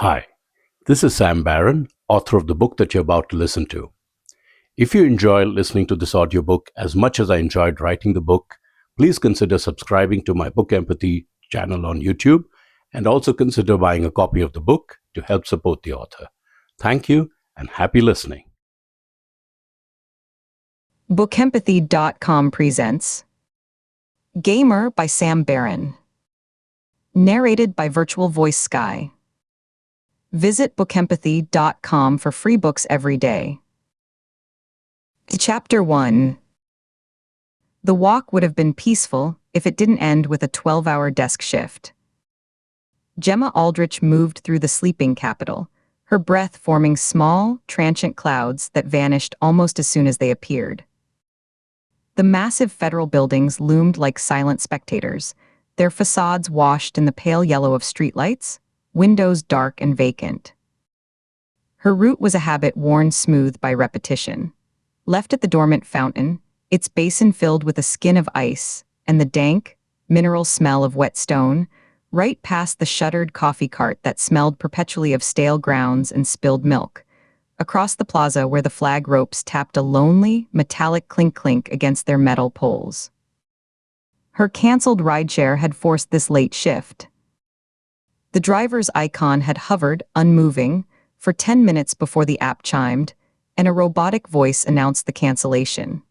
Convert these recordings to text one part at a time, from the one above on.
Hi, this is Sam Barron, author of the book that you're about to listen to. If you enjoy listening to this audiobook as much as I enjoyed writing the book, please consider subscribing to my BookEmpathy channel on YouTube and also consider buying a copy of the book to help support the author. Thank you and happy listening. BookEmpathy.com presents Gamer by Sam Barron. Narrated by Virtual Voice Sky. Visit BookEmpathy.com for free books every day. Chapter 1. The walk would have been peaceful if it didn't end with a 12-hour desk shift. Gemma Aldrich moved through the sleeping capital, her breath forming small, transient clouds that vanished almost as soon as they appeared. The massive federal buildings loomed like silent spectators, their facades washed in the pale yellow of streetlights, windows dark and vacant. Her route was a habit worn smooth by repetition. Left at the dormant fountain, its basin filled with a skin of ice and the dank, mineral smell of wet stone, right past the shuttered coffee cart that smelled perpetually of stale grounds and spilled milk, across the plaza where the flag ropes tapped a lonely, metallic clink-clink against their metal poles. Her cancelled rideshare had forced this late shift. The driver's icon had hovered, unmoving, for 10 minutes before the app chimed, and a robotic voice announced the cancellation.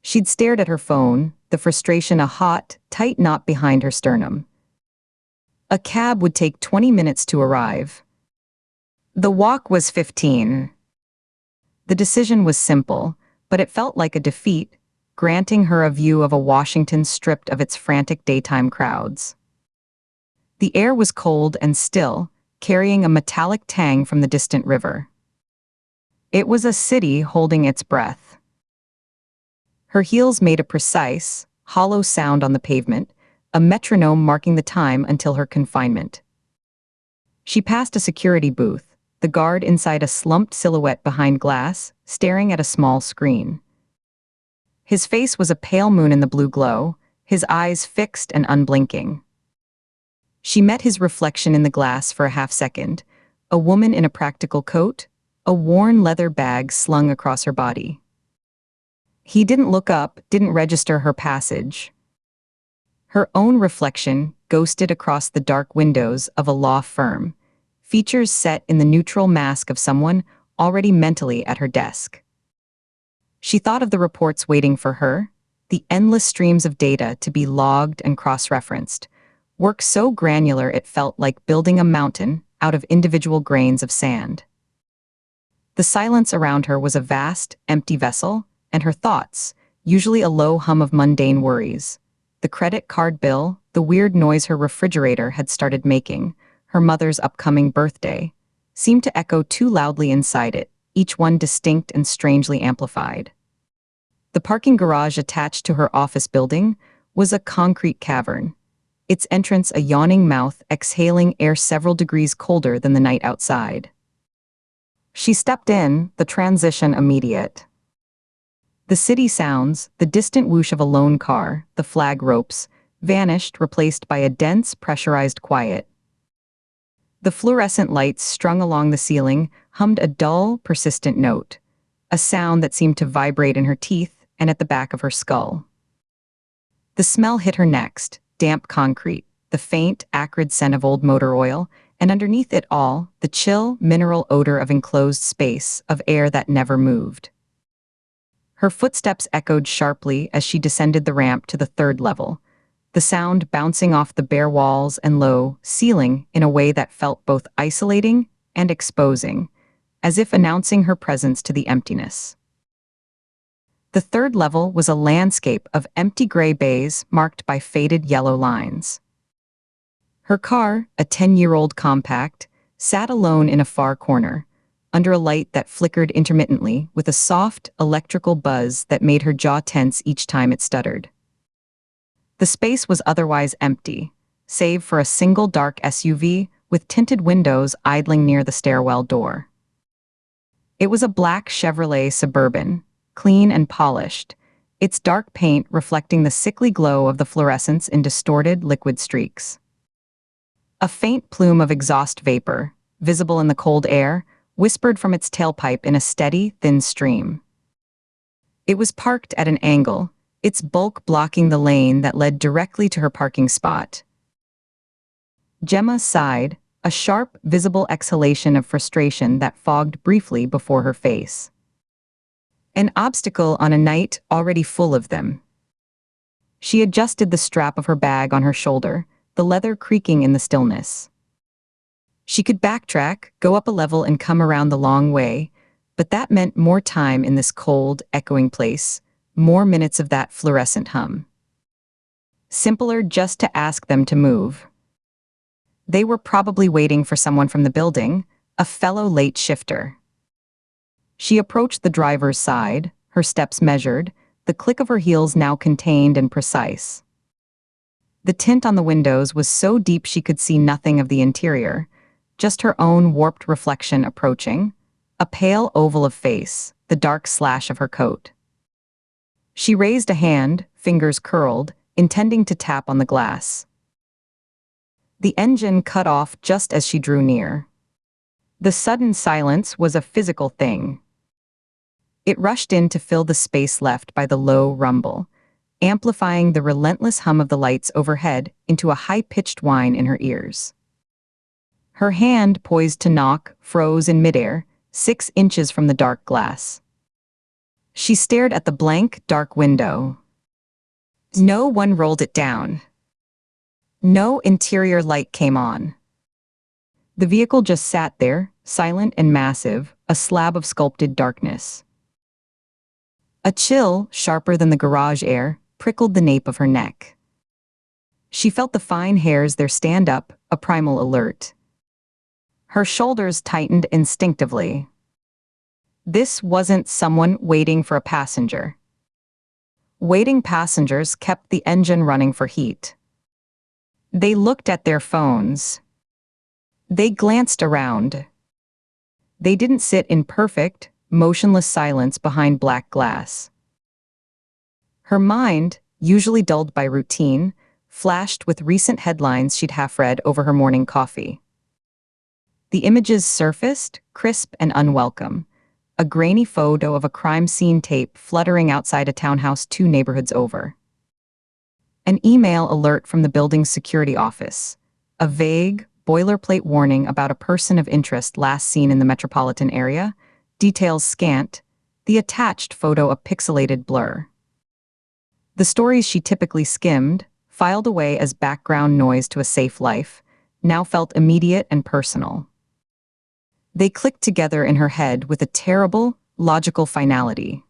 She'd stared at her phone, the frustration a hot, tight knot behind her sternum. A cab would take 20 minutes to arrive. The walk was 15. The decision was simple, but it felt like a defeat, granting her a view of a Washington stripped of its frantic daytime crowds. The air was cold and still, carrying a metallic tang from the distant river. It was a city holding its breath. Her heels made a precise, hollow sound on the pavement, a metronome marking the time until her confinement. She passed a security booth, the guard inside a slumped silhouette behind glass, staring at a small screen. His face was a pale moon in the blue glow, his eyes fixed and unblinking. She met his reflection in the glass for a half-second, a woman in a practical coat, a worn leather bag slung across her body. He didn't look up, didn't register her passage. Her own reflection ghosted across the dark windows of a law firm, features set in the neutral mask of someone already mentally at her desk. She thought of the reports waiting for her, the endless streams of data to be logged and cross-referenced, work so granular it felt like building a mountain out of individual grains of sand. The silence around her was a vast, empty vessel, and her thoughts, usually a low hum of mundane worries. The credit card bill, the weird noise her refrigerator had started making, her mother's upcoming birthday, seemed to echo too loudly inside it, each one distinct and strangely amplified. The parking garage attached to her office building was a concrete cavern, its entrance a yawning mouth exhaling air several degrees colder than the night outside. She stepped in, the transition immediate. The city sounds, the distant whoosh of a lone car, the flag ropes, vanished, replaced by a dense, pressurized quiet. The fluorescent lights strung along the ceiling hummed a dull, persistent note, a sound that seemed to vibrate in her teeth and at the back of her skull. The smell hit her next, damp concrete, the faint, acrid scent of old motor oil, and underneath it all, the chill, mineral odor of enclosed space, of air that never moved. Her footsteps echoed sharply as she descended the ramp to the third level, the sound bouncing off the bare walls and low ceiling in a way that felt both isolating and exposing, as if announcing her presence to the emptiness. The third level was a landscape of empty gray bays marked by faded yellow lines. Her car, a 10-year-old compact, sat alone in a far corner, under a light that flickered intermittently with a soft, electrical buzz that made her jaw tense each time it stuttered. The space was otherwise empty, save for a single dark SUV with tinted windows idling near the stairwell door. It was a black Chevrolet Suburban, clean and polished, its dark paint reflecting the sickly glow of the fluorescents in distorted liquid streaks. A faint plume of exhaust vapor, visible in the cold air, whispered from its tailpipe in a steady, thin stream. It was parked at an angle, its bulk blocking the lane that led directly to her parking spot. Gemma sighed, a sharp, visible exhalation of frustration that fogged briefly before her face. An obstacle on a night already full of them. She adjusted the strap of her bag on her shoulder, the leather creaking in the stillness. She could backtrack, go up a level and come around the long way, but that meant more time in this cold, echoing place, more minutes of that fluorescent hum. Simpler just to ask them to move. They were probably waiting for someone from the building, a fellow late shifter. She approached the driver's side, her steps measured, the click of her heels now contained and precise. The tint on the windows was so deep she could see nothing of the interior, just her own warped reflection approaching, a pale oval of face, the dark slash of her coat. She raised a hand, fingers curled, intending to tap on the glass. The engine cut off just as she drew near. The sudden silence was a physical thing. It rushed in to fill the space left by the low rumble, amplifying the relentless hum of the lights overhead into a high-pitched whine in her ears. Her hand, poised to knock, froze in midair, 6 inches from the dark glass. She stared at the blank, dark window. No one rolled it down. No interior light came on. The vehicle just sat there, silent and massive, a slab of sculpted darkness. A chill, sharper than the garage air, prickled the nape of her neck. She felt the fine hairs there stand up, a primal alert. Her shoulders tightened instinctively. This wasn't someone waiting for a passenger. Waiting passengers kept the engine running for heat. They looked at their phones. They glanced around. They didn't sit in perfect, motionless silence behind black glass. Her mind, usually dulled by routine, flashed with recent headlines she'd half-read over her morning coffee. The images surfaced, crisp and unwelcome. A grainy photo of a crime scene tape fluttering outside a townhouse 2 neighborhoods over. An email alert from the building's security office. A vague, boilerplate warning about a person of interest last seen in the metropolitan area. Details scant. The attached photo a pixelated blur. The stories she typically skimmed, filed away as background noise to a safe life, now felt immediate and personal. They clicked together in her head with a terrible, logical finality.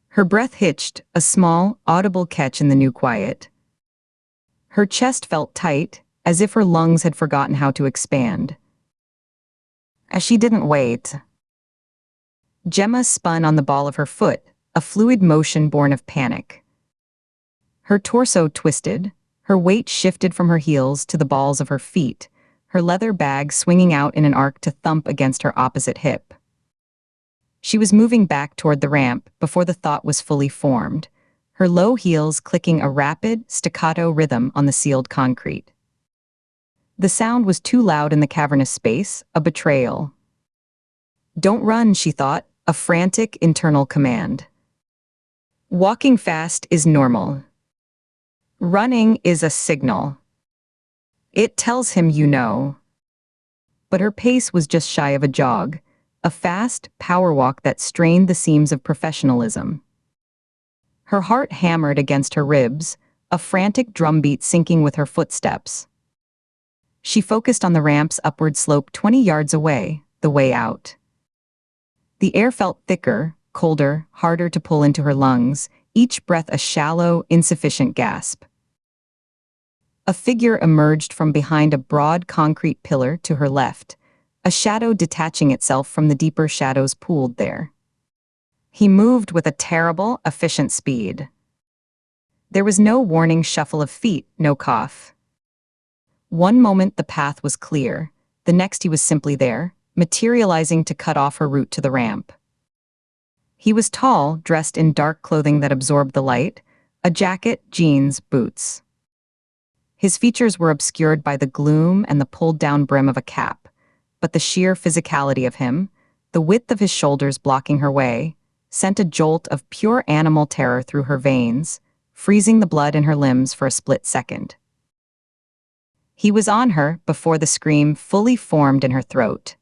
Her breath hitched, a small, audible catch in the new quiet. Her chest felt tight, as if her lungs had forgotten how to expand. As she didn't wait, Gemma spun on the ball of her foot, a fluid motion born of panic. Her torso twisted, her weight shifted from her heels to the balls of her feet, her leather bag swinging out in an arc to thump against her opposite hip. She was moving back toward the ramp before the thought was fully formed, her low heels clicking a rapid, staccato rhythm on the sealed concrete. The sound was too loud in the cavernous space, a betrayal. Don't run, she thought, a frantic internal command. Walking fast is normal. Running is a signal. It tells him you know. But her pace was just shy of a jog, a fast power walk that strained the seams of professionalism. Her heart hammered against her ribs, a frantic drumbeat syncing with her footsteps. She focused on the ramp's upward slope 20 yards away, the way out. The air felt thicker, colder, harder to pull into her lungs, each breath a shallow, insufficient gasp. A figure emerged from behind a broad concrete pillar to her left, a shadow detaching itself from the deeper shadows pooled there. He moved with a terrible, efficient speed. There was no warning shuffle of feet, no cough. One moment the path was clear, the next he was simply there, materializing to cut off her route to the ramp. He was tall, dressed in dark clothing that absorbed the light, a jacket, jeans, boots. His features were obscured by the gloom and the pulled-down brim of a cap, but the sheer physicality of him, the width of his shoulders blocking her way, sent a jolt of pure animal terror through her veins, freezing the blood in her limbs for a split second. He was on her before the scream fully formed in her throat.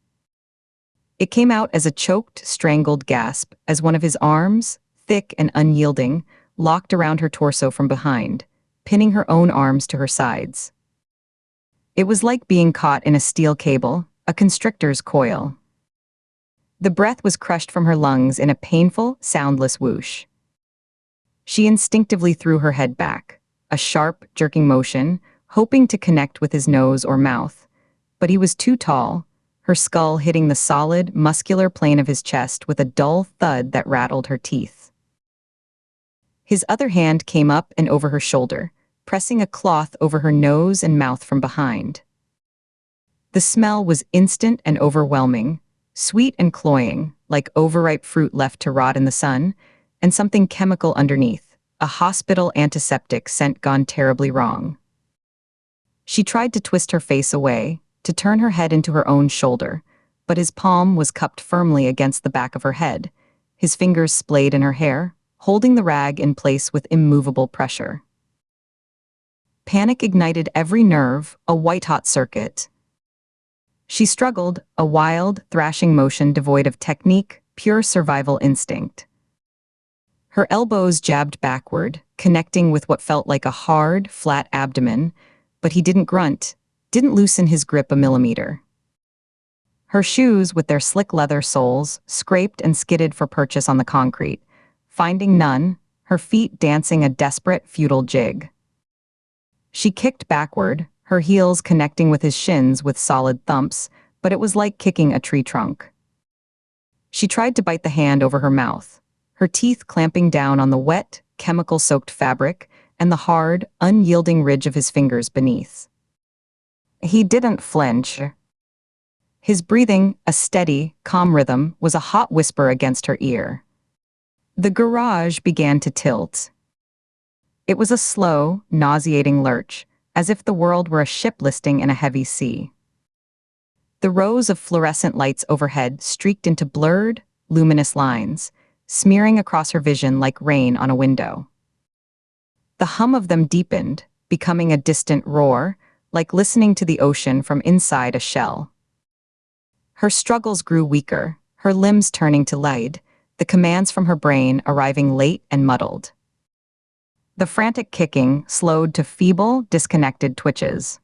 It came out as a choked, strangled gasp as one of his arms, thick and unyielding, locked around her torso from behind, pinning her own arms to her sides. It was like being caught in a steel cable, a constrictor's coil. The breath was crushed from her lungs in a painful, soundless whoosh. She instinctively threw her head back, a sharp, jerking motion, hoping to connect with his nose or mouth, but he was too tall, her skull hitting the solid, muscular plane of his chest with a dull thud that rattled her teeth. His other hand came up and over her shoulder, pressing a cloth over her nose and mouth from behind. The smell was instant and overwhelming, sweet and cloying, like overripe fruit left to rot in the sun, and something chemical underneath, a hospital antiseptic scent gone terribly wrong. She tried to twist her face away, to turn her head into her own shoulder, but his palm was cupped firmly against the back of her head, his fingers splayed in her hair, holding the rag in place with immovable pressure. Panic ignited every nerve, a white-hot circuit. She struggled, a wild, thrashing motion devoid of technique, pure survival instinct. Her elbows jabbed backward, connecting with what felt like a hard, flat abdomen, but he didn't grunt, didn't loosen his grip a millimeter. Her shoes, with their slick leather soles, scraped and skidded for purchase on the concrete, finding none, her feet dancing a desperate, futile jig. She kicked backward, her heels connecting with his shins with solid thumps, but it was like kicking a tree trunk. She tried to bite the hand over her mouth, her teeth clamping down on the wet, chemical-soaked fabric and the hard, unyielding ridge of his fingers beneath. He didn't flinch. His breathing, a steady, calm rhythm, was a hot whisper against her ear. The garage began to tilt. It was a slow, nauseating lurch, as if the world were a ship listing in a heavy sea. The rows of fluorescent lights overhead streaked into blurred, luminous lines, smearing across her vision like rain on a window. The hum of them deepened, becoming a distant roar, like listening to the ocean from inside a shell. Her struggles grew weaker, her limbs turning to lead, the commands from her brain arriving late and muddled. The frantic kicking slowed to feeble, disconnected twitches.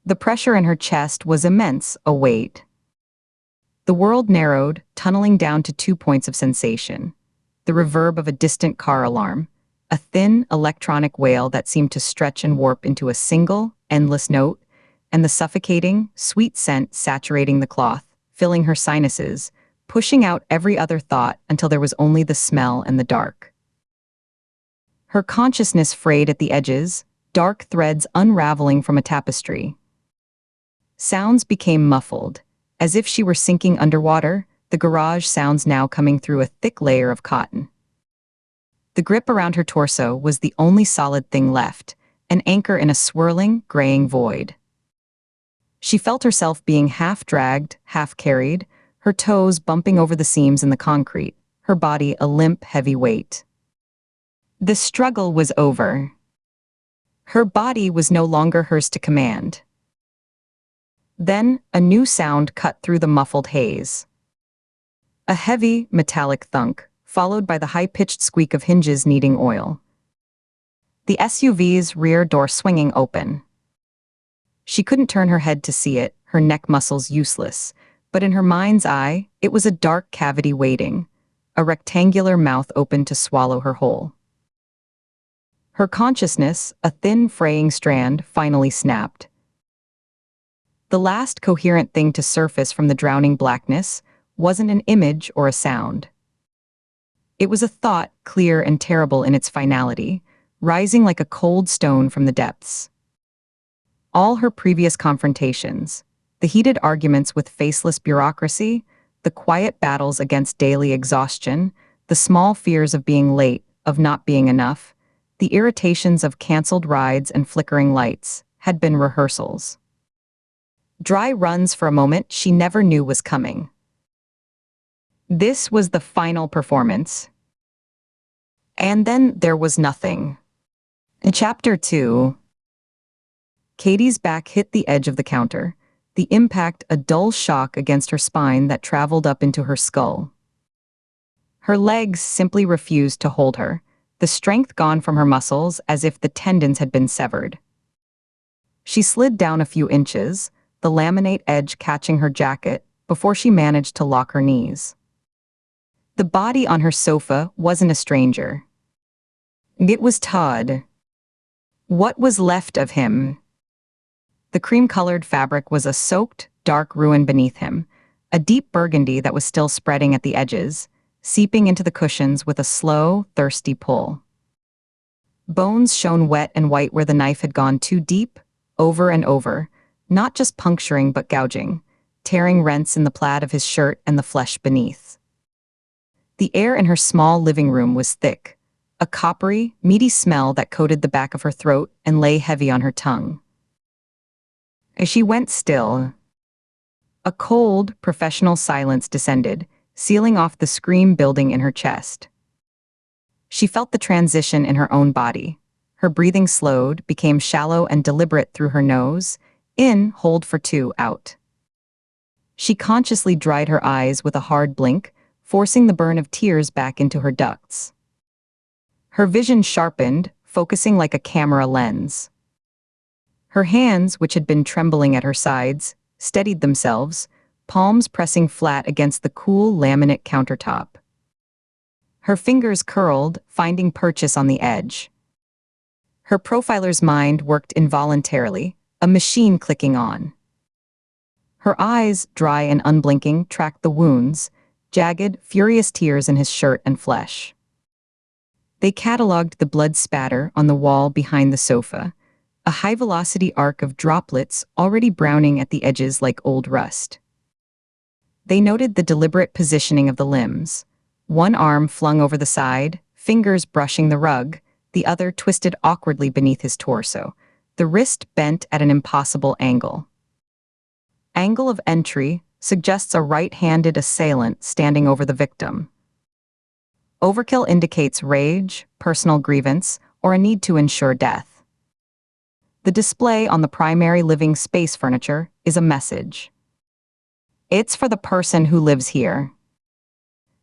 The pressure in her chest was immense, a weight. The world narrowed, tunneling down to 2 points of sensation. The reverb of a distant car alarm, a thin, electronic wail that seemed to stretch and warp into a single, endless note, and the suffocating, sweet scent saturating the cloth, filling her sinuses, pushing out every other thought until there was only the smell and the dark. Her consciousness frayed at the edges, dark threads unraveling from a tapestry. Sounds became muffled, as if she were sinking underwater, the garage sounds now coming through a thick layer of cotton. The grip around her torso was the only solid thing left, an anchor in a swirling, graying void. She felt herself being half dragged, half carried, her toes bumping over the seams in the concrete, her body a limp, heavy weight. The struggle was over. Her body was no longer hers to command. Then, a new sound cut through the muffled haze. A heavy, metallic thunk, followed by the high-pitched squeak of hinges needing oil. The SUV's rear door swinging open. She couldn't turn her head to see it, her neck muscles useless, but in her mind's eye, it was a dark cavity waiting, a rectangular mouth open to swallow her whole. Her consciousness, a thin fraying strand, finally snapped. The last coherent thing to surface from the drowning blackness wasn't an image or a sound. It was a thought, clear and terrible in its finality, rising like a cold stone from the depths. All her previous confrontations, the heated arguments with faceless bureaucracy, the quiet battles against daily exhaustion, the small fears of being late, of not being enough, The irritations of canceled rides and flickering lights had been rehearsals. Dry runs for a moment she never knew was coming. This was the final performance. And then there was nothing. In Chapter 2, Katie's back hit the edge of the counter, the impact a dull shock against her spine that traveled up into her skull. Her legs simply refused to hold her, the strength gone from her muscles as if the tendons had been severed. She slid down a few inches, the laminate edge catching her jacket, before she managed to lock her knees. The body on her sofa wasn't a stranger. It was Todd. What was left of him? The cream-colored fabric was a soaked, dark ruin beneath him, a deep burgundy that was still spreading at the edges, seeping into the cushions with a slow, thirsty pull. Bones shone wet and white where the knife had gone too deep, over and over, not just puncturing but gouging, tearing rents in the plaid of his shirt and the flesh beneath. The air in her small living room was thick, a coppery, meaty smell that coated the back of her throat and lay heavy on her tongue. As she went still, a cold, professional silence descended, sealing off the scream building in her chest. She felt the transition in her own body. Her breathing slowed, became shallow and deliberate through her nose. In, hold for 2, out. She consciously dried her eyes with a hard blink, forcing the burn of tears back into her ducts. Her vision sharpened, focusing like a camera lens. Her hands, which had been trembling at her sides, steadied themselves, palms pressing flat against the cool laminate countertop. Her fingers curled, finding purchase on the edge. Her profiler's mind worked involuntarily, a machine clicking on. Her eyes, dry and unblinking, tracked the wounds, jagged, furious tears in his shirt and flesh. They catalogued the blood spatter on the wall behind the sofa, a high-velocity arc of droplets already browning at the edges like old rust. They noted the deliberate positioning of the limbs, one arm flung over the side, fingers brushing the rug, the other twisted awkwardly beneath his torso, the wrist bent at an impossible angle. Angle of entry suggests a right-handed assailant standing over the victim. Overkill indicates rage, personal grievance, or a need to ensure death. The display on the primary living space furniture is a message. It's for the person who lives here.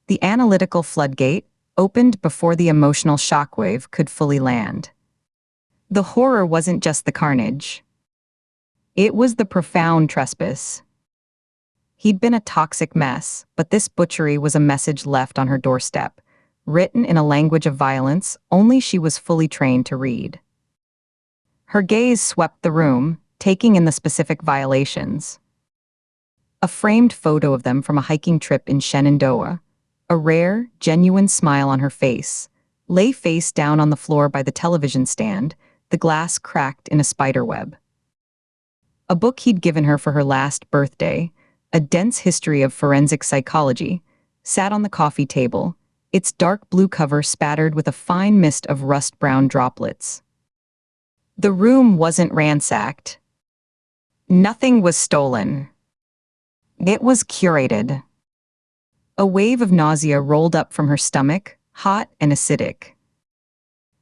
The analytical floodgate opened before the emotional shockwave could fully land. The horror wasn't just the carnage. It was the profound trespass. He'd been a toxic mess, but this butchery was a message left on her doorstep, written in a language of violence only she was fully trained to read. Her gaze swept the room, taking in the specific violations. A framed photo of them from a hiking trip in Shenandoah, a rare, genuine smile on her face, lay face down on the floor by the television stand, the glass cracked in a spiderweb. A book he'd given her for her last birthday, a dense history of forensic psychology, sat on the coffee table, its dark blue cover spattered with a fine mist of rust-brown droplets. The room wasn't ransacked. Nothing was stolen. It was curated. A wave of nausea rolled up from her stomach, hot and acidic.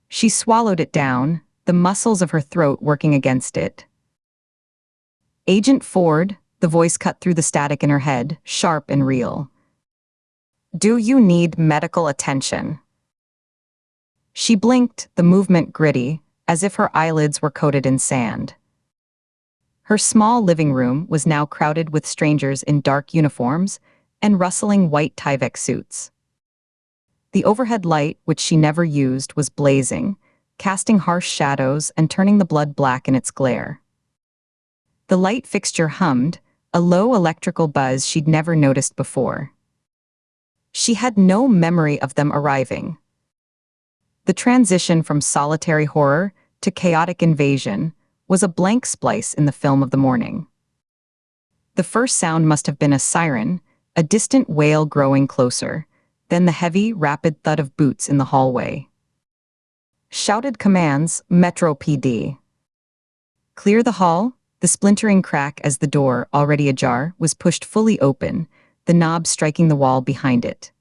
She swallowed it down, the muscles of her throat working against it. Agent Ford, the voice cut through the static in her head, sharp and real. Do you need medical attention? She blinked, the movement gritty, as if her eyelids were coated in sand. Her small living room was now crowded with strangers in dark uniforms and rustling white Tyvek suits. The overhead light, which she never used, was blazing, casting harsh shadows and turning the blood black in its glare. The light fixture hummed, a low electrical buzz she'd never noticed before. She had no memory of them arriving. The transition from solitary horror to chaotic invasion was a blank splice in the film of the morning. The first sound must have been a siren, a distant wail growing closer, then the heavy, rapid thud of boots in the hallway. Shouted commands, Metro PD. Clear the hall. The splintering crack as the door, already ajar, was pushed fully open, the knob striking the wall behind it.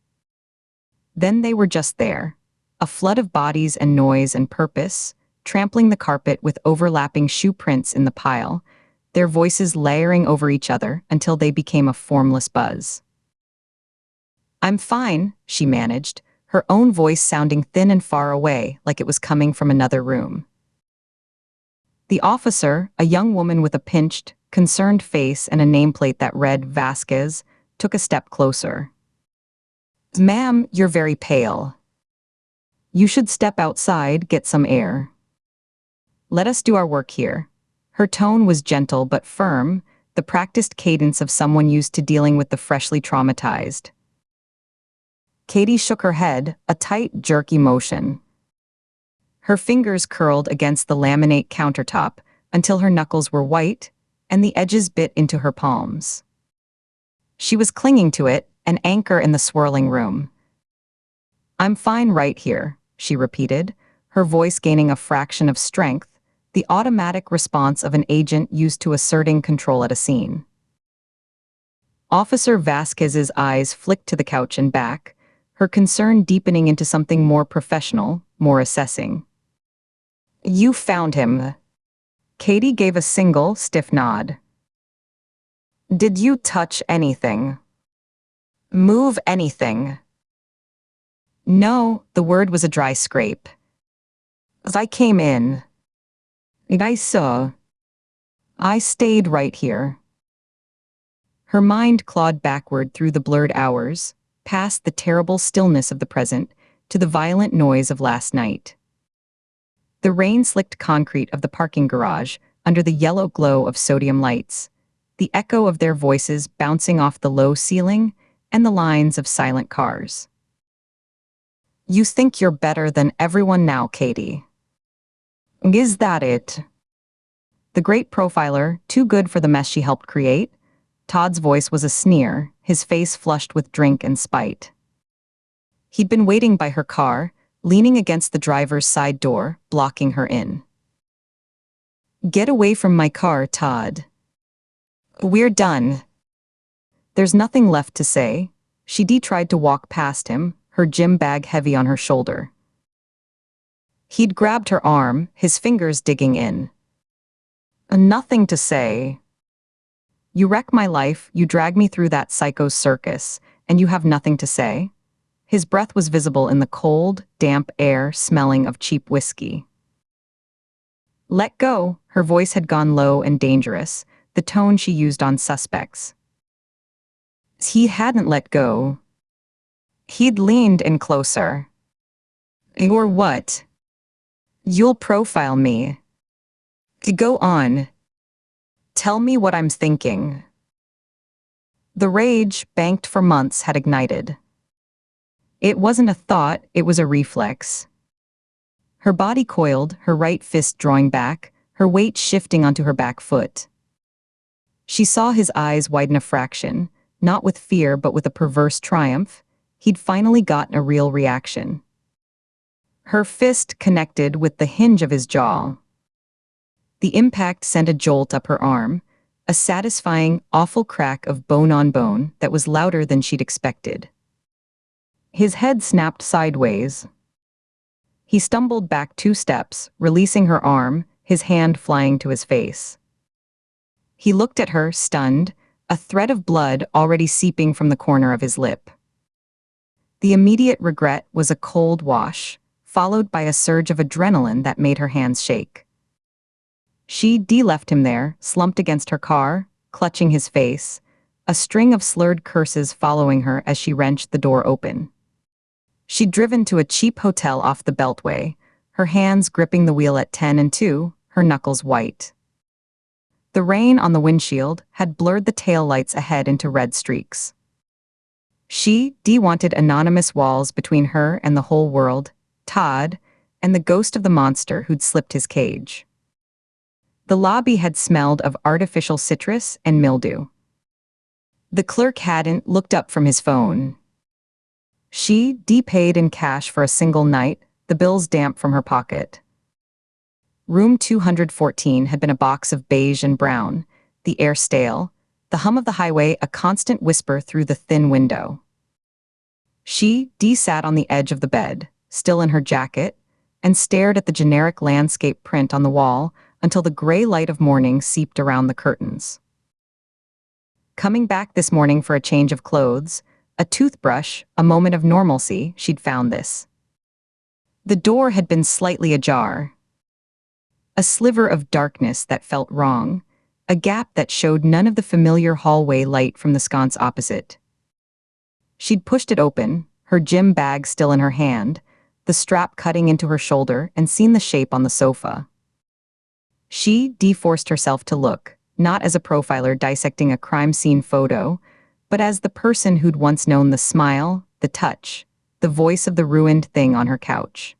Then they were just there. A flood of bodies and noise and purpose, trampling the carpet with overlapping shoe prints in the pile, their voices layering over each other until they became a formless buzz. "I'm fine," she managed, her own voice sounding thin and far away, like it was coming from another room. The officer, a young woman with a pinched, concerned face and a nameplate that read Vasquez, took a step closer. "Ma'am, you're very pale. You should step outside, get some air. Let us do our work here." Her tone was gentle but firm, the practiced cadence of someone used to dealing with the freshly traumatized. Katie shook her head, a tight, jerky motion. Her fingers curled against the laminate countertop until her knuckles were white and the edges bit into her palms. She was clinging to it, an anchor in the swirling room. "I'm fine right here," she repeated, her voice gaining a fraction of strength, the automatic response of an agent used to asserting control at a scene. Officer Vasquez's eyes flicked to the couch and back, her concern deepening into something more professional, more assessing. "You found him." Katie gave a single, stiff nod. "Did you touch anything? Move anything?" "No," the word was a dry scrape. "As I came in. I saw. I stayed right here." Her mind clawed backward through the blurred hours, past the terrible stillness of the present, to the violent noise of last night. The rain-slicked concrete of the parking garage, under the yellow glow of sodium lights, the echo of their voices bouncing off the low ceiling, and the lines of silent cars. "You think you're better than everyone now, Katie. Is that it?" The great profiler, too good for the mess she helped create, Todd's voice was a sneer, his face flushed with drink and spite. He'd been waiting by her car, leaning against the driver's side door, blocking her in. "Get away from my car, Todd. We're done." There's nothing left to say. She tried to walk past him, her gym bag heavy on her shoulder. He'd grabbed her arm, his fingers digging in. "Nothing to say. You wreck my life, you drag me through that psycho's circus, and you have nothing to say?" His breath was visible in the cold, damp air smelling of cheap whiskey. "Let go," her voice had gone low and dangerous, the tone she used on suspects. He hadn't let go. He'd leaned in closer. "Or what? You'll profile me. Go on. Tell me what I'm thinking." The rage, banked for months, had ignited. It wasn't a thought, it was a reflex. Her body coiled, her right fist drawing back, her weight shifting onto her back foot. She saw his eyes widen a fraction, not with fear but with a perverse triumph. He'd finally gotten a real reaction. Her fist connected with the hinge of his jaw. The impact sent a jolt up her arm, a satisfying, awful crack of bone on bone that was louder than she'd expected. His head snapped sideways. He stumbled back 2 steps, releasing her arm, his hand flying to his face. He looked at her, stunned, a thread of blood already seeping from the corner of his lip. The immediate regret was a cold wash, followed by a surge of adrenaline that made her hands shake. She left him there, slumped against her car, clutching his face, a string of slurred curses following her as she wrenched the door open. She'd driven to a cheap hotel off the Beltway, her hands gripping the wheel at 10 and 2, her knuckles white. The rain on the windshield had blurred the taillights ahead into red streaks. She wanted anonymous walls between her and the whole world, Todd, and the ghost of the monster who'd slipped his cage. The lobby had smelled of artificial citrus and mildew. The clerk hadn't looked up from his phone. She paid in cash for a single night, the bills damp from her pocket. Room 214 had been a box of beige and brown, the air stale, the hum of the highway a constant whisper through the thin window. She sat on the edge of the bed, still in her jacket, and stared at the generic landscape print on the wall until the gray light of morning seeped around the curtains. Coming back this morning for a change of clothes, a toothbrush, a moment of normalcy, she'd found this. The door had been slightly ajar. A sliver of darkness that felt wrong, a gap that showed none of the familiar hallway light from the sconce opposite. She'd pushed it open, her gym bag still in her hand, the strap cutting into her shoulder, and seen the shape on the sofa. She forced herself to look, not as a profiler dissecting a crime scene photo, but as the person who'd once known the smile, the touch, the voice of the ruined thing on her couch.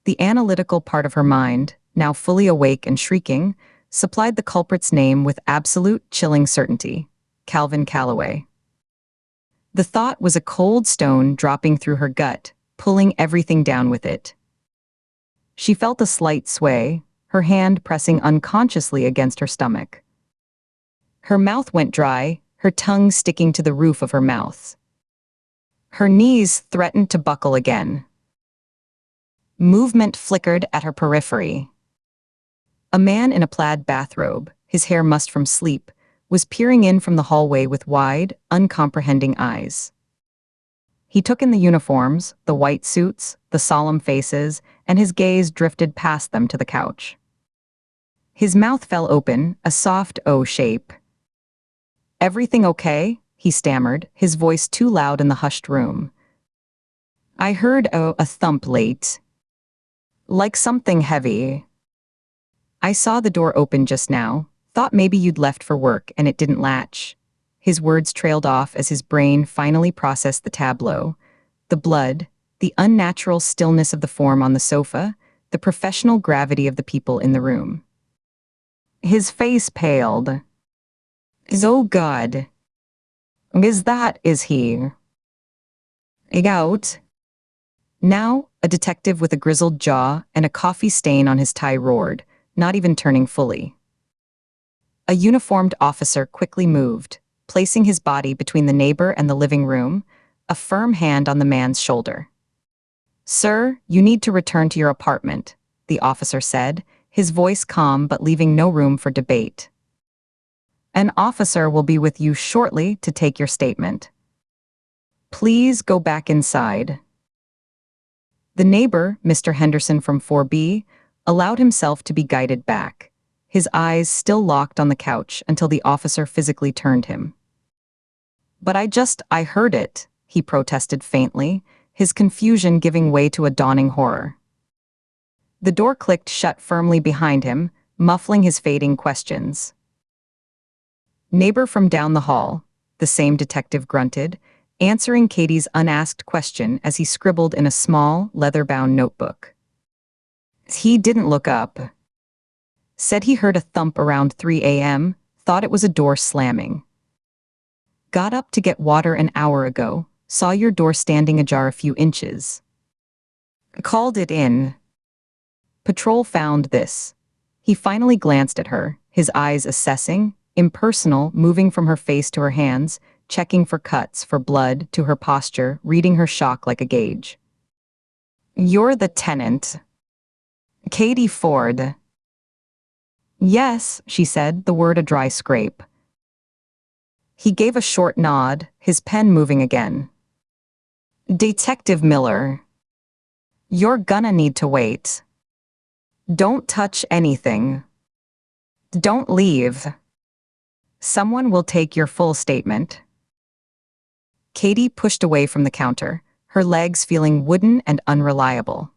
The analytical part of her mind, now fully awake and shrieking, supplied the culprit's name with absolute, chilling certainty: Calvin Calloway. The thought was a cold stone dropping through her gut, pulling everything down with it. She felt a slight sway, her hand pressing unconsciously against her stomach. Her mouth went dry, her tongue sticking to the roof of her mouth. Her knees threatened to buckle again. Movement flickered at her periphery. A man in a plaid bathrobe, his hair mussed from sleep, was peering in from the hallway with wide, uncomprehending eyes. He took in the uniforms, the white suits, the solemn faces, and his gaze drifted past them to the couch. His mouth fell open, a soft O shape. "Everything okay?" he stammered, his voice too loud in the hushed room. "I heard a thump late. Like something heavy. I saw the door open just now, thought maybe you'd left for work and it didn't latch." His words trailed off as his brain finally processed the tableau. The blood, the unnatural stillness of the form on the sofa, the professional gravity of the people in the room. His face paled. "Oh God. Is he? Out?" Now, a detective with a grizzled jaw and a coffee stain on his tie roared, not even turning fully. A uniformed officer quickly moved, placing his body between the neighbor and the living room, a firm hand on the man's shoulder. "Sir, you need to return to your apartment," the officer said, his voice calm but leaving no room for debate. "An officer will be with you shortly to take your statement. Please go back inside." The neighbor, Mr. Henderson from 4B, allowed himself to be guided back, his eyes still locked on the couch until the officer physically turned him. "But I heard it," he protested faintly, his confusion giving way to a dawning horror. The door clicked shut firmly behind him, muffling his fading questions. "Neighbor from down the hall," the same detective grunted, answering Katie's unasked question as he scribbled in a small, leather-bound notebook. He didn't look up. Said he heard a thump around 3 a.m., thought it was a door slamming. Got up to get water an hour ago, saw your door standing ajar a few inches. Called it in. Patrol found this. He finally glanced at her, his eyes assessing, impersonal, moving from her face to her hands, checking for cuts, for blood, to her posture, reading her shock like a gauge. "You're the tenant. Katie Ford." "Yes," she said, the word a dry scrape. He gave a short nod, his pen moving again. "Detective Miller. You're gonna need to wait. Don't touch anything. Don't leave. Someone will take your full statement." Katie pushed away from the counter, her legs feeling wooden and unreliable.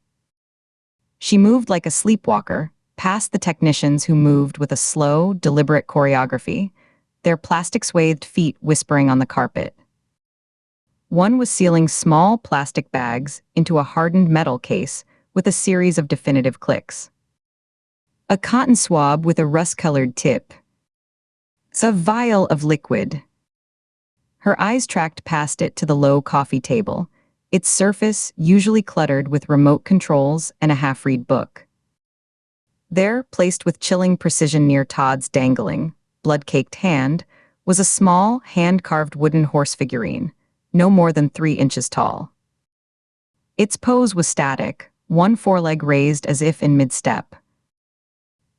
She moved like a sleepwalker, past the technicians who moved with a slow, deliberate choreography, their plastic-swathed feet whispering on the carpet. One was sealing small plastic bags into a hardened metal case with a series of definitive clicks. A cotton swab with a rust-colored tip. A vial of liquid. Her eyes tracked past it to the low coffee table, its surface usually cluttered with remote controls and a half-read book. There, placed with chilling precision near Todd's dangling, blood-caked hand, was a small, hand-carved wooden horse figurine, no more than 3 inches tall. Its pose was static, one foreleg raised as if in mid-step.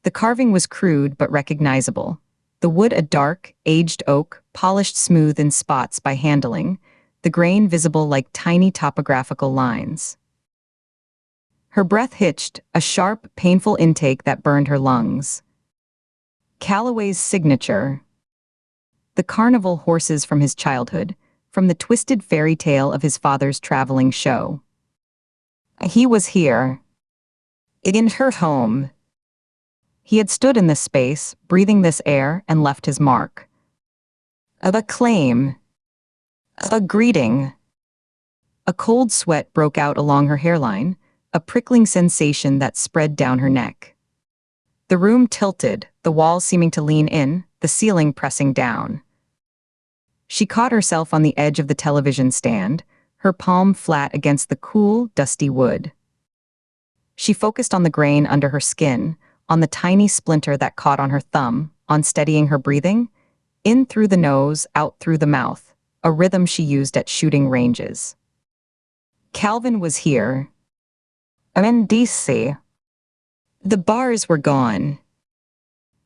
The carving was crude but recognizable, the wood a dark, aged oak, polished smooth in spots by handling, the grain visible like tiny topographical lines. Her breath hitched, a sharp, painful intake that burned her lungs. Calloway's signature. The carnival horses from his childhood, from the twisted fairy tale of his father's traveling show. He was here. In her home. He had stood in this space, breathing this air, and left his mark. A claim. A greeting. A cold sweat broke out along her hairline, a prickling sensation that spread down her neck. The room tilted, the walls seeming to lean in, the ceiling pressing down. She caught herself on the edge of the television stand, her palm flat against the cool, dusty wood. She focused on the grain under her skin, on the tiny splinter that caught on her thumb, on steadying her breathing, in through the nose, out through the mouth, a rhythm she used at shooting ranges. Calvin was here. In D.C. The bars were gone.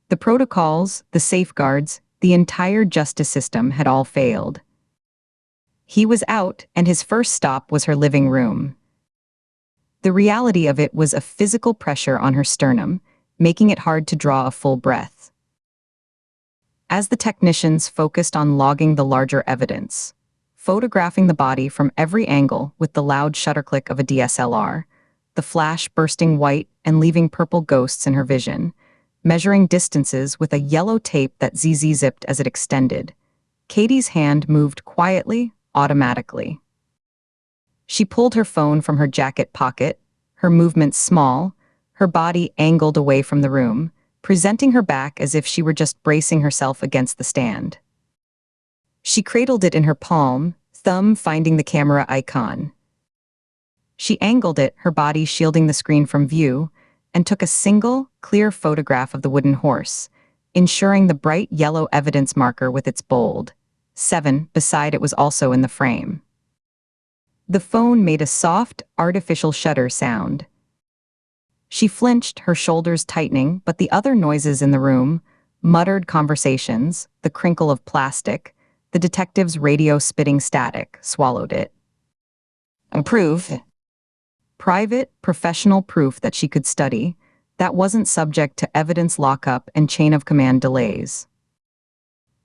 The protocols, the safeguards, the entire justice system had all failed. He was out, and his first stop was her living room. The reality of it was a physical pressure on her sternum, making it hard to draw a full breath. As the technicians focused on logging the larger evidence, photographing the body from every angle with the loud shutter click of a DSLR, the flash bursting white and leaving purple ghosts in her vision, measuring distances with a yellow tape that ZZ-zipped as it extended, Katie's hand moved quietly, automatically. She pulled her phone from her jacket pocket, her movements small, her body angled away from the room, presenting her back as if she were just bracing herself against the stand. She cradled it in her palm, thumb finding the camera icon. She angled it, her body shielding the screen from view, and took a single, clear photograph of the wooden horse, ensuring the bright yellow evidence marker with its bold 7 beside it was also in the frame. The phone made a soft, artificial shutter sound. She flinched, her shoulders tightening, but the other noises in the room, muttered conversations, the crinkle of plastic, the detective's radio spitting static, swallowed it. Proof. Private, professional proof that she could study, that wasn't subject to evidence lockup and chain of command delays.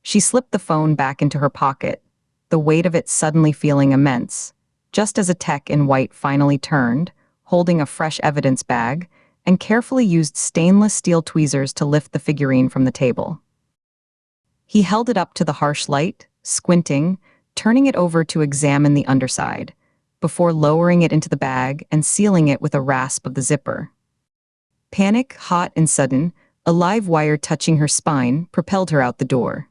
She slipped the phone back into her pocket, the weight of it suddenly feeling immense, just as a tech in white finally turned, holding a fresh evidence bag, and carefully used stainless steel tweezers to lift the figurine from the table. He held it up to the harsh light, squinting, turning it over to examine the underside, before lowering it into the bag and sealing it with a rasp of the zipper. Panic, hot and sudden, a live wire touching her spine, propelled her out the door.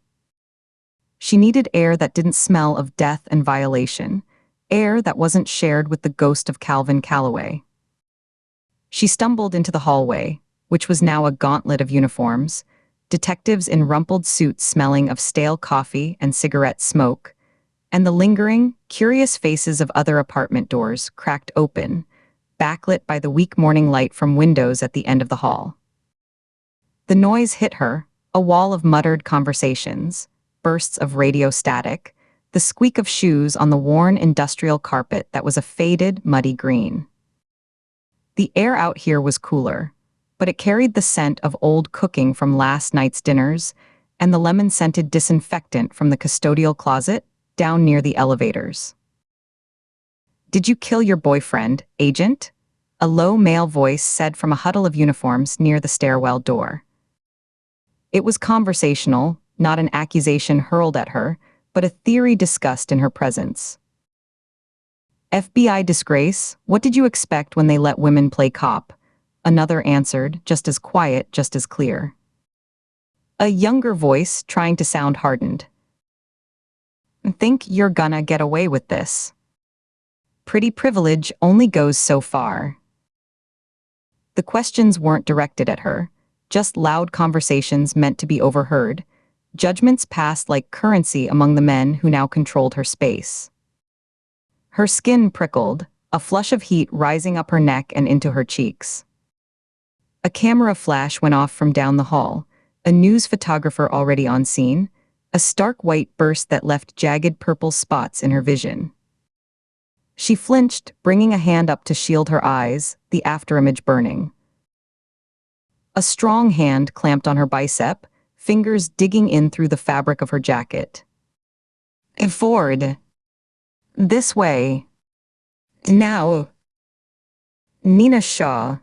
She needed air that didn't smell of death and violation, air that wasn't shared with the ghost of Calvin Calloway. She stumbled into the hallway, which was now a gauntlet of uniforms, detectives in rumpled suits smelling of stale coffee and cigarette smoke, and the lingering, curious faces of other apartment doors cracked open, backlit by the weak morning light from windows at the end of the hall. The noise hit her, a wall of muttered conversations, bursts of radio static, the squeak of shoes on the worn industrial carpet that was a faded, muddy green. The air out here was cooler, but it carried the scent of old cooking from last night's dinners and the lemon-scented disinfectant from the custodial closet down near the elevators. "Did you kill your boyfriend, Agent?" A low male voice said from a huddle of uniforms near the stairwell door. It was conversational, not an accusation hurled at her, but a theory discussed in her presence. "FBI disgrace, what did you expect when they let women play cop?" Another answered, just as quiet, just as clear. A younger voice, trying to sound hardened. "Think you're gonna get away with this?" Pretty privilege only goes so far. The questions weren't directed at her, just loud conversations meant to be overheard. Judgments passed like currency among the men who now controlled her space. Her skin prickled, a flush of heat rising up her neck and into her cheeks. A camera flash went off from down the hall, a news photographer already on scene, a stark white burst that left jagged purple spots in her vision. She flinched, bringing a hand up to shield her eyes, the afterimage burning. A strong hand clamped on her bicep, fingers digging in through the fabric of her jacket. Forward. This way. Now. Nina Shaw.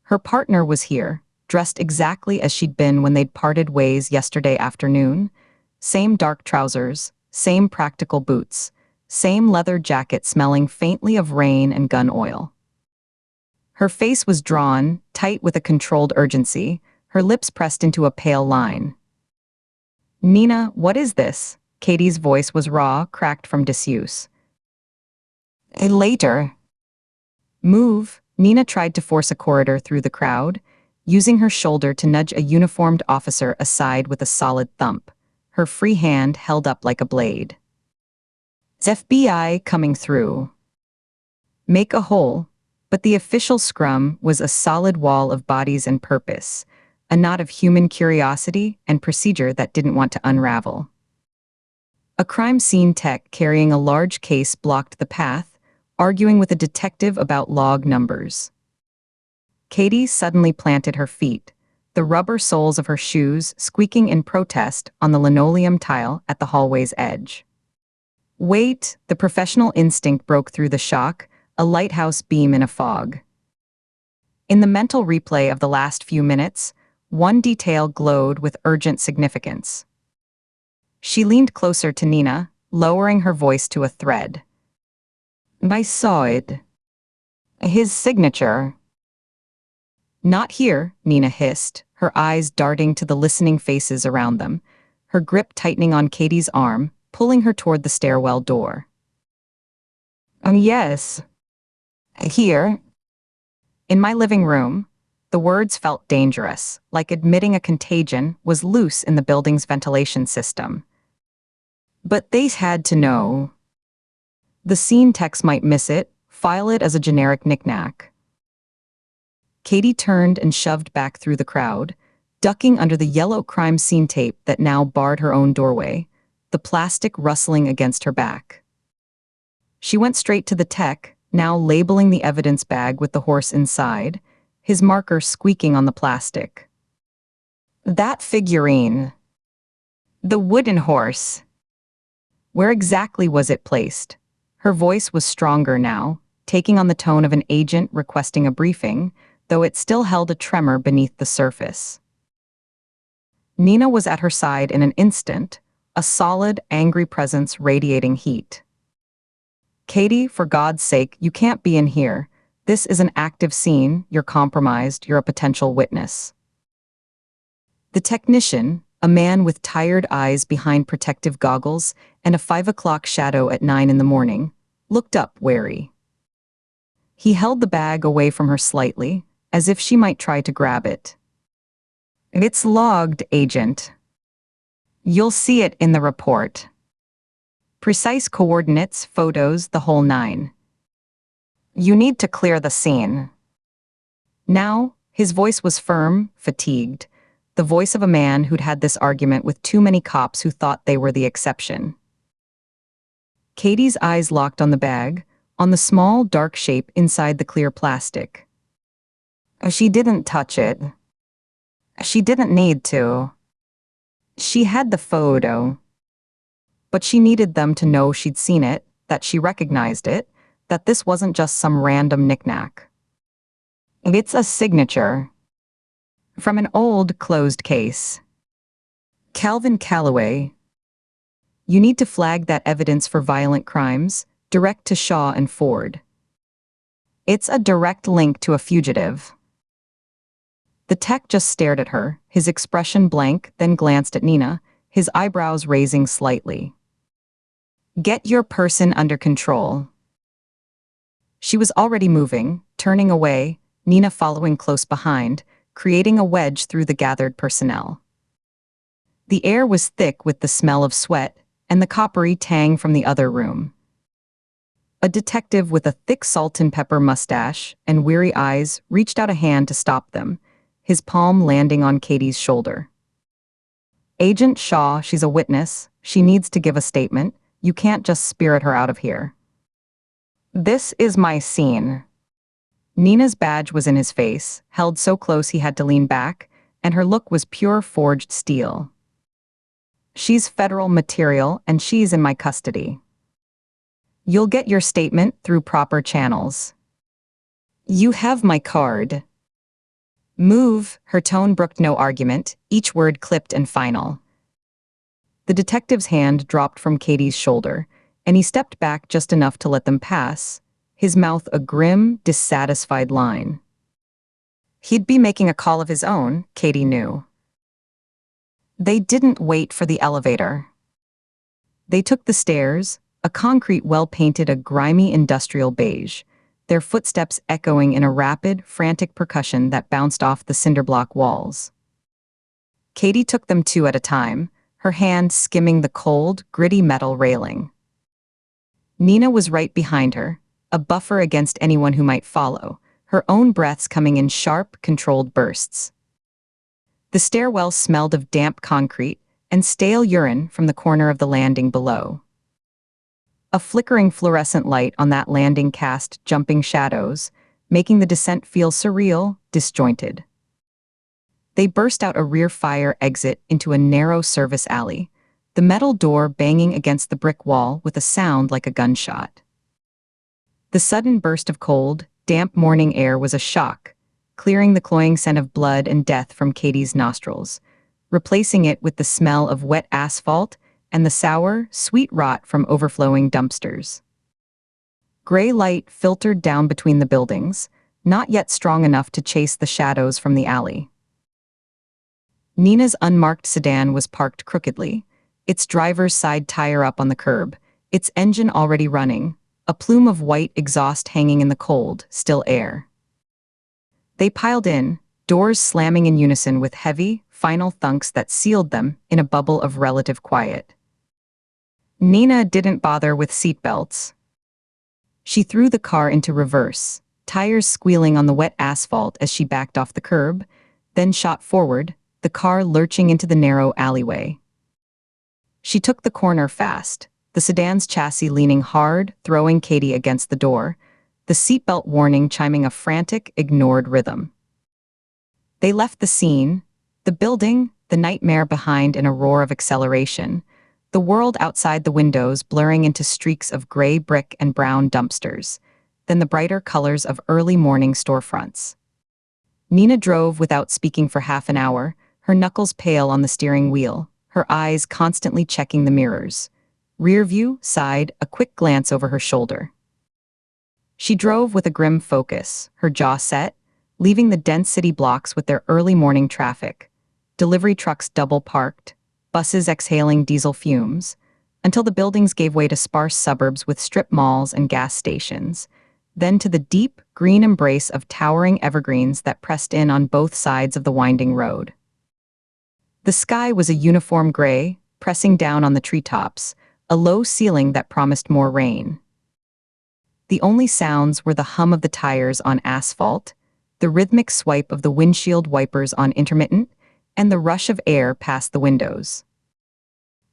Her partner was here, dressed exactly as she'd been when they'd parted ways yesterday afternoon. Same dark trousers, same practical boots, same leather jacket smelling faintly of rain and gun oil. Her face was drawn, tight with a controlled urgency, her lips pressed into a pale line. "Nina, what is this?" Katie's voice was raw, cracked from disuse. Later. Move." Nina tried to force a corridor through the crowd, using her shoulder to nudge a uniformed officer aside with a solid thump, her free hand held up like a blade. "It's FBI coming through." Make a hole, but the official scrum was a solid wall of bodies and purpose, a knot of human curiosity and procedure that didn't want to unravel. A crime scene tech carrying a large case blocked the path, arguing with a detective about log numbers. Katie suddenly planted her feet, the rubber soles of her shoes squeaking in protest on the linoleum tile at the hallway's edge. "Wait," the professional instinct broke through the shock, a lighthouse beam in a fog. In the mental replay of the last few minutes, one detail glowed with urgent significance. She leaned closer to Nina, lowering her voice to a thread. "I saw it. His signature." "Not here," Nina hissed, her eyes darting to the listening faces around them, her grip tightening on Katie's arm, pulling her toward the stairwell door. Yes. Here. In my living room." The words felt dangerous, like admitting a contagion was loose in the building's ventilation system. But they had to know. The scene techs might miss it, file it as a generic knickknack. Katie turned and shoved back through the crowd, ducking under the yellow crime scene tape that now barred her own doorway, the plastic rustling against her back. She went straight to the tech, now labeling the evidence bag with the horse inside, his marker squeaking on the plastic. "That figurine. The wooden horse. Where exactly was it placed?" Her voice was stronger now, taking on the tone of an agent requesting a briefing, though it still held a tremor beneath the surface. Nina was at her side in an instant, a solid, angry presence radiating heat. "Katie, for God's sake, you can't be in here. This is an active scene, you're compromised, you're a potential witness." The technician, a man with tired eyes behind protective goggles and a 5 o'clock shadow at 9 in the morning, looked up wary. He held the bag away from her slightly, as if she might try to grab it. "It's logged, Agent. You'll see it in the report. Precise coordinates, photos, the whole nine. You need to clear the scene." Now, his voice was firm, fatigued, the voice of a man who'd had this argument with too many cops who thought they were the exception. Katie's eyes locked on the bag, on the small, dark shape inside the clear plastic. She didn't touch it. She didn't need to. She had the photo. But she needed them to know she'd seen it, that she recognized it, that this wasn't just some random knickknack. "It's a signature. From an old, closed case. Calvin Calloway. You need to flag that evidence for violent crimes, direct to Shaw and Ford. It's a direct link to a fugitive." The tech just stared at her, his expression blank, then glanced at Nina, his eyebrows raising slightly. "Get your person under control." She was already moving, turning away, Nina following close behind, creating a wedge through the gathered personnel. The air was thick with the smell of sweat and the coppery tang from the other room. A detective with a thick salt and pepper mustache and weary eyes reached out a hand to stop them, his palm landing on Katie's shoulder. "Agent Shaw, she's a witness. She needs to give a statement. You can't just spirit her out of here." "This is my scene." Nina's badge was in his face, held so close he had to lean back, and her look was pure forged steel. "She's federal material, and she's in my custody. You'll get your statement through proper channels. You have my card." "Move," her tone brooked no argument, each word clipped and final. The detective's hand dropped from Katie's shoulder, and he stepped back just enough to let them pass, his mouth a grim, dissatisfied line. He'd be making a call of his own, Katie knew. They didn't wait for the elevator. They took the stairs, a concrete well-painted a grimy industrial beige, their footsteps echoing in a rapid, frantic percussion that bounced off the cinderblock walls. Katie took them two at a time, her hand skimming the cold, gritty metal railing. Nina was right behind her, a buffer against anyone who might follow, her own breaths coming in sharp, controlled bursts. The stairwell smelled of damp concrete and stale urine from the corner of the landing below. A flickering fluorescent light on that landing cast jumping shadows, making the descent feel surreal, disjointed. They burst out a rear fire exit into a narrow service alley, the metal door banging against the brick wall with a sound like a gunshot. The sudden burst of cold, damp morning air was a shock, clearing the cloying scent of blood and death from Katie's nostrils, replacing it with the smell of wet asphalt and the sour, sweet rot from overflowing dumpsters. Gray light filtered down between the buildings, not yet strong enough to chase the shadows from the alley. Nina's unmarked sedan was parked crookedly, its driver's side tire up on the curb, its engine already running, a plume of white exhaust hanging in the cold, still air. They piled in, doors slamming in unison with heavy, final thunks that sealed them in a bubble of relative quiet. Nina didn't bother with seatbelts. She threw the car into reverse, tires squealing on the wet asphalt as she backed off the curb, then shot forward, the car lurching into the narrow alleyway. She took the corner fast, the sedan's chassis leaning hard, throwing Katie against the door, the seatbelt warning chiming a frantic, ignored rhythm. They left the scene, the building, the nightmare behind in a roar of acceleration, the world outside the windows blurring into streaks of gray brick and brown dumpsters, then the brighter colors of early morning storefronts. Nina drove without speaking for half an hour, her knuckles pale on the steering wheel, her eyes constantly checking the mirrors. Rear view, side, a quick glance over her shoulder. She drove with a grim focus, her jaw set, leaving the dense city blocks with their early morning traffic, delivery trucks double-parked, buses exhaling diesel fumes, until the buildings gave way to sparse suburbs with strip malls and gas stations, then to the deep, green embrace of towering evergreens that pressed in on both sides of the winding road. The sky was a uniform gray, pressing down on the treetops, a low ceiling that promised more rain. The only sounds were the hum of the tires on asphalt, the rhythmic swipe of the windshield wipers on intermittent, and the rush of air past the windows.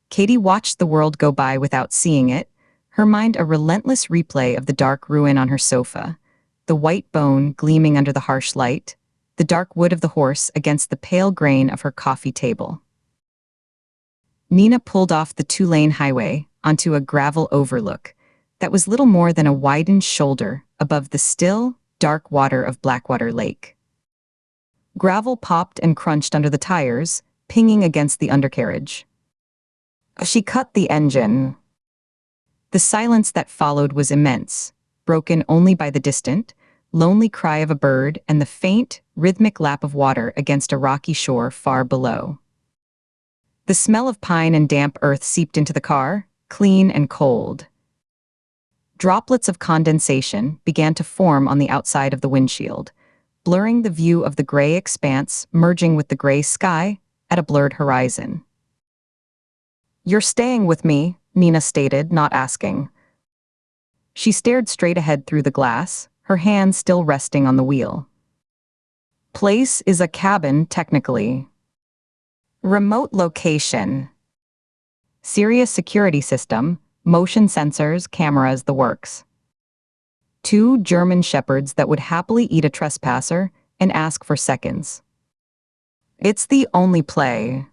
Katie watched the world go by without seeing it, her mind a relentless replay of the dark ruin on her sofa, the white bone gleaming under the harsh light, the dark wood of the horse against the pale grain of her coffee table. Nina pulled off the two-lane highway onto a gravel overlook that was little more than a widened shoulder above the still, dark water of Blackwater Lake. Gravel popped and crunched under the tires, pinging against the undercarriage. She cut the engine. The silence that followed was immense, broken only by the distant, lonely cry of a bird and the faint, rhythmic lap of water against a rocky shore far below. The smell of pine and damp earth seeped into the car, clean and cold. Droplets of condensation began to form on the outside of the windshield, blurring the view of the gray expanse merging with the gray sky at a blurred horizon. "You're staying with me," Nina stated, not asking. She stared straight ahead through the glass, her hand still resting on the wheel. "Place is a cabin, technically. Remote location. Serious security system, motion sensors, cameras, the works. 2 German shepherds that would happily eat a trespasser and ask for seconds. It's the only play.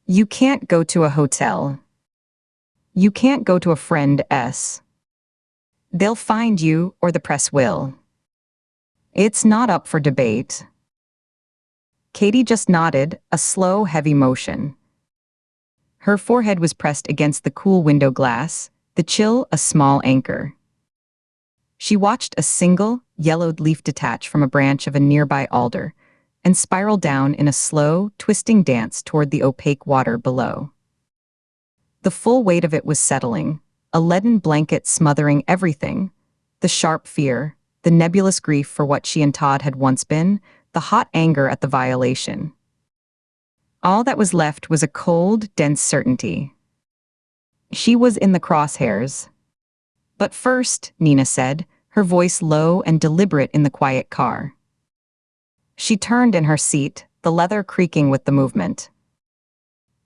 You can't go to a hotel. You can't go to a friend's. They'll find you, or the press will. It's not up for debate." Katie just nodded, a slow, heavy motion. Her forehead was pressed against the cool window glass, the chill a small anchor. She watched a single, yellowed leaf detach from a branch of a nearby alder and spiral down in a slow, twisting dance toward the opaque water below. The full weight of it was settling, a leaden blanket smothering everything, the sharp fear, the nebulous grief for what she and Todd had once been, the hot anger at the violation. All that was left was a cold, dense certainty. She was in the crosshairs. "But first," Nina said, her voice low and deliberate in the quiet car. She turned in her seat, the leather creaking with the movement.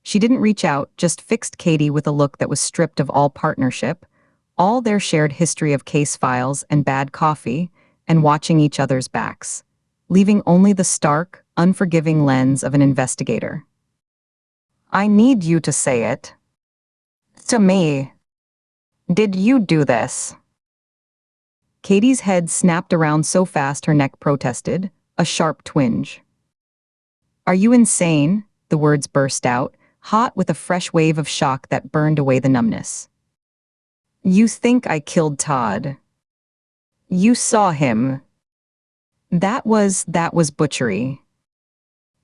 She didn't reach out, just fixed Katie with a look that was stripped of all partnership, all their shared history of case files and bad coffee, and watching each other's backs, leaving only the stark, unforgiving lens of an investigator. "I need you to say it. To me. Did you do this?" Katie's head snapped around so fast her neck protested, a sharp twinge. "Are you insane?" The words burst out, hot with a fresh wave of shock that burned away the numbness. "You think I killed Todd. You saw him. That was butchery.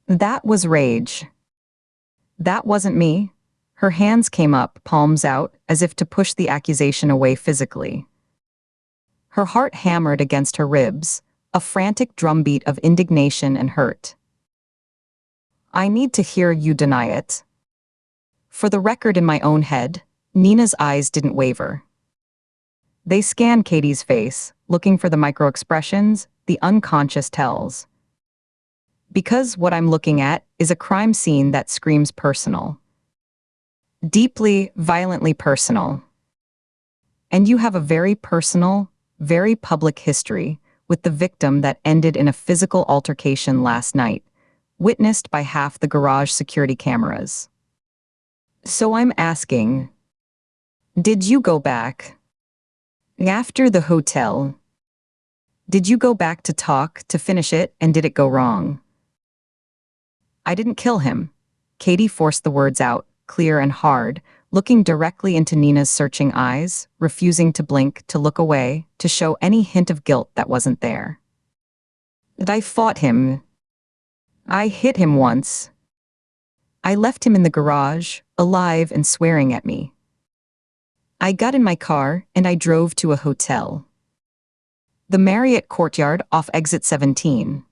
That was rage. That wasn't me." Her hands came up, palms out, as if to push the accusation away physically. Her heart hammered against her ribs, a frantic drumbeat of indignation and hurt. "I need to hear you deny it." For the record in my own head, Nina's eyes didn't waver. They scanned Katie's face, looking for the micro-expressions, the unconscious tells. Because what I'm looking at is a crime scene that screams personal. Deeply, violently personal. And you have a very personal, very public history with the victim that ended in a physical altercation last night, witnessed by half the garage security cameras. So I'm asking, did you go back? After the hotel? Did you go back to talk, to finish it, and did it go wrong? "I didn't kill him." Katie forced the words out, clear and hard, looking directly into Nina's searching eyes, refusing to blink, to look away, to show any hint of guilt that wasn't there. "I fought him. I hit him once. I left him in the garage, alive and swearing at me. I got in my car and I drove to a hotel. The Marriott Courtyard off exit 17.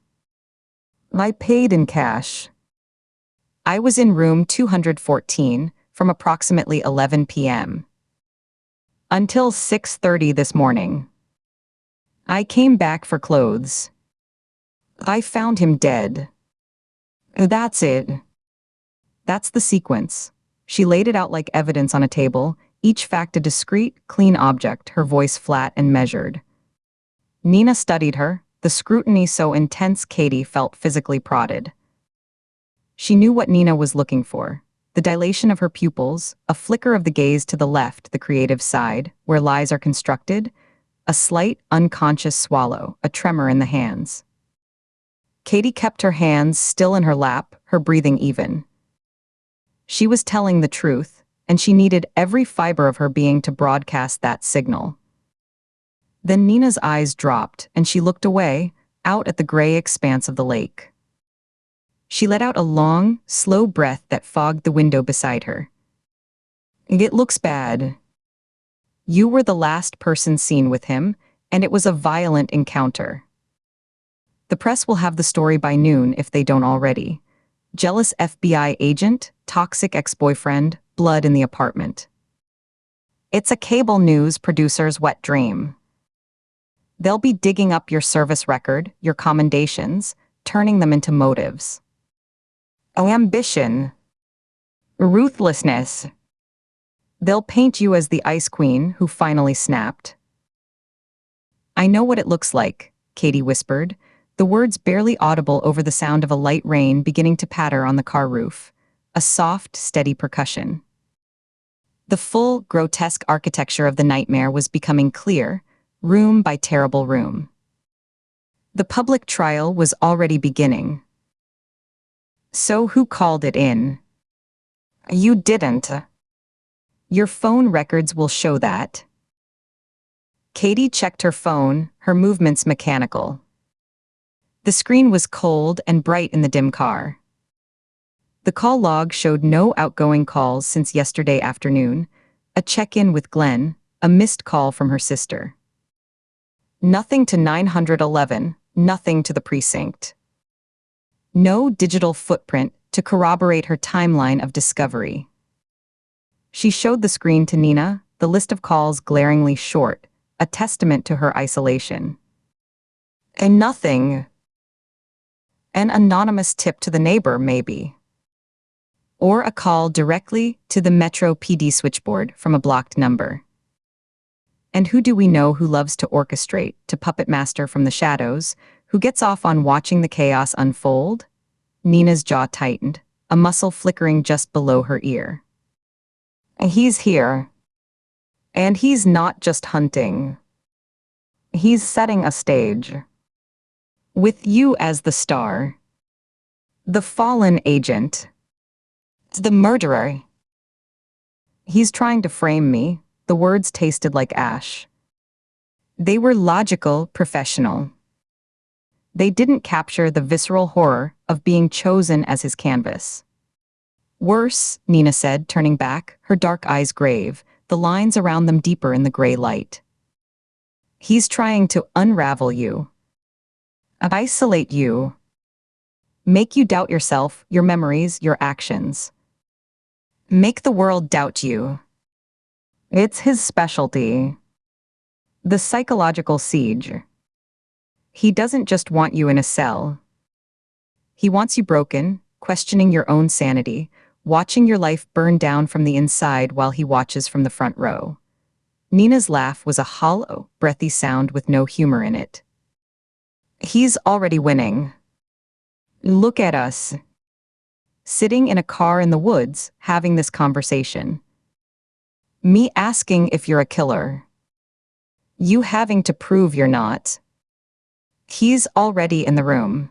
I paid in cash. I was in room 214 from approximately 11 p.m. until 6:30 this morning. I came back for clothes. I found him dead. That's it. That's the sequence." She laid it out like evidence on a table, each fact a discrete, clean object, her voice flat and measured. Nina studied her, the scrutiny so intense Katie felt physically prodded. She knew what Nina was looking for. The dilation of her pupils, a flicker of the gaze to the left, the creative side, where lies are constructed, a slight, unconscious swallow, a tremor in the hands. Katie kept her hands still in her lap, her breathing even. She was telling the truth, and she needed every fiber of her being to broadcast that signal. Then Nina's eyes dropped, and she looked away, out at the gray expanse of the lake. She let out a long, slow breath that fogged the window beside her. "It looks bad. You were the last person seen with him, and it was a violent encounter. The press will have the story by noon if they don't already. Jealous FBI agent, toxic ex-boyfriend, blood in the apartment. It's a cable news producer's wet dream. They'll be digging up your service record, your commendations, turning them into motives. Ambition. Ruthlessness. They'll paint you as the ice queen who finally snapped. I know what it looks like, Katie whispered, the words barely audible over the sound of a light rain beginning to patter on the car roof, a soft, steady percussion. The full, grotesque architecture of the nightmare was becoming clear, room by terrible room. The public trial was already beginning. So who called it in? You didn't. Your phone records will show that. Katie checked her phone, her movements mechanical. The screen was cold and bright in the dim car. The call log showed no outgoing calls since yesterday afternoon, a check-in with Glenn, a missed call from her sister. Nothing to 911, nothing to the precinct. No digital footprint to corroborate her timeline of discovery. She showed the screen to Nina, the list of calls glaringly short, a testament to her isolation. And nothing. An anonymous tip to the neighbor, maybe. Or a call directly to the Metro PD switchboard from a blocked number. And who do we know who loves to orchestrate, to puppet master from the shadows, who gets off on watching the chaos unfold? Nina's jaw tightened, a muscle flickering just below her ear. He's here. And he's not just hunting. He's setting a stage. With you as the star. The fallen agent. The murderer. He's trying to frame me. The words tasted like ash. They were logical, professional. They didn't capture the visceral horror of being chosen as his canvas. Worse, Nina said, turning back, her dark eyes grave, the lines around them deeper in the gray light. He's trying to unravel you. Isolate you. Make you doubt yourself, your memories, your actions. Make the world doubt you. It's his specialty. The psychological siege. He doesn't just want you in a cell. He wants you broken, questioning your own sanity, watching your life burn down from the inside while he watches from the front row. Nina's laugh was a hollow, breathy sound with no humor in it. He's already winning. Look at us. Sitting in a car in the woods, having this conversation. Me asking if you're a killer. You having to prove you're not. He's already in the room.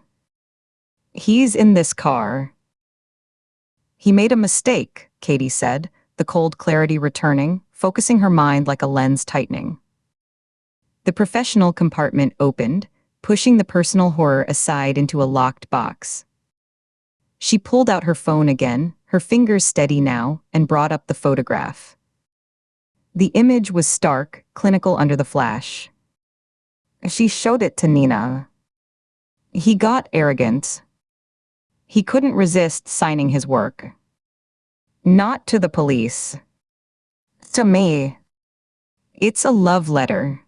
He's in this car. He made a mistake, Katie said, the cold clarity returning, focusing her mind like a lens tightening. The professional compartment opened, pushing the personal horror aside into a locked box. She pulled out her phone again, her fingers steady now, and brought up the photograph. The image was stark, clinical under the flash. She showed it to Nina. He got arrogant. He couldn't resist signing his work. Not to the police. To me. It's a love letter.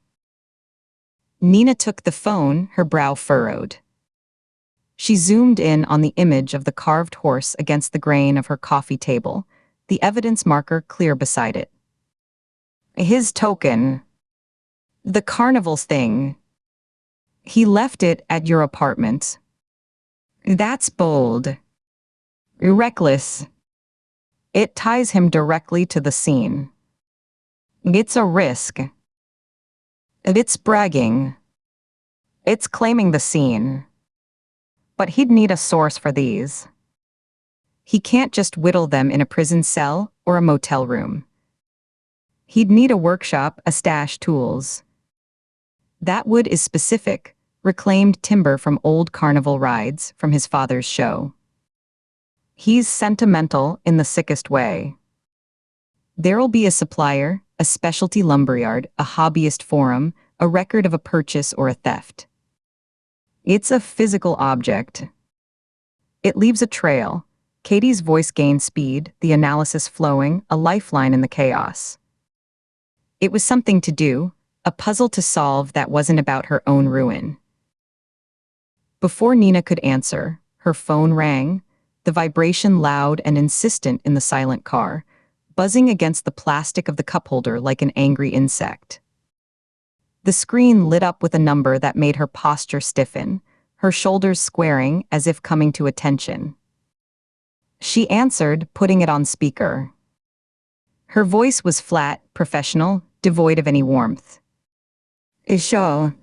Nina took the phone, her brow furrowed. She zoomed in on the image of the carved horse against the grain of her coffee table, the evidence marker clear beside it. His token. The carnival's thing. He left it at your apartment. That's bold. Reckless. It ties him directly to the scene. It's a risk. It's bragging. It's claiming the scene. But he'd need a source for these. He can't just whittle them in a prison cell or a motel room. He'd need a workshop, a stash, tools. That wood is specific, reclaimed timber from old carnival rides from his father's show. He's sentimental in the sickest way. There'll be a supplier, a specialty lumberyard, a hobbyist forum, a record of a purchase or a theft. It's a physical object. It leaves a trail. Katie's voice gained speed, the analysis flowing, a lifeline in the chaos. It was something to do, a puzzle to solve that wasn't about her own ruin. Before Nina could answer, her phone rang, the vibration loud and insistent in the silent car, buzzing against the plastic of the cup holder like an angry insect. The screen lit up with a number that made her posture stiffen, her shoulders squaring as if coming to attention. She answered, putting it on speaker. Her voice was flat, professional, devoid of any warmth. Sure.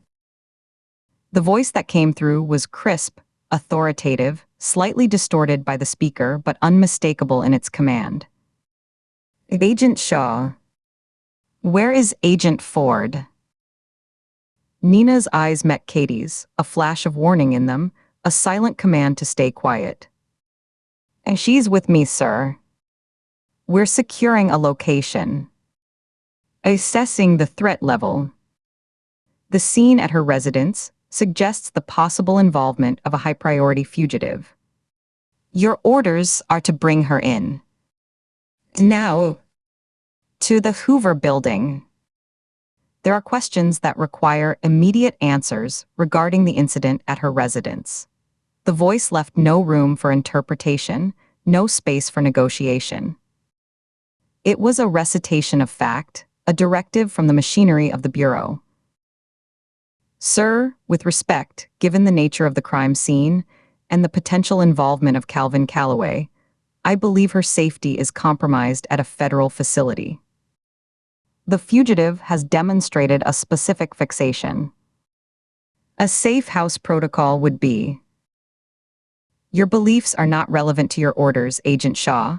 The voice that came through was crisp, authoritative, slightly distorted by the speaker but unmistakable in its command. Agent Shaw. Where is Agent Ford? Nina's eyes met Katie's, a flash of warning in them, a silent command to stay quiet. And she's with me, sir. We're securing a location. Assessing the threat level. The scene at her residence suggests the possible involvement of a high-priority fugitive. Your orders are to bring her in. Now, to the Hoover Building. There are questions that require immediate answers regarding the incident at her residence. The voice left no room for interpretation, no space for negotiation. It was a recitation of fact, a directive from the machinery of the Bureau. Sir, with respect, given the nature of the crime scene and the potential involvement of Calvin Calloway, I believe her safety is compromised at a federal facility. The fugitive has demonstrated a specific fixation. A safe house protocol would be: your beliefs are not relevant to your orders, Agent Shaw.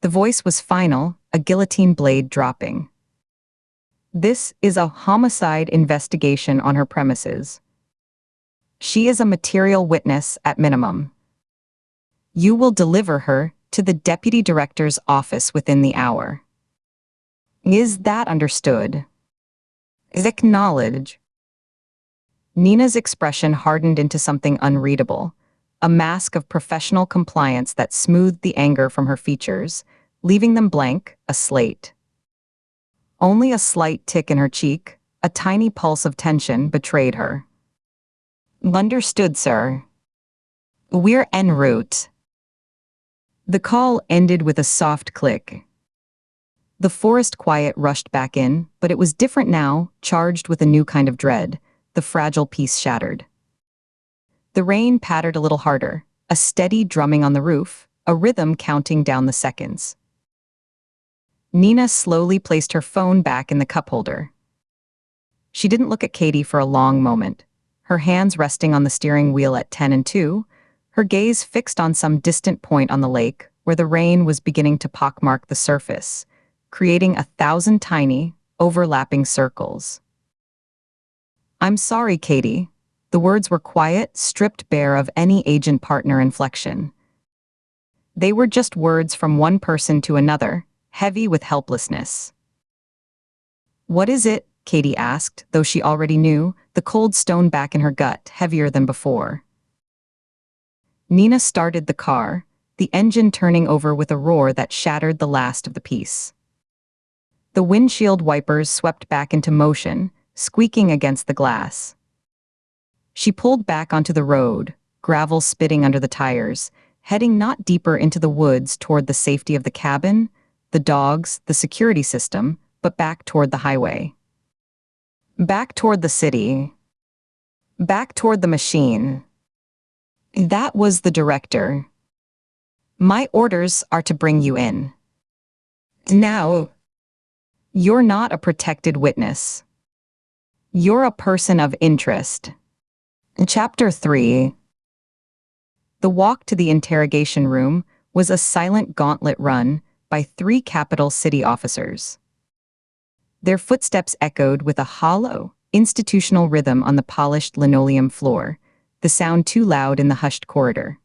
The voice was final, a guillotine blade dropping. This is a homicide investigation on her premises. She is a material witness at minimum. You will deliver her to the Deputy Director's office within the hour. Is that understood? Acknowledge. Nina's expression hardened into something unreadable, a mask of professional compliance that smoothed the anger from her features, leaving them blank, a slate. Only a slight tick in her cheek, a tiny pulse of tension, betrayed her. Understood, sir. We're en route. The call ended with a soft click. The forest quiet rushed back in, but it was different now, charged with a new kind of dread. The fragile peace shattered. The rain pattered a little harder, a steady drumming on the roof, a rhythm counting down the seconds. Nina slowly placed her phone back in the cup holder. She didn't look at Katie for a long moment, her hands resting on the steering wheel at 10 and 2, her gaze fixed on some distant point on the lake where the rain was beginning to pockmark the surface, creating 1,000 tiny, overlapping circles. I'm sorry, Katie. The words were quiet, stripped bare of any agent-partner inflection. They were just words from one person to another, heavy with helplessness. What is it? Katie asked, though she already knew, the cold stone back in her gut, heavier than before. Nina started the car, the engine turning over with a roar that shattered the last of the piece. The windshield wipers swept back into motion, squeaking against the glass. She pulled back onto the road, gravel spitting under the tires, heading not deeper into the woods toward the safety of the cabin, the dogs, the security system, but back toward the highway. Back toward the city. Back toward the machine. That was the director. My orders are to bring you in. Now. You're not a protected witness. You're a person of interest. Chapter 3. The walk to the interrogation room was a silent gauntlet run by 3 capital city officers. Their footsteps echoed with a hollow, institutional rhythm on the polished linoleum floor, the sound too loud in the hushed corridor.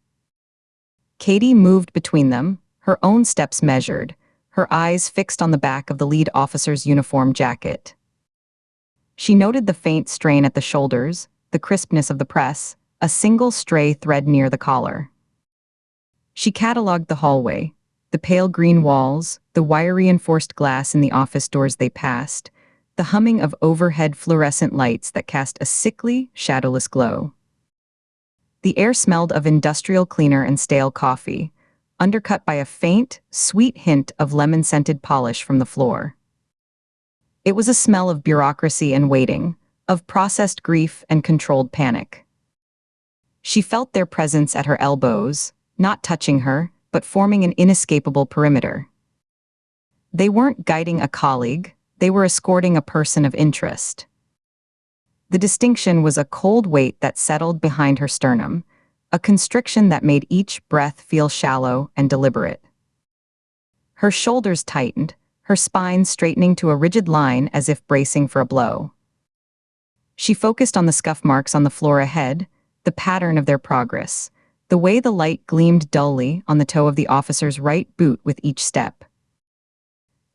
Katie moved between them, her own steps measured, her eyes fixed on the back of the lead officer's uniform jacket. She noted the faint strain at the shoulders, the crispness of the press, a single stray thread near the collar. She catalogued the hallway, the pale green walls, the wire-reinforced glass in the office doors they passed, the humming of overhead fluorescent lights that cast a sickly, shadowless glow. The air smelled of industrial cleaner and stale coffee, undercut by a faint, sweet hint of lemon-scented polish from the floor. It was a smell of bureaucracy and waiting, of processed grief and controlled panic. She felt their presence at her elbows, not touching her, but forming an inescapable perimeter. They weren't guiding a colleague, they were escorting a person of interest. The distinction was a cold weight that settled behind her sternum, a constriction that made each breath feel shallow and deliberate. Her shoulders tightened, her spine straightening to a rigid line as if bracing for a blow. She focused on the scuff marks on the floor ahead, the pattern of their progress, the way the light gleamed dully on the toe of the officer's right boot with each step.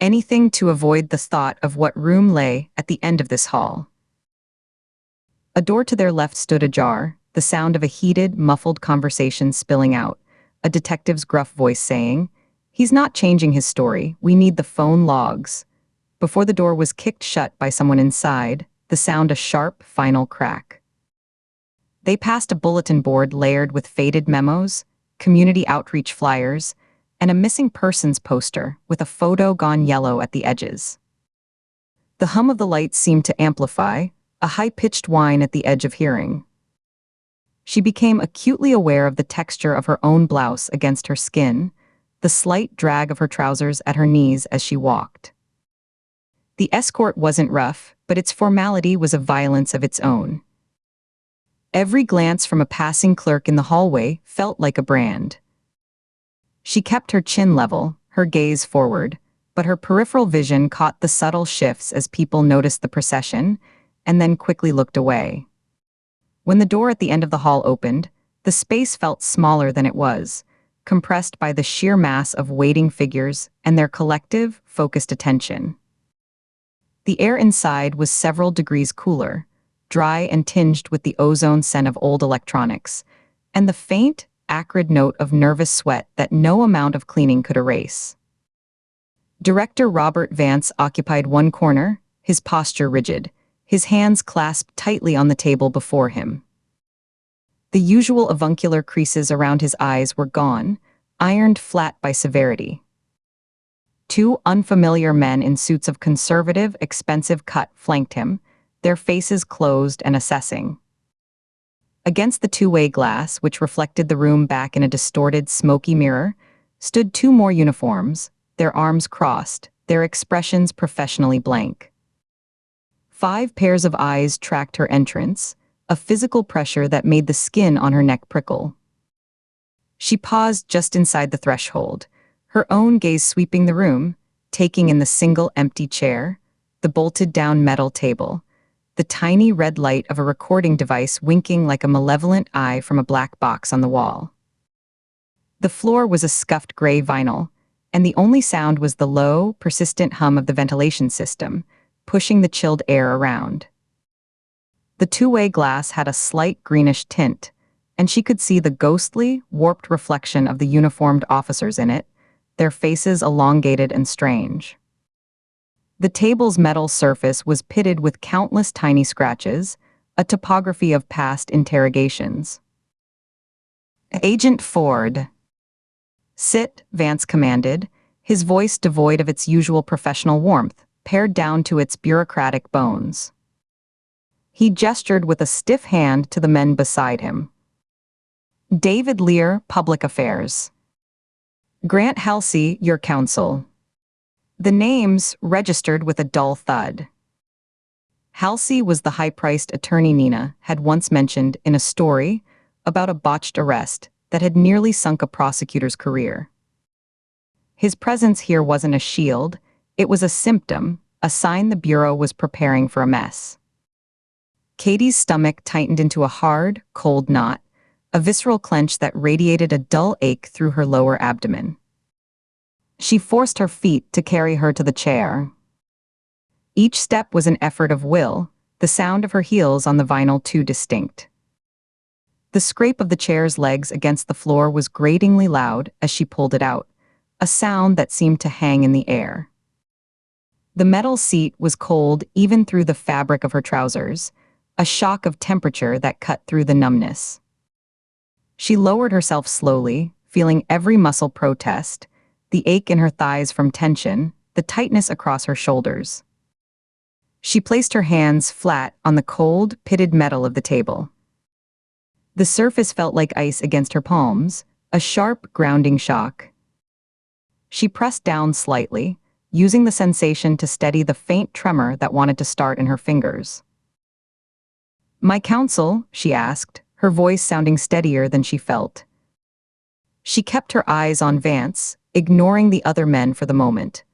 Anything to avoid the thought of what room lay at the end of this hall. A door to their left stood ajar, the sound of a heated, muffled conversation spilling out, a detective's gruff voice saying, "He's not changing his story, we need the phone logs." Before the door was kicked shut by someone inside, the sound a sharp, final crack. They passed a bulletin board layered with faded memos, community outreach flyers, and a missing persons poster with a photo gone yellow at the edges. The hum of the lights seemed to amplify, a high-pitched whine at the edge of hearing. She became acutely aware of the texture of her own blouse against her skin, the slight drag of her trousers at her knees as she walked. The escort wasn't rough, but its formality was a violence of its own. Every glance from a passing clerk in the hallway felt like a brand. She kept her chin level, her gaze forward, but her peripheral vision caught the subtle shifts as people noticed the procession, and then quickly looked away. When the door at the end of the hall opened, the space felt smaller than it was, compressed by the sheer mass of waiting figures and their collective, focused attention. The air inside was several degrees cooler, dry and tinged with the ozone scent of old electronics, and the faint, acrid note of nervous sweat that no amount of cleaning could erase. Director Robert Vance occupied one corner, his posture rigid, his hands clasped tightly on the table before him. The usual avuncular creases around his eyes were gone, ironed flat by severity. Two unfamiliar men in suits of conservative, expensive cut flanked him, their faces closed and assessing. Against the two-way glass, which reflected the room back in a distorted, smoky mirror, stood two more uniforms, their arms crossed, their expressions professionally blank. 5 pairs of eyes tracked her entrance, a physical pressure that made the skin on her neck prickle. She paused just inside the threshold, her own gaze sweeping the room, taking in the single empty chair, the bolted-down metal table, the tiny red light of a recording device winking like a malevolent eye from a black box on the wall. The floor was a scuffed gray vinyl, and the only sound was the low, persistent hum of the ventilation system, pushing the chilled air around. The two-way glass had a slight greenish tint, and she could see the ghostly, warped reflection of the uniformed officers in it, their faces elongated and strange. The table's metal surface was pitted with countless tiny scratches, a topography of past interrogations. "Agent Ford." "Sit," Vance commanded, his voice devoid of its usual professional warmth, pared down to its bureaucratic bones. He gestured with a stiff hand to the men beside him. "David Lear, Public Affairs." "Grant Halsey, your counsel." The names registered with a dull thud. Halsey was the high-priced attorney Nina had once mentioned in a story about a botched arrest that had nearly sunk a prosecutor's career. His presence here wasn't a shield, it was a symptom, a sign the Bureau was preparing for a mess. Katie's stomach tightened into a hard, cold knot, a visceral clench that radiated a dull ache through her lower abdomen. She forced her feet to carry her to the chair. Each step was an effort of will, the sound of her heels on the vinyl too distinct. The scrape of the chair's legs against the floor was gratingly loud as she pulled it out, a sound that seemed to hang in the air. The metal seat was cold even through the fabric of her trousers, a shock of temperature that cut through the numbness. She lowered herself slowly, feeling every muscle protest, the ache in her thighs from tension, the tightness across her shoulders. She placed her hands flat on the cold, pitted metal of the table. The surface felt like ice against her palms, a sharp, grounding shock. She pressed down slightly, using the sensation to steady the faint tremor that wanted to start in her fingers. "My counsel?" she asked, her voice sounding steadier than she felt. She kept her eyes on Vance, ignoring the other men for the moment.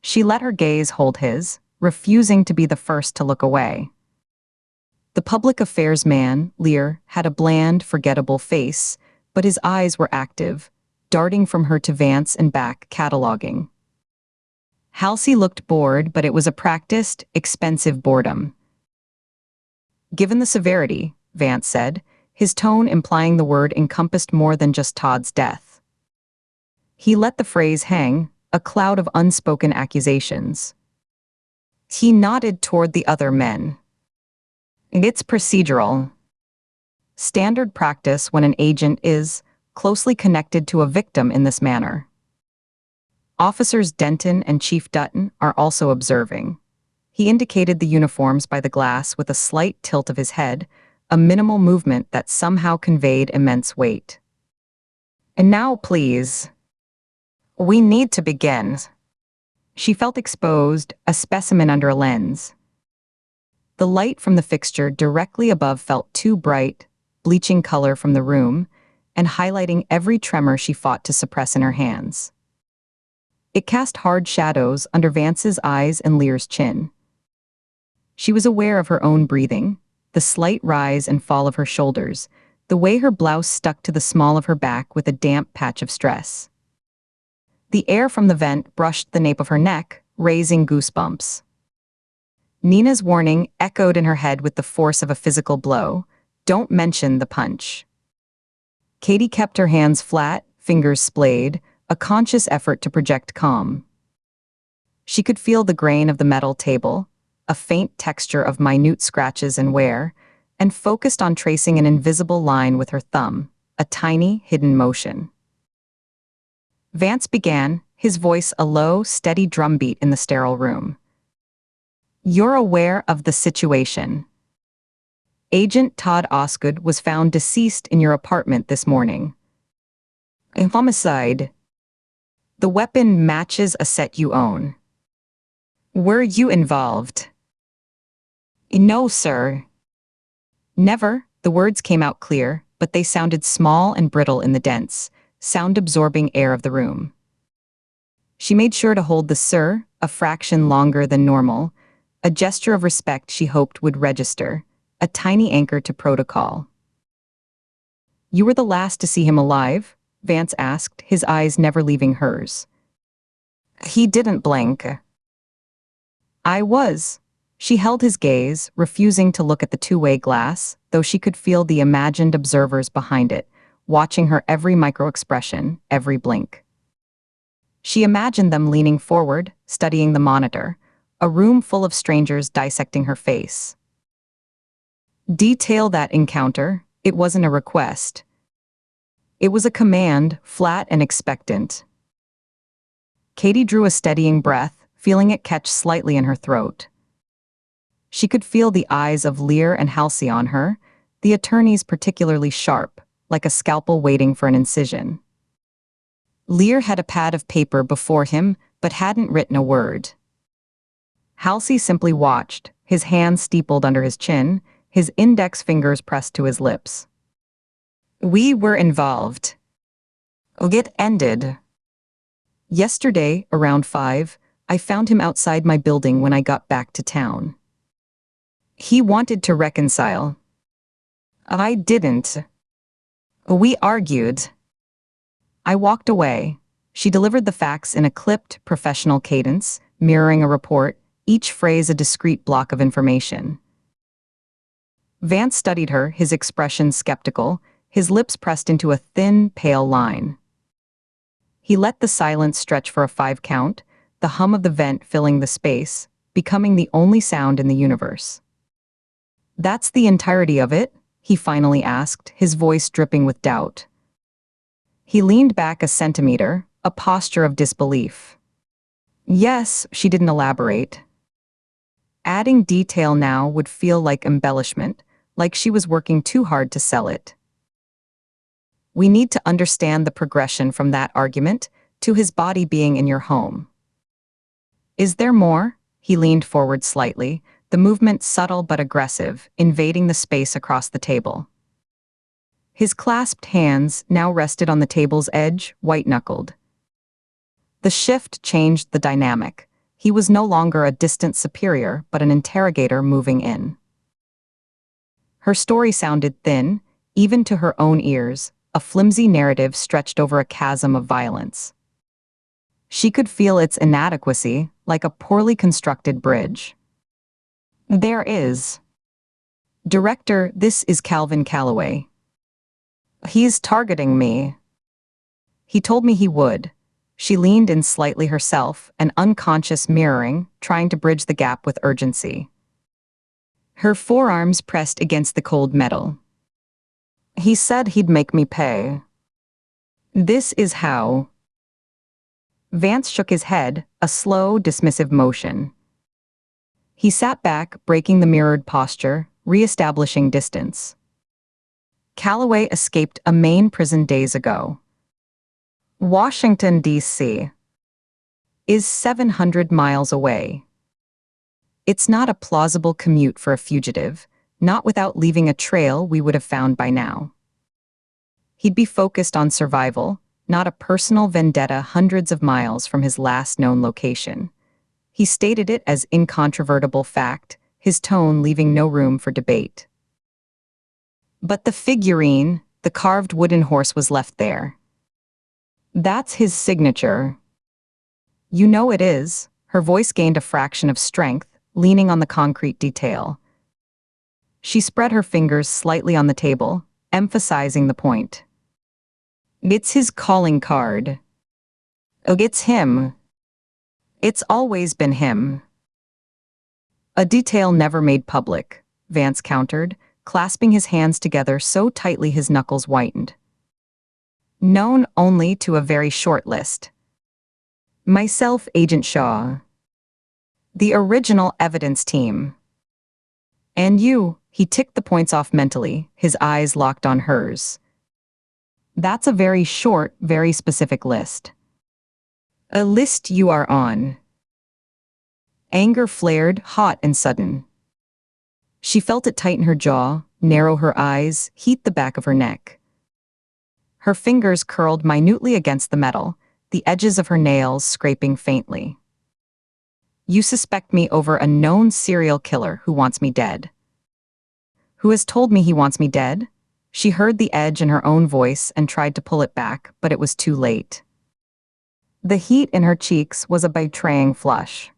She let her gaze hold his, refusing to be the first to look away. The public affairs man, Lear, had a bland, forgettable face, but his eyes were active, darting from her to Vance and back, cataloging. Halsey looked bored, but it was a practiced, expensive boredom. "Given the severity," Vance said, his tone implying the word encompassed more than just Todd's death. He let the phrase hang, a cloud of unspoken accusations. He nodded toward the other men. "It's procedural. Standard practice when an agent is closely connected to a victim in this manner. Officers Denton and Chief Dutton are also observing." He indicated the uniforms by the glass with a slight tilt of his head, a minimal movement that somehow conveyed immense weight. "And now, please. We need to begin." She felt exposed, a specimen under a lens. The light from the fixture directly above felt too bright, bleaching color from the room, and highlighting every tremor she fought to suppress in her hands. It cast hard shadows under Vance's eyes and Lear's chin. She was aware of her own breathing, the slight rise and fall of her shoulders, the way her blouse stuck to the small of her back with a damp patch of stress. The air from the vent brushed the nape of her neck, raising goosebumps. Nina's warning echoed in her head with the force of a physical blow. "Don't mention the punch." Katie kept her hands flat, fingers splayed, a conscious effort to project calm. She could feel the grain of the metal table, a faint texture of minute scratches and wear, and focused on tracing an invisible line with her thumb, a tiny, hidden motion. Vance began, his voice a low, steady drumbeat in the sterile room. "You're aware of the situation. Agent Todd Osgood was found deceased in your apartment this morning. A homicide. The weapon matches a set you own. Were you involved?" "No, sir." "Never." The words came out clear, but they sounded small and brittle in the dense, sound-absorbing air of the room. She made sure to hold the "sir" a fraction longer than normal, a gesture of respect she hoped would register, a tiny anchor to protocol. "You were the last to see him alive?" Vance asked, his eyes never leaving hers. He didn't blink. "I was." She held his gaze, refusing to look at the two-way glass, though she could feel the imagined observers behind it, watching her every micro-expression, every blink. She imagined them leaning forward, studying the monitor, a room full of strangers dissecting her face. "Detail that encounter." It wasn't a request. It was a command, flat and expectant. Katie drew a steadying breath, feeling it catch slightly in her throat. She could feel the eyes of Lear and Halsey on her, the attorneys particularly sharp, like a scalpel waiting for an incision. Lear had a pad of paper before him, but hadn't written a word. Halsey simply watched, his hands steepled under his chin, his index fingers pressed to his lips. "We were involved. It ended. Yesterday, around 5, I found him outside my building when I got back to town. He wanted to reconcile. I didn't. We argued. I walked away." She delivered the facts in a clipped, professional cadence, mirroring a report, each phrase a discrete block of information. Vance studied her, his expression skeptical, his lips pressed into a thin, pale line. He let the silence stretch for a 5 count, the hum of the vent filling the space, becoming the only sound in the universe. "That's the entirety of it?" he finally asked, his voice dripping with doubt. He leaned back a centimeter, a posture of disbelief. "Yes," she didn't elaborate. Adding detail now would feel like embellishment, like she was working too hard to sell it. "We need to understand the progression from that argument to his body being in your home." "Is there more?" He leaned forward slightly, the movement subtle but aggressive, invading the space across the table. His clasped hands now rested on the table's edge, white-knuckled. The shift changed the dynamic. He was no longer a distant superior, but an interrogator moving in. Her story sounded thin, even to her own ears, a flimsy narrative stretched over a chasm of violence. She could feel its inadequacy, like a poorly constructed bridge. "There is. Director, this is Calvin Calloway. He's targeting me. He told me he would." She leaned in slightly herself, an unconscious mirroring, trying to bridge the gap with urgency. Her forearms pressed against the cold metal. "He said he'd make me pay. This is how." Vance shook his head, a slow, dismissive motion. He sat back, breaking the mirrored posture, re-establishing distance. "Calloway escaped a Maine prison days ago. Washington, D.C. is 700 miles away. It's not a plausible commute for a fugitive, not without leaving a trail we would have found by now. He'd be focused on survival, not a personal vendetta hundreds of miles from his last known location." He stated it as incontrovertible fact, his tone leaving no room for debate. "But the figurine, the carved wooden horse was left there. That's his signature." "You know it is." Her voice gained a fraction of strength, leaning on the concrete detail. She spread her fingers slightly on the table, emphasizing the point. "It's his calling card. Oh, it's him. It's always been him." "A detail never made public," Vance countered, clasping his hands together so tightly his knuckles whitened. "Known only to a very short list. Myself, Agent Shaw. The original evidence team. And you." He ticked the points off mentally, his eyes locked on hers. "That's a very short, very specific list. A list you are on." Anger flared, hot and sudden. She felt it tighten her jaw, narrow her eyes, heat the back of her neck. Her fingers curled minutely against the metal, the edges of her nails scraping faintly. "You suspect me over a known serial killer who wants me dead." "Who has told me he wants me dead?" She heard the edge in her own voice and tried to pull it back, but it was too late. The heat in her cheeks was a betraying flush.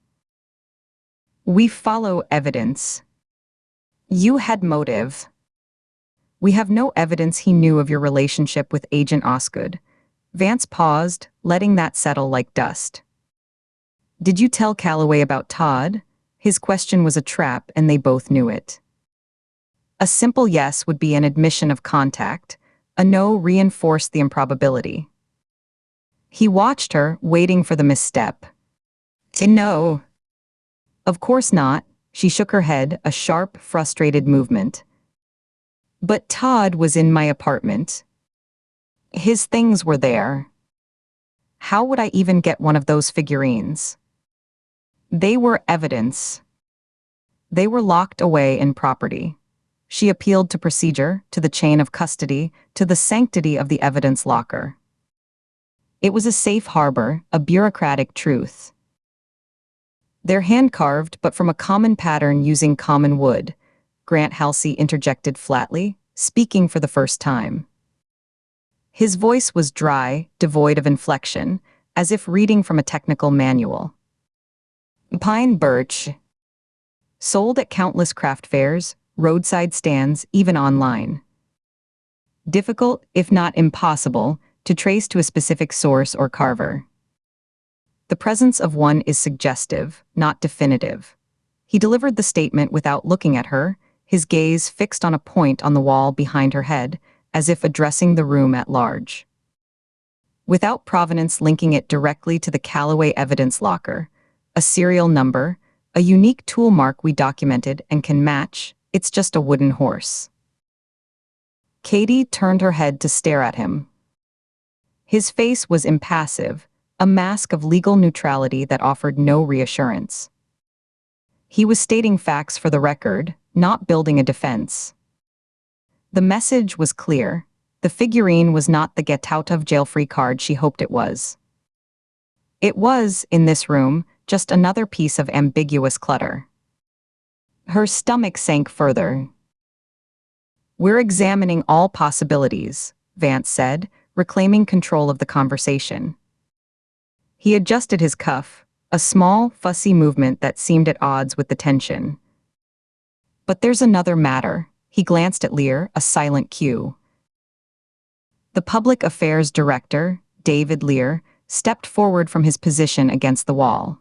"We follow evidence. You had motive. We have no evidence he knew of your relationship with Agent Osgood." Vance paused, letting that settle like dust. "Did you tell Calloway about Todd?" His question was a trap, and they both knew it. A simple yes would be an admission of contact, a no reinforced the improbability. He watched her, waiting for the misstep. "No." "Of course not." She shook her head, a sharp, frustrated movement. "But Todd was in my apartment. His things were there. How would I even get one of those figurines? They were evidence. They were locked away in property." She appealed to procedure, to the chain of custody, to the sanctity of the evidence locker. It was a safe harbor, a bureaucratic truth. "They're hand-carved, but from a common pattern using common wood," Grant Halsey interjected flatly, speaking for the first time. His voice was dry, devoid of inflection, as if reading from a technical manual. Pine birch. Sold at countless craft fairs, roadside stands, even online. Difficult, if not impossible, to trace to a specific source or carver. The presence of one is suggestive, not definitive. He delivered the statement without looking at her, his gaze fixed on a point on the wall behind her head, as if addressing the room at large. Without provenance linking it directly to the Callaway evidence locker, a serial number, a unique tool mark we documented and can match, it's just a wooden horse. Katie turned her head to stare at him. His face was impassive, a mask of legal neutrality that offered no reassurance. He was stating facts for the record, not building a defense. The message was clear. The figurine was not the get-out-of-jail-free card she hoped it was. It was, in this room, just another piece of ambiguous clutter. Her stomach sank further. "We're examining all possibilities," Vance said, reclaiming control of the conversation. He adjusted his cuff, a small, fussy movement that seemed at odds with the tension. "But there's another matter." He glanced at Lear, a silent cue. The public affairs director, David Lear, stepped forward from his position against the wall.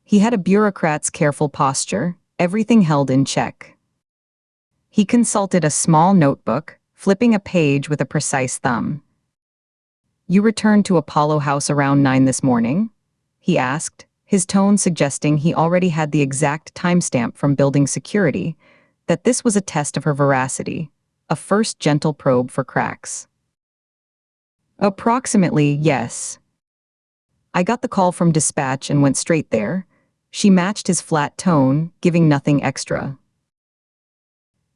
He had a bureaucrat's careful posture, everything held in check. He consulted a small notebook, flipping a page with a precise thumb. "You returned to Apollo House around 9 this morning?" he asked, his tone suggesting he already had the exact timestamp from building security, that this was a test of her veracity, a first gentle probe for cracks. "Approximately, yes. I got the call from dispatch and went straight there." She matched his flat tone, giving nothing extra.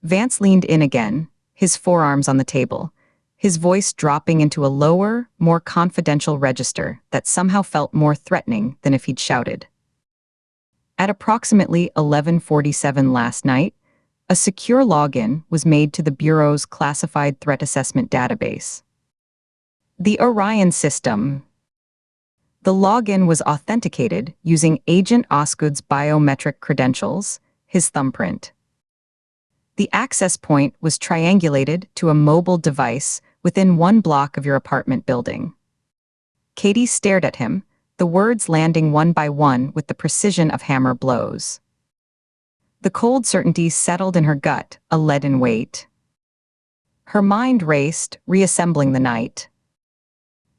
Vance leaned in again, his forearms on the table, his voice dropping into a lower, more confidential register that somehow felt more threatening than if he'd shouted. "At approximately 11:47 last night, a secure login was made to the Bureau's classified threat assessment database. The Orion system. The login was authenticated using Agent Osgood's biometric credentials, his thumbprint. The access point was triangulated to a mobile device within 1 block of your apartment building." Katie stared at him, the words landing one by one with the precision of hammer blows. The cold certainty settled in her gut, a leaden weight. Her mind raced, reassembling the night.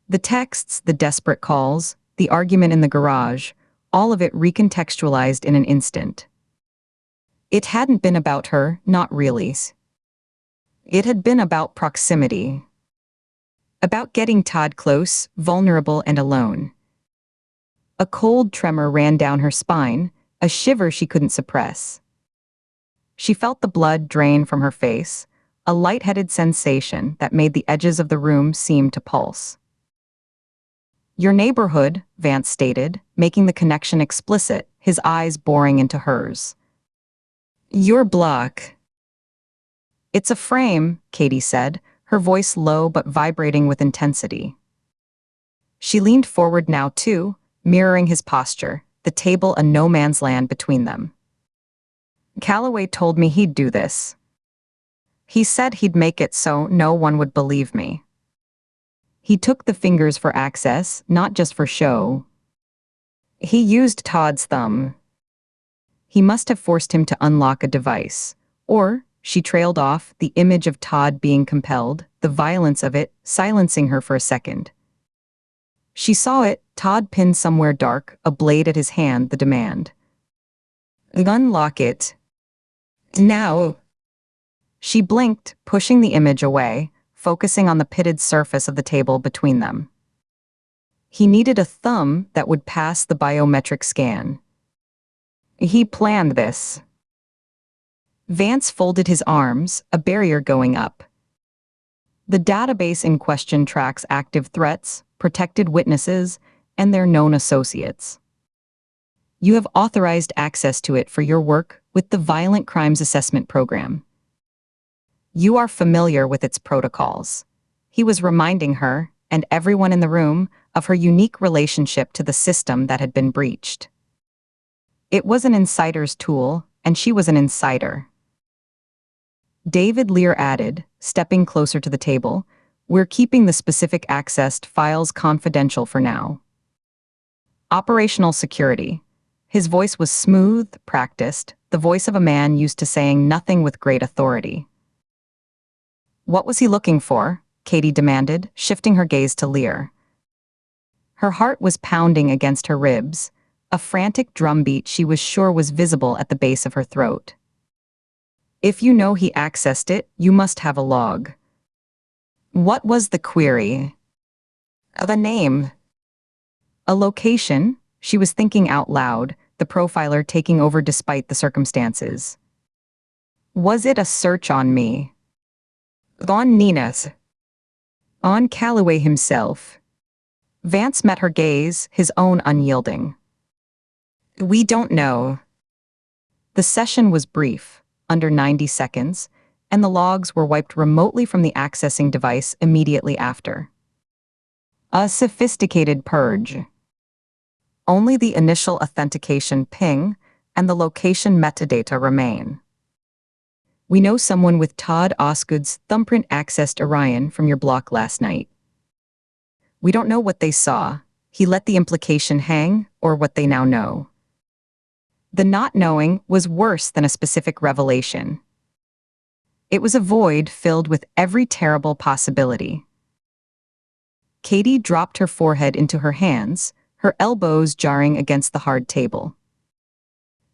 The texts, the desperate calls, the argument in the garage, all of it recontextualized in an instant. It hadn't been about her, not really. It had been about proximity. About getting Todd close, vulnerable and alone. A cold tremor ran down her spine, a shiver she couldn't suppress. She felt the blood drain from her face, a lightheaded sensation that made the edges of the room seem to pulse. "Your neighborhood," Vance stated, making the connection explicit, his eyes boring into hers. "Your block." "It's a frame," Katie said, her voice low but vibrating with intensity. She leaned forward now too, mirroring his posture, the table a no man's land between them. "Callaway told me he'd do this. He said he'd make it so no one would believe me. He took the fingers for access, not just for show. He used Todd's thumb. He must have forced him to unlock a device. Or," she trailed off, the image of Todd being compelled, the violence of it, silencing her for a second. She saw it, Todd pinned somewhere dark, a blade at his hand, the demand. "Unlock it. Now." She blinked, pushing the image away, focusing on the pitted surface of the table between them. He needed a thumb that would pass the biometric scan. He planned this. Vance folded his arms, a barrier going up. The database in question tracks active threats, protected witnesses, and their known associates. You have authorized access to it for your work with the Violent Crimes Assessment Program. You are familiar with its protocols. He was reminding her, and everyone in the room, of her unique relationship to the system that had been breached. It was an insider's tool, and she was an insider. David Lear added, stepping closer to the table, "We're keeping the specific accessed files confidential for now." Operational security. His voice was smooth, practiced, the voice of a man used to saying nothing with great authority. "What was he looking for?" Katie demanded, shifting her gaze to Lear. Her heart was pounding against her ribs, a frantic drumbeat she was sure was visible at the base of her throat. "If you know he accessed it, you must have a log." What was the query? A name. A location, she was thinking out loud, the profiler taking over despite the circumstances. Was it a search on me? On Nina's? On Calloway himself? Vance met her gaze, his own unyielding. "We don't know." The session was brief, under 90 seconds, and the logs were wiped remotely from the accessing device immediately after. A sophisticated purge. Only the initial authentication ping and the location metadata remain. "We know someone with Todd Osgood's thumbprint accessed Orion from your block last night. We don't know what they saw. He let the implication hang, or what they now know." The not knowing was worse than a specific revelation. It was a void filled with every terrible possibility. Katie dropped her forehead into her hands, her elbows jarring against the hard table.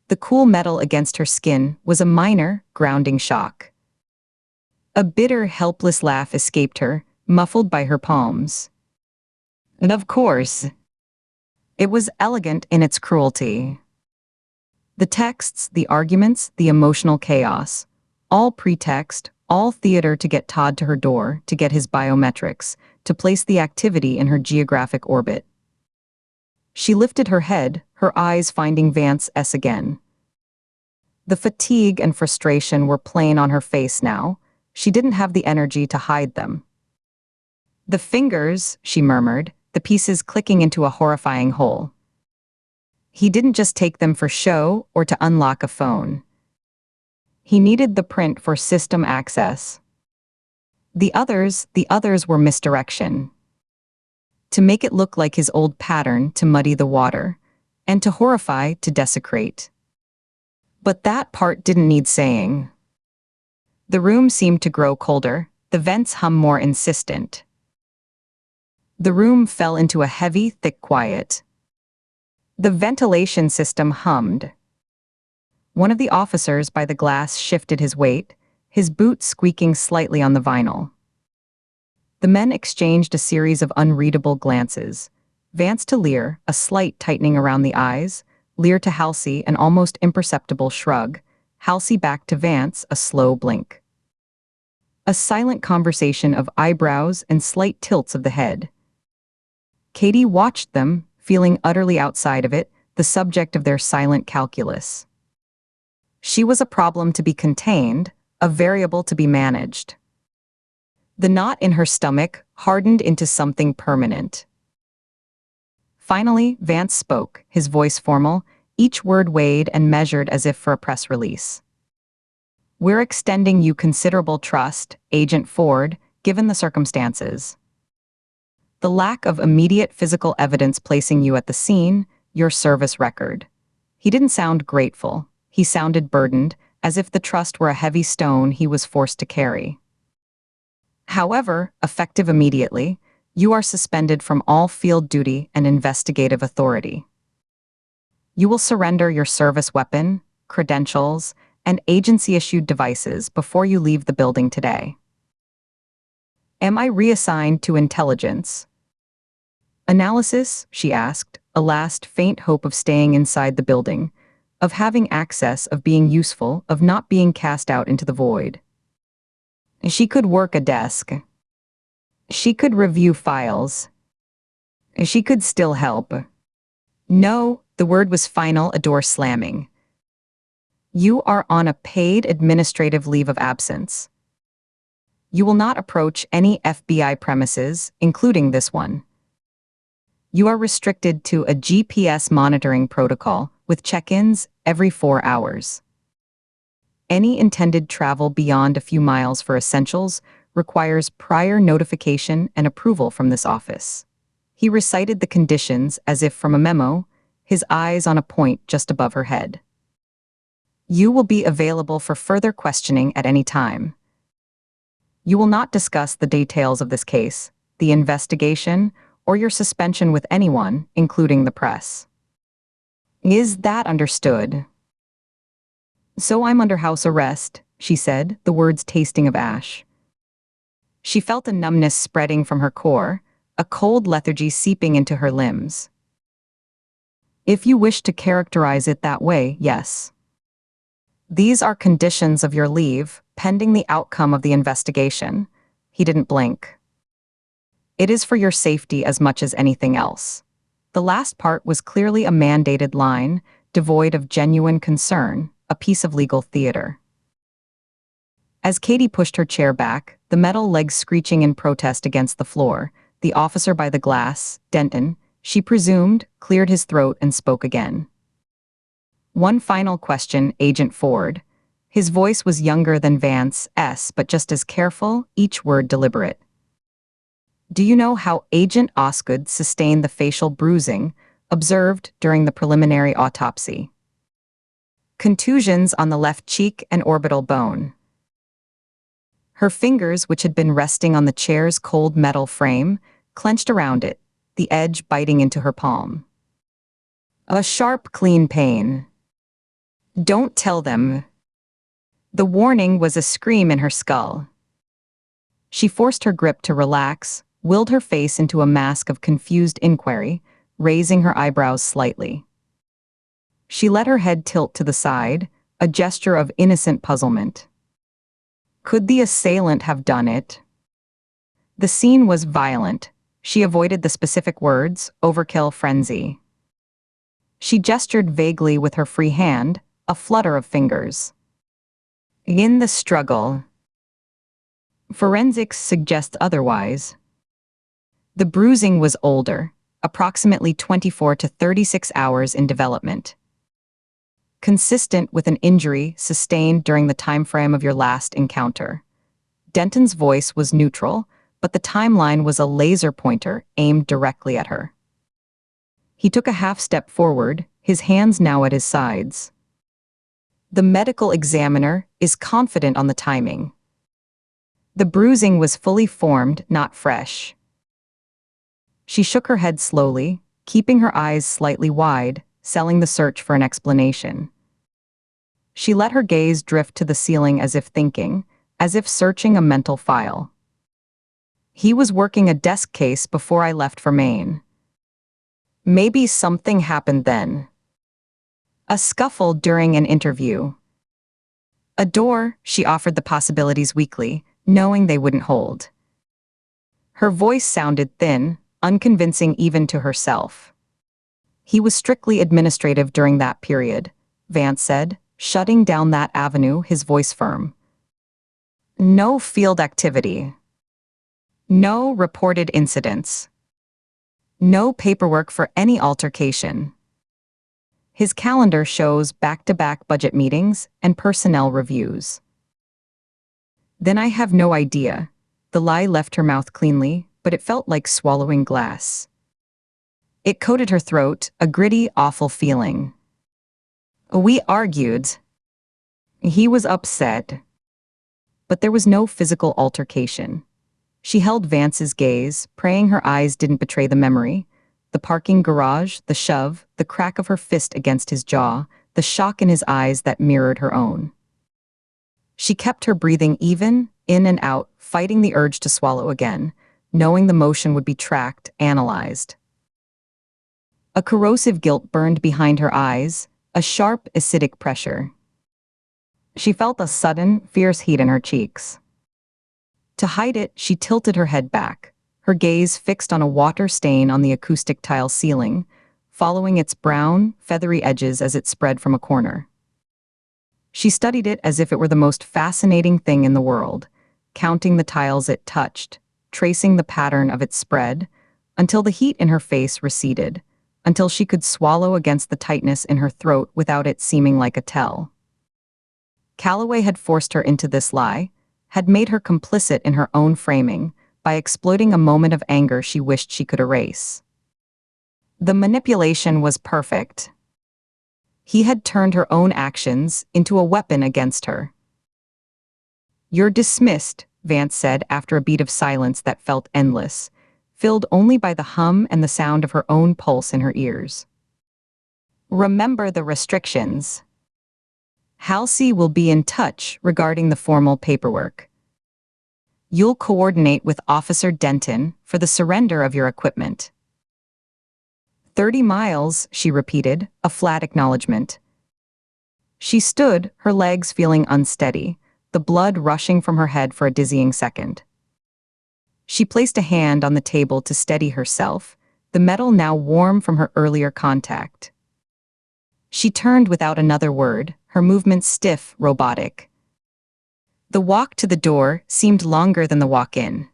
The cool metal against her skin was a minor, grounding shock. A bitter, helpless laugh escaped her, muffled by her palms. And of course, it was elegant in its cruelty. The texts, the arguments, the emotional chaos, all pretext, all theater to get Todd to her door, to get his biometrics, to place the activity in her geographic orbit. She lifted her head, her eyes finding Vance's again. The fatigue and frustration were plain on her face now. She didn't have the energy to hide them. "The fingers," she murmured, the pieces clicking into a horrifying whole. He didn't just take them for show or to unlock a phone. He needed the print for system access. The others were misdirection. To make it look like his old pattern, to muddy the water, and to horrify, to desecrate. But that part didn't need saying. The room seemed to grow colder, the vents hum more insistent. The room fell into a heavy, thick quiet. The ventilation system hummed. One of the officers by the glass shifted his weight, his boots squeaking slightly on the vinyl. The men exchanged a series of unreadable glances. Vance to Lear, a slight tightening around the eyes, Lear to Halsey, an almost imperceptible shrug, Halsey back to Vance, a slow blink. A silent conversation of eyebrows and slight tilts of the head. Katie watched them, feeling utterly outside of it, the subject of their silent calculus. She was a problem to be contained, a variable to be managed. The knot in her stomach hardened into something permanent. Finally, Vance spoke, his voice formal, each word weighed and measured as if for a press release. "We're extending you considerable trust, Agent Ford, given the circumstances. The lack of immediate physical evidence placing you at the scene, your service record." He didn't sound grateful. He sounded burdened, as if the trust were a heavy stone he was forced to carry. "However, effective immediately, you are suspended from all field duty and investigative authority. You will surrender your service weapon, credentials, and agency-issued devices before you leave the building today." "Am I reassigned to intelligence?" "Analysis?" she asked, a last faint hope of staying inside the building, of having access, of being useful, of not being cast out into the void. She could work a desk. She could review files. She could still help. "No," the word was final, a door slamming. "You are on a paid administrative leave of absence. You will not approach any FBI premises, including this one. You are restricted to a GPS monitoring protocol with check-ins every 4 hours. Any intended travel beyond a few miles for essentials requires prior notification and approval from this office. He recited the conditions as if from a memo, his eyes on a point just above her head. You will be available for further questioning at any time. You will not discuss the details of this case, the investigation, or your suspension with anyone, including the press. Is that understood? So I'm under house arrest, she said, the words tasting of ash. She felt a numbness spreading from her core, a cold lethargy seeping into her limbs. If you wish to characterize it that way, yes. These are conditions of your leave, pending the outcome of the investigation. He didn't blink. It is for your safety as much as anything else. The last part was clearly a mandated line, devoid of genuine concern, a piece of legal theater. As Katie pushed her chair back, the metal legs screeching in protest against the floor, the officer by the glass, Denton, she presumed, cleared his throat and spoke again. One final question, Agent Ford. His voice was younger than Vance's, but just as careful, each word deliberate. Do you know how Agent Osgood sustained the facial bruising observed during the preliminary autopsy? Contusions on the left cheek and orbital bone. Her fingers, which had been resting on the chair's cold metal frame, clenched around it, the edge biting into her palm. A sharp, clean pain. Don't tell them. The warning was a scream in her skull. She forced her grip to relax, willed her face into a mask of confused inquiry, raising her eyebrows slightly. She let her head tilt to the side, a gesture of innocent puzzlement. Could the assailant have done it? The scene was violent. She avoided the specific words, overkill frenzy. She gestured vaguely with her free hand, a flutter of fingers. In the struggle. Forensics suggests otherwise. The bruising was older, approximately 24 to 36 hours in development. Consistent with an injury sustained during the time frame of your last encounter. Denton's voice was neutral, but the timeline was a laser pointer aimed directly at her. He took a half step forward, his hands now at his sides. The medical examiner is confident on the timing. The bruising was fully formed, not fresh. She shook her head slowly, keeping her eyes slightly wide, selling the search for an explanation. She let her gaze drift to the ceiling as if thinking, as if searching a mental file. He was working a desk case before I left for Maine. Maybe something happened then. A scuffle during an interview. A door, she offered the possibilities weakly, knowing they wouldn't hold. Her voice sounded thin, unconvincing even to herself. He was strictly administrative during that period, Vance said, shutting down that avenue, his voice firm. No field activity. No reported incidents. No paperwork for any altercation. His calendar shows back-to-back budget meetings and personnel reviews. Then I have no idea. The lie left her mouth cleanly, but it felt like swallowing glass. It coated her throat, a gritty, awful feeling. We argued. He was upset. But there was no physical altercation. She held Vance's gaze, praying her eyes didn't betray the memory. The parking garage, the shove, the crack of her fist against his jaw, the shock in his eyes that mirrored her own. She kept her breathing even, in and out, fighting the urge to swallow again, knowing the motion would be tracked, analyzed. A corrosive guilt burned behind her eyes, a sharp, acidic pressure. She felt a sudden, fierce heat in her cheeks. To hide it, she tilted her head back, her gaze fixed on a water stain on the acoustic tile ceiling, following its brown, feathery edges as it spread from a corner. She studied it as if it were the most fascinating thing in the world, counting the tiles it touched, tracing the pattern of its spread, until the heat in her face receded, until she could swallow against the tightness in her throat without it seeming like a tell. Calloway had forced her into this lie, had made her complicit in her own framing, by exploiting a moment of anger she wished she could erase. The manipulation was perfect. He had turned her own actions into a weapon against her. "You're dismissed," Vance said after a beat of silence that felt endless, filled only by the hum and the sound of her own pulse in her ears. "Remember the restrictions. Halsey will be in touch regarding the formal paperwork. You'll coordinate with Officer Denton for the surrender of your equipment." 30 miles, she repeated, a flat acknowledgement. She stood, her legs feeling unsteady, the blood rushing from her head for a dizzying second. She placed a hand on the table to steady herself, the metal now warm from her earlier contact. She turned without another word, her movements stiff, robotic. The walk to the door seemed longer than the walk in.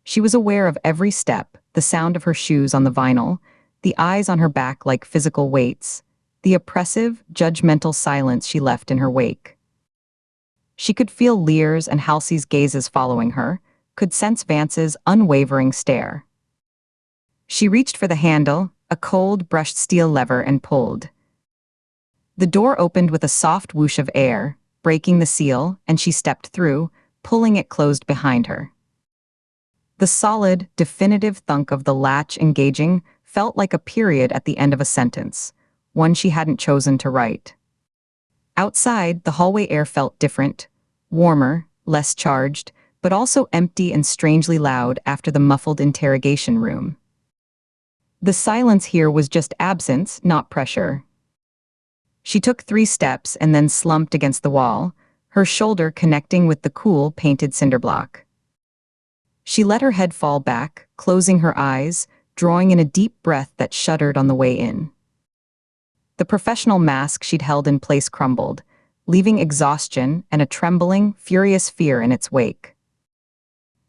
She was aware of every step, the sound of her shoes on the vinyl, the eyes on her back like physical weights, the oppressive, judgmental silence she left in her wake. She could feel Lear's and Halsey's gazes following her, could sense Vance's unwavering stare. She reached for the handle, a cold, brushed steel lever, and pulled. The door opened with a soft whoosh of air, breaking the seal, and she stepped through, pulling it closed behind her. The solid, definitive thunk of the latch engaging felt like a period at the end of a sentence, one she hadn't chosen to write. Outside, the hallway air felt different, warmer, less charged, but also empty and strangely loud after the muffled interrogation room. The silence here was just absence, not pressure. She took 3 steps and then slumped against the wall, her shoulder connecting with the cool, painted cinder block. She let her head fall back, closing her eyes, drawing in a deep breath that shuddered on the way in. The professional mask she'd held in place crumbled, leaving exhaustion and a trembling, furious fear in its wake.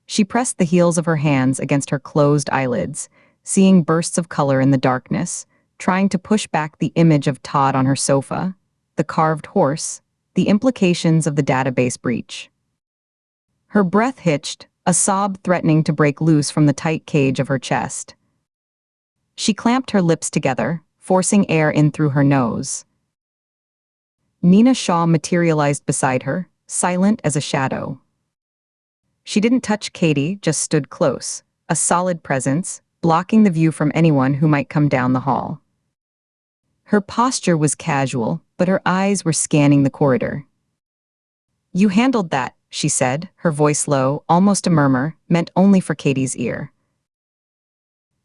She pressed the heels of her hands against her closed eyelids, seeing bursts of color in the darkness, trying to push back the image of Todd on her sofa, the carved horse, the implications of the database breach. Her breath hitched, a sob threatening to break loose from the tight cage of her chest. She clamped her lips together, forcing air in through her nose. Nina Shaw materialized beside her, silent as a shadow. She didn't touch Katie, just stood close, a solid presence, blocking the view from anyone who might come down the hall. Her posture was casual, but her eyes were scanning the corridor. "You handled that," she said, her voice low, almost a murmur, meant only for Katie's ear.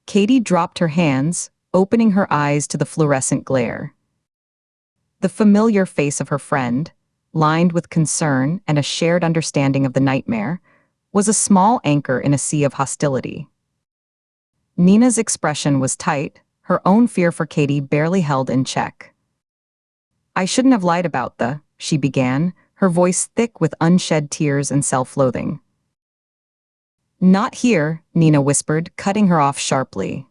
Katie dropped her hands, opening her eyes to the fluorescent glare. The familiar face of her friend, lined with concern and a shared understanding of the nightmare, was a small anchor in a sea of hostility. Nina's expression was tight, her own fear for Katie barely held in check. "I shouldn't have lied about she began, her voice thick with unshed tears and self-loathing. "Not here," Nina whispered, cutting her off sharply.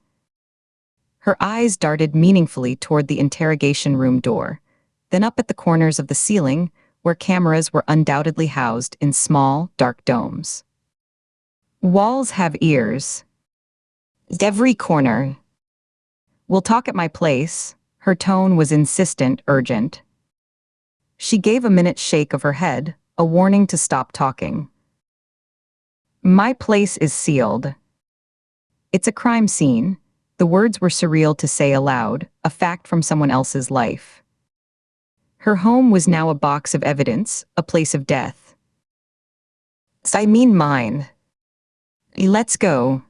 Her eyes darted meaningfully toward the interrogation room door, then up at the corners of the ceiling, where cameras were undoubtedly housed in small, dark domes. "Walls have ears. Every corner. We'll talk at my place." Her tone was insistent, urgent. She gave a minute's shake of her head, a warning to stop talking. "My place is sealed. It's a crime scene." The words were surreal to say aloud, a fact from someone else's life. Her home was now a box of evidence, a place of death. "I mean mine. Let's go."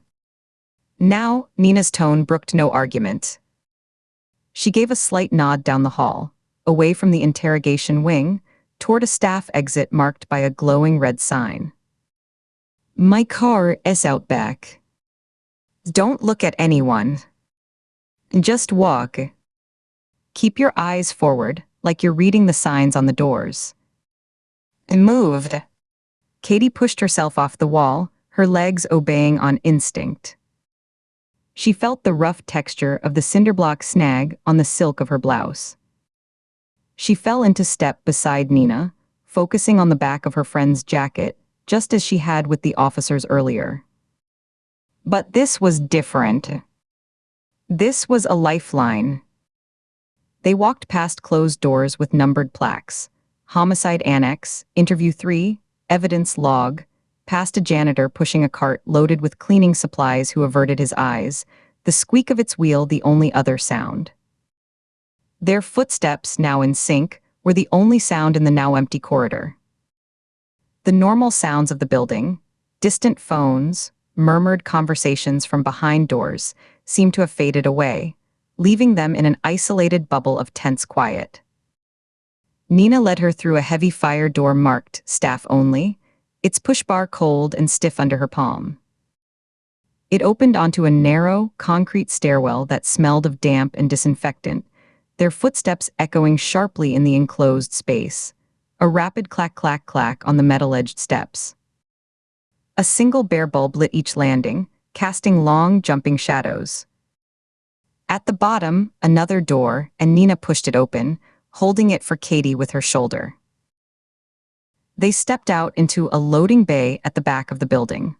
Now, Nina's tone brooked no argument. She gave a slight nod down the hall, away from the interrogation wing, toward a staff exit marked by a glowing red sign. "My car is out back. Don't look at anyone. Just walk. Keep your eyes forward, like you're reading the signs on the doors." "Moved." Katie pushed herself off the wall, her legs obeying on instinct. She felt the rough texture of the cinderblock snag on the silk of her blouse. She fell into step beside Nina, focusing on the back of her friend's jacket, just as she had with the officers earlier. But this was different. This was a lifeline. They walked past closed doors with numbered plaques. Homicide Annex, Interview 3, Evidence Log, past a janitor pushing a cart loaded with cleaning supplies who averted his eyes, the squeak of its wheel the only other sound. Their footsteps, now in sync, were the only sound in the now empty corridor. The normal sounds of the building, distant phones, murmured conversations from behind doors, seemed to have faded away, leaving them in an isolated bubble of tense quiet. Nina led her through a heavy fire door marked Staff Only, its push bar cold and stiff under her palm. It opened onto a narrow, concrete stairwell that smelled of damp and disinfectant, their footsteps echoing sharply in the enclosed space, a rapid clack-clack-clack on the metal-edged steps. A single bare bulb lit each landing, casting long, jumping shadows. At the bottom, another door, and Nina pushed it open, holding it for Katie with her shoulder. They stepped out into a loading bay at the back of the building.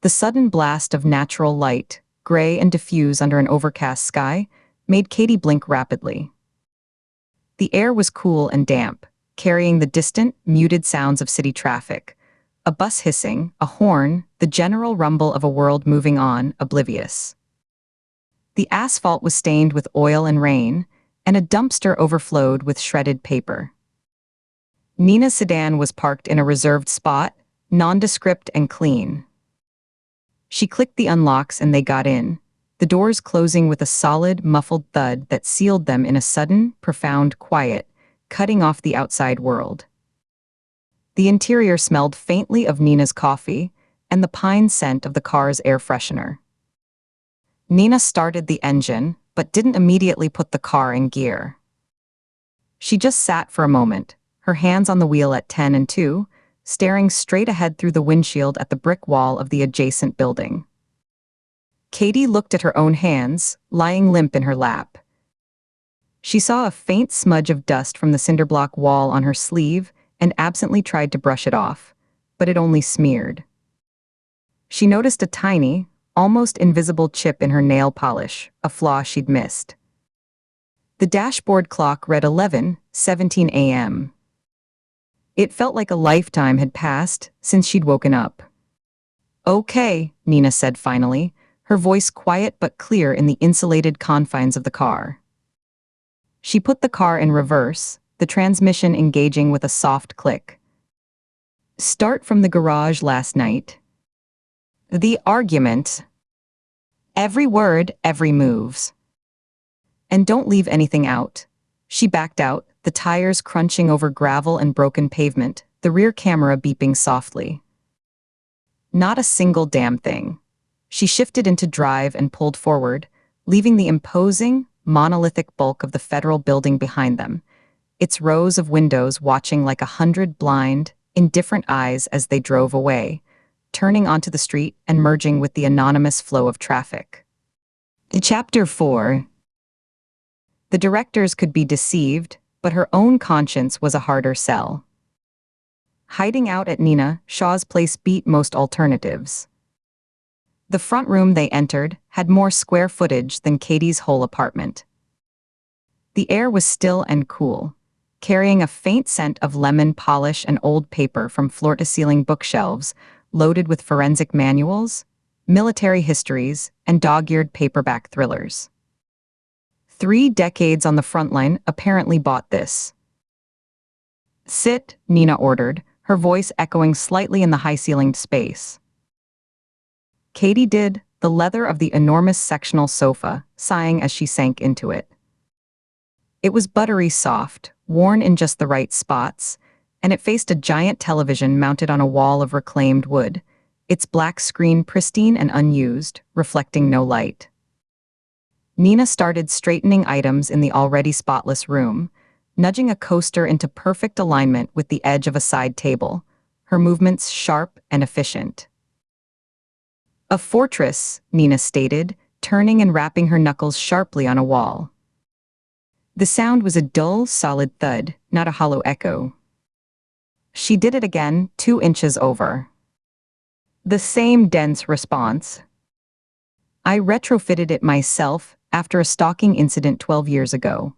The sudden blast of natural light, gray and diffuse under an overcast sky, made Katie blink rapidly. The air was cool and damp, carrying the distant, muted sounds of city traffic. A bus hissing, a horn, the general rumble of a world moving on, oblivious. The asphalt was stained with oil and rain, and a dumpster overflowed with shredded paper. Nina's sedan was parked in a reserved spot, nondescript and clean. She clicked the unlocks and they got in, the doors closing with a solid, muffled thud that sealed them in a sudden, profound quiet, cutting off the outside world. The interior smelled faintly of Nina's coffee and the pine scent of the car's air freshener. Nina started the engine, but didn't immediately put the car in gear. She just sat for a moment, her hands on the wheel at 10 and 2, staring straight ahead through the windshield at the brick wall of the adjacent building. Katie looked at her own hands, lying limp in her lap. She saw a faint smudge of dust from the cinderblock wall on her sleeve and absently tried to brush it off, but it only smeared. She noticed a tiny, almost invisible chip in her nail polish, a flaw she'd missed. The dashboard clock read 11:17 a.m. It felt like a lifetime had passed since she'd woken up. "Okay," Nina said finally, her voice quiet but clear in the insulated confines of the car. She put the car in reverse, the transmission engaging with a soft click. "Start from the garage last night." The argument. Every word, every moves. "And don't leave anything out." She backed out, the tires crunching over gravel and broken pavement, the rear camera beeping softly. Not a single damn thing. She shifted into drive and pulled forward, leaving the imposing, monolithic bulk of the federal building behind them, its rows of windows watching like 100 blind, indifferent eyes as they drove away, turning onto the street and merging with the anonymous flow of traffic. Chapter 4. The directors could be deceived, but her own conscience was a harder sell. Hiding out at Nina Shaw's place beat most alternatives. The front room they entered had more square footage than Katie's whole apartment. The air was still and cool, carrying a faint scent of lemon polish and old paper from floor-to-ceiling bookshelves loaded with forensic manuals, military histories, and dog-eared paperback thrillers. 3 decades on the front line apparently bought this. "Sit," Nina ordered, her voice echoing slightly in the high-ceilinged space. Katie did, the leather of the enormous sectional sofa, sighing as she sank into it. It was buttery soft, worn in just the right spots, and it faced a giant television mounted on a wall of reclaimed wood, its black screen pristine and unused, reflecting no light. Nina started straightening items in the already spotless room, nudging a coaster into perfect alignment with the edge of a side table, her movements sharp and efficient. A fortress, Nina stated, turning and rapping her knuckles sharply on a wall. The sound was a dull, solid thud, not a hollow echo. She did it again, 2 inches over. The same dense response. I retrofitted it myself after a stalking incident 12 years ago.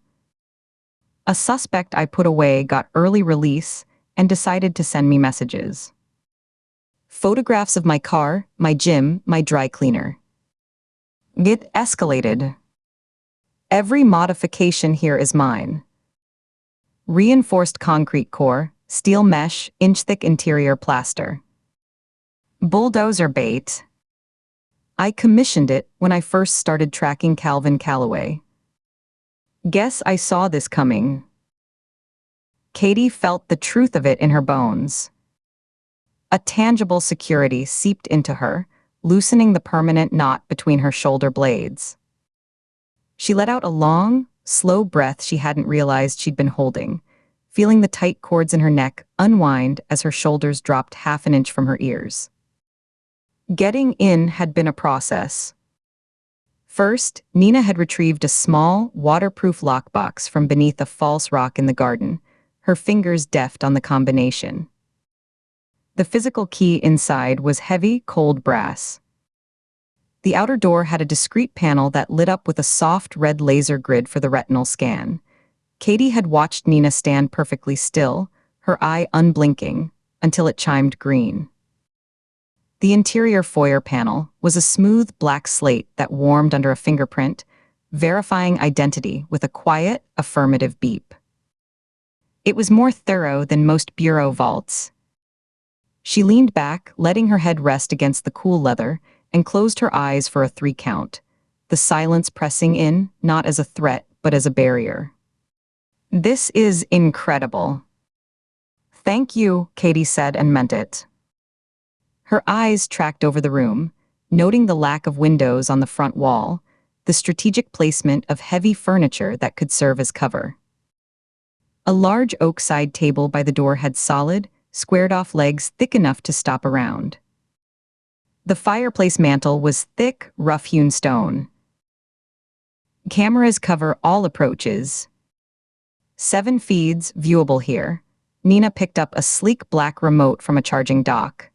A suspect I put away got early release and decided to send me messages. Photographs of my car, my gym, my dry cleaner. It escalated. Every modification here is mine. Reinforced concrete core, steel mesh, inch-thick interior plaster. Bulldozer bait. I commissioned it when I first started tracking Calvin Calloway. Guess I saw this coming. Katie felt the truth of it in her bones. A tangible security seeped into her, loosening the permanent knot between her shoulder blades. She let out a long, slow breath she hadn't realized she'd been holding, feeling the tight cords in her neck unwind as her shoulders dropped half an inch from her ears. Getting in had been a process. First, Nina had retrieved a small, waterproof lockbox from beneath a false rock in the garden, her fingers deft on the combination. The physical key inside was heavy, cold brass. The outer door had a discreet panel that lit up with a soft red laser grid for the retinal scan. Katie had watched Nina stand perfectly still, her eye unblinking, until it chimed green. The interior foyer panel was a smooth black slate that warmed under a fingerprint, verifying identity with a quiet, affirmative beep. It was more thorough than most bureau vaults. She leaned back, letting her head rest against the cool leather, and closed her eyes for a 3 count, the silence pressing in, not as a threat, but as a barrier. This is incredible. Thank you, Katie said and meant it. Her eyes tracked over the room, noting the lack of windows on the front wall, the strategic placement of heavy furniture that could serve as cover. A large oak side table by the door had solid, squared-off legs thick enough to stop around. The fireplace mantel was thick, rough-hewn stone. Cameras cover all approaches. 7 feeds viewable here. Nina picked up a sleek black remote from a charging dock.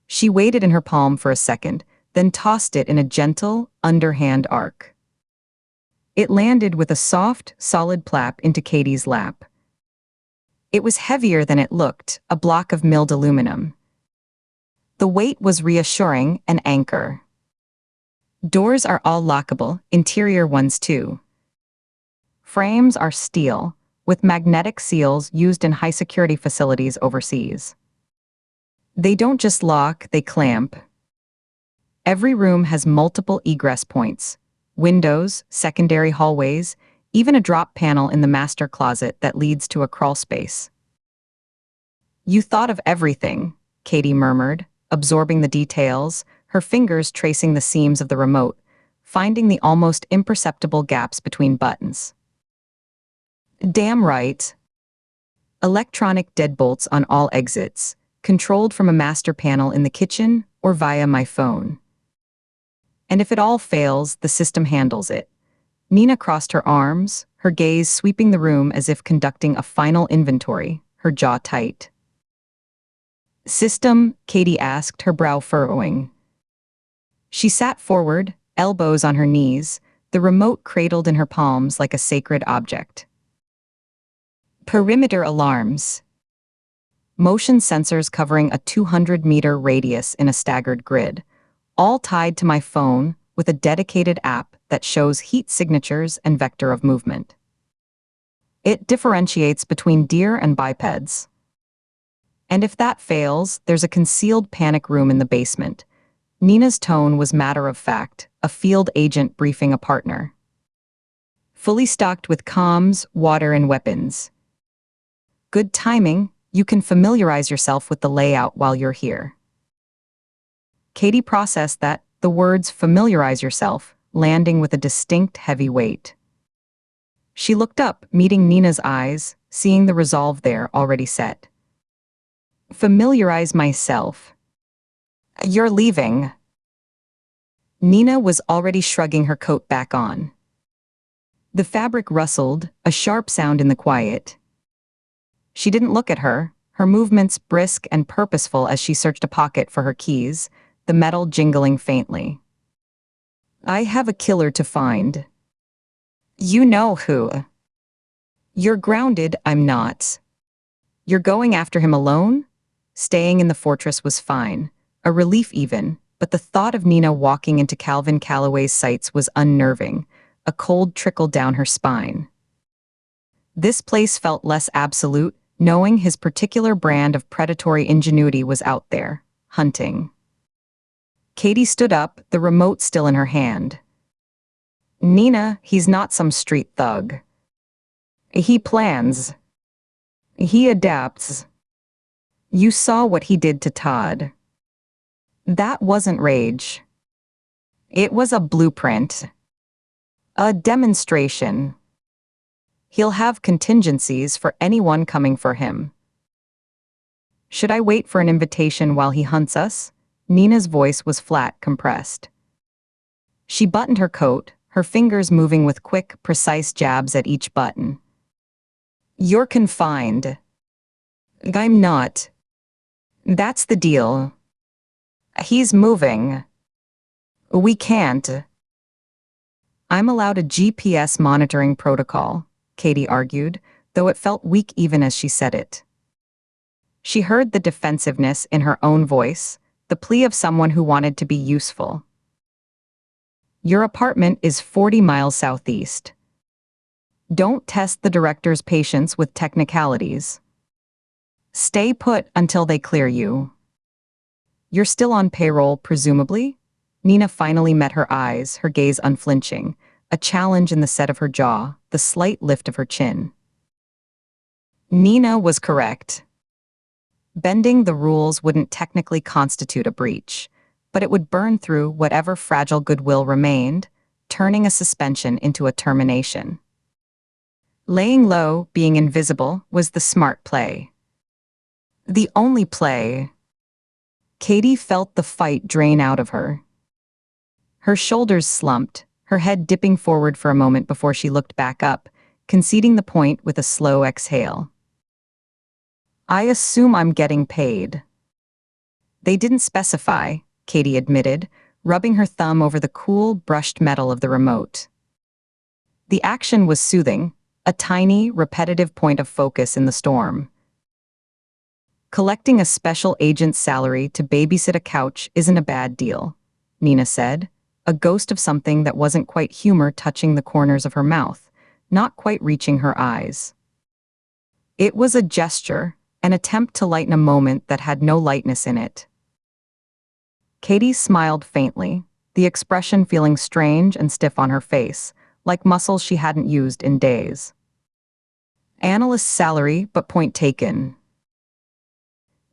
She weighed it in her palm for a second, then tossed it in a gentle, underhand arc. It landed with a soft, solid plap into Katie's lap. It was heavier than it looked, a block of milled aluminum. The weight was reassuring, an anchor. Doors are all lockable, interior ones too. Frames are steel, with magnetic seals used in high-security facilities overseas. They don't just lock, they clamp. Every room has multiple egress points, windows, secondary hallways, even a drop panel in the master closet that leads to a crawl space. You thought of everything, Katie murmured, absorbing the details, her fingers tracing the seams of the remote, finding the almost imperceptible gaps between buttons. Damn right. Electronic deadbolts on all exits, controlled from a master panel in the kitchen or via my phone. And if it all fails, the system handles it. Nina crossed her arms, her gaze sweeping the room as if conducting a final inventory, her jaw tight. System? Katie asked, her brow furrowing. She sat forward, elbows on her knees, the remote cradled in her palms like a sacred object. Perimeter alarms. Motion sensors covering a 200-meter radius in a staggered grid, all tied to my phone with a dedicated app that shows heat signatures and vector of movement. It differentiates between deer and bipeds. And if that fails, there's a concealed panic room in the basement. Nina's tone was matter-of-fact, a field agent briefing a partner. Fully stocked with comms, water, and weapons. Good timing. You can familiarize yourself with the layout while you're here. Katie processed that, the words familiarize yourself, landing with a distinct heavy weight. She looked up, meeting Nina's eyes, seeing the resolve there already set. Familiarize myself. You're leaving. Nina was already shrugging her coat back on. The fabric rustled, a sharp sound in the quiet. She didn't look at her movements brisk and purposeful as she searched a pocket for her keys, the metal jingling faintly. I have a killer to find. You know who. You're grounded, I'm not. You're going after him alone? Staying in the fortress was fine, a relief even, but the thought of Nina walking into Calvin Calloway's sights was unnerving, a cold trickled down her spine. This place felt less absolute, knowing his particular brand of predatory ingenuity was out there, hunting. Katie stood up, the remote still in her hand. Nina, he's not some street thug. He plans. He adapts. You saw what he did to Todd. That wasn't rage. It was a blueprint. A demonstration. He'll have contingencies for anyone coming for him. Should I wait for an invitation while he hunts us? Nina's voice was flat, compressed. She buttoned her coat, her fingers moving with quick, precise jabs at each button. You're confined. I'm not. That's the deal. He's moving. We can't. I'm allowed a GPS monitoring protocol, Katie argued, though it felt weak even as she said it. She heard the defensiveness in her own voice, the plea of someone who wanted to be useful. Your apartment is 40 miles southeast. Don't test the director's patience with technicalities. Stay put until they clear you. You're still on payroll, presumably? Nina finally met her eyes, her gaze unflinching, a challenge in the set of her jaw, the slight lift of her chin. Nina was correct. Bending the rules wouldn't technically constitute a breach, but it would burn through whatever fragile goodwill remained, turning a suspension into a termination. Laying low, being invisible, was the smart play. The only play. Katie felt the fight drain out of her. Her shoulders slumped, her head dipping forward for a moment before she looked back up, conceding the point with a slow exhale. I assume I'm getting paid. They didn't specify, Katie admitted, rubbing her thumb over the cool, brushed metal of the remote. The action was soothing, a tiny, repetitive point of focus in the storm. Collecting a special agent's salary to babysit a couch isn't a bad deal, Nina said, a ghost of something that wasn't quite humor touching the corners of her mouth, not quite reaching her eyes. It was a gesture, an attempt to lighten a moment that had no lightness in it. Katie smiled faintly, the expression feeling strange and stiff on her face, like muscles she hadn't used in days. Analyst's salary, but point taken.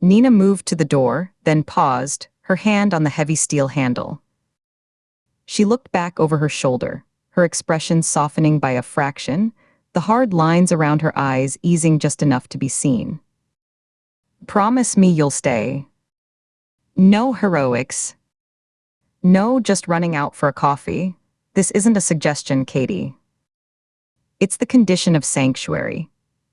Nina moved to the door, then paused, her hand on the heavy steel handle. She looked back over her shoulder, her expression softening by a fraction, the hard lines around her eyes easing just enough to be seen. Promise me you'll stay. No heroics. No just running out for a coffee. This isn't a suggestion, Katie. It's the condition of sanctuary.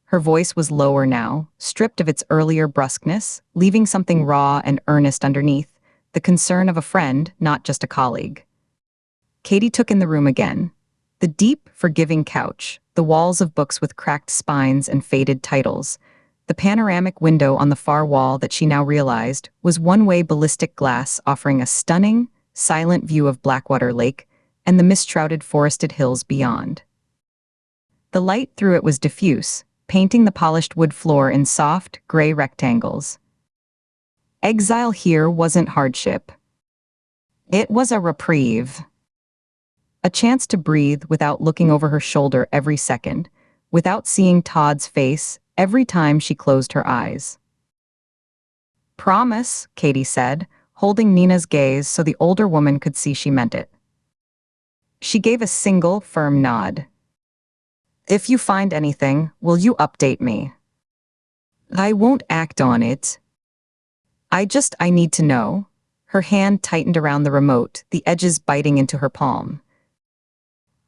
Her voice was lower now, stripped of its earlier brusqueness, leaving something raw and earnest underneath, the concern of a friend, not just a colleague. Katie took in the room again. The deep, forgiving couch, the walls of books with cracked spines and faded titles, the panoramic window on the far wall that she now realized was one-way ballistic glass offering a stunning, silent view of Blackwater Lake and the mist-shrouded forested hills beyond. The light through it was diffuse, painting the polished wood floor in soft, gray rectangles. Exile here wasn't hardship. It was a reprieve. A chance to breathe without looking over her shoulder every second, without seeing Todd's face every time she closed her eyes. Promise, Katie said, holding Nina's gaze so the older woman could see she meant it. She gave a single, firm nod. If you find anything, will you update me? I won't act on it. I need to know. Her hand tightened around the remote, the edges biting into her palm.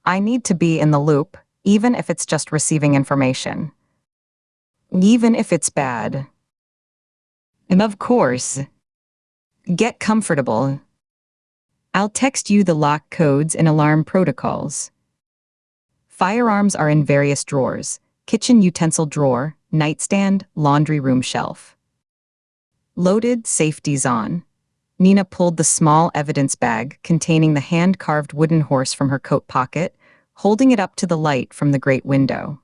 I need to be in the loop, even if it's just receiving information. Even if it's bad. And of course, get comfortable. I'll text you the lock codes and alarm protocols. Firearms are in various drawers: kitchen utensil drawer, nightstand, laundry room shelf. Loaded, safeties on. Nina pulled the small evidence bag containing the hand-carved wooden horse from her coat pocket, holding it up to the light from the great window.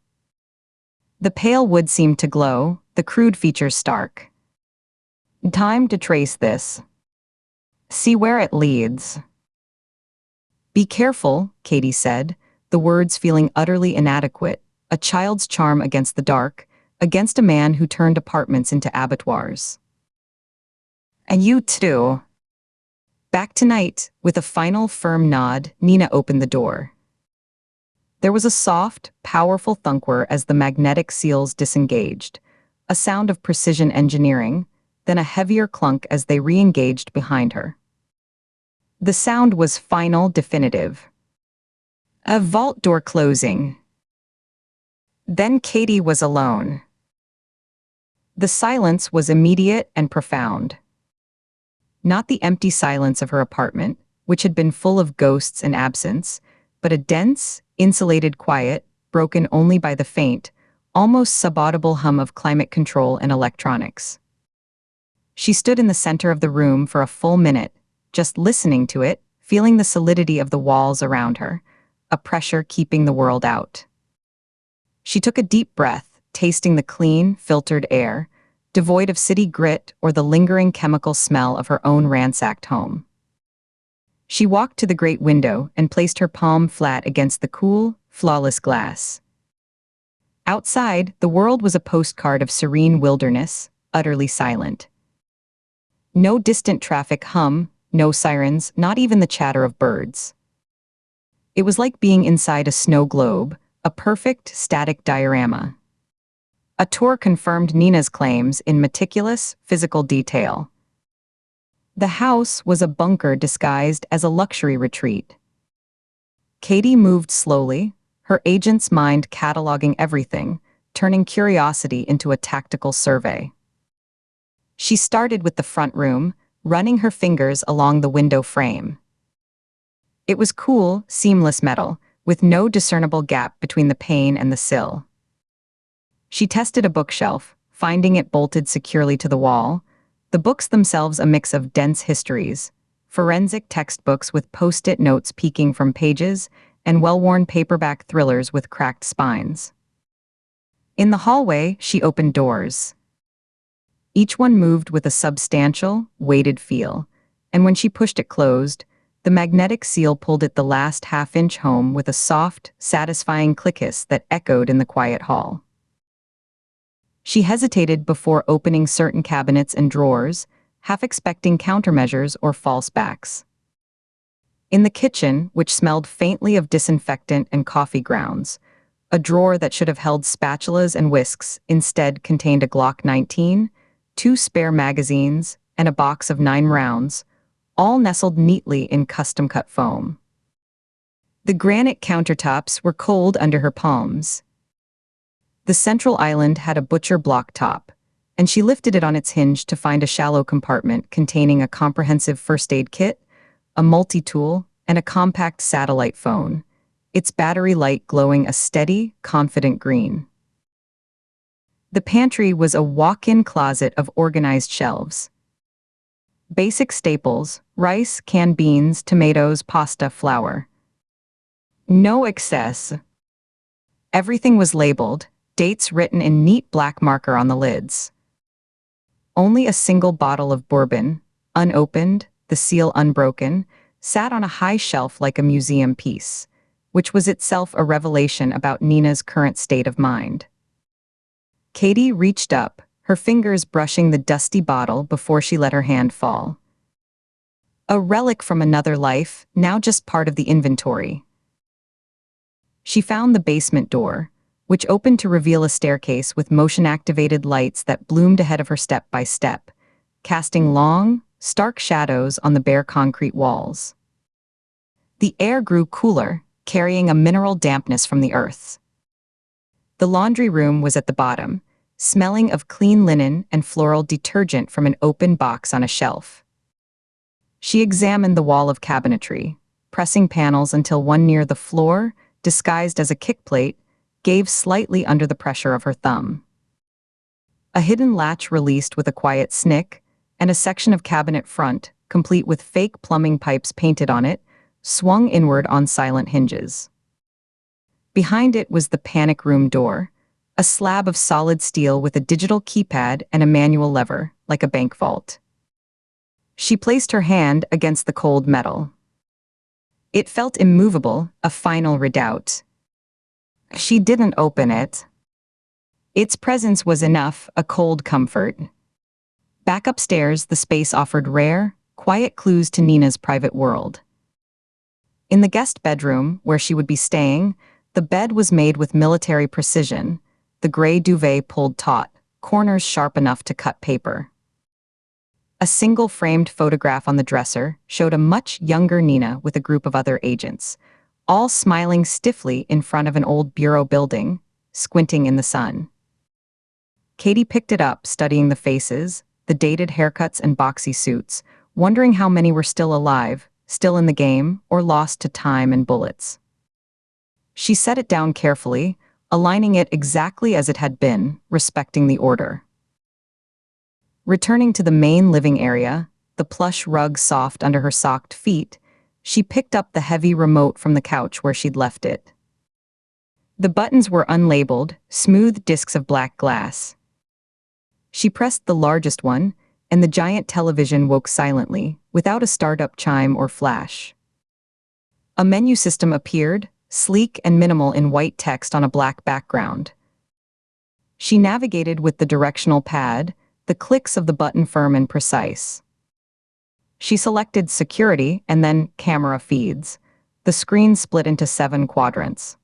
The pale wood seemed to glow, the crude features stark. Time to trace this. See where it leads. Be careful, Katie said, the words feeling utterly inadequate, a child's charm against the dark, against a man who turned apartments into abattoirs. And you too. Back tonight, with a final firm nod, Nina opened the door. There was a soft, powerful thunkwhir as the magnetic seals disengaged, a sound of precision engineering, then a heavier clunk as they re-engaged behind her. The sound was final, definitive. A vault door closing. Then Katie was alone. The silence was immediate and profound. Not the empty silence of her apartment, which had been full of ghosts and absence, but a dense, insulated quiet, broken only by the faint, almost subaudible hum of climate control and electronics. She stood in the center of the room for a full minute, just listening to it, feeling the solidity of the walls around her, a pressure keeping the world out. She took a deep breath, tasting the clean, filtered air, devoid of city grit or the lingering chemical smell of her own ransacked home. She walked to the great window and placed her palm flat against the cool, flawless glass. Outside, the world was a postcard of serene wilderness, utterly silent. No distant traffic hum, no sirens, not even the chatter of birds. It was like being inside a snow globe, a perfect, static diorama. A tour confirmed Nina's claims in meticulous, physical detail. The house was a bunker disguised as a luxury retreat. Katie moved slowly, her agent's mind cataloging everything, turning curiosity into a tactical survey. She started with the front room, running her fingers along the window frame. It was cool, seamless metal, with no discernible gap between the pane and the sill. She tested a bookshelf, finding it bolted securely to the wall, the books themselves a mix of dense histories, forensic textbooks with post-it notes peeking from pages, and well-worn paperback thrillers with cracked spines. In the hallway, she opened doors. Each one moved with a substantial, weighted feel, and when she pushed it closed, the magnetic seal pulled it the last half-inch home with a soft, satisfying click-hiss that echoed in the quiet hall. She hesitated before opening certain cabinets and drawers, half expecting countermeasures or false backs. In the kitchen, which smelled faintly of disinfectant and coffee grounds, a drawer that should have held spatulas and whisks instead contained a Glock 19, 2 spare magazines, and a box of 9 rounds, all nestled neatly in custom-cut foam. The granite countertops were cold under her palms. The central island had a butcher block top, and she lifted it on its hinge to find a shallow compartment containing a comprehensive first aid kit, a multi-tool, and a compact satellite phone, its battery light glowing a steady, confident green. The pantry was a walk-in closet of organized shelves. Basic staples: rice, canned beans, tomatoes, pasta, flour. No excess. Everything was labeled, dates written in neat black marker on the lids. Only a single bottle of bourbon, unopened, the seal unbroken, sat on a high shelf like a museum piece, which was itself a revelation about Nina's current state of mind. Katie reached up, her fingers brushing the dusty bottle before she let her hand fall. A relic from another life, now just part of the inventory. She found the basement door, which opened to reveal a staircase with motion-activated lights that bloomed ahead of her step by step, casting long, stark shadows on the bare concrete walls. The air grew cooler, carrying a mineral dampness from the earth. The laundry room was at the bottom, smelling of clean linen and floral detergent from an open box on a shelf. She examined the wall of cabinetry, pressing panels until one near the floor, disguised as a kickplate, gave slightly under the pressure of her thumb. A hidden latch released with a quiet snick, and a section of cabinet front, complete with fake plumbing pipes painted on it, swung inward on silent hinges. Behind it was the panic room door, a slab of solid steel with a digital keypad and a manual lever, like a bank vault. She placed her hand against the cold metal. It felt immovable, a final redoubt. She didn't open it. Its presence was enough, a cold comfort. Back upstairs, the space offered rare, quiet clues to Nina's private world. In the guest bedroom, where she would be staying, the bed was made with military precision, the gray duvet pulled taut, corners sharp enough to cut paper. A single framed photograph on the dresser showed a much younger Nina with a group of other agents, all smiling stiffly in front of an old bureau building, squinting in the sun. Katie picked it up, studying the faces, the dated haircuts and boxy suits, wondering how many were still alive, still in the game, or lost to time and bullets. She set it down carefully, aligning it exactly as it had been, respecting the order. Returning to the main living area, the plush rug soft under her socked feet, she picked up the heavy remote from the couch where she'd left it. The buttons were unlabeled, smooth discs of black glass. She pressed the largest one, and the giant television woke silently, without a startup chime or flash. A menu system appeared, sleek and minimal in white text on a black background. She navigated with the directional pad, the clicks of the button firm and precise. She selected security and then camera feeds. The screen split into 7 quadrants.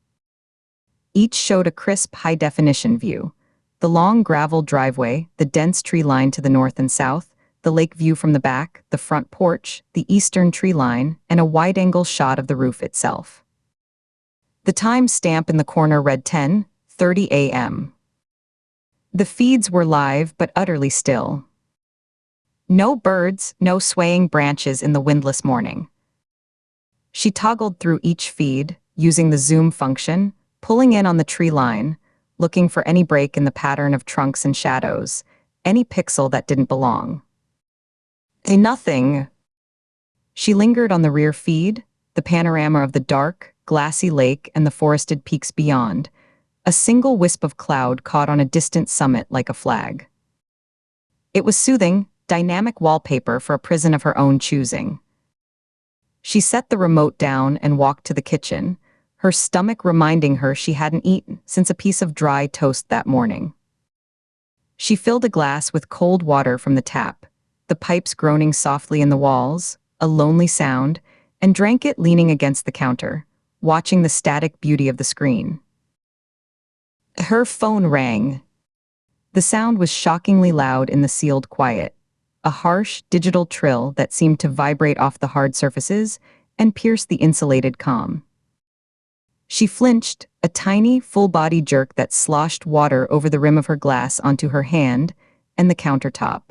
Each showed a crisp, high-definition view. The long gravel driveway, the dense tree line to the north and south, the lake view from the back, the front porch, the eastern tree line, and a wide-angle shot of the roof itself. The time stamp in the corner read 10:30 a.m. The feeds were live but utterly still. No birds, no swaying branches in the windless morning. She toggled through each feed, using the zoom function, pulling in on the tree line, looking for any break in the pattern of trunks and shadows, any pixel that didn't belong. Nothing. She lingered on the rear feed, the panorama of the dark, glassy lake and the forested peaks beyond, a single wisp of cloud caught on a distant summit like a flag. It was soothing, dynamic wallpaper for a prison of her own choosing. She set the remote down and walked to the kitchen, her stomach reminding her she hadn't eaten since a piece of dry toast that morning. She filled a glass with cold water from the tap, the pipes groaning softly in the walls, a lonely sound, and drank it leaning against the counter, watching the static beauty of the screen. Her phone rang. The sound was shockingly loud in the sealed quiet, a harsh, digital trill that seemed to vibrate off the hard surfaces and pierce the insulated calm. She flinched, a tiny, full-body jerk that sloshed water over the rim of her glass onto her hand and the countertop.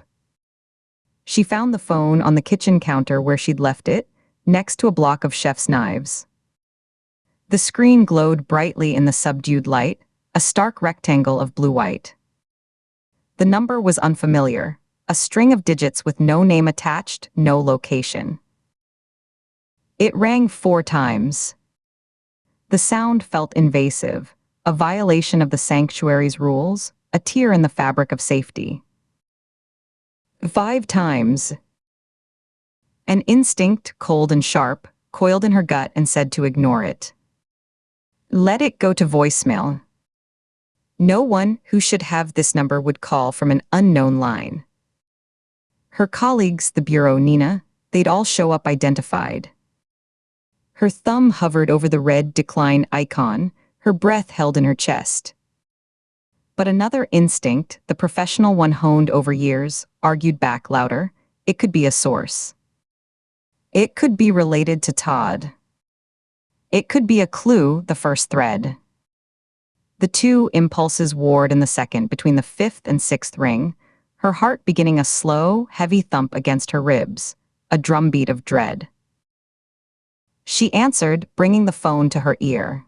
She found the phone on the kitchen counter where she'd left it, next to a block of chef's knives. The screen glowed brightly in the subdued light, a stark rectangle of blue-white. The number was unfamiliar, a string of digits with no name attached, no location. It rang 4 times. The sound felt invasive, a violation of the sanctuary's rules, a tear in the fabric of safety. 5 times. An instinct, cold and sharp, coiled in her gut and said to ignore it. Let it go to voicemail. No one who should have this number would call from an unknown line. Her colleagues, the bureau Nina, they'd all show up identified. Her thumb hovered over the red decline icon, her breath held in her chest. But another instinct, the professional one honed over years, argued back louder. It could be a source. It could be related to Todd. It could be a clue, the first thread. The two impulses warred in the second between the fifth and sixth ring, her heart beginning a slow, heavy thump against her ribs, a drumbeat of dread. She answered, bringing the phone to her ear.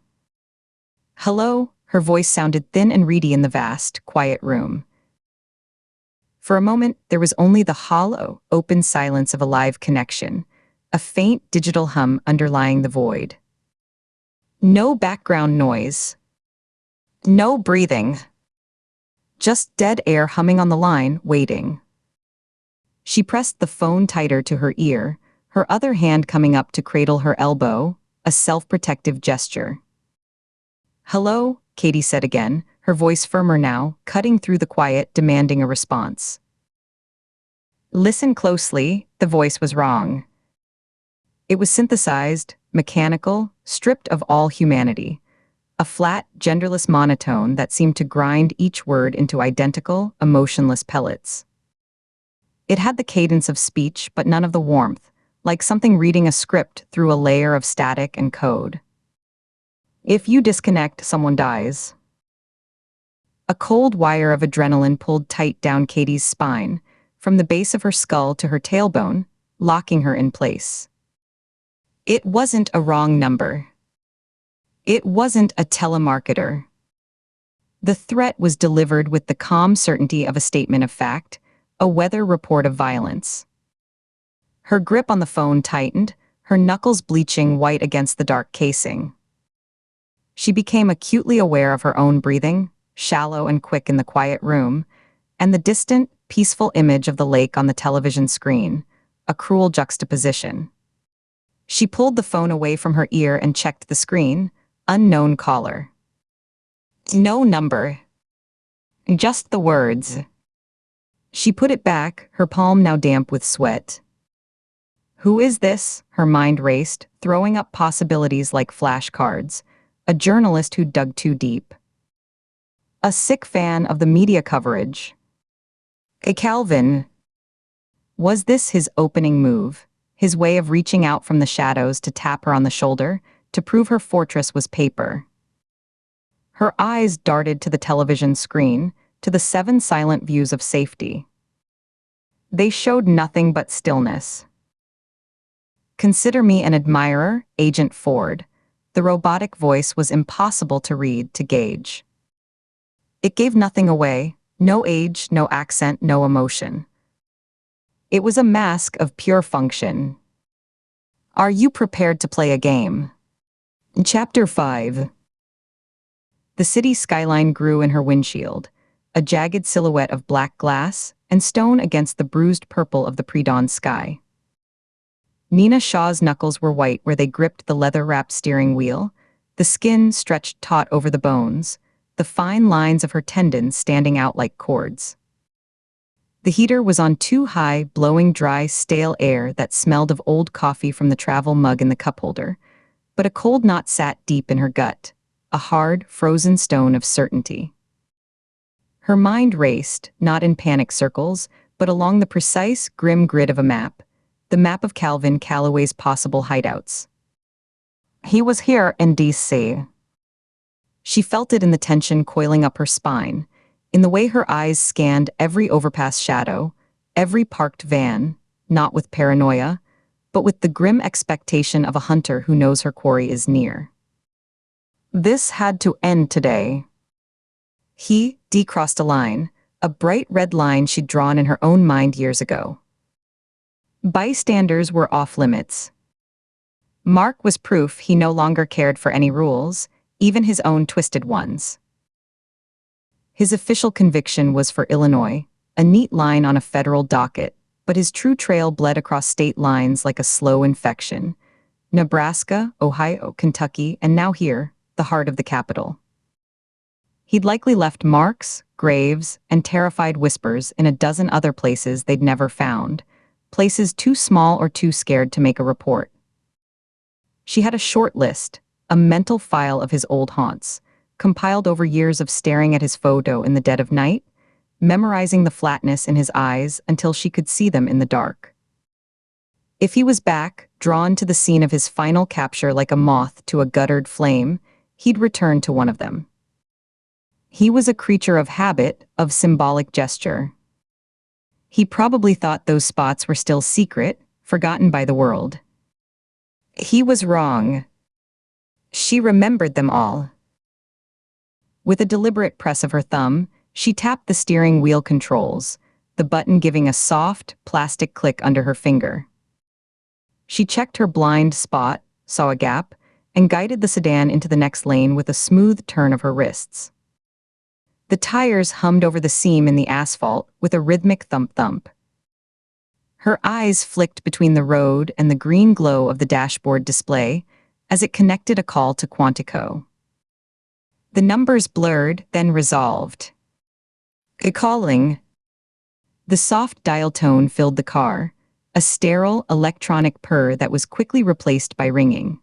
"Hello," her voice sounded thin and reedy in the vast, quiet room. For a moment, there was only the hollow, open silence of a live connection, a faint digital hum underlying the void. No background noise. No breathing. Just dead air humming on the line, waiting. She pressed the phone tighter to her ear, her other hand coming up to cradle her elbow, a self-protective gesture. "Hello," Katie said again, her voice firmer now, cutting through the quiet, demanding a response. Listen closely, the voice was wrong. It was synthesized, mechanical, stripped of all humanity. A flat, genderless monotone that seemed to grind each word into identical, emotionless pellets. It had the cadence of speech, but none of the warmth, like something reading a script through a layer of static and code. "If you disconnect, someone dies." A cold wire of adrenaline pulled tight down Katie's spine, from the base of her skull to her tailbone, locking her in place. It wasn't a wrong number. It wasn't a telemarketer. The threat was delivered with the calm certainty of a statement of fact, a weather report of violence. Her grip on the phone tightened, her knuckles bleaching white against the dark casing. She became acutely aware of her own breathing, shallow and quick in the quiet room, and the distant, peaceful image of the lake on the television screen, a cruel juxtaposition. She pulled the phone away from her ear and checked the screen, unknown caller. No number. Just the words. She put it back, her palm now damp with sweat. Who is this? Her mind raced, throwing up possibilities like flashcards. A journalist who dug too deep. A sick fan of the media coverage. A Calvin. Was this his opening move? His way of reaching out from the shadows to tap her on the shoulder, to prove her fortress was paper? Her eyes darted to the television screen, to the 7 silent views of safety. They showed nothing but stillness. "Consider me an admirer, Agent Ford." The robotic voice was impossible to read, to gauge. It gave nothing away, no age, no accent, no emotion. It was a mask of pure function. Are you prepared to play a game? Chapter 5. The city skyline grew in her windshield, a jagged silhouette of black glass and stone against the bruised purple of the pre-dawn sky. Nina Shaw's knuckles were white where they gripped the leather-wrapped steering wheel, the skin stretched taut over the bones, the fine lines of her tendons standing out like cords. The heater was on too high, blowing dry, stale air that smelled of old coffee from the travel mug in the cup holder, but a cold knot sat deep in her gut, a hard, frozen stone of certainty. Her mind raced, not in panic circles, but along the precise, grim grid of a map, the map of Calvin Calloway's possible hideouts. He was here in D.C. She felt it in the tension coiling up her spine, in the way her eyes scanned every overpass shadow, every parked van, not with paranoia, but with the grim expectation of a hunter who knows her quarry is near. This had to end today. He decrossed a line, a bright red line she'd drawn in her own mind years ago. Bystanders were off limits. Mark was proof he no longer cared for any rules, even his own twisted ones. His official conviction was for Illinois, a neat line on a federal docket, but his true trail bled across state lines like a slow infection. Nebraska, Ohio, Kentucky, and now here, the heart of the capital. He'd likely left marks, graves, and terrified whispers in a dozen other places they'd never found, places too small or too scared to make a report. She had a short list, a mental file of his old haunts, compiled over years of staring at his photo in the dead of night, memorizing the flatness in his eyes until she could see them in the dark. If he was back, drawn to the scene of his final capture like a moth to a guttered flame, he'd return to one of them. He was a creature of habit, of symbolic gesture. He probably thought those spots were still secret, forgotten by the world. He was wrong. She remembered them all. With a deliberate press of her thumb, she tapped the steering wheel controls, the button giving a soft, plastic click under her finger. She checked her blind spot, saw a gap, and guided the sedan into the next lane with a smooth turn of her wrists. The tires hummed over the seam in the asphalt with a rhythmic thump-thump. Her eyes flicked between the road and the green glow of the dashboard display as it connected a call to Quantico. The numbers blurred, then resolved. Calling. The soft dial tone filled the car, a sterile electronic purr that was quickly replaced by ringing.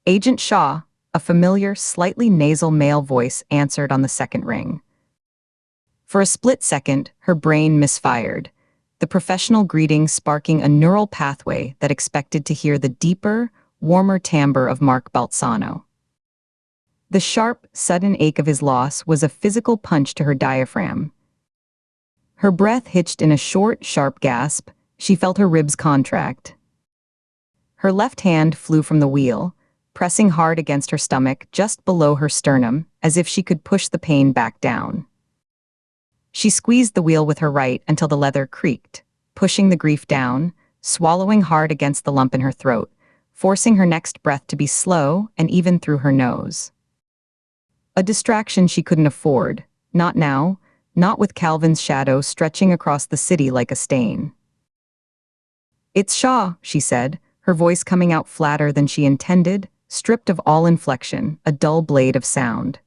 Agent Shaw, a familiar, slightly nasal male voice, answered on the second ring. For a split second, her brain misfired, the professional greeting sparking a neural pathway that expected to hear the deeper, warmer timbre of Mark Balzano. The sharp, sudden ache of his loss was a physical punch to her diaphragm. Her breath hitched in a short, sharp gasp. She felt her ribs contract. Her left hand flew from the wheel, pressing hard against her stomach just below her sternum, as if she could push the pain back down. She squeezed the wheel with her right until the leather creaked, pushing the grief down, swallowing hard against the lump in her throat, forcing her next breath to be slow and even through her nose. A distraction she couldn't afford, not now, not with Calvin's shadow stretching across the city like a stain. "It's Shaw," she said, her voice coming out flatter than she intended, stripped of all inflection, a dull blade of sound.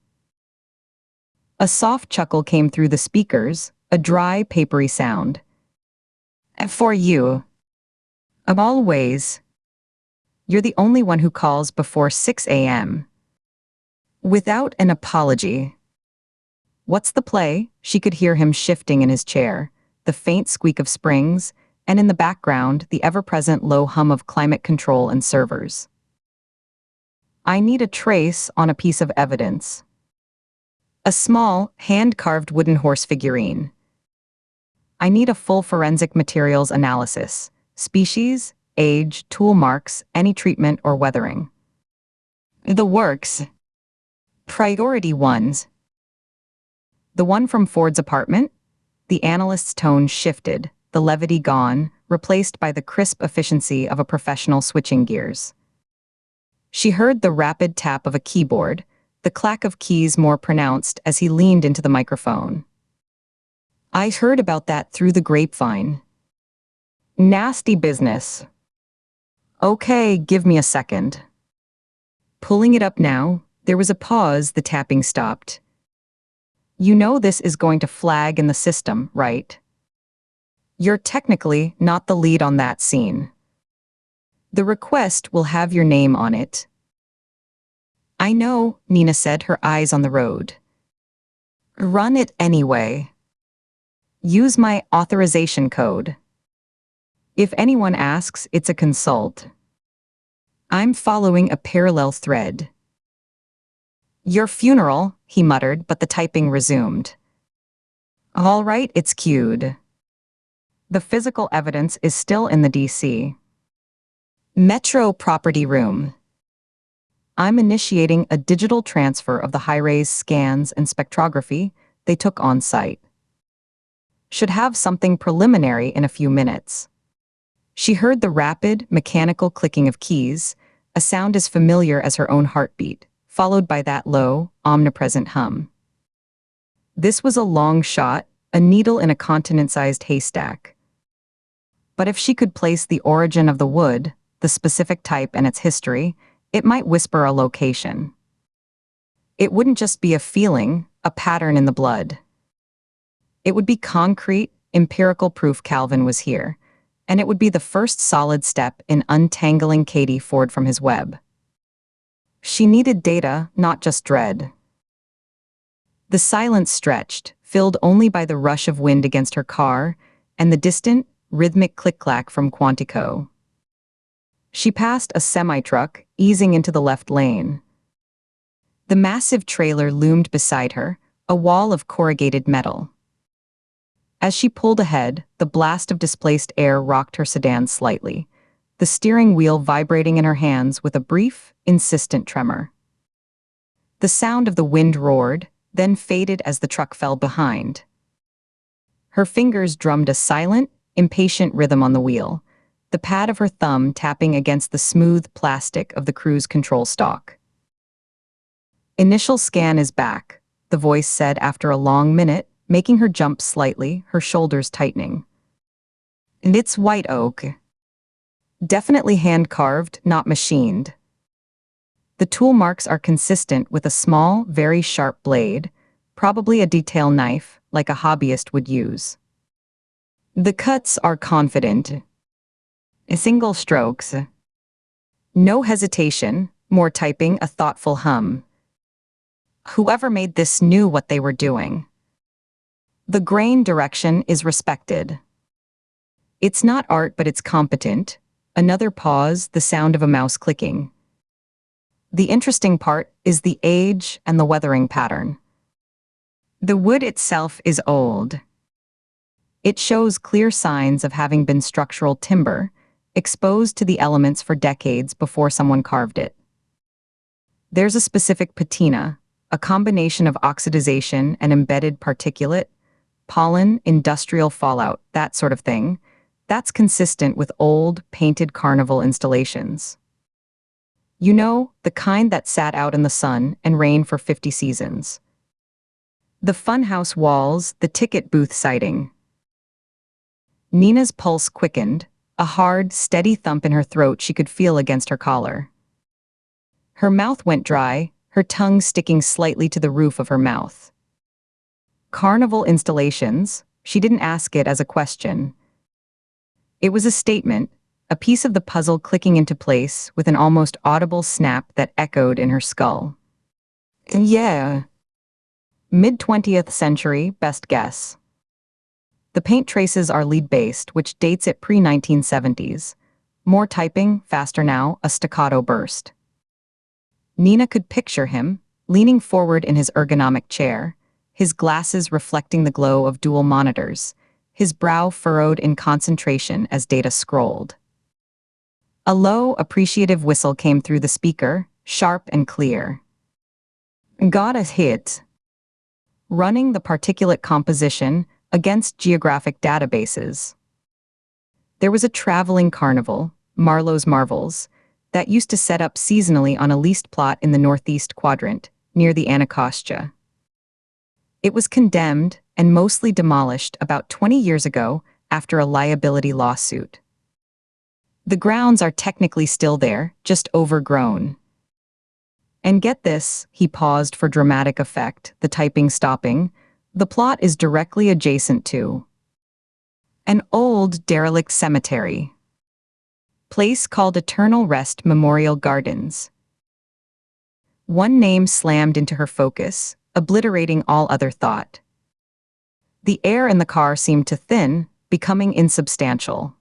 A soft chuckle came through the speakers, a dry, papery sound. "For you. Always. You're the only one who calls before 6 a.m. Without an apology." "What's the play?" She could hear him shifting in his chair, the faint squeak of springs, and in the background, the ever-present low hum of climate control and servers. "I need a trace on a piece of evidence. A small, hand-carved wooden horse figurine. I need a full forensic materials analysis, species, age, tool marks, any treatment or weathering. The works. Priority ones." "The one from Ford's apartment?" The analyst's tone shifted, the levity gone, replaced by the crisp efficiency of a professional switching gears. She heard the rapid tap of a keyboard, the clack of keys more pronounced as he leaned into the microphone. "I heard about that through the grapevine. Nasty business. Okay, give me a second." Pulling it up now, there was a pause, the tapping stopped. "You know this is going to flag in the system, right? You're technically not the lead on that scene. The request will have your name on it." "I know," Nina said, her eyes on the road. "Run it anyway. Use my authorization code. If anyone asks, it's a consult. I'm following a parallel thread." "Your funeral," he muttered, but the typing resumed. "All right, it's queued. The physical evidence is still in the DC. Metro property room. I'm initiating a digital transfer of the high-res scans and spectrography they took on site. Should have something preliminary in a few minutes." She heard the rapid, mechanical clicking of keys, a sound as familiar as her own heartbeat, followed by that low, omnipresent hum. This was a long shot, a needle in a continent-sized haystack. But if she could place the origin of the wood, the specific type and its history, it might whisper a location. It wouldn't just be a feeling, a pattern in the blood. It would be concrete, empirical proof Calvin was here, and it would be the first solid step in untangling Katie Ford from his web. She needed data, not just dread. The silence stretched, filled only by the rush of wind against her car and the distant, rhythmic click-clack from Quantico. She passed a semi-truck, easing into the left lane. The massive trailer loomed beside her, a wall of corrugated metal. As she pulled ahead, the blast of displaced air rocked her sedan slightly, the steering wheel vibrating in her hands with a brief, insistent tremor. The sound of the wind roared, then faded as the truck fell behind. Her fingers drummed a silent, impatient rhythm on the wheel, the pad of her thumb tapping against the smooth plastic of the cruise control stalk. "Initial scan is back," the voice said after a long minute, making her jump slightly, her shoulders tightening. "And it's white oak. Definitely hand-carved, not machined. The tool marks are consistent with a small, very sharp blade, probably a detail knife, like a hobbyist would use. The cuts are confident. Single strokes. No hesitation, more typing, a thoughtful hum. Whoever made this knew what they were doing. The grain direction is respected. It's not art, but it's competent." Another pause, the sound of a mouse clicking. "The interesting part is the age and the weathering pattern. The wood itself is old. It shows clear signs of having been structural timber, exposed to the elements for decades before someone carved it. There's a specific patina, a combination of oxidization and embedded particulate, pollen, industrial fallout, that sort of thing, that's consistent with old, painted carnival installations. You know, the kind that sat out in the sun and rain for 50 seasons. The funhouse walls, the ticket booth siding." Nina's pulse quickened, a hard, steady thump in her throat she could feel against her collar. Her mouth went dry, her tongue sticking slightly to the roof of her mouth. Carnival installations, she didn't ask it as a question. It was a statement, a piece of the puzzle clicking into place with an almost audible snap that echoed in her skull. "Yeah. Mid-20th century, best guess. The paint traces are lead-based, which dates it pre-1970s. More typing, faster now, a staccato burst." Nina could picture him, leaning forward in his ergonomic chair, his glasses reflecting the glow of dual monitors, his brow furrowed in concentration as data scrolled. A low, appreciative whistle came through the speaker, sharp and clear. "Got a hit. Running the particulate composition against geographic databases." There was a traveling carnival, Marlowe's Marvels, that used to set up seasonally on a leased plot in the northeast quadrant, near the Anacostia. It was condemned and mostly demolished about 20 years ago after a liability lawsuit. The grounds are technically still there, just overgrown. And get this, he paused for dramatic effect, the typing stopping, the plot is directly adjacent to an old, derelict cemetery. Place called Eternal Rest Memorial Gardens. One name slammed into her focus, obliterating all other thought. The air in the car seemed to thin, becoming insubstantial.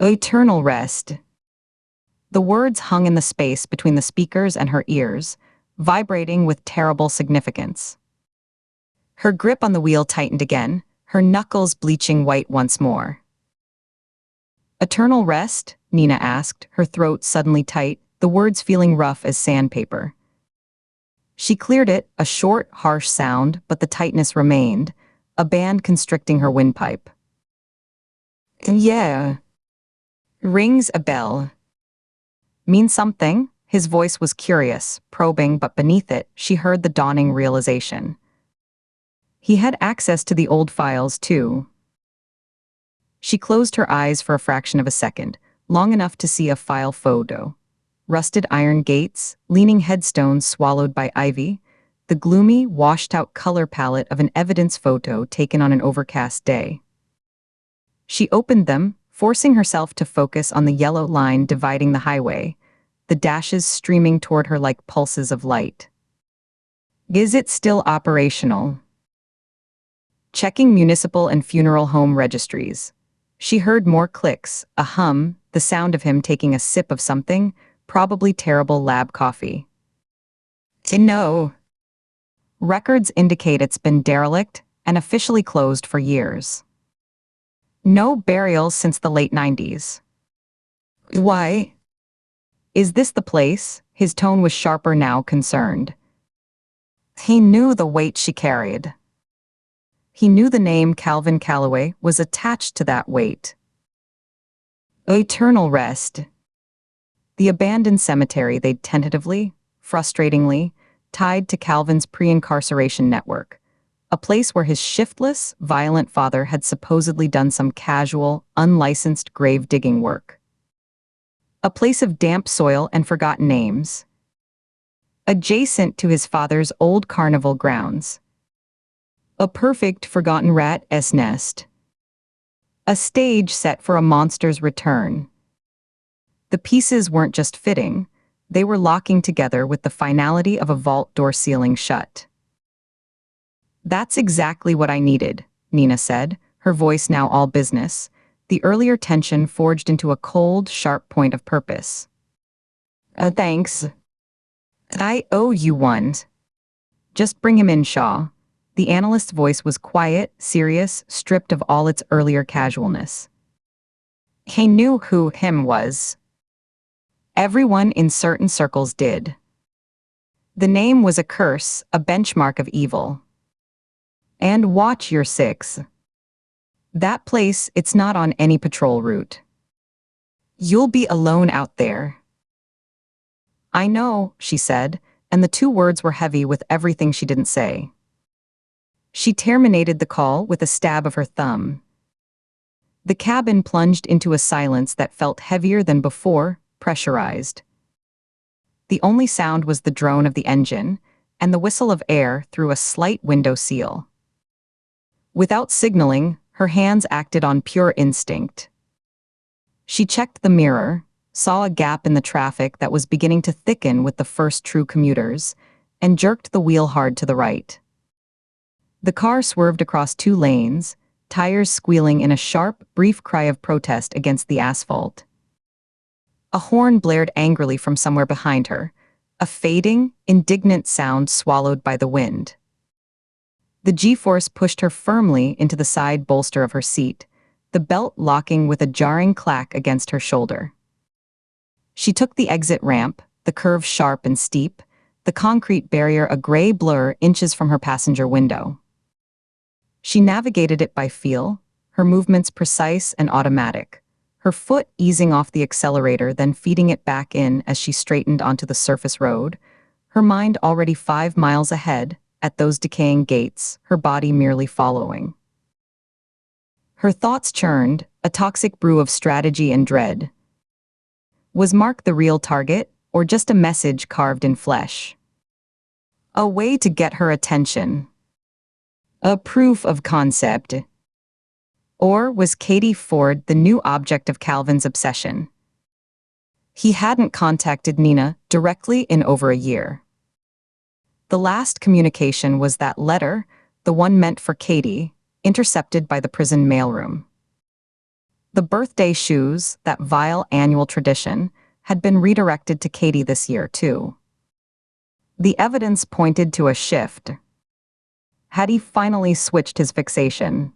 Eternal rest. The words hung in the space between the speakers and her ears, vibrating with terrible significance. Her grip on the wheel tightened again, her knuckles bleaching white once more. "Eternal rest?" Nina asked, her throat suddenly tight, the words feeling rough as sandpaper. She cleared it, a short, harsh sound, but the tightness remained, a band constricting her windpipe. "Yeah. Rings a bell. Mean something?" His voice was curious, probing, but beneath it, she heard the dawning realization. He had access to the old files, too. She closed her eyes for a fraction of a second, long enough to see a file photo. Rusted iron gates, leaning headstones swallowed by ivy, the gloomy, washed-out color palette of an evidence photo taken on an overcast day. She opened them, forcing herself to focus on the yellow line dividing the highway, the dashes streaming toward her like pulses of light. Is it still operational? Checking municipal and funeral home registries. She heard more clicks, a hum, the sound of him taking a sip of something, probably terrible lab coffee. No. Records indicate it's been derelict and officially closed for years. No burials since the late 90s. Why? Is this the place? His tone was sharper now, concerned. He knew the weight she carried. He knew the name Calvin Calloway was attached to that weight. Eternal rest. The abandoned cemetery they'd tentatively, frustratingly, tied to Calvin's pre-incarceration network, a place where his shiftless, violent father had supposedly done some casual, unlicensed grave-digging work. A place of damp soil and forgotten names. Adjacent to his father's old carnival grounds. A perfect forgotten rat's nest. A stage set for a monster's return. The pieces weren't just fitting, they were locking together with the finality of a vault door sealing shut. That's exactly what I needed, Nina said, her voice now all business, the earlier tension forged into a cold, sharp point of purpose. Thanks. I owe you one. Just bring him in, Shaw. The analyst's voice was quiet, serious, stripped of all its earlier casualness. He knew who him was. Everyone in certain circles did. The name was a curse, a benchmark of evil. And watch your six. That place, it's not on any patrol route. You'll be alone out there. I know, she said, and the two words were heavy with everything she didn't say. She terminated the call with a stab of her thumb. The cabin plunged into a silence that felt heavier than before, pressurized. The only sound was the drone of the engine, and the whistle of air through a slight window seal. Without signaling, her hands acted on pure instinct. She checked the mirror, saw a gap in the traffic that was beginning to thicken with the first true commuters, and jerked the wheel hard to the right. The car swerved across two lanes, tires squealing in a sharp, brief cry of protest against the asphalt. A horn blared angrily from somewhere behind her, a fading, indignant sound swallowed by the wind. The G-force pushed her firmly into the side bolster of her seat, the belt locking with a jarring clack against her shoulder. She took the exit ramp, the curve sharp and steep, the concrete barrier a gray blur inches from her passenger window. She navigated it by feel, her movements precise and automatic, her foot easing off the accelerator then feeding it back in as she straightened onto the surface road, her mind already 5 miles ahead, at those decaying gates, her body merely following. Her thoughts churned, a toxic brew of strategy and dread. Was Mark the real target, or just a message carved in flesh? A way to get her attention. A proof of concept. Or was Katie Ford the new object of Calvin's obsession? He hadn't contacted Nina directly in over a year. The last communication was that letter, the one meant for Katie, intercepted by the prison mailroom. The birthday shoes, that vile annual tradition, had been redirected to Katie this year, too. The evidence pointed to a shift. Had he finally switched his fixation?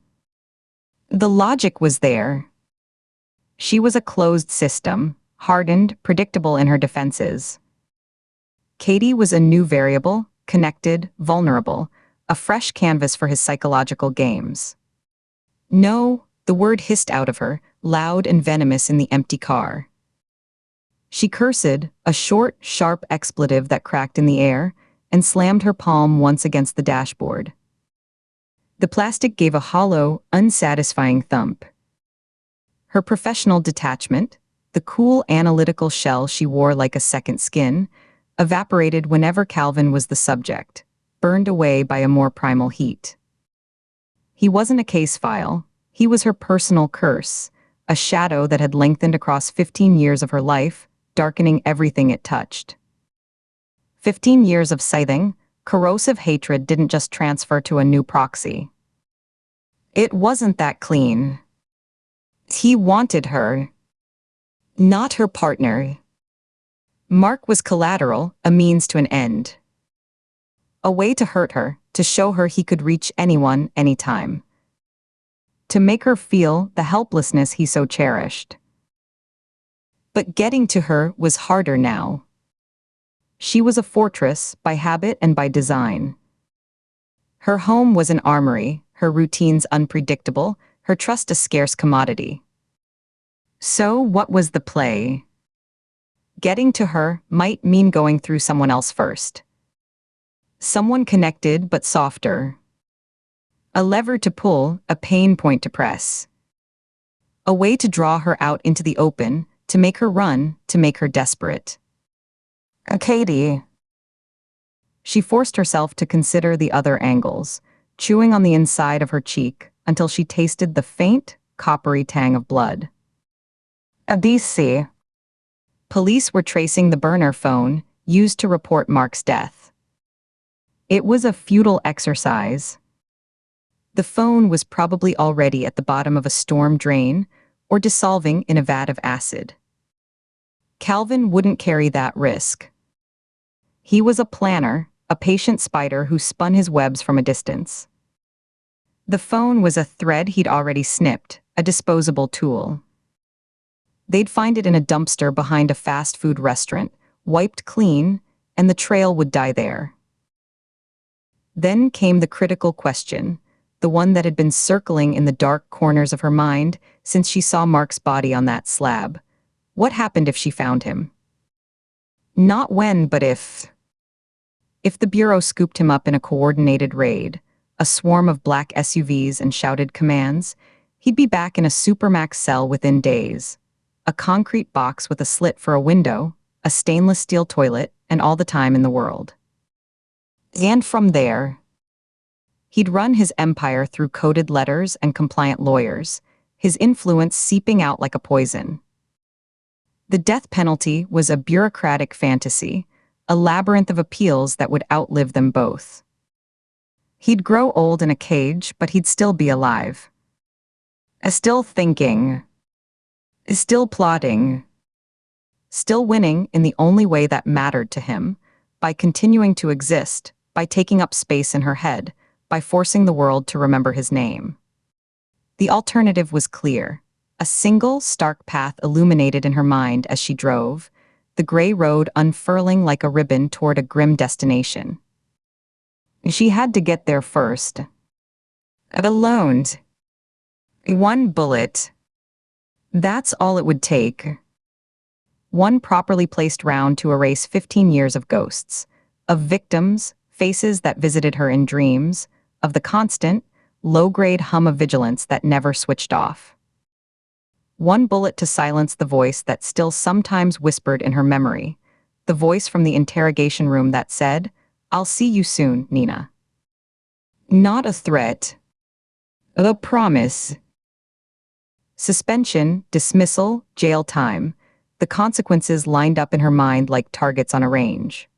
The logic was there. She was a closed system, hardened, predictable in her defenses. Katie was a new variable, connected, vulnerable, a fresh canvas for his psychological games. No, the word hissed out of her, loud and venomous in the empty car. She cursed, a short, sharp expletive that cracked in the air, and slammed her palm once against the dashboard. The plastic gave a hollow, unsatisfying thump. Her professional detachment, the cool analytical shell she wore like a second skin, evaporated whenever Calvin was the subject, burned away by a more primal heat. He wasn't a case file, he was her personal curse, a shadow that had lengthened across 15 years of her life, darkening everything it touched. 15 years of scything, Corrosive hatred didn't just transfer to a new proxy. It wasn't that clean. He wanted her, not her partner. Mark was collateral, a means to an end. A way to hurt her, to show her he could reach anyone, anytime. To make her feel the helplessness he so cherished. But getting to her was harder now. She was a fortress, by habit and by design. Her home was an armory, her routines unpredictable, her trust a scarce commodity. So what was the play? Getting to her might mean going through someone else first. Someone connected but softer. A lever to pull, a pain point to press. A way to draw her out into the open, to make her run, to make her desperate. Katie. She forced herself to consider the other angles, chewing on the inside of her cheek until she tasted the faint, coppery tang of blood. DC. Police were tracing the burner phone used to report Mark's death. It was a futile exercise. The phone was probably already at the bottom of a storm drain or dissolving in a vat of acid. Calvin wouldn't carry that risk. He was a planner, a patient spider who spun his webs from a distance. The phone was a thread he'd already snipped, a disposable tool. They'd find it in a dumpster behind a fast food restaurant, wiped clean, and the trail would die there. Then came the critical question, the one that had been circling in the dark corners of her mind since she saw Mark's body on that slab. What happened if she found him? Not when, but if. If the Bureau scooped him up in a coordinated raid, a swarm of black SUVs and shouted commands, he'd be back in a supermax cell within days. A concrete box with a slit for a window, a stainless steel toilet, and all the time in the world. And from there, he'd run his empire through coded letters and compliant lawyers, his influence seeping out like a poison. The death penalty was a bureaucratic fantasy, a labyrinth of appeals that would outlive them both. He'd grow old in a cage, but he'd still be alive. Still thinking. Still plotting. Still winning in the only way that mattered to him, by continuing to exist, by taking up space in her head, by forcing the world to remember his name. The alternative was clear. A single, stark path illuminated in her mind as she drove, the gray road unfurling like a ribbon toward a grim destination. She had to get there first. Alone. One bullet. That's all it would take. One properly placed round to erase 15 years of ghosts, of victims, faces that visited her in dreams, of the constant, low-grade hum of vigilance that never switched off. One bullet to silence the voice that still sometimes whispered in her memory, the voice from the interrogation room that said, "I'll see you soon, Nina." Not a threat. A promise. Suspension, dismissal, jail time, the consequences lined up in her mind like targets on a range.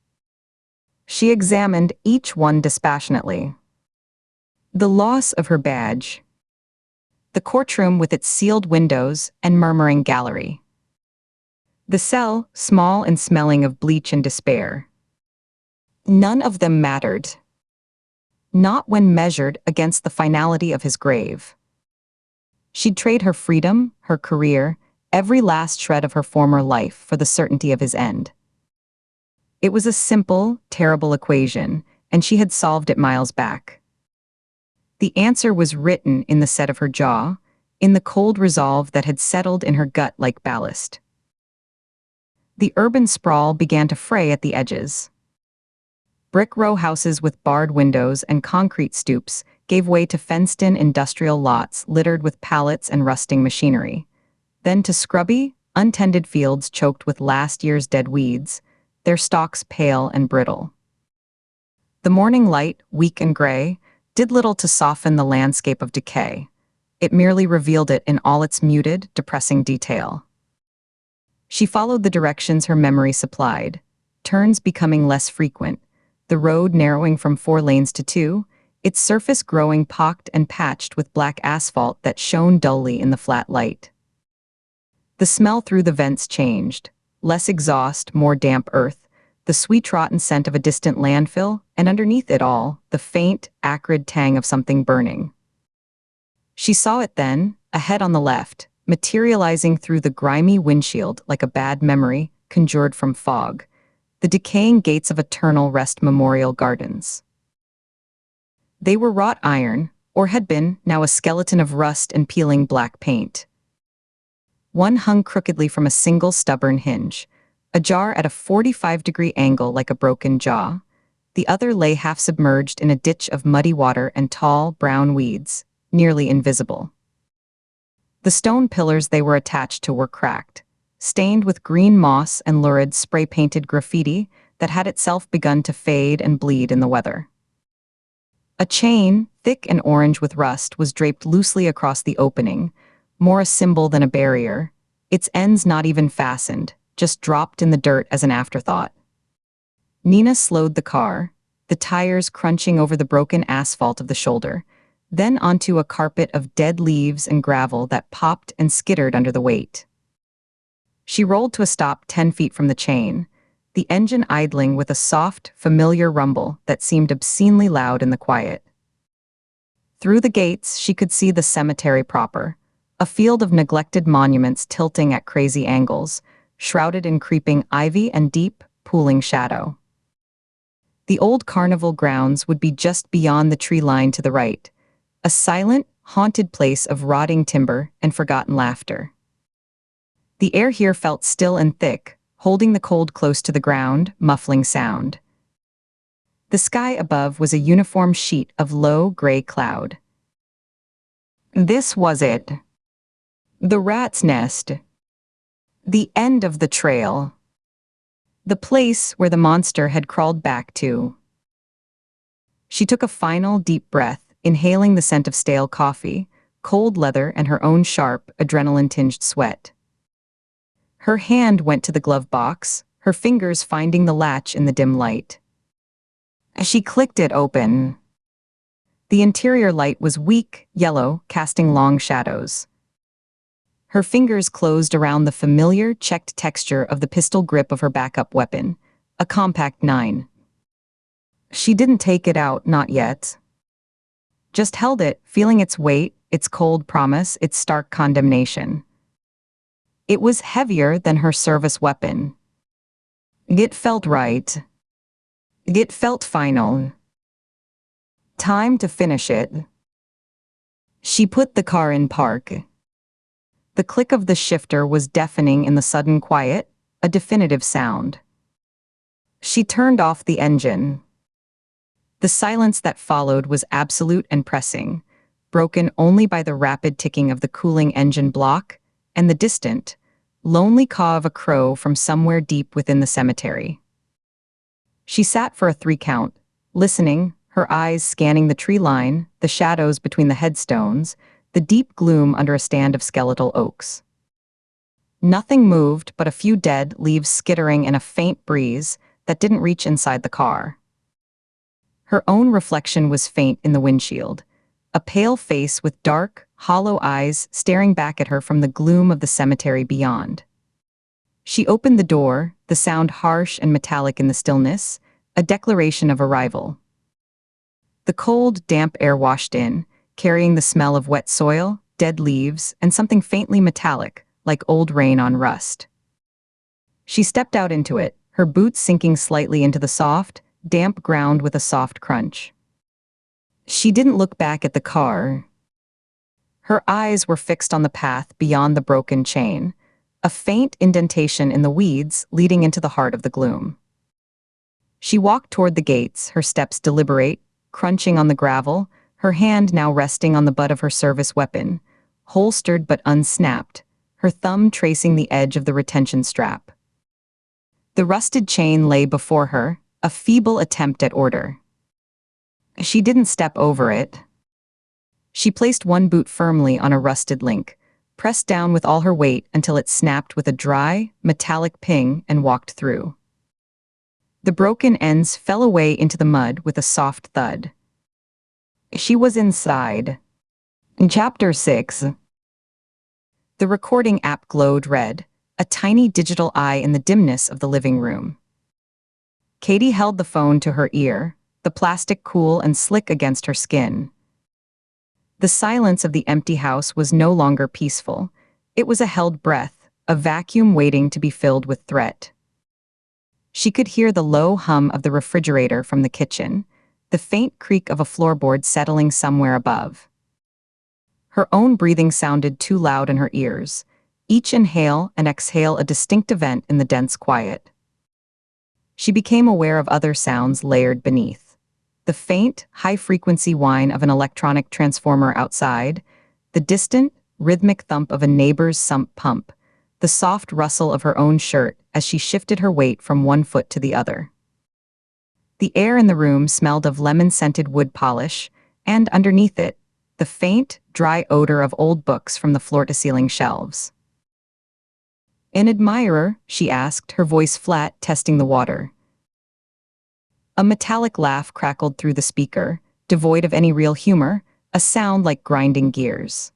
She examined each one dispassionately. The loss of her badge. The courtroom with its sealed windows and murmuring gallery. The cell, small and smelling of bleach and despair. None of them mattered. Not when measured against the finality of his grave. She'd trade her freedom, her career, every last shred of her former life for the certainty of his end. It was a simple, terrible equation, and she had solved it miles back. The answer was written in the set of her jaw, in the cold resolve that had settled in her gut like ballast. The urban sprawl began to fray at the edges. Brick row houses with barred windows and concrete stoops gave way to fenced-in industrial lots littered with pallets and rusting machinery. Then to scrubby, untended fields choked with last year's dead weeds, their stalks pale and brittle. The morning light, weak and gray, did little to soften the landscape of decay. It merely revealed it in all its muted, depressing detail. She followed the directions her memory supplied, turns becoming less frequent, the road narrowing from 4 lanes to 2, its surface growing pocked and patched with black asphalt that shone dully in the flat light. The smell through the vents changed. Less exhaust, more damp earth, the sweet rotten scent of a distant landfill, and underneath it all, the faint, acrid tang of something burning. She saw it then, ahead on the left, materializing through the grimy windshield like a bad memory conjured from fog, the decaying gates of Eternal Rest Memorial Gardens. They were wrought iron, or had been, now a skeleton of rust and peeling black paint. One hung crookedly from a single stubborn hinge, ajar at a 45-degree angle like a broken jaw. The other lay half submerged in a ditch of muddy water and tall, brown weeds, nearly invisible. The stone pillars they were attached to were cracked, stained with green moss and lurid spray-painted graffiti that had itself begun to fade and bleed in the weather. A chain, thick and orange with rust, was draped loosely across the opening, more a symbol than a barrier, its ends not even fastened, just dropped in the dirt as an afterthought. Nina slowed the car, the tires crunching over the broken asphalt of the shoulder, then onto a carpet of dead leaves and gravel that popped and skittered under the weight. She rolled to a stop 10 feet from the chain, the engine idling with a soft, familiar rumble that seemed obscenely loud in the quiet. Through the gates, she could see the cemetery proper, a field of neglected monuments tilting at crazy angles, shrouded in creeping ivy and deep, pooling shadow. The old carnival grounds would be just beyond the tree line to the right, a silent, haunted place of rotting timber and forgotten laughter. The air here felt still and thick, holding the cold close to the ground, muffling sound. The sky above was a uniform sheet of low, gray cloud. This was it. The rat's nest. The end of the trail. The place where the monster had crawled back to. She took a final deep breath, inhaling the scent of stale coffee, cold leather, and her own sharp, adrenaline-tinged sweat. Her hand went to the glove box, her fingers finding the latch in the dim light. As she clicked it open, the interior light was weak, yellow, casting long shadows. Her fingers closed around the familiar, checked texture of the pistol grip of her backup weapon, a compact 9. She didn't take it out, not yet. Just held it, feeling its weight, its cold promise, its stark condemnation. It was heavier than her service weapon. It felt right. It felt final. Time to finish it. She put the car in park. The click of the shifter was deafening in the sudden quiet, a definitive sound. She turned off the engine. The silence that followed was absolute and pressing, broken only by the rapid ticking of the cooling engine block and the distant, lonely caw of a crow from somewhere deep within the cemetery. She sat for a 3 count, listening, her eyes scanning the tree line, the shadows between the headstones, the deep gloom under a stand of skeletal oaks. Nothing moved but a few dead leaves skittering in a faint breeze that didn't reach inside the car. Her own reflection was faint in the windshield, a pale face with dark, hollow eyes staring back at her from the gloom of the cemetery beyond. She opened the door, the sound harsh and metallic in the stillness, a declaration of arrival. The cold, damp air washed in, carrying the smell of wet soil, dead leaves, and something faintly metallic, like old rain on rust. She stepped out into it, her boots sinking slightly into the soft, damp ground with a soft crunch. She didn't look back at the car. Her eyes were fixed on the path beyond the broken chain, a faint indentation in the weeds leading into the heart of the gloom. She walked toward the gates, her steps deliberate, crunching on the gravel, her hand now resting on the butt of her service weapon, holstered but unsnapped, her thumb tracing the edge of the retention strap. The rusted chain lay before her, a feeble attempt at order. She didn't step over it. She placed one boot firmly on a rusted link, pressed down with all her weight until it snapped with a dry, metallic ping and walked through. The broken ends fell away into the mud with a soft thud. She was inside. In Chapter 6. The recording app glowed red, a tiny digital eye in the dimness of the living room. Katie held the phone to her ear, the plastic cool and slick against her skin. The silence of the empty house was no longer peaceful. It was a held breath, a vacuum waiting to be filled with threat. She could hear the low hum of the refrigerator from the kitchen, the faint creak of a floorboard settling somewhere above. Her own breathing sounded too loud in her ears, each inhale and exhale a distinct event in the dense quiet. She became aware of other sounds layered beneath. The faint, high-frequency whine of an electronic transformer outside, the distant, rhythmic thump of a neighbor's sump pump, the soft rustle of her own shirt as she shifted her weight from one foot to the other. The air in the room smelled of lemon-scented wood polish, and underneath it, the faint, dry odor of old books from the floor-to-ceiling shelves. "An admirer?" she asked, her voice flat, testing the water. A metallic laugh crackled through the speaker, devoid of any real humor, a sound like grinding gears.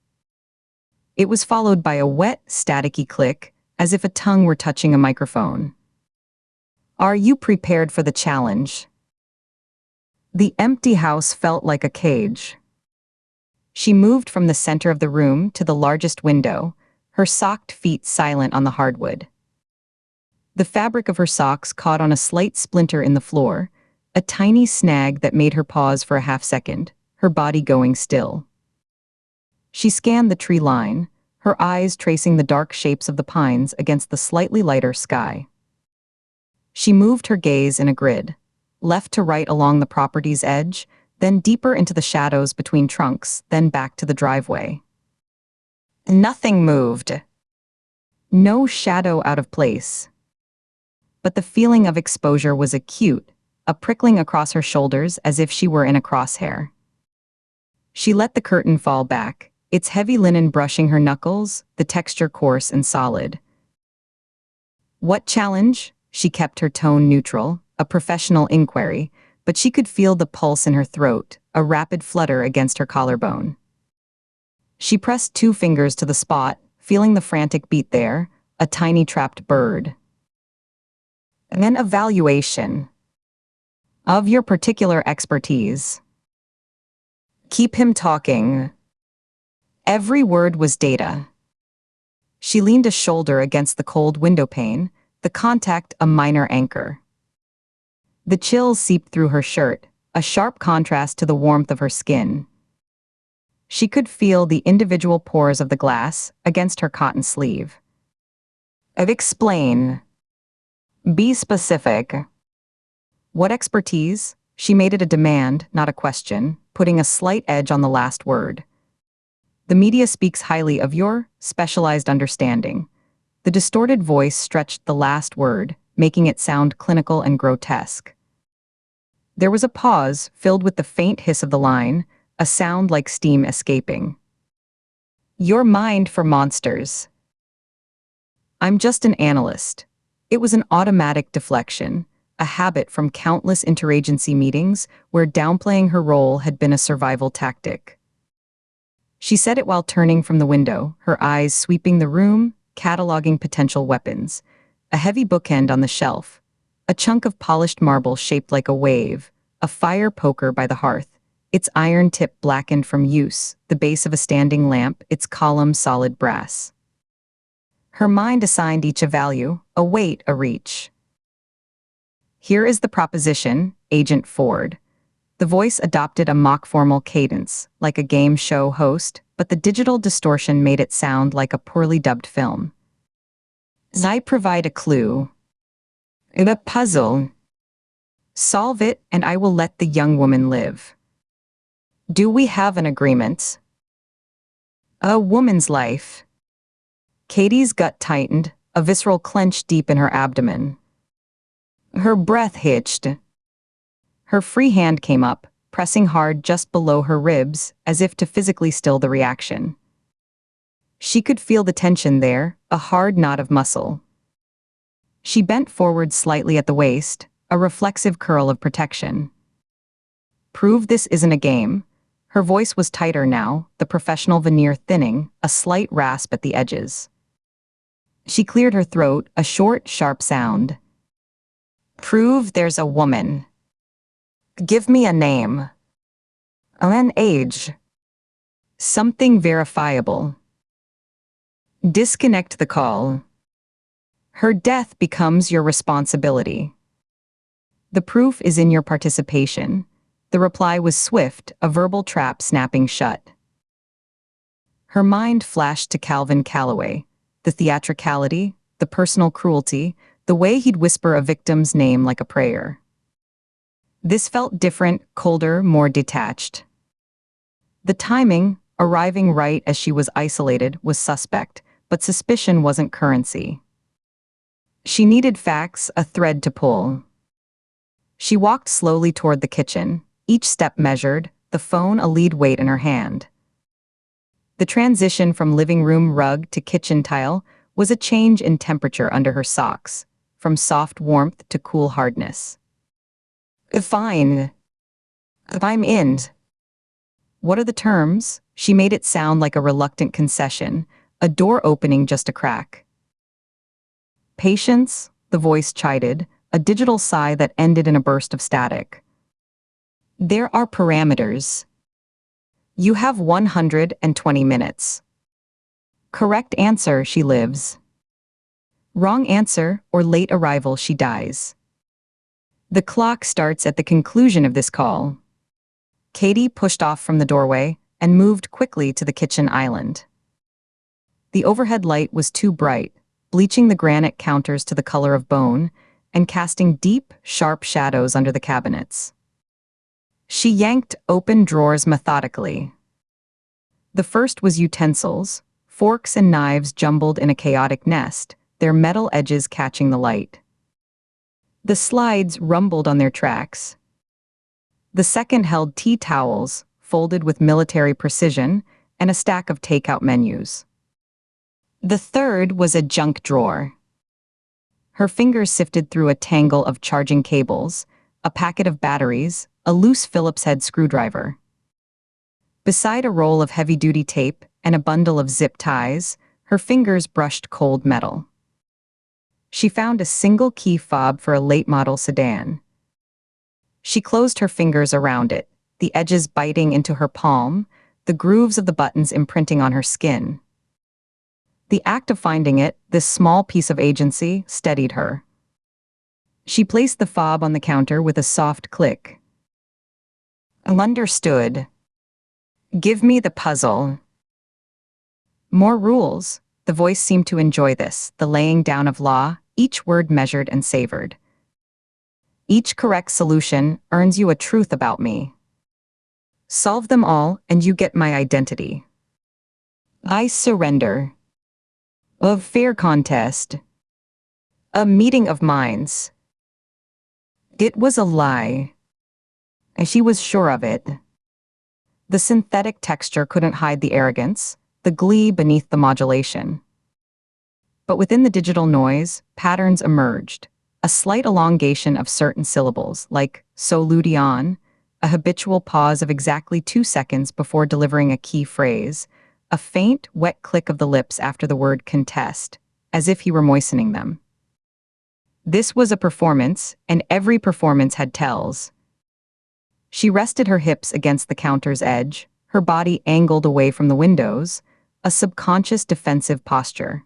It was followed by a wet, staticky click, as if a tongue were touching a microphone. "Are you prepared for the challenge?" The empty house felt like a cage. She moved from the center of the room to the largest window, her socked feet silent on the hardwood. The fabric of her socks caught on a slight splinter in the floor, a tiny snag that made her pause for a half-second, her body going still. She scanned the tree line, her eyes tracing the dark shapes of the pines against the slightly lighter sky. She moved her gaze in a grid, left to right along the property's edge, then deeper into the shadows between trunks, then back to the driveway. Nothing moved. No shadow out of place. But the feeling of exposure was acute, a prickling across her shoulders as if she were in a crosshair. She let the curtain fall back, its heavy linen brushing her knuckles, the texture coarse and solid. "What challenge?" She kept her tone neutral, a professional inquiry, but she could feel the pulse in her throat, a rapid flutter against her collarbone. She pressed 2 fingers to the spot, feeling the frantic beat there, a tiny trapped bird. "An evaluation of your particular expertise." "Keep him talking." Every word was data. She leaned a shoulder against the cold window pane, the contact a minor anchor. The chills seeped through her shirt, a sharp contrast to the warmth of her skin. She could feel the individual pores of the glass against her cotton sleeve. "Explain. Be specific." "What expertise?" She made it a demand, not a question, putting a slight edge on the last word. "The media speaks highly of your specialized understanding." The distorted voice stretched the last word, making it sound clinical and grotesque. There was a pause, filled with the faint hiss of the line, a sound like steam escaping. "Your mind for monsters." "I'm just an analyst." It was an automatic deflection, a habit from countless interagency meetings where downplaying her role had been a survival tactic. She said it while turning from the window, her eyes sweeping the room, cataloging potential weapons. A heavy bookend on the shelf, a chunk of polished marble shaped like a wave, a fire poker by the hearth, its iron tip blackened from use, the base of a standing lamp, its column solid brass. Her mind assigned each a value, a weight, a reach. "Here is the proposition, Agent Ford." The voice adopted a mock-formal cadence, like a game show host, but the digital distortion made it sound like a poorly dubbed film. "I provide a clue. A puzzle. Solve it, and I will let the young woman live. Do we have an agreement?" "A woman's life." Katie's gut tightened, a visceral clench deep in her abdomen. Her breath hitched. Her free hand came up, pressing hard just below her ribs, as if to physically still the reaction. She could feel the tension there, a hard knot of muscle. She bent forward slightly at the waist, a reflexive curl of protection. Prove this isn't a game. Her voice was tighter now, the professional veneer thinning, a slight rasp at the edges. She cleared her throat, a short, sharp sound. Prove there's a woman. Give me a name. An age. Something verifiable. Disconnect the call. Her death becomes your responsibility. The proof is in your participation. The reply was swift, a verbal trap snapping shut. Her mind flashed to Calvin Calloway, the theatricality, the personal cruelty, the way he'd whisper a victim's name like a prayer. This felt different, colder, more detached. The timing, arriving right as she was isolated, was suspect, but suspicion wasn't currency. She needed facts, a thread to pull. She walked slowly toward the kitchen, each step measured, the phone a lead weight in her hand. The transition from living room rug to kitchen tile was a change in temperature under her socks, from soft warmth to cool hardness. Fine. I'm in. What are the terms? She made it sound like a reluctant concession, a door opening just a crack. Patience, the voice chided, a digital sigh that ended in a burst of static. There are parameters. You have 120 minutes. Correct answer, she lives. Wrong answer or late arrival, she dies. The clock starts at the conclusion of this call. Katie pushed off from the doorway and moved quickly to the kitchen island. The overhead light was too bright, bleaching the granite counters to the color of bone and casting deep, sharp shadows under the cabinets. She yanked open drawers methodically. The first was utensils, forks and knives jumbled in a chaotic nest, their metal edges catching the light. The slides rumbled on their tracks. The second held tea towels, folded with military precision, and a stack of takeout menus. The third was a junk drawer. Her fingers sifted through a tangle of charging cables, a packet of batteries, a loose Phillips head screwdriver. Beside a roll of heavy-duty tape and a bundle of zip ties, her fingers brushed cold metal. She found a single key fob for a late-model sedan. She closed her fingers around it, the edges biting into her palm, the grooves of the buttons imprinting on her skin. The act of finding it, this small piece of agency, steadied her. She placed the fob on the counter with a soft click. Understood. Give me the puzzle. More rules. The voice seemed to enjoy this, the laying down of law, each word measured and savored. Each correct solution earns you a truth about me. Solve them all, and you get my identity. I surrender. A fair contest. A meeting of minds. It was a lie. And she was sure of it. The synthetic texture couldn't hide the arrogance, the glee beneath the modulation. But within the digital noise, patterns emerged. A slight elongation of certain syllables, like so ludion, a habitual pause of exactly 2 seconds before delivering a key phrase, a faint, wet click of the lips after the word contest, as if he were moistening them. This was a performance, and every performance had tells. She rested her hips against the counter's edge, her body angled away from the windows, a subconscious defensive posture.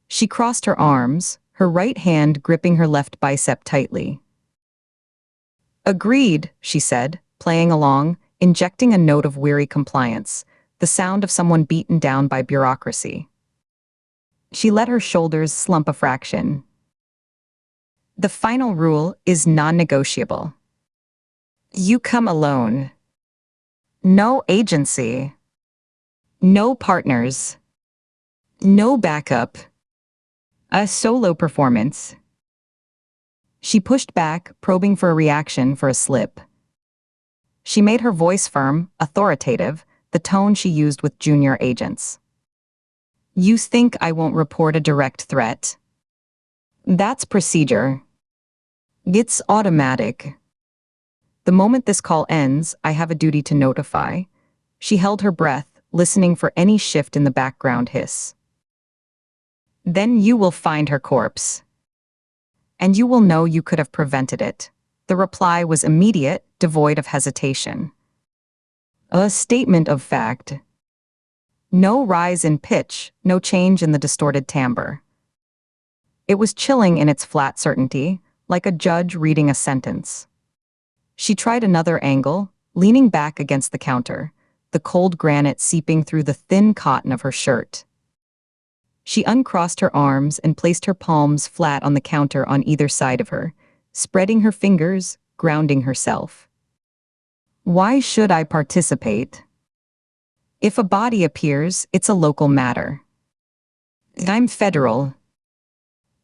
She crossed her arms, her right hand gripping her left bicep tightly. Agreed, she said, playing along, injecting a note of weary compliance, the sound of someone beaten down by bureaucracy. She let her shoulders slump a fraction. The final rule is non-negotiable. You come alone. No agency. No partners. No backup. A solo performance. She pushed back, probing for a reaction for a slip. She made her voice firm, authoritative, the tone she used with junior agents. You think I won't report a direct threat? That's procedure. It's automatic. The moment this call ends, I have a duty to notify. She held her breath, listening for any shift in the background hiss. Then you will find her corpse. And you will know you could have prevented it. The reply was immediate, devoid of hesitation. A statement of fact. No rise in pitch, no change in the distorted timbre. It was chilling in its flat certainty, like a judge reading a sentence. She tried another angle, leaning back against the counter, the cold granite seeping through the thin cotton of her shirt. She uncrossed her arms and placed her palms flat on the counter on either side of her, spreading her fingers, grounding herself. Why should I participate? If a body appears, it's a local matter. I'm federal.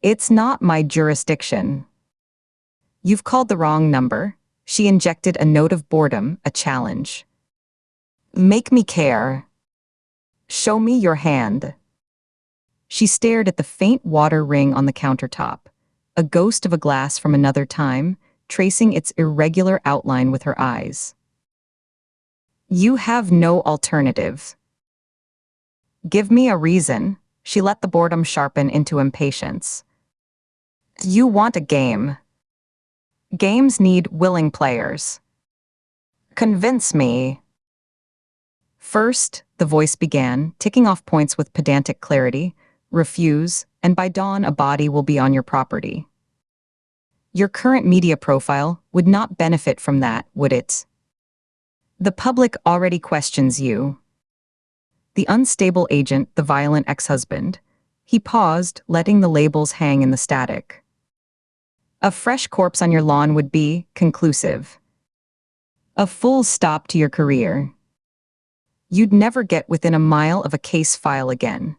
It's not my jurisdiction. You've called the wrong number. She injected a note of boredom, a challenge. Make me care. Show me your hand. She stared at the faint water ring on the countertop, a ghost of a glass from another time, tracing its irregular outline with her eyes. You have no alternative. Give me a reason. She let the boredom sharpen into impatience. You want a game. Games need willing players. Convince me. First, the voice began, ticking off points with pedantic clarity. Refuse, and by dawn a body will be on your property. Your current media profile would not benefit from that, would it? The public already questions you. The unstable agent, the violent ex-husband. He paused, letting the labels hang in the static. A fresh corpse on your lawn would be conclusive. A full stop to your career. You'd never get within a mile of a case file again.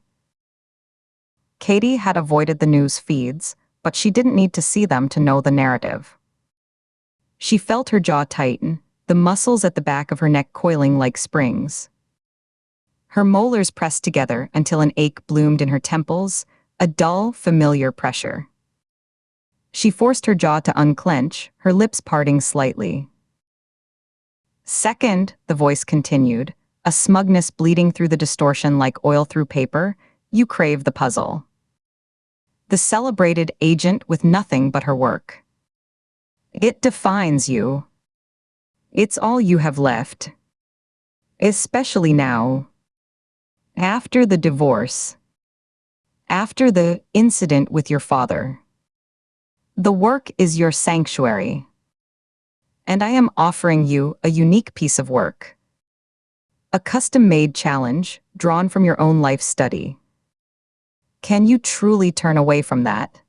Katie had avoided the news feeds, but she didn't need to see them to know the narrative. She felt her jaw tighten, the muscles at the back of her neck coiling like springs. Her molars pressed together until an ache bloomed in her temples, a dull, familiar pressure. She forced her jaw to unclench, her lips parting slightly. Second, the voice continued, a smugness bleeding through the distortion like oil through paper, you crave the puzzle. The celebrated agent with nothing but her work. It defines you. It's all you have left. Especially now. After the divorce. After the incident with your father. The work is your sanctuary. And I am offering you a unique piece of work. A custom-made challenge, drawn from your own life study. Can you truly turn away from that?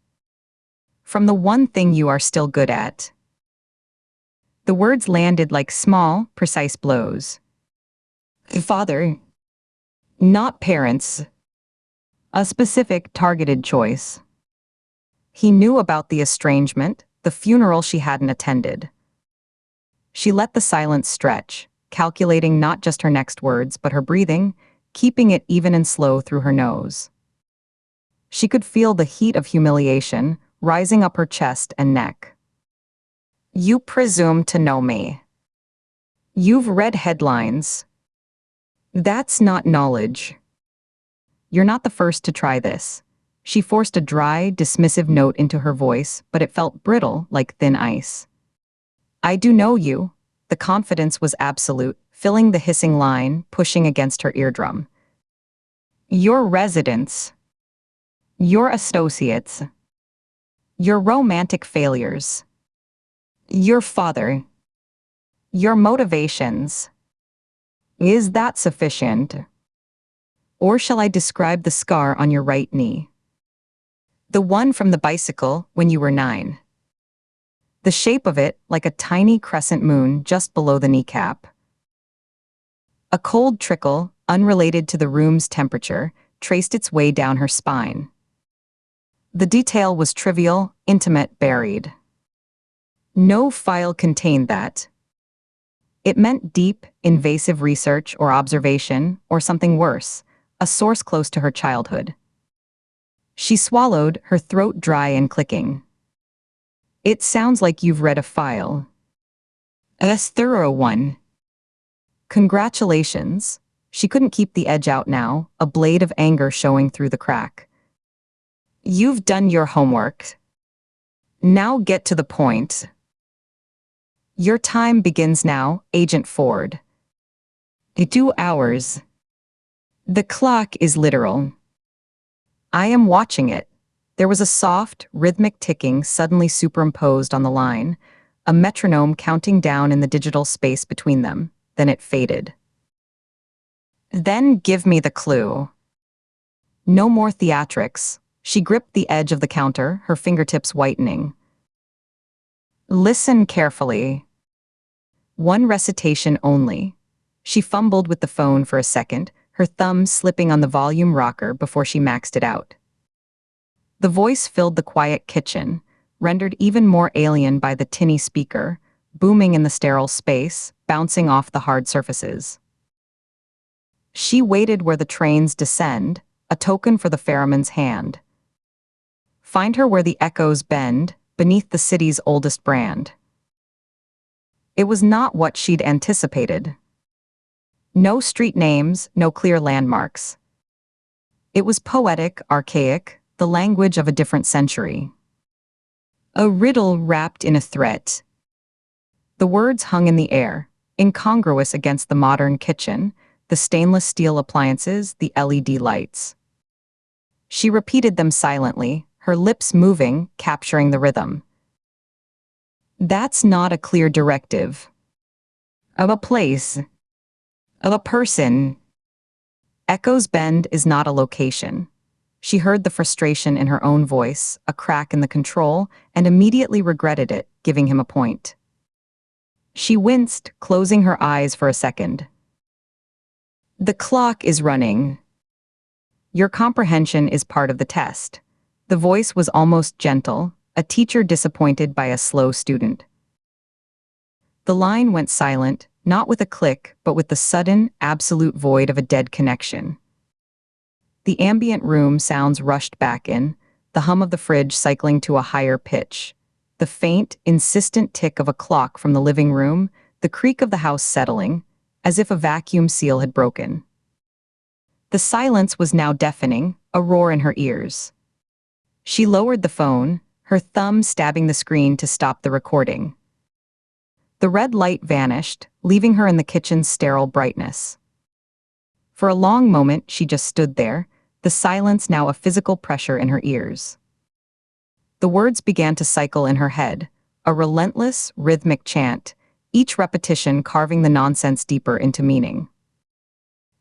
From the one thing you are still good at? The words landed like small, precise blows. Father. Not parents. A specific, targeted choice. He knew about the estrangement, the funeral she hadn't attended. She let the silence stretch, calculating not just her next words but her breathing, keeping it even and slow through her nose. She could feel the heat of humiliation rising up her chest and neck. You presume to know me. You've read headlines. That's not knowledge. You're not the first to try this. She forced a dry, dismissive note into her voice, but it felt brittle, like thin ice. I do know you. The confidence was absolute, filling the hissing line, pushing against her eardrum. Your residents. Your associates. Your romantic failures. Your father. Your motivations. Is that sufficient? Or shall I describe the scar on your right knee? The one from the bicycle when you were 9. The shape of it like a tiny crescent moon just below the kneecap. A cold trickle, unrelated to the room's temperature, traced its way down her spine. The detail was trivial, intimate, buried. No file contained that. It meant deep, invasive research or observation, or something worse, a source close to her childhood. She swallowed, her throat dry and clicking. It sounds like you've read a file. A thorough one. Congratulations. She couldn't keep the edge out now, a blade of anger showing through the crack. You've done your homework. Now get to the point. Your time begins now, Agent Ford. 2 hours. The clock is literal. I am watching it. There was a soft, rhythmic ticking suddenly superimposed on the line, a metronome counting down in the digital space between them. Then it faded. Then give me the clue. No more theatrics. She gripped the edge of the counter, her fingertips whitening. Listen carefully. One recitation only. She fumbled with the phone for a second, her thumb slipping on the volume rocker before she maxed it out. The voice filled the quiet kitchen, rendered even more alien by the tinny speaker, booming in the sterile space, bouncing off the hard surfaces. She waited where the trains descend, a token for the ferryman's hand. Find her where the echoes bend, beneath the city's oldest brand. It was not what she'd anticipated. No street names, no clear landmarks. It was poetic, archaic, the language of a different century. A riddle wrapped in a threat. The words hung in the air, incongruous against the modern kitchen, the stainless steel appliances, the LED lights. She repeated them silently, her lips moving, capturing the rhythm. That's not a clear directive. Of a place. Of a person. Echoes Bend is not a location. She heard the frustration in her own voice, a crack in the control, and immediately regretted it, giving him a point. She winced, closing her eyes for a second. The clock is running. Your comprehension is part of the test. The voice was almost gentle, a teacher disappointed by a slow student. The line went silent, not with a click, but with the sudden, absolute void of a dead connection. The ambient room sounds rushed back in, the hum of the fridge cycling to a higher pitch, the faint, insistent tick of a clock from the living room, the creak of the house settling, as if a vacuum seal had broken. The silence was now deafening, a roar in her ears. She lowered the phone, her thumb stabbing the screen to stop the recording. The red light vanished, leaving her in the kitchen's sterile brightness. For a long moment, she just stood there, the silence now a physical pressure in her ears. The words began to cycle in her head, a relentless, rhythmic chant, each repetition carving the nonsense deeper into meaning.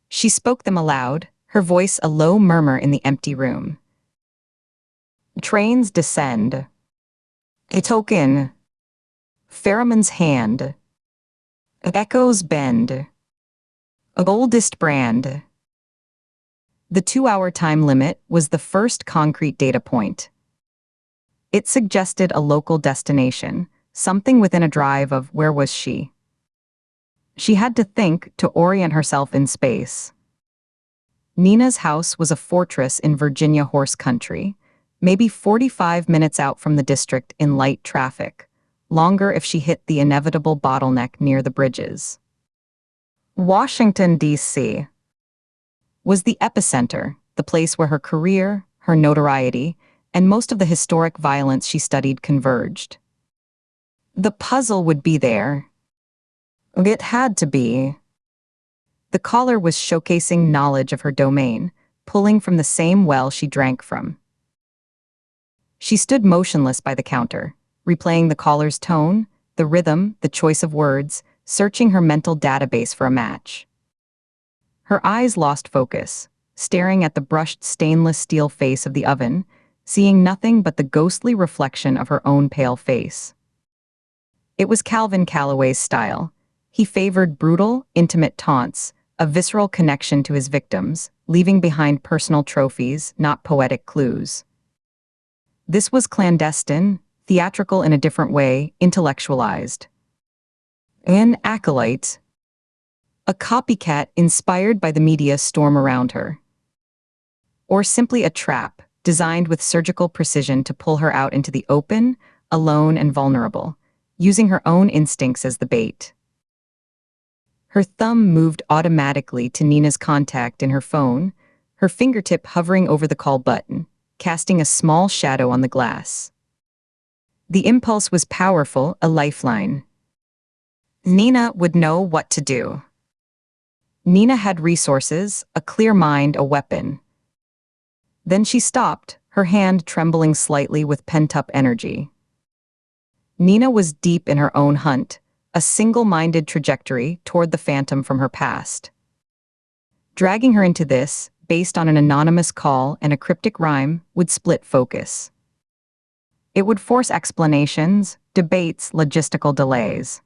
She spoke them aloud, her voice a low murmur in the empty room. Trains descend. A token. Ferryman's hand. Echoes bend. A oldest brand. The 2-hour time limit was the first concrete data point. It suggested a local destination, something within a drive of where was she. She had to think to orient herself in space. Nina's house was a fortress in Virginia horse country, maybe 45 minutes out from the district in light traffic, longer if she hit the inevitable bottleneck near the bridges. Washington, D.C. was the epicenter, the place where her career, her notoriety, and most of the historic violence she studied converged. The puzzle would be there. It had to be. The caller was showcasing knowledge of her domain, pulling from the same well she drank from. She stood motionless by the counter, replaying the caller's tone, the rhythm, the choice of words, searching her mental database for a match. Her eyes lost focus, staring at the brushed stainless steel face of the oven, seeing nothing but the ghostly reflection of her own pale face. It was Calvin Calloway's style. He favored brutal, intimate taunts, a visceral connection to his victims, leaving behind personal trophies, not poetic clues. This was clandestine, theatrical in a different way, intellectualized. An acolyte. A copycat inspired by the media storm around her. Or simply a trap, designed with surgical precision to pull her out into the open, alone and vulnerable, using her own instincts as the bait. Her thumb moved automatically to Nina's contact in her phone, her fingertip hovering over the call button, casting a small shadow on the glass. The impulse was powerful, a lifeline. Nina would know what to do. Nina had resources, a clear mind, a weapon. Then she stopped, her hand trembling slightly with pent-up energy. Nina was deep in her own hunt, a single-minded trajectory toward the phantom from her past. Dragging her into this, based on an anonymous call and a cryptic rhyme, would split focus. It would force explanations, debates, logistical delays.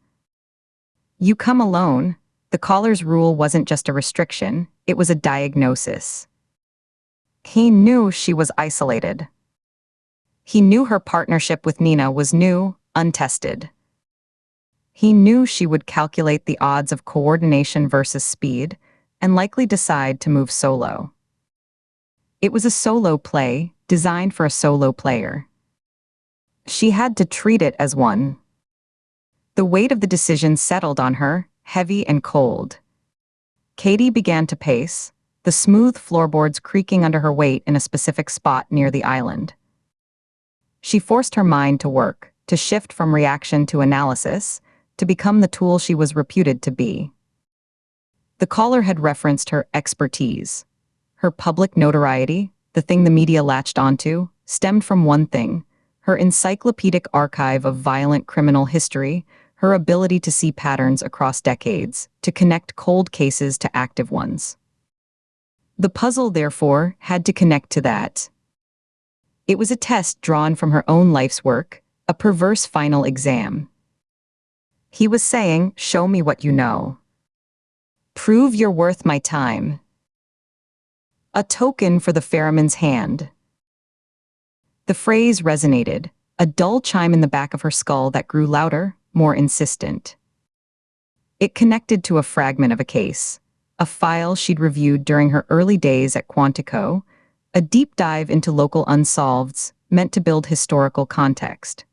You come alone. The caller's rule wasn't just a restriction, it was a diagnosis. He knew she was isolated. He knew her partnership with Nina was new, untested. He knew she would calculate the odds of coordination versus speed, and likely decide to move solo. It was a solo play, designed for a solo player. She had to treat it as one. The weight of the decision settled on her, heavy and cold. Katie began to pace, the smooth floorboards creaking under her weight in a specific spot near the island. She forced her mind to work, to shift from reaction to analysis, to become the tool she was reputed to be. The caller had referenced her expertise. Her public notoriety, the thing the media latched onto, stemmed from one thing: her encyclopedic archive of violent criminal history, her ability to see patterns across decades, to connect cold cases to active ones. The puzzle, therefore, had to connect to that. It was a test drawn from her own life's work, a perverse final exam. He was saying, "Show me what you know. Prove you're worth my time." A token for the ferryman's hand. The phrase resonated, a dull chime in the back of her skull that grew louder, more insistent. It connected to a fragment of a case, a file she'd reviewed during her early days at Quantico, a deep dive into local unsolveds meant to build historical context.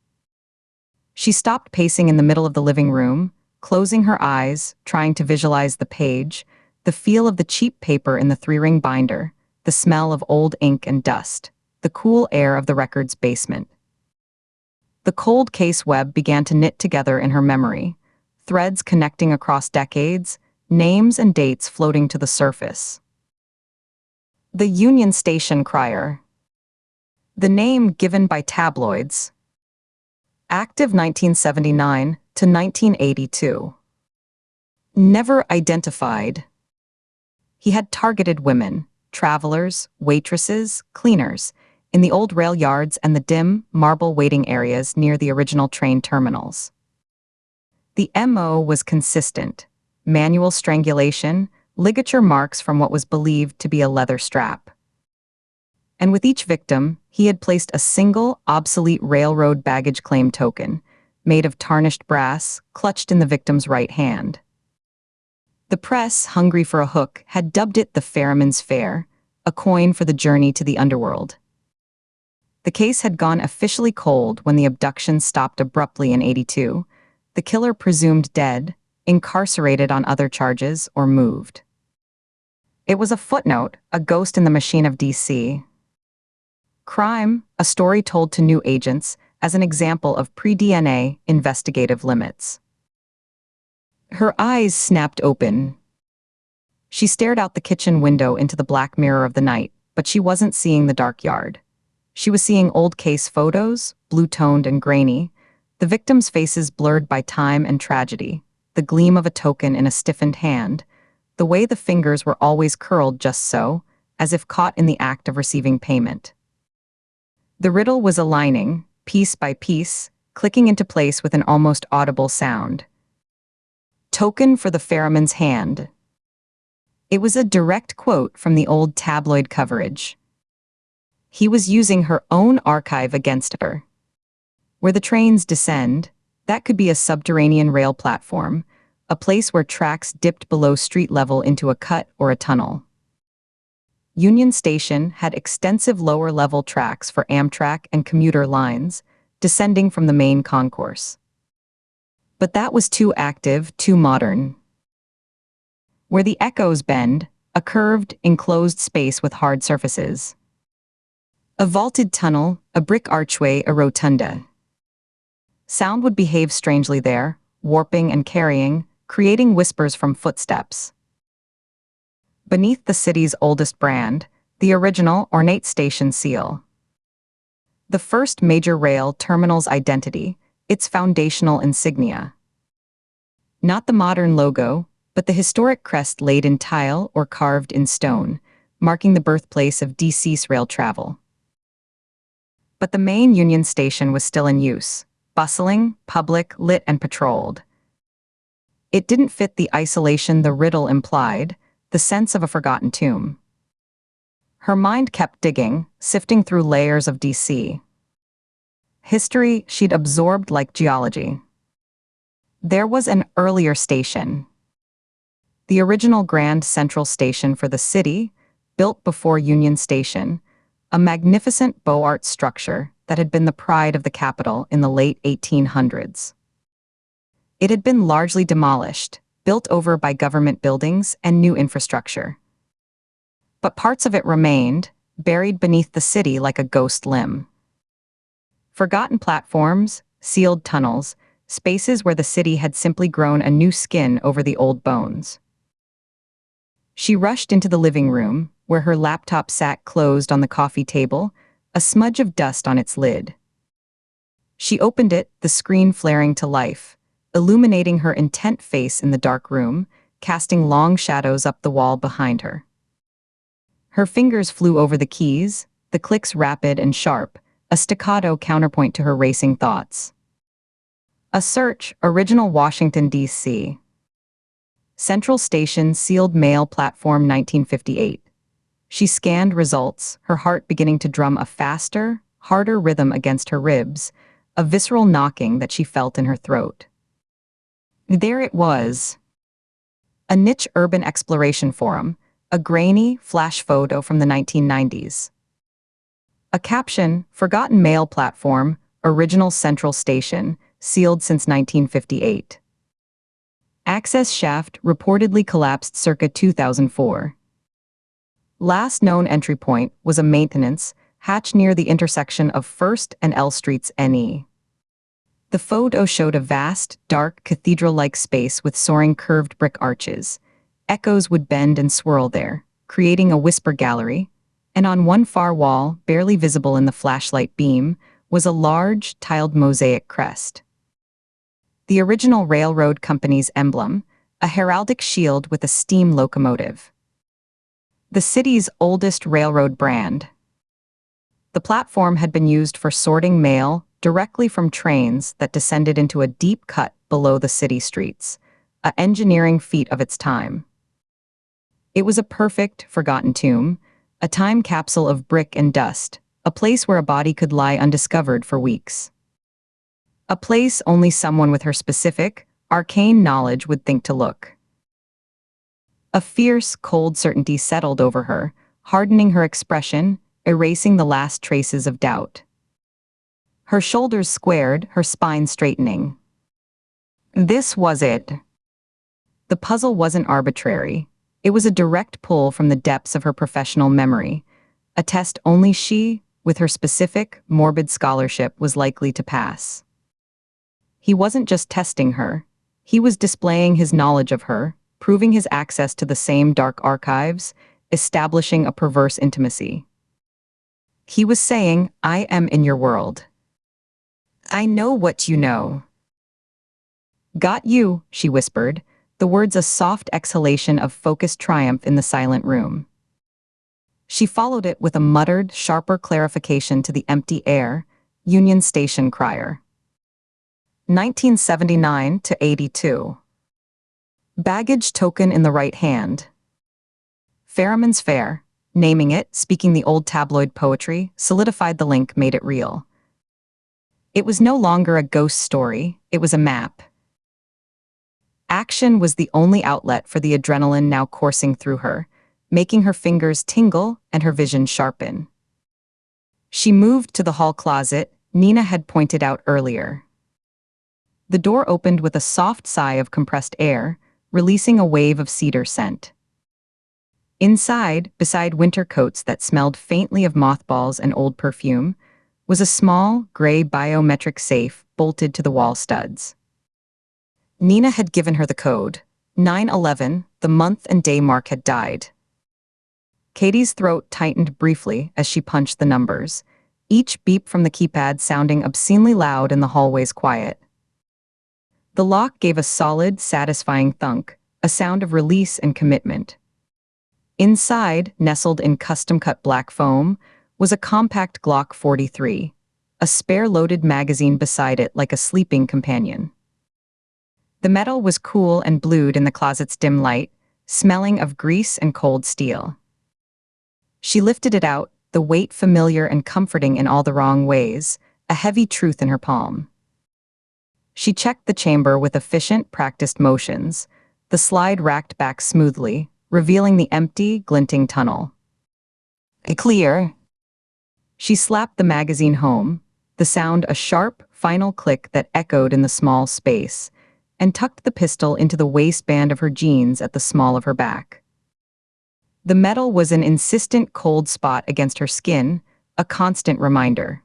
She stopped pacing in the middle of the living room, closing her eyes, trying to visualize the page, the feel of the cheap paper in the three-ring binder, the smell of old ink and dust, the cool air of the record's basement. The cold case web began to knit together in her memory, threads connecting across decades, names and dates floating to the surface. The Union Station crier. The name given by tabloids. Active 1979 to 1982. Never identified. He had targeted women, travelers, waitresses, cleaners, in the old rail yards and the dim, marble waiting areas near the original train terminals. The MO was consistent: manual strangulation, ligature marks from what was believed to be a leather strap. And with each victim, he had placed a single, obsolete railroad baggage claim token, made of tarnished brass, clutched in the victim's right hand. The press, hungry for a hook, had dubbed it the ferryman's fare, a coin for the journey to the underworld. The case had gone officially cold when the abduction stopped abruptly in '82, the killer presumed dead, incarcerated on other charges, or moved. It was a footnote, a ghost in the machine of DC. Crime, a story told to new agents, as an example of pre-DNA investigative limits. Her eyes snapped open. She stared out the kitchen window into the black mirror of the night, but she wasn't seeing the dark yard. She was seeing old case photos, blue-toned and grainy, the victims' faces blurred by time and tragedy, the gleam of a token in a stiffened hand, the way the fingers were always curled just so, as if caught in the act of receiving payment. The riddle was aligning, piece by piece, clicking into place with an almost audible sound. Token for the ferryman's hand. It was a direct quote from the old tabloid coverage. He was using her own archive against her. Where the trains descend, that could be a subterranean rail platform, a place where tracks dipped below street level into a cut or a tunnel. Union Station had extensive lower-level tracks for Amtrak and commuter lines, descending from the main concourse. But that was too active, too modern. Where the echoes bend, a curved, enclosed space with hard surfaces. A vaulted tunnel, a brick archway, a rotunda. Sound would behave strangely there, warping and carrying, creating whispers from footsteps. Beneath the city's oldest brand, the original ornate station seal. The first major rail terminal's identity, its foundational insignia. Not the modern logo, but the historic crest laid in tile or carved in stone, marking the birthplace of DC's rail travel. But the main Union Station was still in use, bustling, public, lit and patrolled. It didn't fit the isolation the riddle implied, the sense of a forgotten tomb. Her mind kept digging, sifting through layers of DC. History she'd absorbed like geology. There was an earlier station. The original Grand Central Station for the city, built before Union Station, a magnificent Beaux Arts structure that had been the pride of the capital in the late 1800s. It had been largely demolished, built over by government buildings and new infrastructure. But parts of it remained, buried beneath the city like a ghost limb. Forgotten platforms, sealed tunnels, spaces where the city had simply grown a new skin over the old bones. She rushed into the living room, where her laptop sat closed on the coffee table, a smudge of dust on its lid. She opened it, the screen flaring to life, illuminating her intent face in the dark room, casting long shadows up the wall behind her. Her fingers flew over the keys, the clicks rapid and sharp, a staccato counterpoint to her racing thoughts. A search, original Washington, D.C. Central Station, sealed mail platform 1958. She scanned results, her heart beginning to drum a faster, harder rhythm against her ribs, a visceral knocking that she felt in her throat. There it was. A niche urban exploration forum, a grainy, flash photo from the 1990s. A caption, forgotten mail platform, original Central Station, sealed since 1958. Access shaft reportedly collapsed circa 2004. Last known entry point was a maintenance hatch near the intersection of 1st and L Streets NE. The photo showed a vast, dark, cathedral-like space with soaring curved brick arches. Echoes would bend and swirl there, creating a whisper gallery, and on one far wall, barely visible in the flashlight beam, was a large, tiled mosaic crest. The original railroad company's emblem, a heraldic shield with a steam locomotive. The city's oldest railroad brand. The platform had been used for sorting mail directly from trains that descended into a deep cut below the city streets, an engineering feat of its time. It was a perfect, forgotten tomb, a time capsule of brick and dust, a place where a body could lie undiscovered for weeks. A place only someone with her specific, arcane knowledge would think to look. A fierce, cold certainty settled over her, hardening her expression, erasing the last traces of doubt. Her shoulders squared, her spine straightening. This was it. The puzzle wasn't arbitrary. It was a direct pull from the depths of her professional memory, a test only she, with her specific, morbid scholarship, was likely to pass. He wasn't just testing her. He was displaying his knowledge of her, proving his access to the same dark archives, establishing a perverse intimacy. He was saying, I am in your world. I know what you know. Got you, she whispered, the words a soft exhalation of focused triumph in the silent room. She followed it with a muttered, sharper clarification to the empty air, Union Station crier. 1979 to 82. Baggage token in the right hand. Ferryman's Fare, naming it, speaking the old tabloid poetry, solidified the link, made it real. It was no longer a ghost story, it was a map. Action was the only outlet for the adrenaline now coursing through her, making her fingers tingle and her vision sharpen. She moved to the hall closet, Nina had pointed out earlier. The door opened with a soft sigh of compressed air, releasing a wave of cedar scent. Inside, beside winter coats that smelled faintly of mothballs and old perfume, was a small, gray biometric safe bolted to the wall studs. Nina had given her the code. 9/11, the month and day Mark had died. Katie's throat tightened briefly as she punched the numbers, each beep from the keypad sounding obscenely loud in the hallway's quiet. The lock gave a solid, satisfying thunk, a sound of release and commitment. Inside, nestled in custom-cut black foam, was a compact Glock 43, a spare loaded magazine beside it like a sleeping companion. The metal was cool and blued in the closet's dim light, smelling of grease and cold steel. She lifted it out, the weight familiar and comforting in all the wrong ways, a heavy truth in her palm. She checked the chamber with efficient, practiced motions. The slide racked back smoothly, revealing the empty, glinting tunnel. Clear. She slapped the magazine home, the sound a sharp, final click that echoed in the small space, and tucked the pistol into the waistband of her jeans at the small of her back. The metal was an insistent cold spot against her skin, a constant reminder.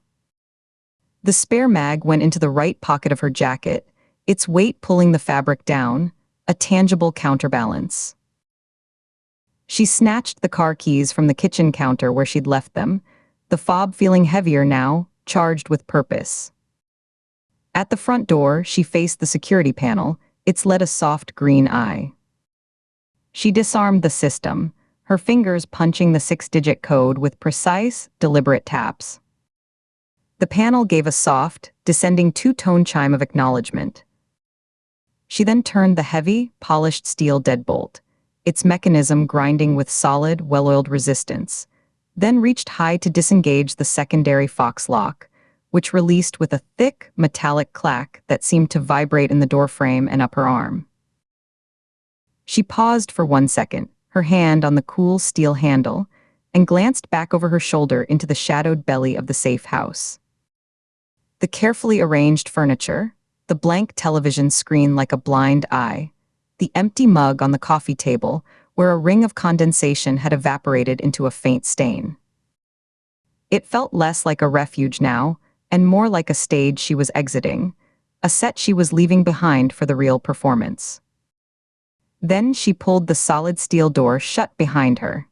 The spare mag went into the right pocket of her jacket, its weight pulling the fabric down, a tangible counterbalance. She snatched the car keys from the kitchen counter where she'd left them, the fob feeling heavier now, charged with purpose. At the front door, she faced the security panel, its lit a soft green eye. She disarmed the system, her fingers punching the 6-digit code with precise, deliberate taps. The panel gave a soft, descending two-tone chime of acknowledgement. She then turned the heavy, polished steel deadbolt, its mechanism grinding with solid, well-oiled resistance, then reached high to disengage the secondary fox lock, which released with a thick, metallic clack that seemed to vibrate in the doorframe and up her arm. She paused for 1 second, her hand on the cool steel handle, and glanced back over her shoulder into the shadowed belly of the safe house. The carefully arranged furniture, the blank television screen like a blind eye, the empty mug on the coffee table where a ring of condensation had evaporated into a faint stain. It felt less like a refuge now, and more like a stage she was exiting, a set she was leaving behind for the real performance. Then she pulled the solid steel door shut behind her.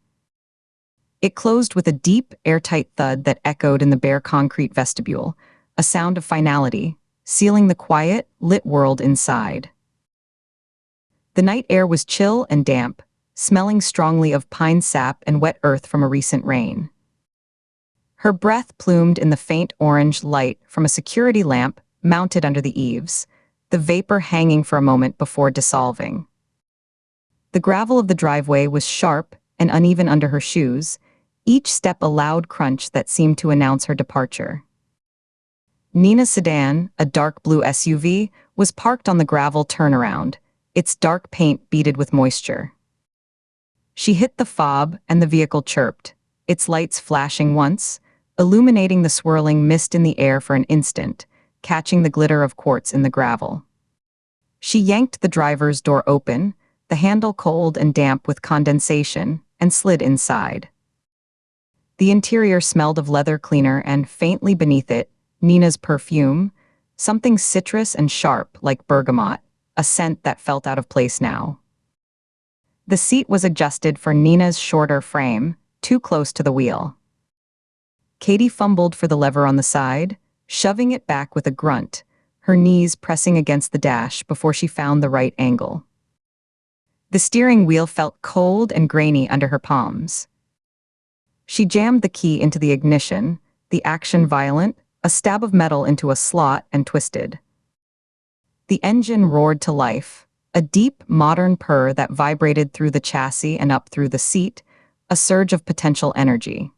It closed with a deep, airtight thud that echoed in the bare concrete vestibule, a sound of finality, sealing the quiet, lit world inside. The night air was chill and damp, smelling strongly of pine sap and wet earth from a recent rain. Her breath plumed in the faint orange light from a security lamp mounted under the eaves, the vapor hanging for a moment before dissolving. The gravel of the driveway was sharp and uneven under her shoes, each step a loud crunch that seemed to announce her departure. Nina's sedan, a dark blue SUV, was parked on the gravel turnaround, its dark paint beaded with moisture. She hit the fob and the vehicle chirped, its lights flashing once, illuminating the swirling mist in the air for an instant, catching the glitter of quartz in the gravel. She yanked the driver's door open, the handle cold and damp with condensation, and slid inside. The interior smelled of leather cleaner and, faintly beneath it, Nina's perfume, something citrus and sharp like bergamot, a scent that felt out of place now. The seat was adjusted for Nina's shorter frame, too close to the wheel. Katie fumbled for the lever on the side, shoving it back with a grunt, her knees pressing against the dash before she found the right angle. The steering wheel felt cold and grainy under her palms. She jammed the key into the ignition, the action violent, a stab of metal into a slot and twisted. The engine roared to life, a deep, modern purr that vibrated through the chassis and up through the seat, a surge of potential energy.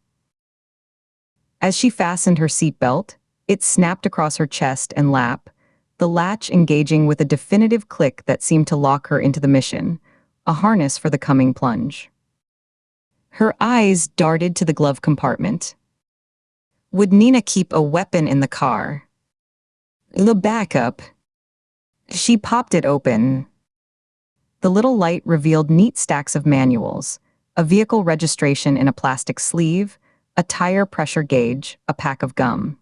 As she fastened her seatbelt, it snapped across her chest and lap, the latch engaging with a definitive click that seemed to lock her into the mission, a harness for the coming plunge. Her eyes darted to the glove compartment. Would Nina keep a weapon in the car? The backup. She popped it open. The little light revealed neat stacks of manuals, a vehicle registration in a plastic sleeve, a tire pressure gauge, a pack of gum.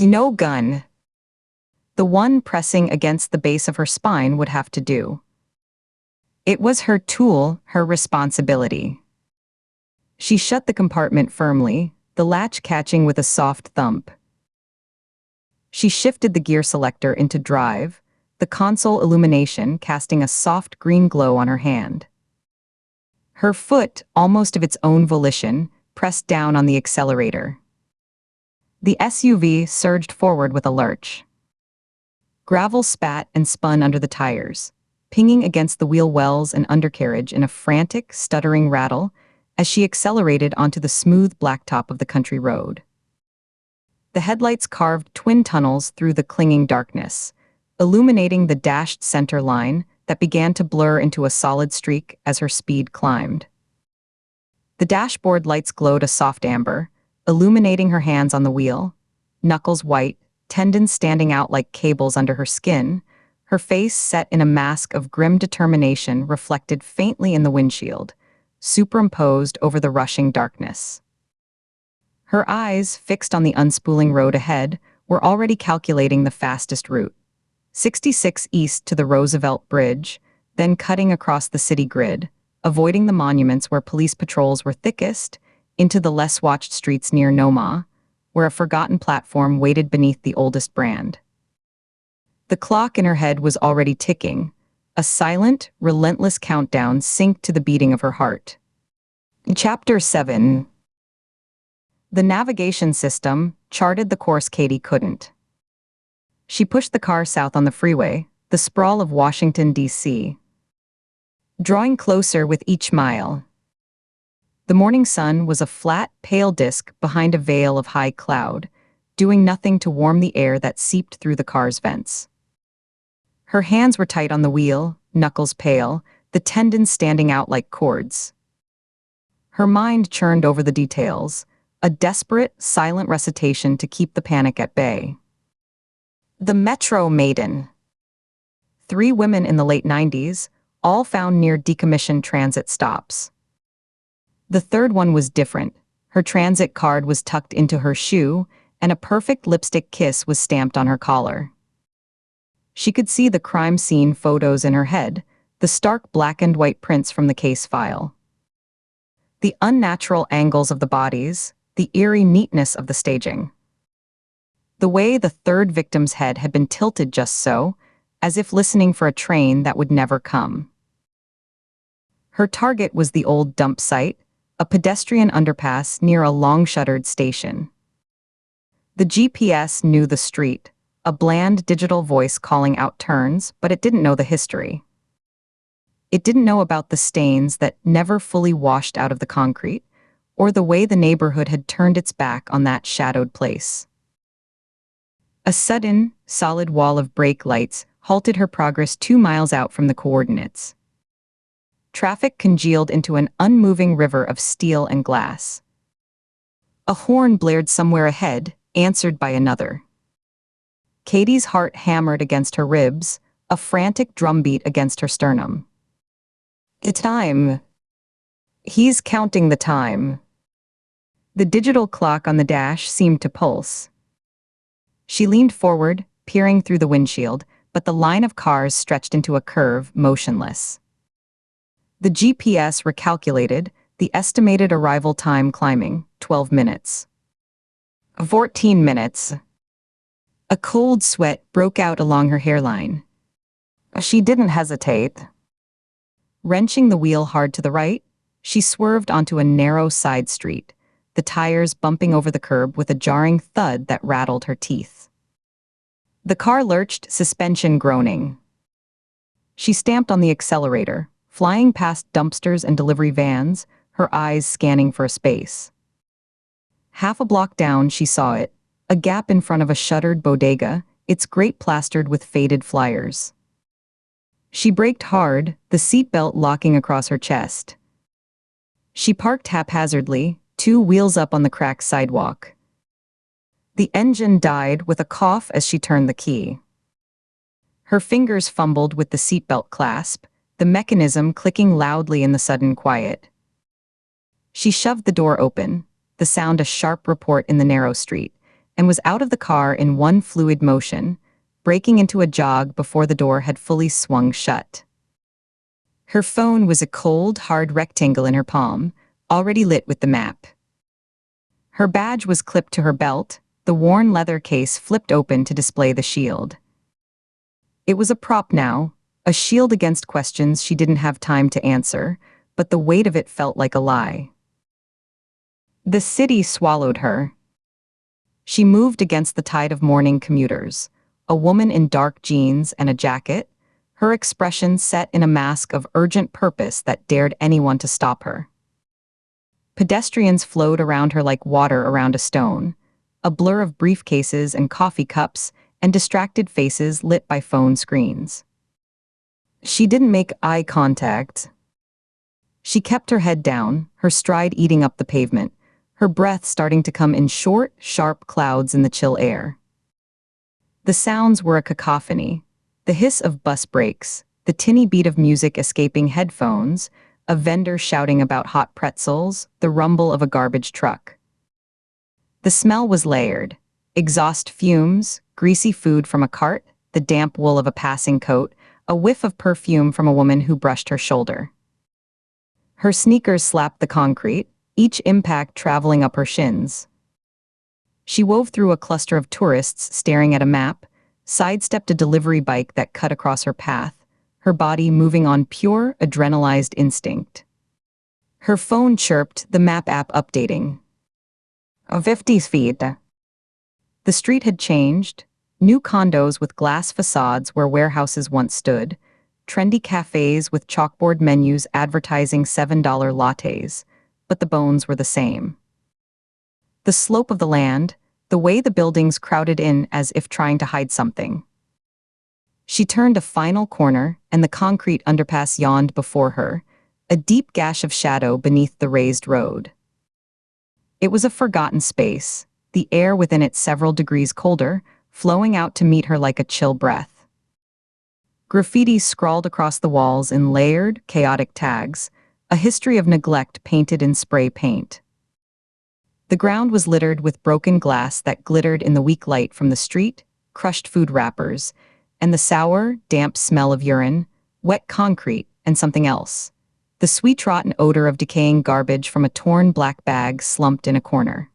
No gun. The one pressing against the base of her spine would have to do. It was her tool, her responsibility. She shut the compartment firmly, the latch catching with a soft thump. She shifted the gear selector into drive, the console illumination casting a soft green glow on her hand. Her foot, almost of its own volition, pressed down on the accelerator. The SUV surged forward with a lurch. Gravel spat and spun under the tires, pinging against the wheel wells and undercarriage in a frantic, stuttering rattle as she accelerated onto the smooth blacktop of the country road. The headlights carved twin tunnels through the clinging darkness, illuminating the dashed center line that began to blur into a solid streak as her speed climbed. The dashboard lights glowed a soft amber, illuminating her hands on the wheel, knuckles white, tendons standing out like cables under her skin, her face set in a mask of grim determination reflected faintly in the windshield, superimposed over the rushing darkness. Her eyes, fixed on the unspooling road ahead, were already calculating the fastest route. 66 east to the Roosevelt Bridge, then cutting across the city grid, avoiding the monuments where police patrols were thickest, into the less watched streets near Noma, where a forgotten platform waited beneath the oldest brand. The clock in her head was already ticking, a silent, relentless countdown synced to the beating of her heart. Chapter 7. The navigation system charted the course Katie couldn't. She pushed the car south on the freeway, the sprawl of Washington, D.C., drawing closer with each mile. The morning sun was a flat, pale disk behind a veil of high cloud, doing nothing to warm the air that seeped through the car's vents. Her hands were tight on the wheel, knuckles pale, the tendons standing out like cords. Her mind churned over the details, a desperate, silent recitation to keep the panic at bay. The Metro Maiden. 3 women in the late 90s, all found near decommissioned transit stops. The third one was different. Her transit card was tucked into her shoe, and a perfect lipstick kiss was stamped on her collar. She could see the crime scene photos in her head, the stark black and white prints from the case file. The unnatural angles of the bodies, the eerie neatness of the staging. The way the third victim's head had been tilted just so, as if listening for a train that would never come. Her target was the old dump site, a pedestrian underpass near a long-shuttered station. The GPS knew the street, a bland digital voice calling out turns, but it didn't know the history. It didn't know about the stains that never fully washed out of the concrete, or the way the neighborhood had turned its back on that shadowed place. A sudden, solid wall of brake lights halted her progress 2 miles out from the coordinates. Traffic congealed into an unmoving river of steel and glass. A horn blared somewhere ahead, answered by another. Katie's heart hammered against her ribs, a frantic drumbeat against her sternum. The time. He's counting the time. The digital clock on the dash seemed to pulse. She leaned forward, peering through the windshield, but the line of cars stretched into a curve, motionless. The GPS recalculated, the estimated arrival time climbing, 12 minutes. 14 minutes. A cold sweat broke out along her hairline. She didn't hesitate. Wrenching the wheel hard to the right, she swerved onto a narrow side street, the tires bumping over the curb with a jarring thud that rattled her teeth. The car lurched, suspension groaning. She stamped on the accelerator, flying past dumpsters and delivery vans, her eyes scanning for a space. Half a block down, she saw it, a gap in front of a shuttered bodega, its grate plastered with faded flyers. She braked hard, the seatbelt locking across her chest. She parked haphazardly, 2 wheels up on the cracked sidewalk. The engine died with a cough as she turned the key. Her fingers fumbled with the seatbelt clasp, the mechanism clicking loudly in the sudden quiet. She shoved the door open, the sound a sharp report in the narrow street, and was out of the car in one fluid motion, breaking into a jog before the door had fully swung shut. Her phone was a cold, hard rectangle in her palm, already lit with the map. Her badge was clipped to her belt, the worn leather case flipped open to display the shield. It was a prop now, a shield against questions she didn't have time to answer, but the weight of it felt like a lie. The city swallowed her. She moved against the tide of morning commuters, a woman in dark jeans and a jacket, her expression set in a mask of urgent purpose that dared anyone to stop her. Pedestrians flowed around her like water around a stone, a blur of briefcases and coffee cups and distracted faces lit by phone screens. She didn't make eye contact. She kept her head down, her stride eating up the pavement, her breath starting to come in short, sharp clouds in the chill air. The sounds were a cacophony, the hiss of bus brakes, the tinny beat of music escaping headphones, a vendor shouting about hot pretzels, the rumble of a garbage truck. The smell was layered: exhaust fumes, greasy food from a cart, the damp wool of a passing coat, a whiff of perfume from a woman who brushed her shoulder. Her sneakers slapped the concrete, each impact traveling up her shins. She wove through a cluster of tourists staring at a map, sidestepped a delivery bike that cut across her path, her body moving on pure, adrenalized instinct. Her phone chirped, the map app updating. 50 feet. The street had changed. New condos with glass facades where warehouses once stood, trendy cafes with chalkboard menus advertising $7 lattes, but the bones were the same. The slope of the land, the way the buildings crowded in as if trying to hide something. She turned a final corner, and the concrete underpass yawned before her, a deep gash of shadow beneath the raised road. It was a forgotten space, the air within it several degrees colder, flowing out to meet her like a chill breath. Graffiti scrawled across the walls in layered, chaotic tags, a history of neglect painted in spray paint. The ground was littered with broken glass that glittered in the weak light from the street, crushed food wrappers, and the sour, damp smell of urine, wet concrete, and something else. The sweet rotten odor of decaying garbage from a torn black bag slumped in a corner.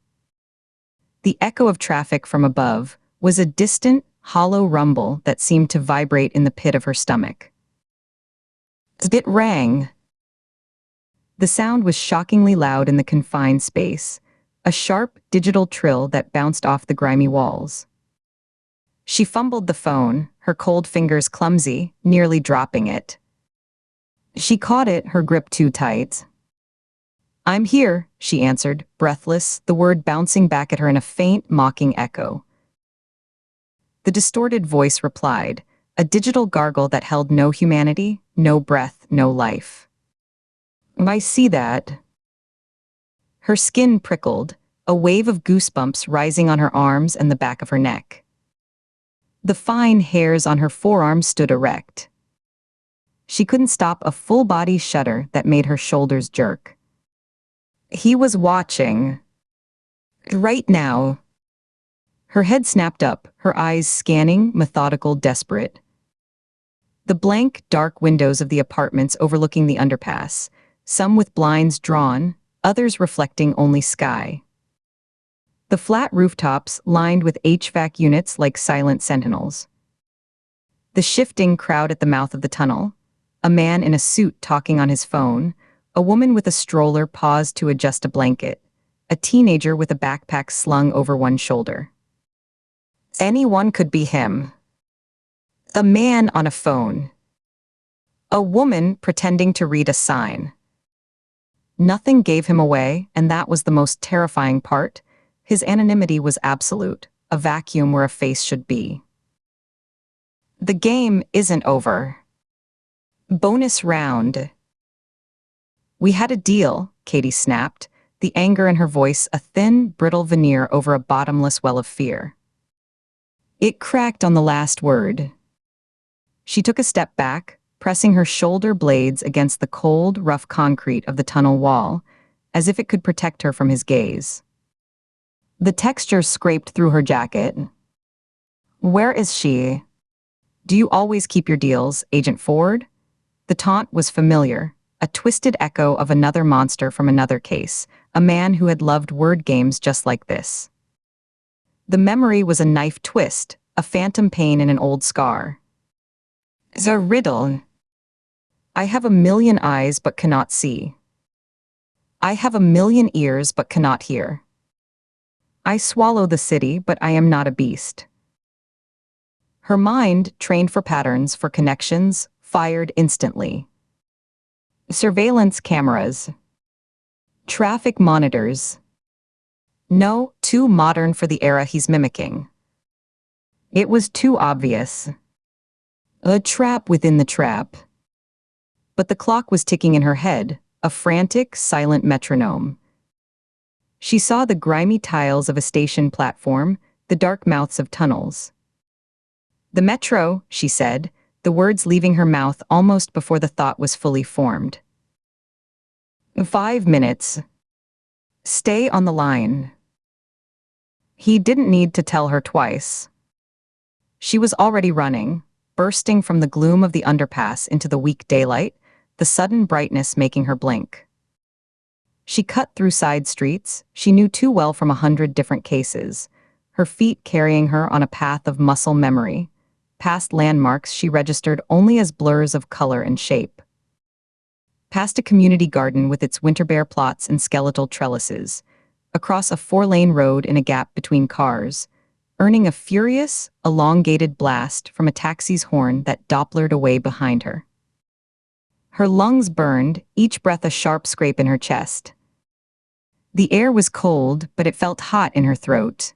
The echo of traffic from above was a distant, hollow rumble that seemed to vibrate in the pit of her stomach. It rang. The sound was shockingly loud in the confined space, a sharp, digital trill that bounced off the grimy walls. She fumbled the phone, her cold fingers clumsy, nearly dropping it. She caught it, her grip too tight. "I'm here," she answered, breathless, the word bouncing back at her in a faint, mocking echo. The distorted voice replied, a digital gargle that held no humanity, no breath, no life. "I see that." Her skin prickled, a wave of goosebumps rising on her arms and the back of her neck. The fine hairs on her forearms stood erect. She couldn't stop a full-body shudder that made her shoulders jerk. He was watching. Right now. Her head snapped up, her eyes scanning, methodical, desperate. The blank, dark windows of the apartments overlooking the underpass, some with blinds drawn, others reflecting only sky. The flat rooftops lined with HVAC units like silent sentinels. The shifting crowd at the mouth of the tunnel, a man in a suit talking on his phone, a woman with a stroller paused to adjust a blanket, a teenager with a backpack slung over one shoulder. Anyone could be him. A man on a phone. A woman pretending to read a sign. Nothing gave him away, and that was the most terrifying part. His anonymity was absolute, a vacuum where a face should be. The game isn't over. Bonus round. We had a deal, Katie snapped, the anger in her voice a thin, brittle veneer over a bottomless well of fear. It cracked on the last word. She took a step back, pressing her shoulder blades against the cold, rough concrete of the tunnel wall, as if it could protect her from his gaze. The texture scraped through her jacket. "Where is she? Do you always keep your deals, Agent Ford?" The taunt was familiar, a twisted echo of another monster from another case, a man who had loved word games just like this. The memory was a knife twist, a phantom pain in an old scar. "The riddle. I have a million eyes but cannot see. I have a million ears but cannot hear. I swallow the city, but I am not a beast." Her mind, trained for patterns, for connections, fired instantly. Surveillance cameras. Traffic monitors. No, too modern for the era he's mimicking. It was too obvious. A trap within the trap. But the clock was ticking in her head, a frantic, silent metronome. She saw the grimy tiles of a station platform, the dark mouths of tunnels. "The metro," she said, the words leaving her mouth almost before the thought was fully formed. 5 minutes. Stay on the line. He didn't need to tell her twice. She was already running, bursting from the gloom of the underpass into the weak daylight, the sudden brightness making her blink. She cut through side streets she knew too well from 100 different cases, her feet carrying her on a path of muscle memory, past landmarks she registered only as blurs of color and shape. Past a community garden with its winter-bare plots and skeletal trellises, across a 4-lane road in a gap between cars, earning a furious, elongated blast from a taxi's horn that Dopplered away behind her. Her lungs burned, each breath a sharp scrape in her chest. The air was cold, but it felt hot in her throat.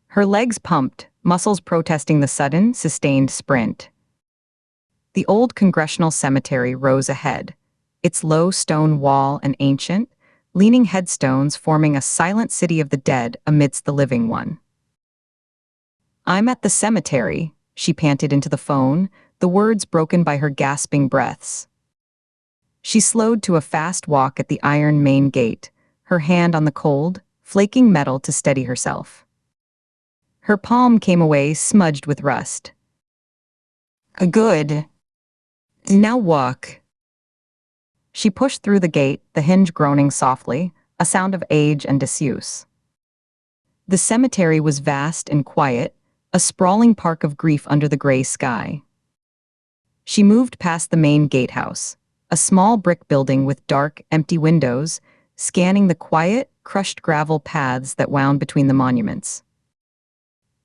Her legs pumped, muscles protesting the sudden, sustained sprint. The old congressional cemetery rose ahead, its low stone wall and ancient, leaning headstones forming a silent city of the dead amidst the living one. "I'm at the cemetery," she panted into the phone, the words broken by her gasping breaths. She slowed to a fast walk at the iron main gate, her hand on the cold, flaking metal to steady herself. Her palm came away smudged with rust. "Good. Now walk." She pushed through the gate, the hinge groaning softly, a sound of age and disuse. The cemetery was vast and quiet, a sprawling park of grief under the gray sky. She moved past the main gatehouse, a small brick building with dark, empty windows, scanning the quiet, crushed gravel paths that wound between the monuments.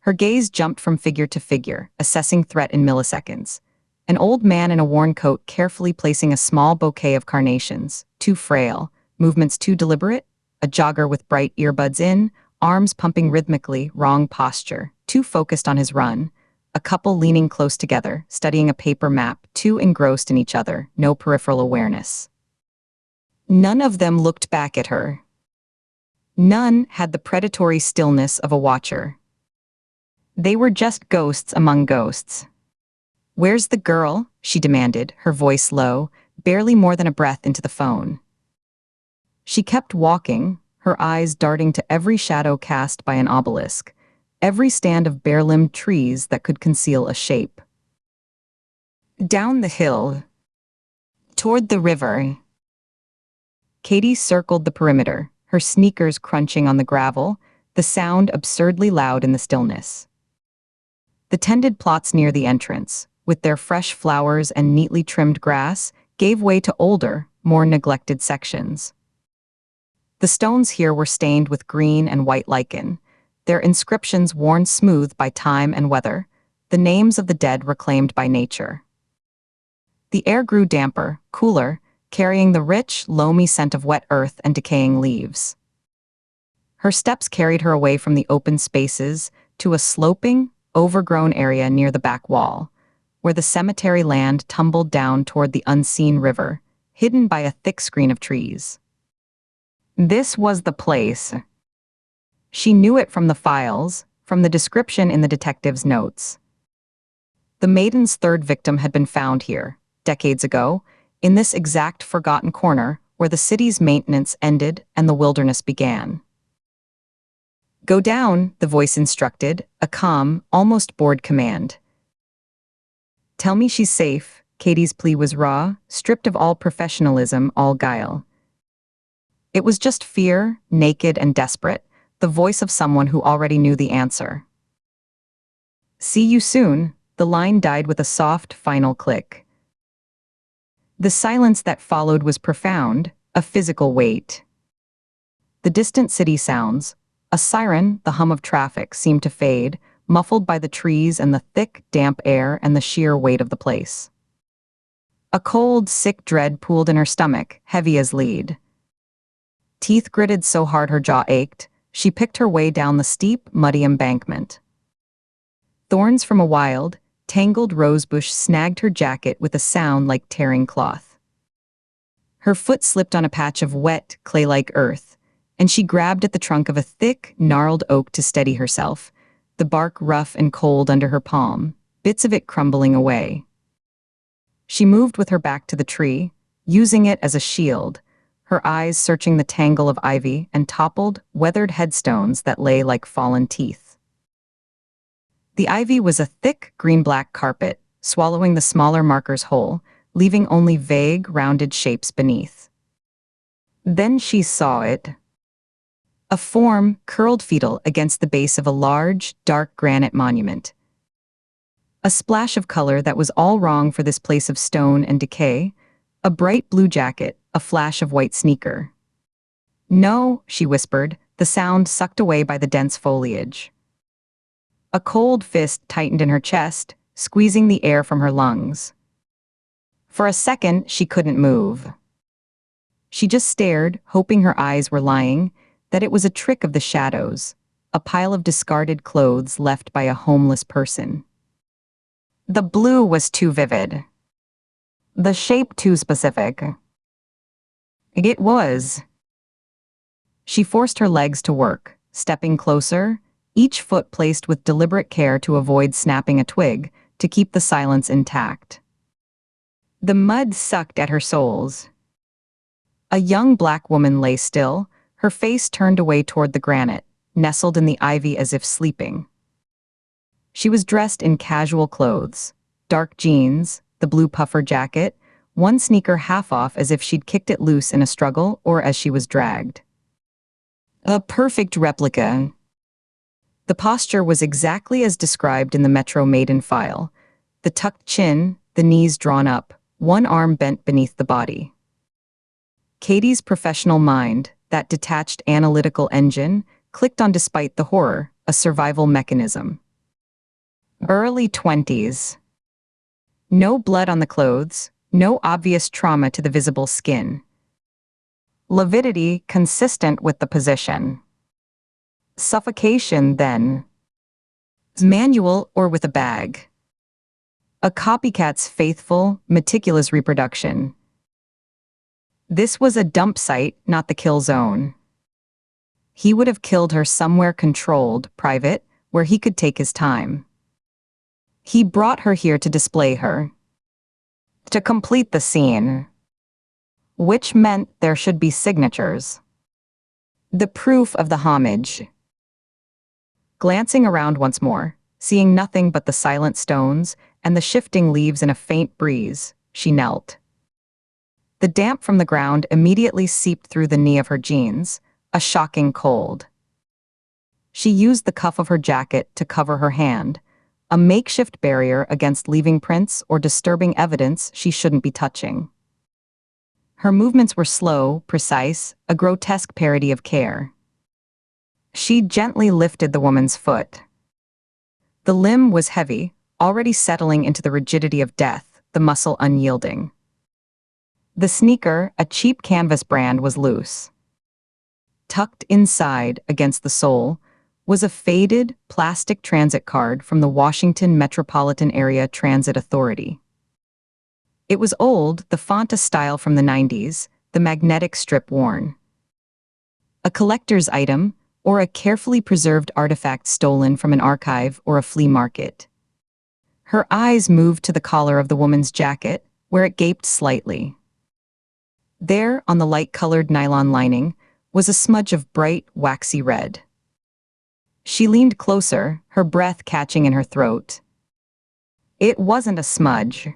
Her gaze jumped from figure to figure, assessing threat in milliseconds. An old man in a worn coat carefully placing a small bouquet of carnations, too frail, movements too deliberate, a jogger with bright earbuds in, arms pumping rhythmically, wrong posture, too focused on his run, a couple leaning close together, studying a paper map, too engrossed in each other, no peripheral awareness. None of them looked back at her. None had the predatory stillness of a watcher. They were just ghosts among ghosts. "Where's the girl?" she demanded, her voice low, barely more than a breath into the phone. She kept walking, her eyes darting to every shadow cast by an obelisk, every stand of bare-limbed trees that could conceal a shape. "Down the hill. Toward the river." Katie circled the perimeter, her sneakers crunching on the gravel, the sound absurdly loud in the stillness. The tended plots near the entrance, with their fresh flowers and neatly trimmed grass, gave way to older, more neglected sections. The stones here were stained with green and white lichen, their inscriptions worn smooth by time and weather, the names of the dead reclaimed by nature. The air grew damper, cooler, carrying the rich, loamy scent of wet earth and decaying leaves. Her steps carried her away from the open spaces to a sloping, overgrown area near the back wall, where the cemetery land tumbled down toward the unseen river, hidden by a thick screen of trees. This was the place. She knew it from the files, from the description in the detective's notes. The maiden's third victim had been found here, decades ago, in this exact forgotten corner where the city's maintenance ended and the wilderness began. Go down, the voice instructed, a calm, almost bored command. Tell me she's safe. Katie's plea was raw, stripped of all professionalism, all guile. It was just fear, naked and desperate, the voice of someone who already knew the answer. See you soon, the line died with a soft, final click. The silence that followed was profound, a physical weight. The distant city sounds, a siren, the hum of traffic, seemed to fade, muffled by the trees and the thick, damp air and the sheer weight of the place. A cold, sick dread pooled in her stomach, heavy as lead. Teeth gritted so hard her jaw ached, she picked her way down the steep, muddy embankment. Thorns from a wild, tangled rosebush snagged her jacket with a sound like tearing cloth. Her foot slipped on a patch of wet, clay-like earth, and she grabbed at the trunk of a thick, gnarled oak to steady herself, the bark rough and cold under her palm, bits of it crumbling away. She moved with her back to the tree, using it as a shield, her eyes searching the tangle of ivy and toppled, weathered headstones that lay like fallen teeth. The ivy was a thick, green-black carpet, swallowing the smaller markers whole, leaving only vague, rounded shapes beneath. Then she saw it. A form, curled fetal against the base of a large, dark granite monument. A splash of color that was all wrong for this place of stone and decay, a bright blue jacket, a flash of white sneaker. No, she whispered, the sound sucked away by the dense foliage. A cold fist tightened in her chest, squeezing the air from her lungs. For a second, she couldn't move. She just stared, hoping her eyes were lying, that it was a trick of the shadows, a pile of discarded clothes left by a homeless person. The blue was too vivid. The shape too specific. It was. She forced her legs to work, stepping closer, each foot placed with deliberate care to avoid snapping a twig, to keep the silence intact. The mud sucked at her soles. A young black woman lay still, her face turned away toward the granite, nestled in the ivy as if sleeping. She was dressed in casual clothes, dark jeans, the blue puffer jacket, one sneaker half off as if she'd kicked it loose in a struggle or as she was dragged. A perfect replica. The posture was exactly as described in the Metro Maiden file, the tucked chin, the knees drawn up, one arm bent beneath the body. Katie's professional mind, that detached analytical engine, clicked on despite the horror, a survival mechanism. Early 20s. No blood on the clothes, no obvious trauma to the visible skin. Lividity consistent with the position. Suffocation, then. Manual or with a bag. A copycat's faithful, meticulous reproduction. This was a dump site, not the kill zone. He would have killed her somewhere controlled, private, where he could take his time. He brought her here to display her. To complete the scene. Which meant there should be signatures. The proof of the homage. Glancing around once more, seeing nothing but the silent stones and the shifting leaves in a faint breeze, she knelt. The damp from the ground immediately seeped through the knee of her jeans, a shocking cold. She used the cuff of her jacket to cover her hand, a makeshift barrier against leaving prints or disturbing evidence she shouldn't be touching. Her movements were slow, precise, a grotesque parody of care. She gently lifted the woman's foot. The limb was heavy, already settling into the rigidity of death, the muscle unyielding. The sneaker, a cheap canvas brand, was loose. Tucked inside, against the sole, was a faded, plastic transit card from the Washington Metropolitan Area Transit Authority. It was old, the font a style from the 90s, the magnetic strip worn. A collector's item, or a carefully preserved artifact stolen from an archive or a flea market. Her eyes moved to the collar of the woman's jacket, where it gaped slightly. There, on the light-colored nylon lining, was a smudge of bright, waxy red. She leaned closer, her breath catching in her throat. It wasn't a smudge.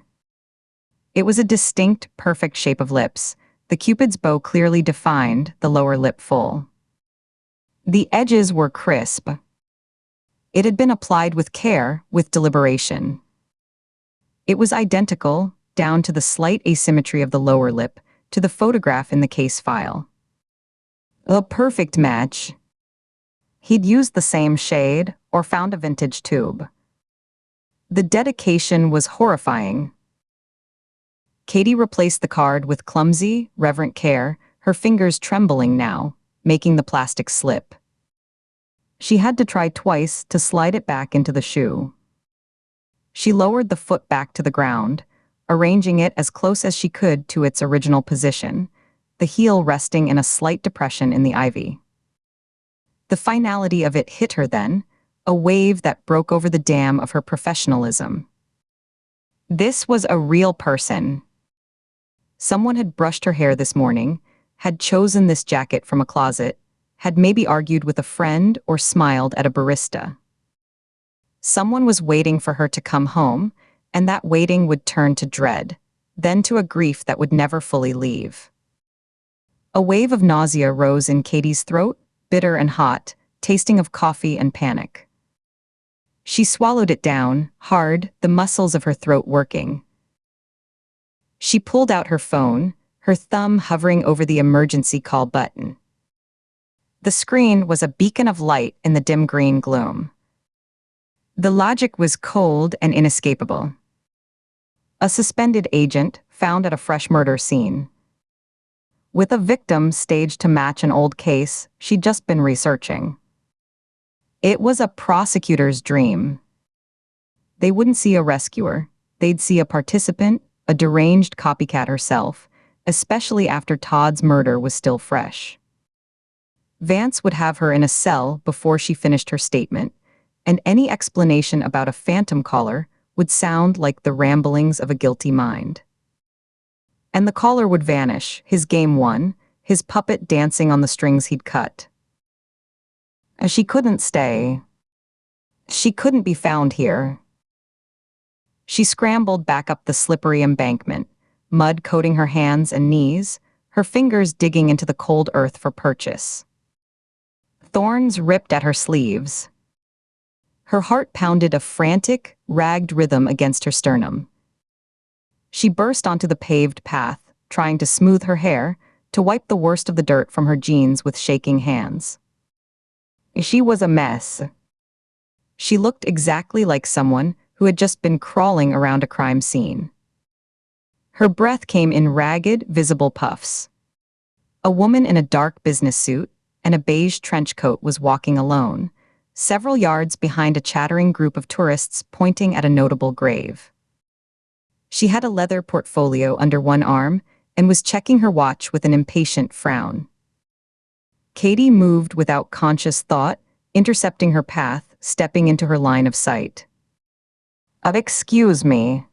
It was a distinct, perfect shape of lips, the Cupid's bow clearly defined, the lower lip full. The edges were crisp. It had been applied with care, with deliberation. It was identical, down to the slight asymmetry of the lower lip, to the photograph in the case file. A perfect match. He'd used the same shade, or found a vintage tube. The dedication was horrifying. Katie replaced the card with clumsy, reverent care, her fingers trembling now, making the plastic slip. She had to try twice to slide it back into the shoe. She lowered the foot back to the ground, arranging it as close as she could to its original position, the heel resting in a slight depression in the ivy. The finality of it hit her then, a wave that broke over the dam of her professionalism. This was a real person. Someone had brushed her hair this morning, had chosen this jacket from a closet, had maybe argued with a friend or smiled at a barista. Someone was waiting for her to come home, and that waiting would turn to dread, then to a grief that would never fully leave. A wave of nausea rose in Katie's throat, bitter and hot, tasting of coffee and panic. She swallowed it down, hard, the muscles of her throat working. She pulled out her phone, her thumb hovering over the emergency call button. The screen was a beacon of light in the dim green gloom. The logic was cold and inescapable. A suspended agent found at a fresh murder scene. With a victim staged to match an old case she'd just been researching. It was a prosecutor's dream. They wouldn't see a rescuer, they'd see a participant, a deranged copycat herself, especially after Todd's murder was still fresh. Vance would have her in a cell before she finished her statement, and any explanation about a phantom caller would sound like the ramblings of a guilty mind. And the caller would vanish, his game won, his puppet dancing on the strings he'd cut. As she couldn't stay. She couldn't be found here. She scrambled back up the slippery embankment, mud coating her hands and knees, her fingers digging into the cold earth for purchase. Thorns ripped at her sleeves. Her heart pounded a frantic, ragged rhythm against her sternum. She burst onto the paved path, trying to smooth her hair, to wipe the worst of the dirt from her jeans with shaking hands. She was a mess. She looked exactly like someone who had just been crawling around a crime scene. Her breath came in ragged, visible puffs. A woman in a dark business suit and a beige trench coat was walking alone, several yards behind a chattering group of tourists pointing at a notable grave. She had a leather portfolio under one arm and was checking her watch with an impatient frown. Katie moved without conscious thought, intercepting her path, stepping into her line of sight. Excuse me.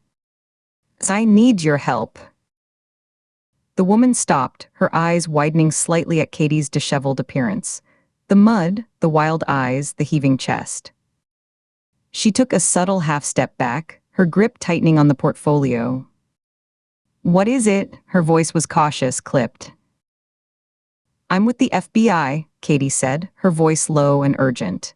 I need your help." The woman stopped, her eyes widening slightly at Katie's disheveled appearance. The mud, the wild eyes, the heaving chest. She took a subtle half-step back, her grip tightening on the portfolio. "What is it?" Her voice was cautious, clipped. "I'm with the FBI," Katie said, her voice low and urgent.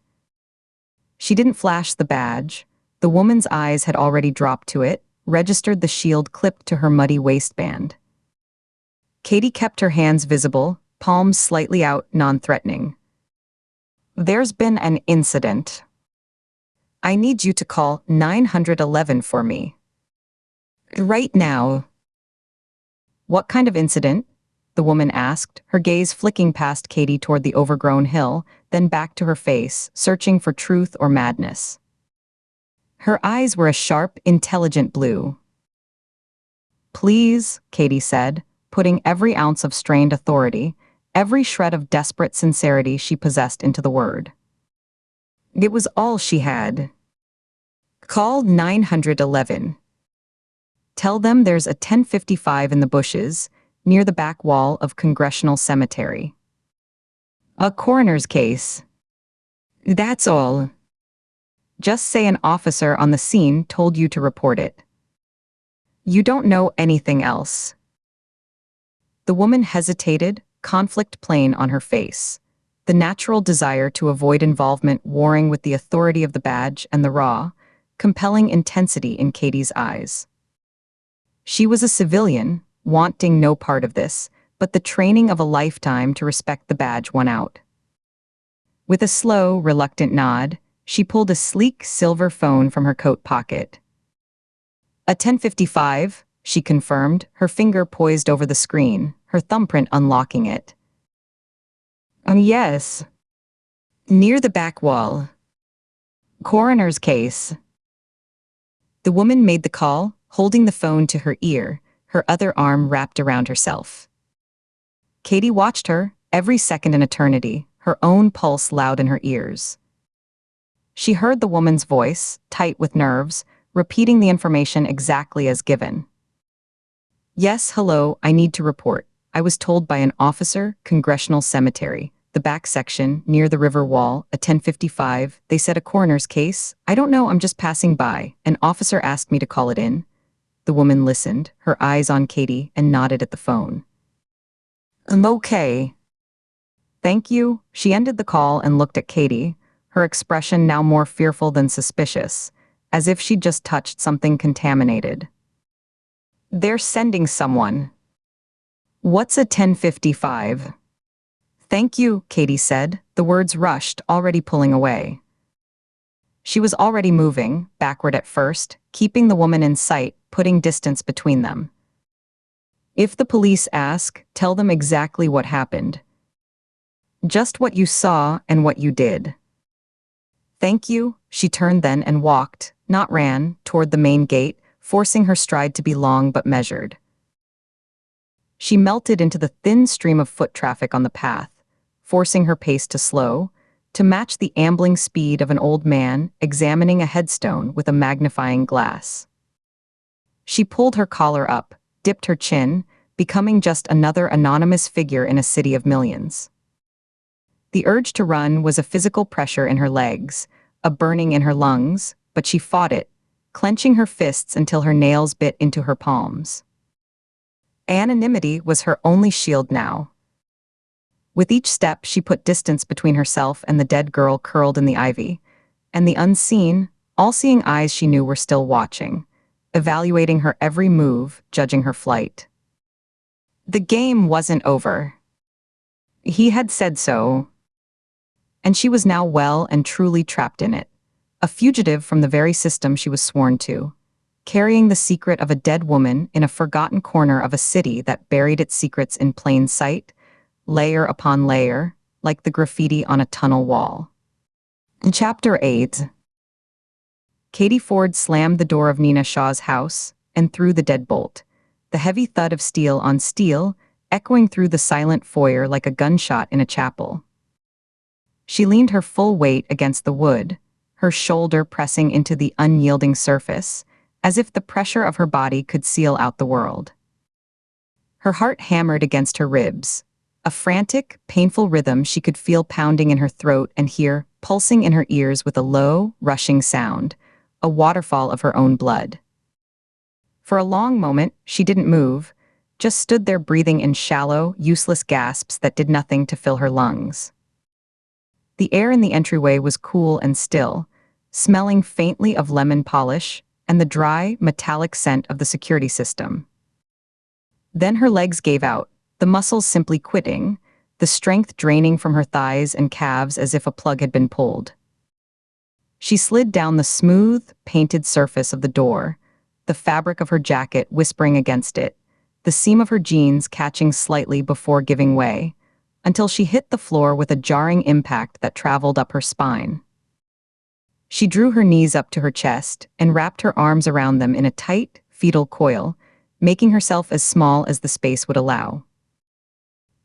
She didn't flash the badge. The woman's eyes had already dropped to it, registered the shield clipped to her muddy waistband. Katie kept her hands visible, palms slightly out, non-threatening. "There's been an incident. I need you to call 911 for me. Right now." "What kind of incident?" the woman asked, her gaze flicking past Katie toward the overgrown hill, then back to her face, searching for truth or madness. Her eyes were a sharp, intelligent blue. "Please," Katie said, putting every ounce of strained authority, every shred of desperate sincerity she possessed into the word. It was all she had. Call 911. Tell them there's a 1055 in the bushes, near the back wall of Congressional Cemetery. A coroner's case. That's all. Just say an officer on the scene told you to report it. You don't know anything else. The woman hesitated, conflict plain on her face, the natural desire to avoid involvement warring with the authority of the badge and the raw, compelling intensity in Katie's eyes. She was a civilian, wanting no part of this, but the training of a lifetime to respect the badge won out. With a slow, reluctant nod, she pulled a sleek silver phone from her coat pocket. A 1055, she confirmed, her finger poised over the screen, her thumbprint unlocking it. Yes. Near the back wall. Coroner's case. The woman made the call, holding the phone to her ear, her other arm wrapped around herself. Katie watched her, every second an eternity, her own pulse loud in her ears. She heard the woman's voice, tight with nerves, repeating the information exactly as given. Yes, hello, I need to report. I was told by an officer, Congressional Cemetery, the back section, near the river wall, a 1055, they said a coroner's case. I don't know, I'm just passing by. An officer asked me to call it in. The woman listened, her eyes on Katie, and nodded at the phone. I'm okay. Thank you. She ended the call and looked at Katie, her expression now more fearful than suspicious, as if she'd just touched something contaminated. They're sending someone. What's a 1055? Thank you, Katie said, the words rushed, already pulling away. She was already moving, backward at first, keeping the woman in sight, putting distance between them. If the police ask, tell them exactly what happened. Just what you saw and what you did. Thank you, she turned then and walked, not ran, toward the main gate, forcing her stride to be long but measured. She melted into the thin stream of foot traffic on the path, forcing her pace to slow, to match the ambling speed of an old man examining a headstone with a magnifying glass. She pulled her collar up, dipped her chin, becoming just another anonymous figure in a city of millions. The urge to run was a physical pressure in her legs, a burning in her lungs, but she fought it, clenching her fists until her nails bit into her palms. Anonymity was her only shield now. With each step, she put distance between herself and the dead girl curled in the ivy, and the unseen, all-seeing eyes she knew were still watching, evaluating her every move, judging her flight. The game wasn't over. He had said so. And she was now well and truly trapped in it, a fugitive from the very system she was sworn to, carrying the secret of a dead woman in a forgotten corner of a city that buried its secrets in plain sight, layer upon layer, like the graffiti on a tunnel wall. In Chapter 8, Katie Ford slammed the door of Nina Shaw's house and threw the deadbolt, the heavy thud of steel on steel echoing through the silent foyer like a gunshot in a chapel. She leaned her full weight against the wood, her shoulder pressing into the unyielding surface, as if the pressure of her body could seal out the world. Her heart hammered against her ribs, a frantic, painful rhythm she could feel pounding in her throat and hear pulsing in her ears with a low, rushing sound, a waterfall of her own blood. For a long moment, she didn't move, just stood there breathing in shallow, useless gasps that did nothing to fill her lungs. The air in the entryway was cool and still, smelling faintly of lemon polish and the dry, metallic scent of the security system. Then her legs gave out, the muscles simply quitting, the strength draining from her thighs and calves as if a plug had been pulled. She slid down the smooth, painted surface of the door, the fabric of her jacket whispering against it, the seam of her jeans catching slightly before giving way, until she hit the floor with a jarring impact that traveled up her spine. She drew her knees up to her chest and wrapped her arms around them in a tight, fetal coil, making herself as small as the space would allow.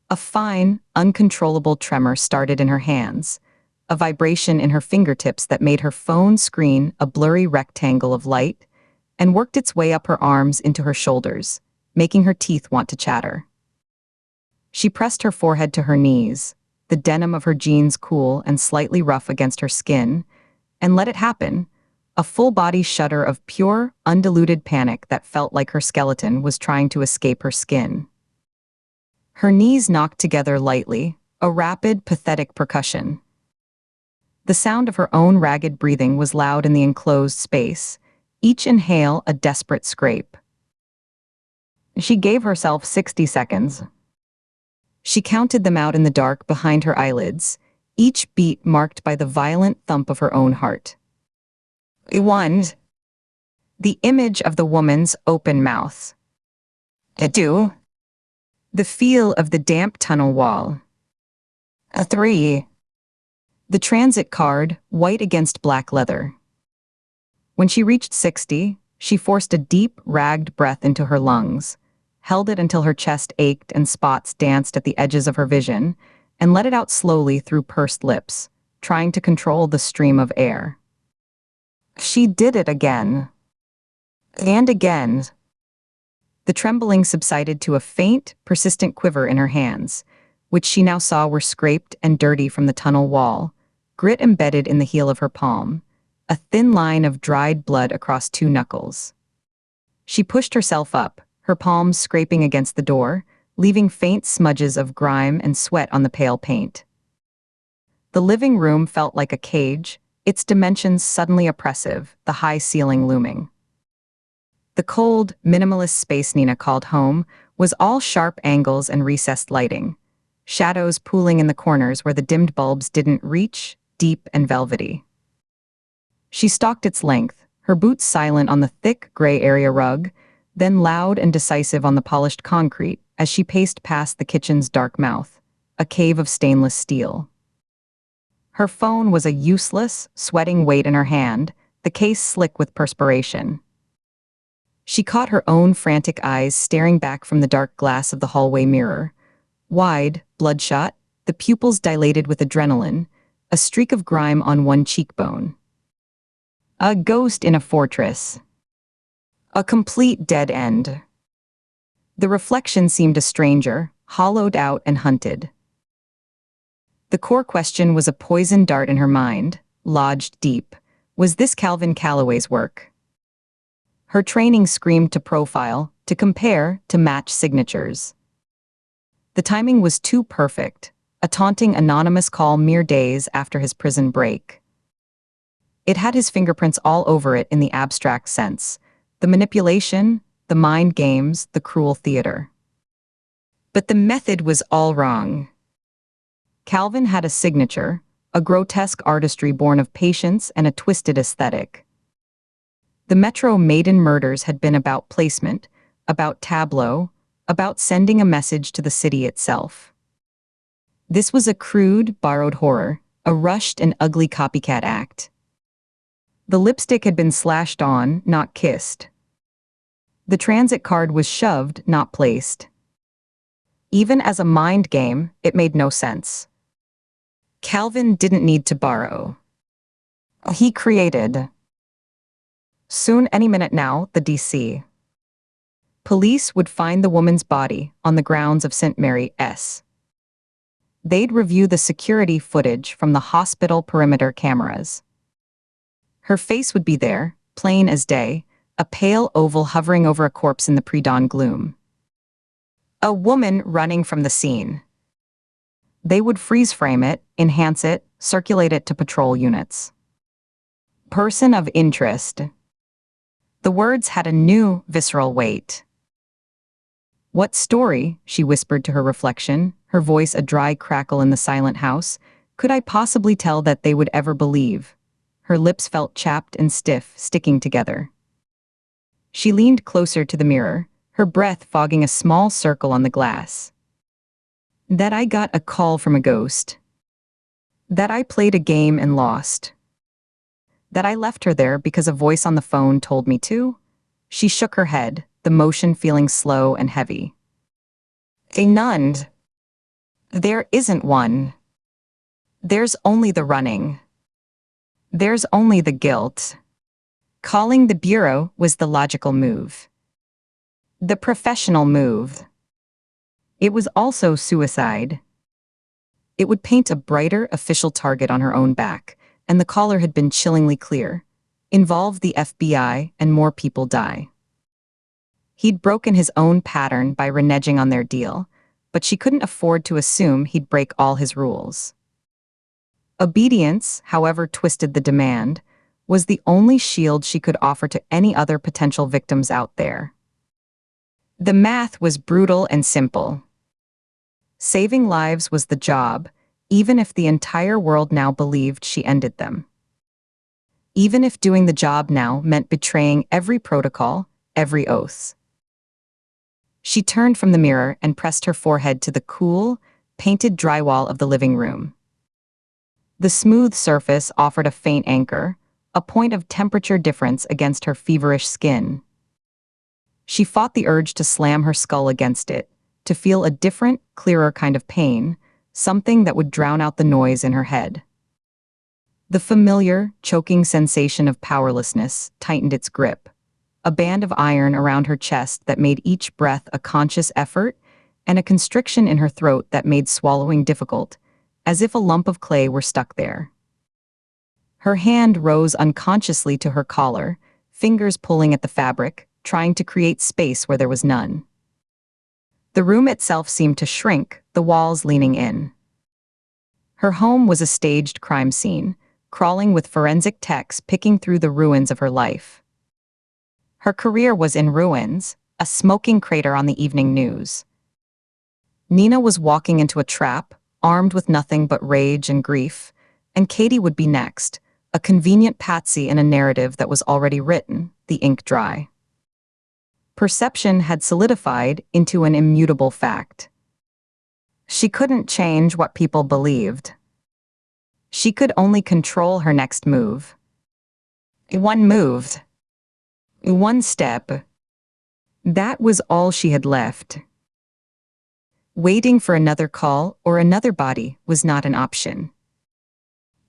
A fine, uncontrollable tremor started in her hands, a vibration in her fingertips that made her phone screen a blurry rectangle of light and worked its way up her arms into her shoulders, making her teeth want to chatter. She pressed her forehead to her knees, the denim of her jeans cool and slightly rough against her skin, and let it happen, a full-body shudder of pure, undiluted panic that felt like her skeleton was trying to escape her skin. Her knees knocked together lightly, a rapid, pathetic percussion. The sound of her own ragged breathing was loud in the enclosed space, each inhale a desperate scrape. She gave herself 60 seconds. She counted them out in the dark behind her eyelids, each beat marked by the violent thump of her own heart. 1. The image of the woman's open mouth. 2. The feel of the damp tunnel wall. 3. The transit card, white against black leather. When she reached 60, she forced a deep, ragged breath into her lungs, held it until her chest ached and spots danced at the edges of her vision, and let it out slowly through pursed lips, trying to control the stream of air. She did it again. And again. The trembling subsided to a faint, persistent quiver in her hands, which she now saw were scraped and dirty from the tunnel wall, grit embedded in the heel of her palm, a thin line of dried blood across 2 knuckles. She pushed herself up, her palms scraping against the door, leaving faint smudges of grime and sweat on the pale paint. The living room felt like a cage, its dimensions suddenly oppressive, the high ceiling looming. The cold, minimalist space Nina called home was all sharp angles and recessed lighting, shadows pooling in the corners where the dimmed bulbs didn't reach, deep and velvety. She stalked its length, her boots silent on the thick, gray area rug, then loud and decisive on the polished concrete as she paced past the kitchen's dark mouth, a cave of stainless steel. Her phone was a useless, sweating weight in her hand, the case slick with perspiration. She caught her own frantic eyes staring back from the dark glass of the hallway mirror. Wide, bloodshot, the pupils dilated with adrenaline, a streak of grime on one cheekbone. A ghost in a fortress. A complete dead end. The reflection seemed a stranger, hollowed out and hunted. The core question was a poisoned dart in her mind, lodged deep. Was this Calvin Calloway's work? Her training screamed to profile, to compare, to match signatures. The timing was too perfect, a taunting anonymous call mere days after his prison break. It had his fingerprints all over it in the abstract sense, the manipulation, the mind games, the cruel theater. But the method was all wrong. Calvin had a signature, a grotesque artistry born of patience and a twisted aesthetic. The Metro maiden murders had been about placement, about tableau, about sending a message to the city itself. This was a crude, borrowed horror, a rushed and ugly copycat act. The lipstick had been slashed on, not kissed. The transit card was shoved, not placed. Even as a mind game, it made no sense. Calvin didn't need to borrow. He created. Soon, any minute now, the DC. Police would find the woman's body on the grounds of St. Mary's. They'd review the security footage from the hospital perimeter cameras. Her face would be there, plain as day, a pale oval hovering over a corpse in the pre-dawn gloom. A woman running from the scene. They would freeze frame it, enhance it, circulate it to patrol units. Person of interest. The words had a new, visceral weight. What story, she whispered to her reflection, her voice a dry crackle in the silent house, could I possibly tell that they would ever believe? Her lips felt chapped and stiff, sticking together. She leaned closer to the mirror, her breath fogging a small circle on the glass. That I got a call from a ghost. That I played a game and lost. That I left her there because a voice on the phone told me to? She shook her head, the motion feeling slow and heavy. A nun. There isn't one. There's only the running. There's only the guilt. Calling the bureau was the logical move. The professional move. It was also suicide. It would paint a brighter official target on her own back, and the caller had been chillingly clear. Involve the FBI and more people die. He'd broken his own pattern by reneging on their deal, but she couldn't afford to assume he'd break all his rules. Obedience, however twisted the demand, was the only shield she could offer to any other potential victims out there. The math was brutal and simple. Saving lives was the job, even if the entire world now believed she ended them. Even if doing the job now meant betraying every protocol, every oath. She turned from the mirror and pressed her forehead to the cool, painted drywall of the living room. The smooth surface offered a faint anchor, a point of temperature difference against her feverish skin. She fought the urge to slam her skull against it, to feel a different, clearer kind of pain, something that would drown out the noise in her head. The familiar, choking sensation of powerlessness tightened its grip, a band of iron around her chest that made each breath a conscious effort, and a constriction in her throat that made swallowing difficult, as if a lump of clay were stuck there. Her hand rose unconsciously to her collar, fingers pulling at the fabric, trying to create space where there was none. The room itself seemed to shrink, the walls leaning in. Her home was a staged crime scene, crawling with forensic techs picking through the ruins of her life. Her career was in ruins, a smoking crater on the evening news. Nina was walking into a trap, armed with nothing but rage and grief, and Katie would be next, a convenient patsy in a narrative that was already written, the ink dry. Perception had solidified into an immutable fact. She couldn't change what people believed. She could only control her next move. One move. One step. That was all she had left. Waiting for another call or another body was not an option.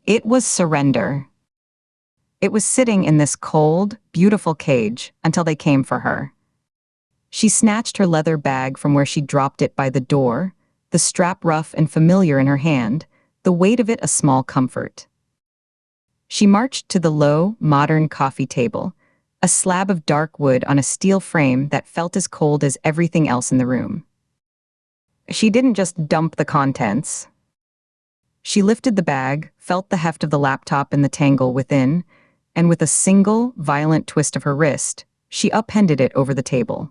It was surrender. It was sitting in this cold, beautiful cage until they came for her. She snatched her leather bag from where she dropped it by the door, the strap rough and familiar in her hand, the weight of it a small comfort. She marched to the low, modern coffee table, a slab of dark wood on a steel frame that felt as cold as everything else in the room. She didn't just dump the contents. She lifted the bag, felt the heft of the laptop in the tangle within, and with a single, violent twist of her wrist, she upended it over the table.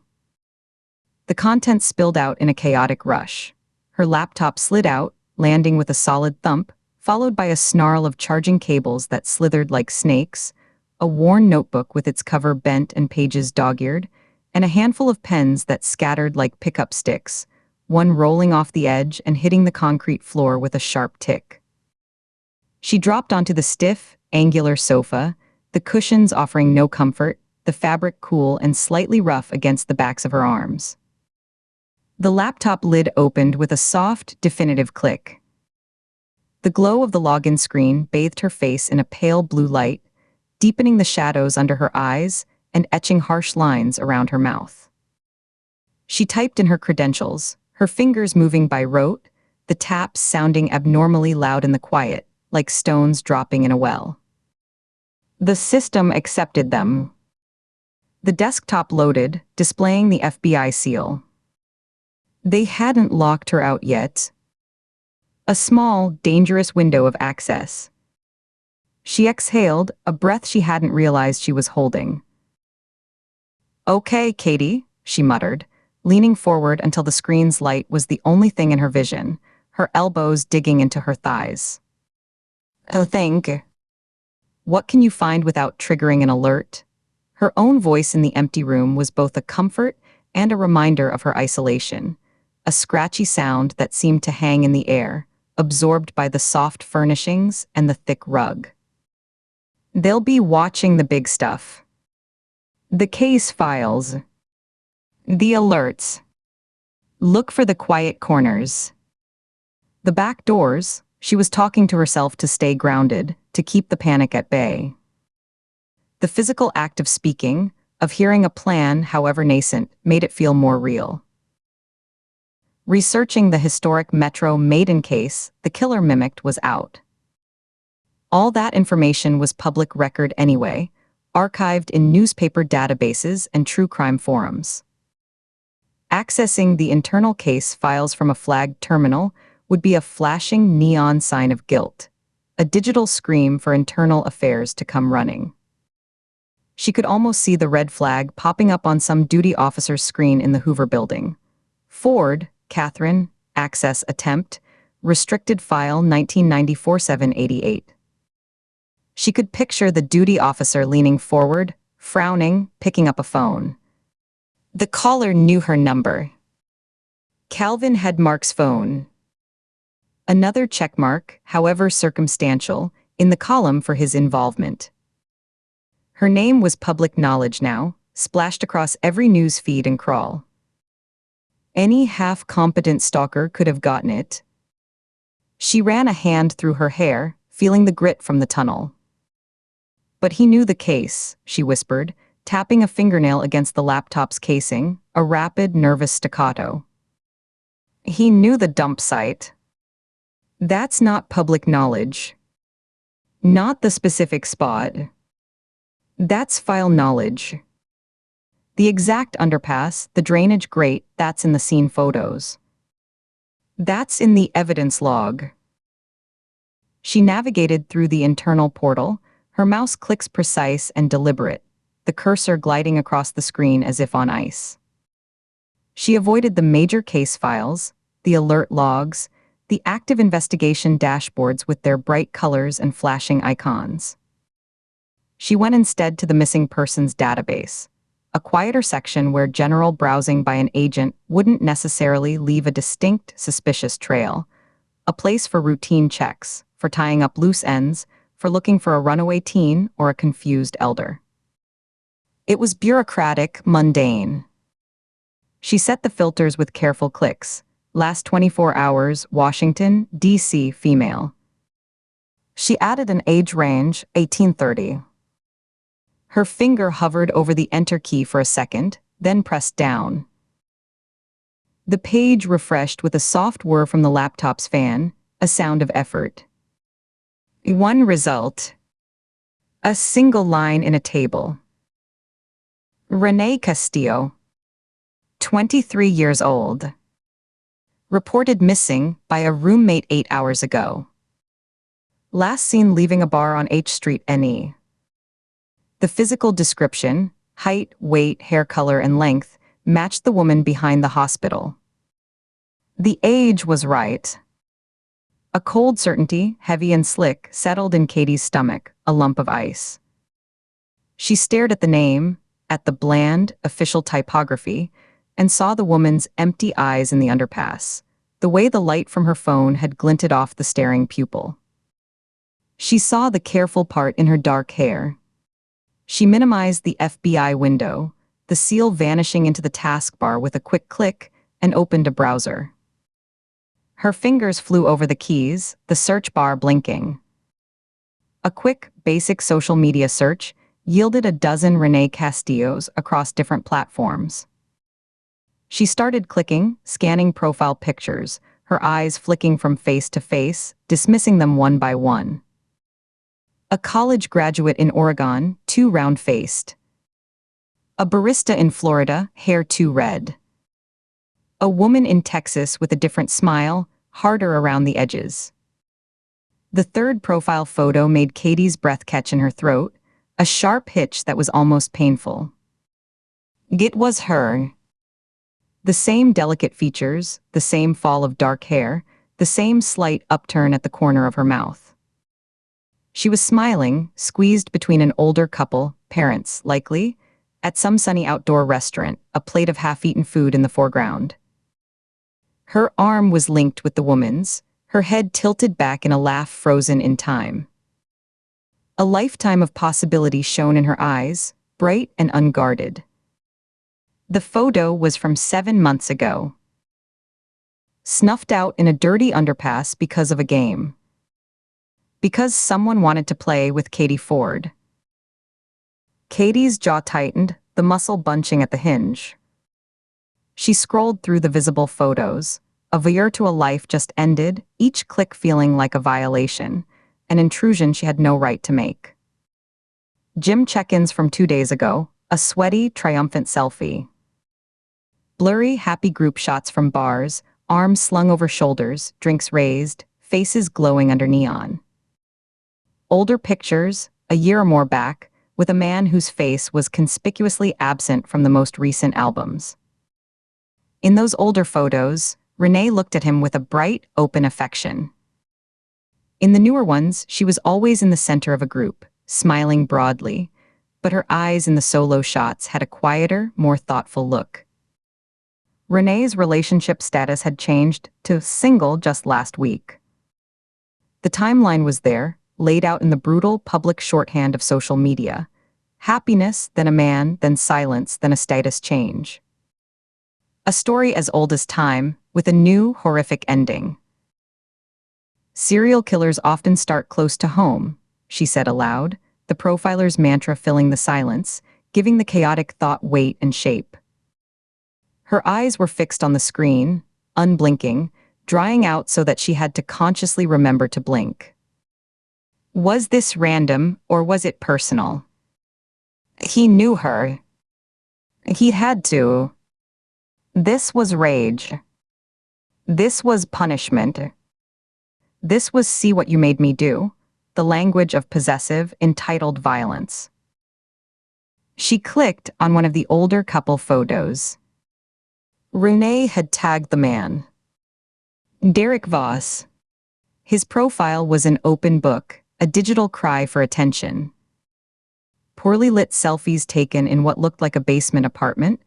The contents spilled out in a chaotic rush. Her laptop slid out, landing with a solid thump, followed by a snarl of charging cables that slithered like snakes, a worn notebook with its cover bent and pages dog-eared, and a handful of pens that scattered like pickup sticks, one rolling off the edge and hitting the concrete floor with a sharp tick. She dropped onto the stiff, angular sofa, the cushions offering no comfort, the fabric cool and slightly rough against the backs of her arms. The laptop lid opened with a soft, definitive click. The glow of the login screen bathed her face in a pale blue light, deepening the shadows under her eyes and etching harsh lines around her mouth. She typed in her credentials, her fingers moving by rote, the taps sounding abnormally loud in the quiet, like stones dropping in a well. The system accepted them. The desktop loaded, displaying the FBI seal. They hadn't locked her out yet. A small, dangerous window of access. She exhaled, a breath she hadn't realized she was holding. "Okay, Katie," she muttered, leaning forward until the screen's light was the only thing in her vision, her elbows digging into her thighs. "Oh, think. What can you find without triggering an alert?" Her own voice in the empty room was both a comfort and a reminder of her isolation, a scratchy sound that seemed to hang in the air, absorbed by the soft furnishings and the thick rug. They'll be watching the big stuff. The case files. The alerts. Look for the quiet corners. The back doors, she was talking to herself to stay grounded, to keep the panic at bay. The physical act of speaking, of hearing a plan, however nascent, made it feel more real. Researching the historic Metro Maiden case the killer mimicked was out. All that information was public record anyway, archived in newspaper databases and true crime forums. Accessing the internal case files from a flagged terminal would be a flashing neon sign of guilt, a digital scream for internal affairs to come running. She could almost see the red flag popping up on some duty officer's screen in the Hoover building. Ford, Catherine, access attempt, restricted file 1994-788. She could picture the duty officer leaning forward, frowning, picking up a phone. The caller knew her number. Calvin had Mark's phone. Another checkmark, however circumstantial, in the column for his involvement. Her name was public knowledge now, splashed across every news feed and crawl. Any half-competent stalker could have gotten it. She ran a hand through her hair, feeling the grit from the tunnel. But he knew the case, she whispered, tapping a fingernail against the laptop's casing, a rapid, nervous staccato. He knew the dump site. That's not public knowledge. Not the specific spot. That's file knowledge. The exact underpass, the drainage grate, that's in the scene photos. That's in the evidence log. She navigated through the internal portal, her mouse clicks precise and deliberate, the cursor gliding across the screen as if on ice. She avoided the major case files, the alert logs, the active investigation dashboards with their bright colors and flashing icons. She went instead to the missing persons database, a quieter section where general browsing by an agent wouldn't necessarily leave a distinct, suspicious trail, a place for routine checks, for tying up loose ends, for looking for a runaway teen or a confused elder. It was bureaucratic, mundane. She set the filters with careful clicks. Last 24 hours, Washington, D.C., female. She added an age range, 1830. Her finger hovered over the Enter key for a second, then pressed down. The page refreshed with a soft whir from the laptop's fan, a sound of effort. One result. A single line in a table. Renee Castillo, 23 years old. Reported missing by a roommate 8 hours ago. Last seen leaving a bar on H Street, NE. The physical description, height, weight, hair color, and length, matched the woman behind the hospital. The age was right. A cold certainty, heavy and slick, settled in Katie's stomach, a lump of ice. She stared at the name, at the bland, official typography, and saw the woman's empty eyes in the underpass, the way the light from her phone had glinted off the staring pupil. She saw the careful part in her dark hair. She minimized the FBI window, the seal vanishing into the taskbar with a quick click, and opened a browser. Her fingers flew over the keys, the search bar blinking. A quick, basic social media search yielded a dozen Renee Castillos across different platforms. She started clicking, scanning profile pictures, her eyes flicking from face to face, dismissing them one by one. A college graduate in Oregon, too round-faced. A barista in Florida, hair too red. A woman in Texas with a different smile, harder around the edges. The third profile photo made Katie's breath catch in her throat, a sharp hitch that was almost painful. It was her. The same delicate features, the same fall of dark hair, the same slight upturn at the corner of her mouth. She was smiling, squeezed between an older couple, parents, likely, at some sunny outdoor restaurant, a plate of half-eaten food in the foreground. Her arm was linked with the woman's, her head tilted back in a laugh frozen in time. A lifetime of possibility shone in her eyes, bright and unguarded. The photo was from 7 months ago. snuffed out in a dirty underpass because of a game. Because someone wanted to play with Katie Ford. Katie's jaw tightened, the muscle bunching at the hinge. She scrolled through the visible photos, a voyeur to a life just ended, each click feeling like a violation, an intrusion she had no right to make. Gym check-ins from 2 days ago, a sweaty, triumphant selfie. Blurry, happy group shots from bars, arms slung over shoulders, drinks raised, faces glowing under neon. Older pictures, a year or more back, with a man whose face was conspicuously absent from the most recent albums. In those older photos, Renee looked at him with a bright, open affection. In the newer ones, she was always in the center of a group, smiling broadly, but her eyes in the solo shots had a quieter, more thoughtful look. Renee's relationship status had changed to single just last week. The timeline was there, laid out in the brutal public shorthand of social media. Happiness, then a man, then silence, then a status change. A story as old as time, with a new, horrific ending. Serial killers often start close to home, she said aloud, the profiler's mantra filling the silence, giving the chaotic thought weight and shape. Her eyes were fixed on the screen, unblinking, drying out so that she had to consciously remember to blink. Was this random, or was it personal? He knew her. He had to. This was rage. This was punishment. This was see what you made me do, the language of possessive, entitled violence. She clicked on one of the older couple photos. Renee had tagged the man. Derek Voss. His profile was an open book, a digital cry for attention. Poorly lit selfies taken in what looked like a basement apartment,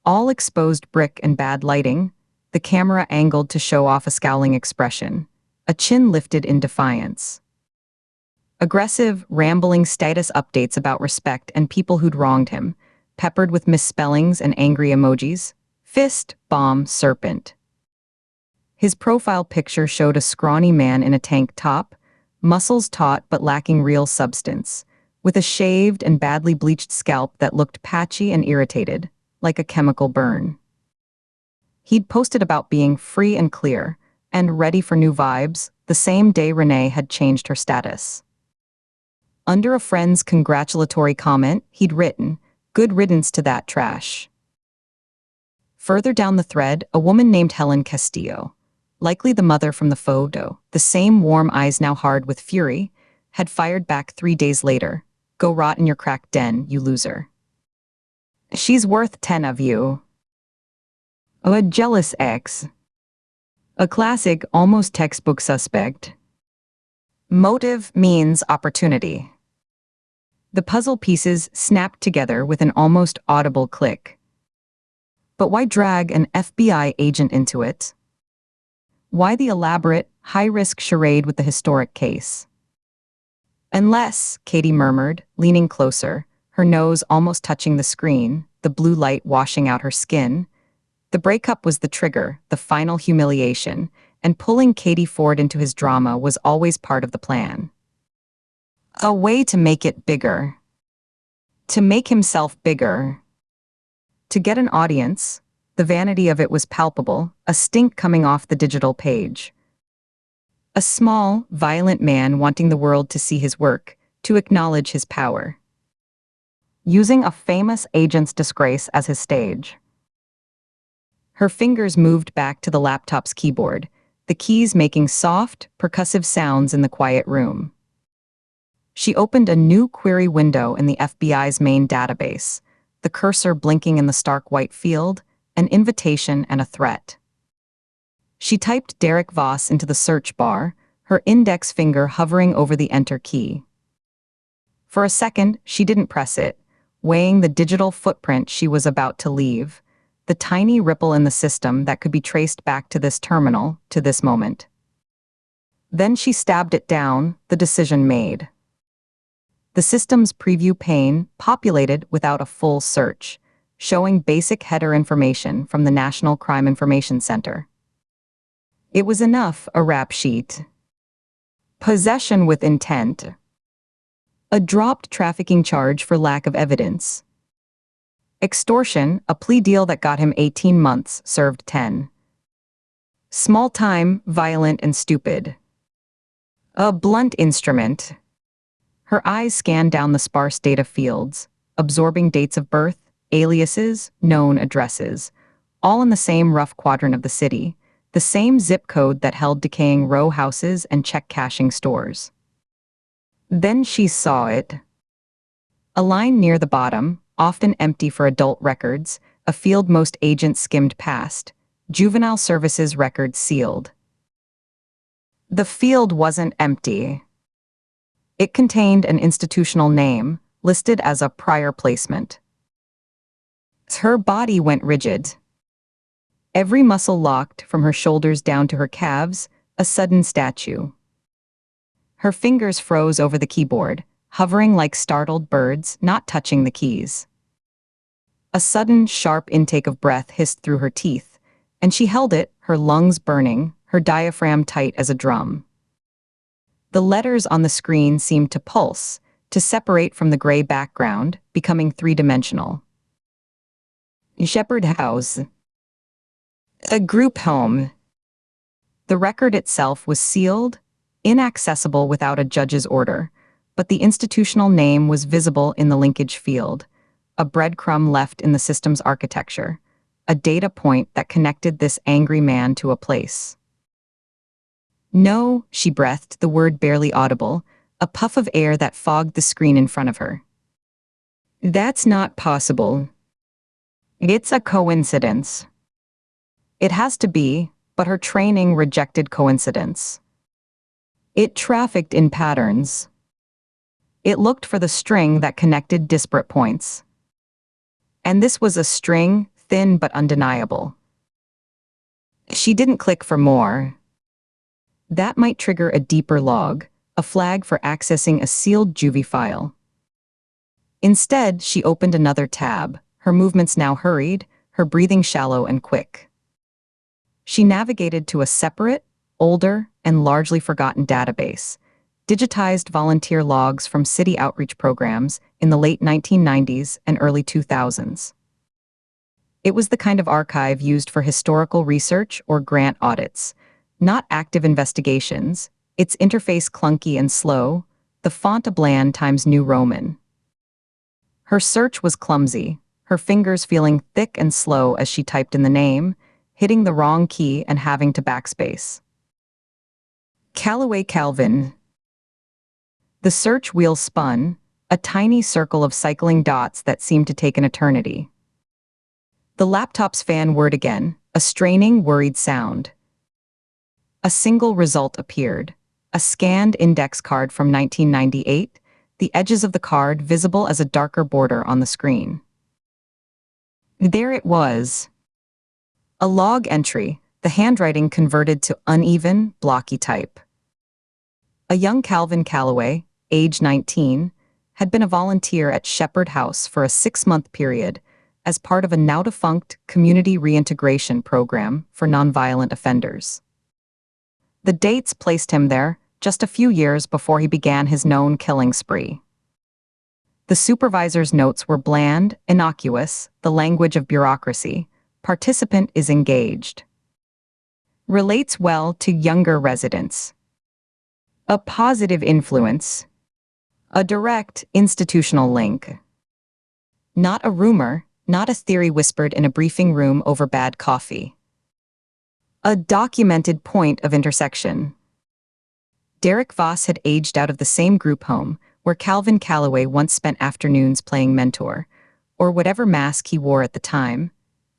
all exposed brick and bad lighting, the camera angled to show off a scowling expression, a chin lifted in defiance. Aggressive, rambling status updates about respect and people who'd wronged him, peppered with misspellings and angry emojis. Fist, bomb, serpent. His profile picture showed a scrawny man in a tank top, muscles taut but lacking real substance, with a shaved and badly bleached scalp that looked patchy and irritated, like a chemical burn. He'd posted about being free and clear, and ready for new vibes, the same day Renee had changed her status. Under a friend's congratulatory comment, he'd written, "Good riddance to that trash." Further down the thread, a woman named Helen Castillo, likely the mother from the photo, the same warm eyes now hard with fury, had fired back 3 days later, "Go rot in your cracked den, you loser. She's worth 10 of you." A jealous ex. A classic, almost textbook suspect. Motive means opportunity. The puzzle pieces snapped together with an almost audible click. But why drag an FBI agent into it? Why the elaborate, high-risk charade with the historic case? Unless, Katie murmured, leaning closer, her nose almost touching the screen, the blue light washing out her skin. The breakup was the trigger, the final humiliation, and pulling Katie Ford into his drama was always part of the plan. A way to make it bigger. To make himself bigger. To get an audience, the vanity of it was palpable, a stink coming off the digital page. A small, violent man wanting the world to see his work, to acknowledge his power. Using a famous agent's disgrace as his stage. Her fingers moved back to the laptop's keyboard, the keys making soft, percussive sounds in the quiet room. She opened a new query window in the FBI's main database, the cursor blinking in the stark white field, an invitation and a threat. She typed Derek Voss into the search bar, her index finger hovering over the enter key. For a second, she didn't press it, weighing the digital footprint she was about to leave, the tiny ripple in the system that could be traced back to this terminal, to this moment. Then she stabbed it down, the decision made. The system's preview pane populated without a full search, showing basic header information from the National Crime Information Center. It was enough, a rap sheet. Possession with intent. A dropped trafficking charge for lack of evidence. Extortion, a plea deal that got him 18 months, served 10. Small time, violent and stupid. A blunt instrument. Her eyes scanned down the sparse data fields, absorbing dates of birth, aliases, known addresses, all in the same rough quadrant of the city, the same zip code that held decaying row houses and check-cashing stores. Then she saw it. A line near the bottom, often empty for adult records, a field most agents skimmed past, juvenile services records sealed. The field wasn't empty. It contained an institutional name, listed as a prior placement. Her body went rigid. Every muscle locked from her shoulders down to her calves, a sudden statue. Her fingers froze over the keyboard, hovering like startled birds, not touching the keys. A sudden, sharp intake of breath hissed through her teeth, and she held it, her lungs burning, her diaphragm tight as a drum. The letters on the screen seemed to pulse, to separate from the gray background, becoming three-dimensional. Shepherd House. A group home. The record itself was sealed, inaccessible without a judge's order, but the institutional name was visible in the linkage field, a breadcrumb left in the system's architecture, a data point that connected this angry man to a place. No, she breathed, the word barely audible, a puff of air that fogged the screen in front of her. That's not possible. It's a coincidence. It has to be, but her training rejected coincidence. It trafficked in patterns. It looked for the string that connected disparate points. And this was a string, thin but undeniable. She didn't click for more. That might trigger a deeper log, a flag for accessing a sealed juvie file. Instead, she opened another tab, her movements now hurried, her breathing shallow and quick. She navigated to a separate, older, and largely forgotten database, digitized volunteer logs from city outreach programs in the late 1990s and early 2000s. It was the kind of archive used for historical research or grant audits, not active investigations, its interface clunky and slow, the font a bland Times New Roman. Her search was clumsy, her fingers feeling thick and slow as she typed in the name, hitting the wrong key and having to backspace. Callaway Calvin. The search wheel spun, a tiny circle of cycling dots that seemed to take an eternity. The laptop's fan whirred again, a straining, worried sound. A single result appeared, a scanned index card from 1998, the edges of the card visible as a darker border on the screen. There it was. A log entry, the handwriting converted to uneven, blocky type. A young Calvin Callaway, age 19, had been a volunteer at Shepherd House for a 6-month period as part of a now-defunct community reintegration program for nonviolent offenders. The dates placed him there just a few years before he began his known killing spree. The supervisor's notes were bland, innocuous, the language of bureaucracy. Participant is engaged. Relates well to younger residents. A positive influence. A direct institutional link. Not a rumor, not a theory whispered in a briefing room over bad coffee. A documented point of intersection. Derek Voss had aged out of the same group home where Calvin Callaway once spent afternoons playing mentor, or whatever mask he wore at the time,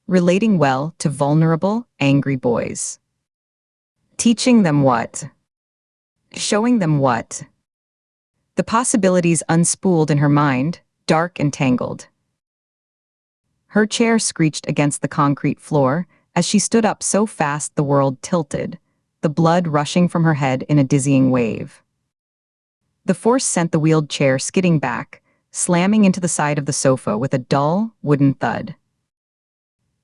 relating well to vulnerable, angry boys. Teaching them what? Showing them what? The possibilities unspooled in her mind, dark and tangled. Her chair screeched against the concrete floor as she stood up so fast the world tilted, the blood rushing from her head in a dizzying wave. The force sent the wheeled chair skidding back, slamming into the side of the sofa with a dull, wooden thud.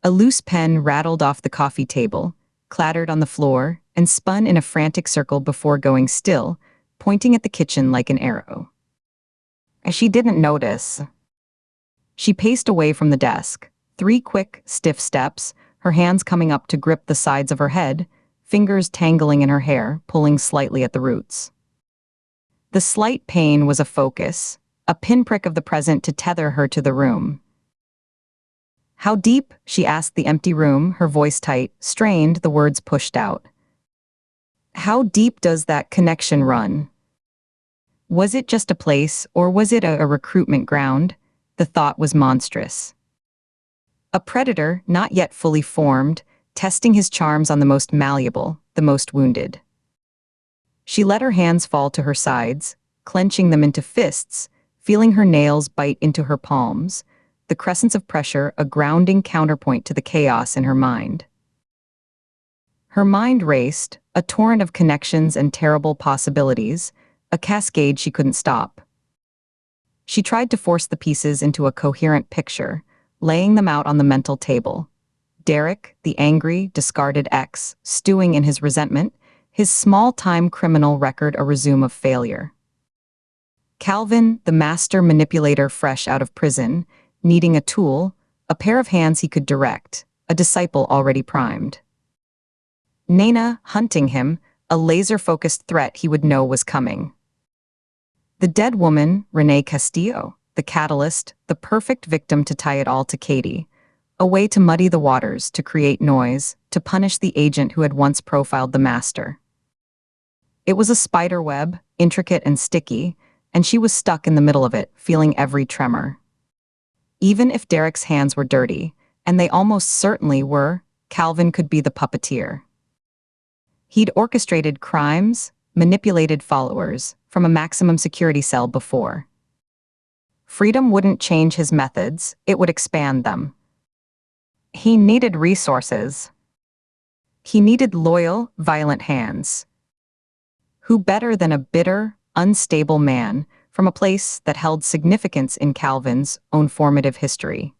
A loose pen rattled off the coffee table, clattered on the floor, and spun in a frantic circle before going still, pointing at the kitchen like an arrow. As she didn't notice, she paced away from the desk, 3 quick, stiff steps, her hands coming up to grip the sides of her head, fingers tangling in her hair, pulling slightly at the roots. The slight pain was a focus, a pinprick of the present to tether her to the room. "How deep?" she asked the empty room, her voice tight, strained, the words pushed out. "How deep does that connection run? Was it just a place, or was it a recruitment ground?" The thought was monstrous. A predator, not yet fully formed, testing his charms on the most malleable, the most wounded. She let her hands fall to her sides, clenching them into fists, feeling her nails bite into her palms, the crescents of pressure a grounding counterpoint to the chaos in her mind. Her mind raced, a torrent of connections and terrible possibilities, a cascade she couldn't stop. She tried to force the pieces into a coherent picture, laying them out on the mental table. Derek, the angry, discarded ex, stewing in his resentment, his small-time criminal record a resume of failure. Calvin, the master manipulator fresh out of prison, needing a tool, a pair of hands he could direct, a disciple already primed. Nana, hunting him, a laser-focused threat he would know was coming. The dead woman, Renee Castillo, the catalyst, the perfect victim to tie it all to Katie, a way to muddy the waters, to create noise, to punish the agent who had once profiled the master. It was a spider web, intricate and sticky, and she was stuck in the middle of it, feeling every tremor. Even if Derek's hands were dirty, and they almost certainly were, Calvin could be the puppeteer. He'd orchestrated crimes, manipulated followers, from a maximum security cell before. Freedom wouldn't change his methods, it would expand them. He needed resources. He needed loyal, violent hands. Who better than a bitter, unstable man from a place that held significance in Calvin's own formative history?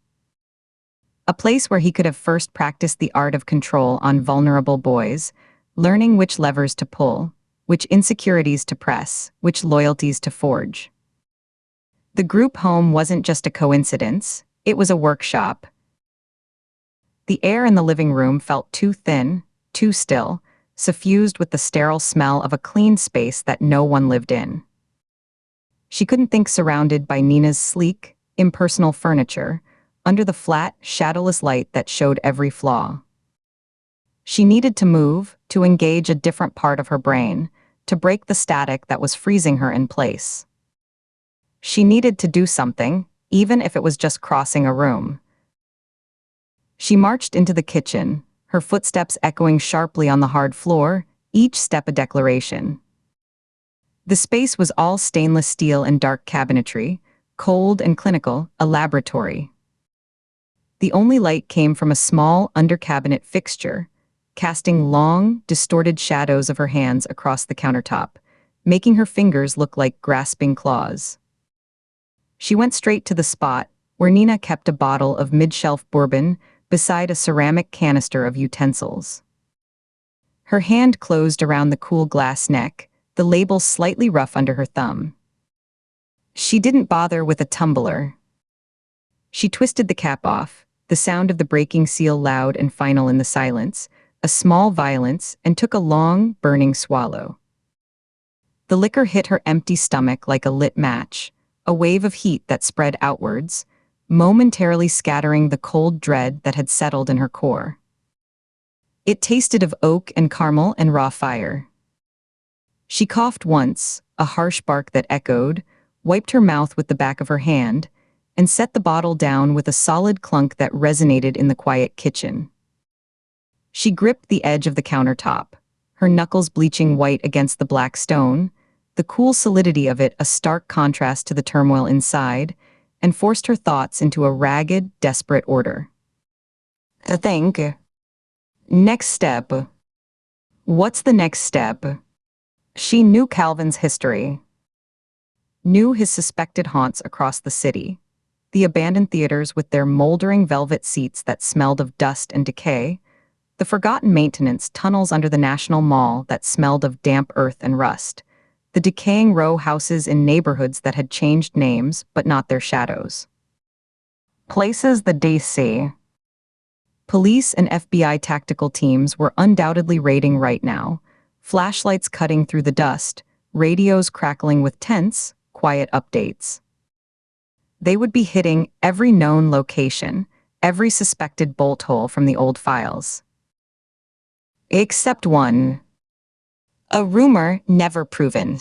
A place where he could have first practiced the art of control on vulnerable boys, learning which levers to pull, which insecurities to press, which loyalties to forge. The group home wasn't just a coincidence, it was a workshop. The air in the living room felt too thin, too still, suffused with the sterile smell of a clean space that no one lived in. She couldn't think surrounded by Nina's sleek, impersonal furniture, under the flat, shadowless light that showed every flaw. She needed to move, to engage a different part of her brain, to break the static that was freezing her in place. She needed to do something, even if it was just crossing a room. She marched into the kitchen, her footsteps echoing sharply on the hard floor, each step a declaration. The space was all stainless steel and dark cabinetry, cold and clinical, a laboratory. The only light came from a small under-cabinet fixture, casting long, distorted shadows of her hands across the countertop, making her fingers look like grasping claws. She went straight to the spot where Nina kept a bottle of mid-shelf bourbon beside a ceramic canister of utensils. Her hand closed around the cool glass neck, the label slightly rough under her thumb. She didn't bother with a tumbler. She twisted the cap off, the sound of the breaking seal loud and final in the silence, a small violence, and took a long, burning swallow. The liquor hit her empty stomach like a lit match, a wave of heat that spread outwards, momentarily scattering the cold dread that had settled in her core. It tasted of oak and caramel and raw fire. She coughed once, a harsh bark that echoed, wiped her mouth with the back of her hand, and set the bottle down with a solid clunk that resonated in the quiet kitchen. She gripped the edge of the countertop, her knuckles bleaching white against the black stone, the cool solidity of it a stark contrast to the turmoil inside, and forced her thoughts into a ragged, desperate order. Think. Next step. What's the next step? She knew Calvin's history. Knew his suspected haunts across the city. The abandoned theaters with their moldering velvet seats that smelled of dust and decay, The forgotten maintenance tunnels under the National Mall that smelled of damp earth and rust. The decaying row houses in neighborhoods that had changed names but not their shadows. Places the DC. Police and FBI tactical teams were undoubtedly raiding right now, flashlights cutting through the dust, radios crackling with tense, quiet updates. They would be hitting every known location, every suspected bolt hole from the old files. Except one. A rumor never proven.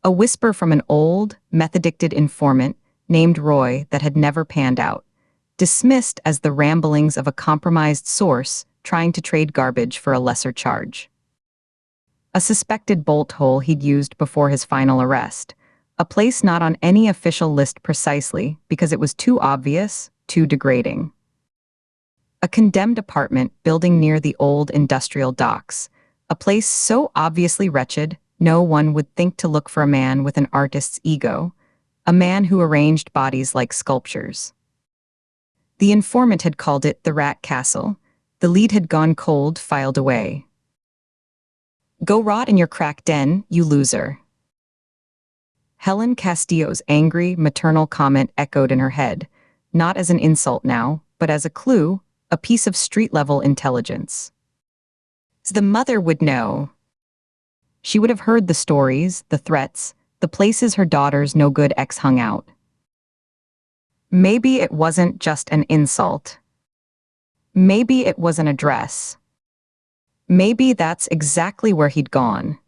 A whisper from an old, meth-addicted informant named Roy that had never panned out, dismissed as the ramblings of a compromised source trying to trade garbage for a lesser charge. A suspected bolt hole he'd used before his final arrest, a place not on any official list precisely because it was too obvious, too degrading. A condemned apartment building near the old industrial docks, a place so obviously wretched no one would think to look for a man with an artist's ego, a man who arranged bodies like sculptures. The informant had called it the Rat Castle. The lead had gone cold, filed away. Go rot in your crack den, you loser. Helen Castillo's angry, maternal comment echoed in her head, not as an insult now, but as a clue, a piece of street-level intelligence. The mother would know. She would have heard the stories, the threats, the places her daughter's no-good ex hung out. Maybe it wasn't just an insult. Maybe it was an address. Maybe that's exactly where he'd gone.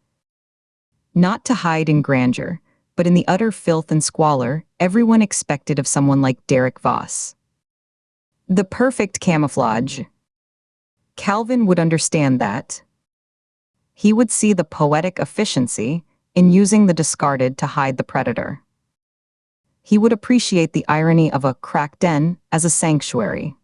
Not to hide in grandeur, but in the utter filth and squalor everyone expected of someone like Derek Voss. The perfect camouflage. Calvin would understand that. He would see the poetic efficiency in using the discarded to hide the predator. He would appreciate the irony of a crack den as a sanctuary.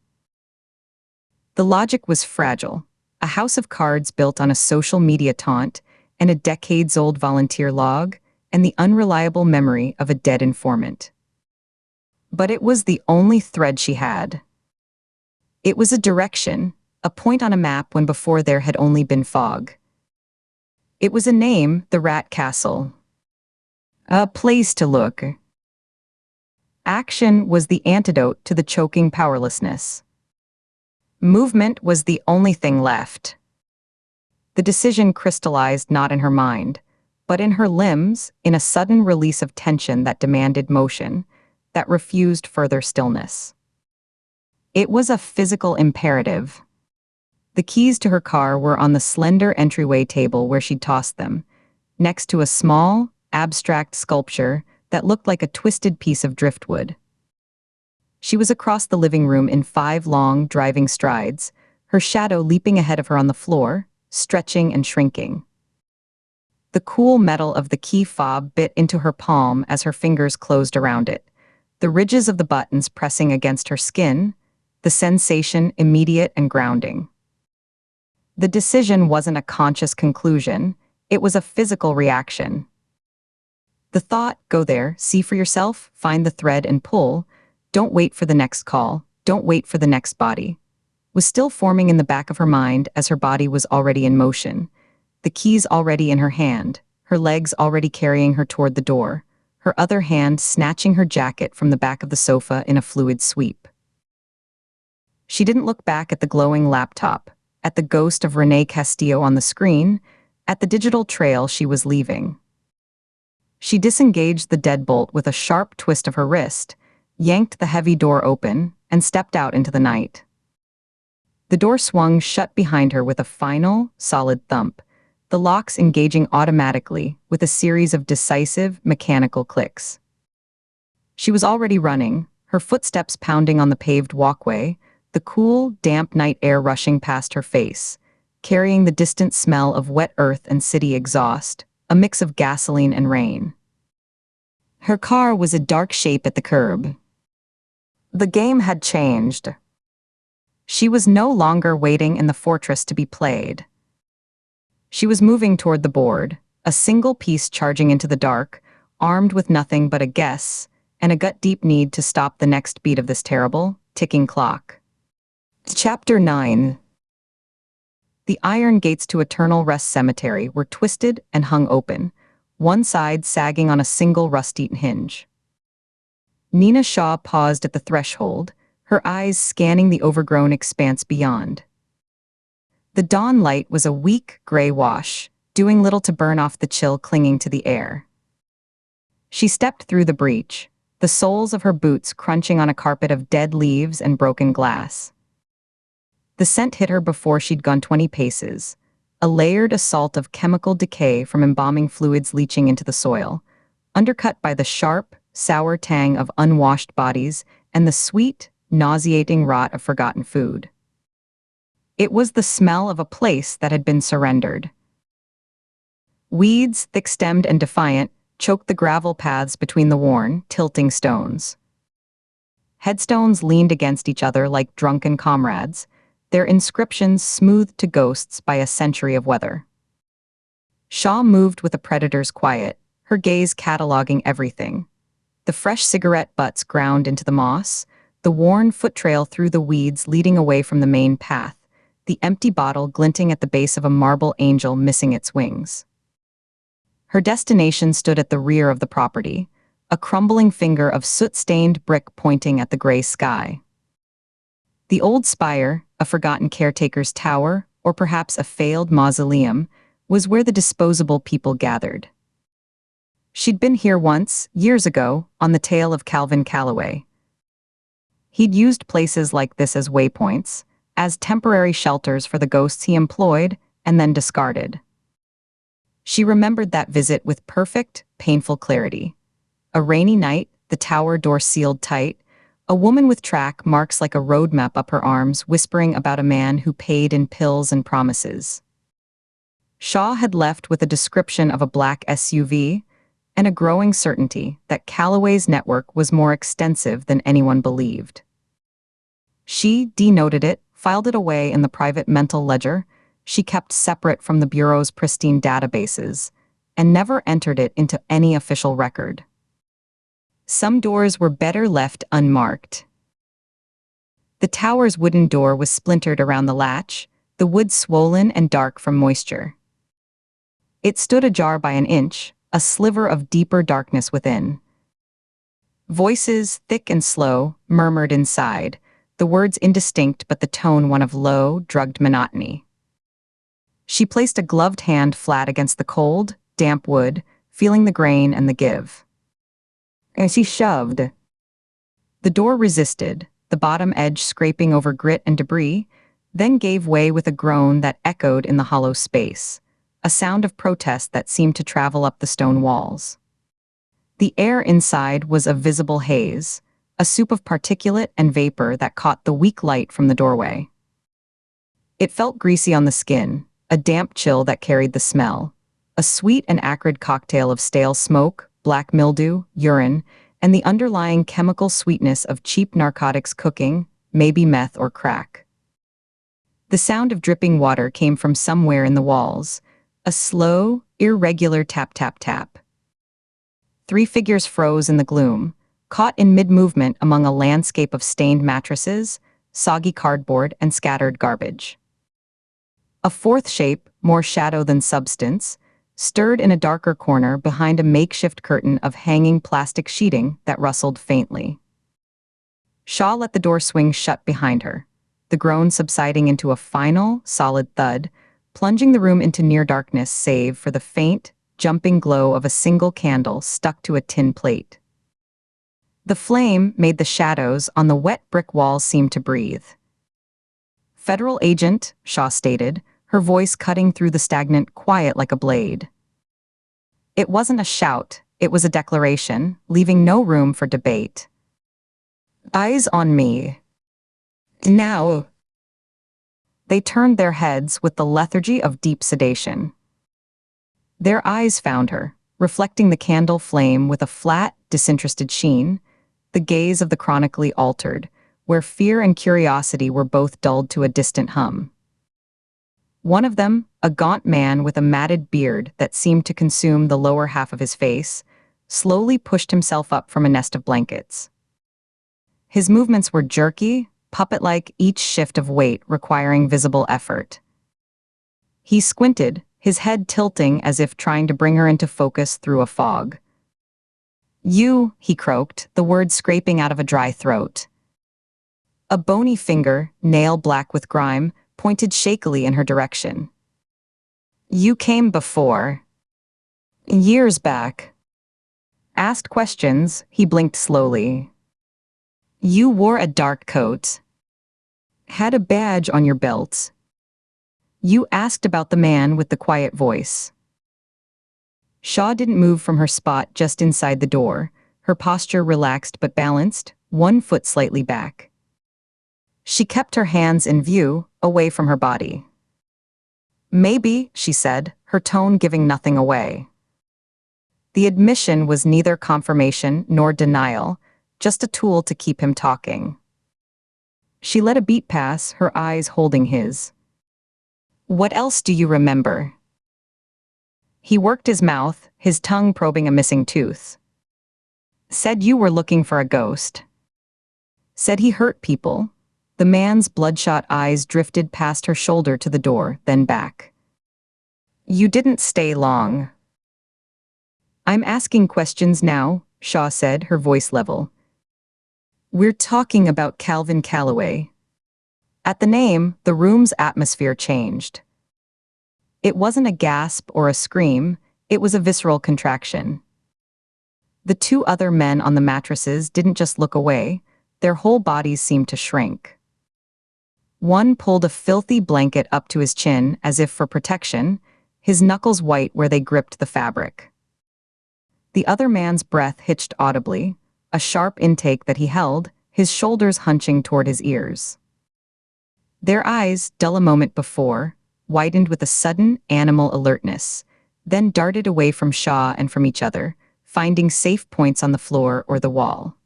The logic was fragile, a house of cards built on a social media taunt and a decades-old volunteer log and the unreliable memory of a dead informant. But it was the only thread she had. It was a direction, a point on a map when before there had only been fog. It was a name, the Rat Castle. A place to look. Action was the antidote to the choking powerlessness. Movement was the only thing left. The decision crystallized not in her mind, but in her limbs, in a sudden release of tension that demanded motion, that refused further stillness. It was a physical imperative. The keys to her car were on the slender entryway table where she'd tossed them, next to a small, abstract sculpture that looked like a twisted piece of driftwood. She was across the living room in 5 long, driving strides, her shadow leaping ahead of her on the floor, stretching and shrinking. The cool metal of the key fob bit into her palm as her fingers closed around it, the ridges of the buttons pressing against her skin, the sensation immediate and grounding. The decision wasn't a conscious conclusion, it was a physical reaction. The thought, go there, see for yourself, find the thread and pull, don't wait for the next call, don't wait for the next body, was still forming in the back of her mind as her body was already in motion, the keys already in her hand, her legs already carrying her toward the door, her other hand snatching her jacket from the back of the sofa in a fluid sweep. She didn't look back at the glowing laptop, at the ghost of Renee Castillo on the screen, at the digital trail she was leaving. She disengaged the deadbolt with a sharp twist of her wrist, yanked the heavy door open, and stepped out into the night. The door swung shut behind her with a final, solid thump, the locks engaging automatically with a series of decisive, mechanical clicks. She was already running, her footsteps pounding on the paved walkway, the cool, damp night air rushing past her face, carrying the distant smell of wet earth and city exhaust, a mix of gasoline and rain. Her car was a dark shape at the curb. The game had changed. She was no longer waiting in the fortress to be played. She was moving toward the board, a single piece charging into the dark, armed with nothing but a guess and a gut-deep need to stop the next beat of this terrible, ticking clock. Chapter 9. The iron gates to Eternal Rest Cemetery were twisted and hung open, one side sagging on a single rust-eaten hinge. Nina Shaw paused at the threshold, her eyes scanning the overgrown expanse beyond. The dawn light was a weak, gray wash, doing little to burn off the chill clinging to the air. She stepped through the breach, the soles of her boots crunching on a carpet of dead leaves and broken glass. The scent hit her before she'd gone 20 paces, a layered assault of chemical decay from embalming fluids leaching into the soil, undercut by the sharp, sour tang of unwashed bodies and the sweet, nauseating rot of forgotten food. It was the smell of a place that had been surrendered. Weeds, thick-stemmed and defiant, choked the gravel paths between the worn, tilting stones. Headstones leaned against each other like drunken comrades, their inscriptions smoothed to ghosts by a century of weather. Shaw moved with a predator's quiet, her gaze cataloging everything. The fresh cigarette butts ground into the moss, the worn foot trail through the weeds leading away from the main path, the empty bottle glinting at the base of a marble angel missing its wings. Her destination stood at the rear of the property, a crumbling finger of soot-stained brick pointing at the gray sky. The old spire, a forgotten caretaker's tower, or perhaps a failed mausoleum, was where the disposable people gathered. She'd been here once, years ago, on the tale of Calvin Calloway. He'd used places like this as waypoints, as temporary shelters for the ghosts he employed and then discarded. She remembered that visit with perfect, painful clarity. A rainy night, the tower door sealed tight, a woman with track marks like a road map up her arms whispering about a man who paid in pills and promises. Shaw had left with a description of a black SUV and a growing certainty that Calloway's network was more extensive than anyone believed. She denoted it, filed it away in the private mental ledger she kept separate from the Bureau's pristine databases, and never entered it into any official record. Some doors were better left unmarked. The tower's wooden door was splintered around the latch, the wood swollen and dark from moisture. It stood ajar by an inch, a sliver of deeper darkness within. Voices, thick and slow, murmured inside, the words indistinct but the tone one of low, drugged monotony. She placed a gloved hand flat against the cold, damp wood, feeling the grain and the give. And she shoved. The door resisted, the bottom edge scraping over grit and debris, then gave way with a groan that echoed in the hollow space, a sound of protest that seemed to travel up the stone walls. The air inside was a visible haze, a soup of particulate and vapor that caught the weak light from the doorway. It felt greasy on the skin, a damp chill that carried the smell, a sweet and acrid cocktail of stale smoke, black mildew, urine, and the underlying chemical sweetness of cheap narcotics cooking, maybe meth or crack. The sound of dripping water came from somewhere in the walls, a slow, irregular tap-tap-tap. 3 figures froze in the gloom, caught in mid-movement among a landscape of stained mattresses, soggy cardboard, and scattered garbage. A 4th shape, more shadow than substance, stirred in a darker corner behind a makeshift curtain of hanging plastic sheeting that rustled faintly. Shaw let the door swing shut behind her, the groan subsiding into a final, solid thud, plunging the room into near darkness save for the faint, jumping glow of a single candle stuck to a tin plate. The flame made the shadows on the wet brick walls seem to breathe. "Federal agent," Shaw stated, her voice cutting through the stagnant quiet like a blade. It wasn't a shout, it was a declaration, leaving no room for debate. "Eyes on me. Now." They turned their heads with the lethargy of deep sedation. Their eyes found her, reflecting the candle flame with a flat, disinterested sheen, the gaze of the chronically altered, where fear and curiosity were both dulled to a distant hum. One of them, a gaunt man with a matted beard that seemed to consume the lower half of his face, slowly pushed himself up from a nest of blankets. His movements were jerky, puppet-like, each shift of weight requiring visible effort. He squinted, his head tilting as if trying to bring her into focus through a fog. "You," he croaked, the words scraping out of a dry throat. A bony finger, nail black with grime, pointed shakily in her direction. "You came before. Years back." Asked questions, he blinked slowly. "You wore a dark coat. Had a badge on your belt. You asked about the man with the quiet voice." Shaw didn't move from her spot just inside the door, her posture relaxed but balanced, one foot slightly back. She kept her hands in view, away from her body. "Maybe," she said, her tone giving nothing away. The admission was neither confirmation nor denial, just a tool to keep him talking. She let a beat pass, her eyes holding his. "What else do you remember?" He worked his mouth, his tongue probing a missing tooth. "Said you were looking for a ghost. Said he hurt people." The man's bloodshot eyes drifted past her shoulder to the door, then back. "You didn't stay long." "I'm asking questions now," Shaw said, her voice level. "We're talking about Calvin Calloway." At the name, the room's atmosphere changed. It wasn't a gasp or a scream, it was a visceral contraction. The two other men on the mattresses didn't just look away, their whole bodies seemed to shrink. One pulled a filthy blanket up to his chin as if for protection, his knuckles white where they gripped the fabric. The other man's breath hitched audibly, a sharp intake that he held, his shoulders hunching toward his ears. Their eyes, dull a moment before, widened with a sudden, animal alertness, then darted away from Shaw and from each other, finding safe points on the floor or the wall.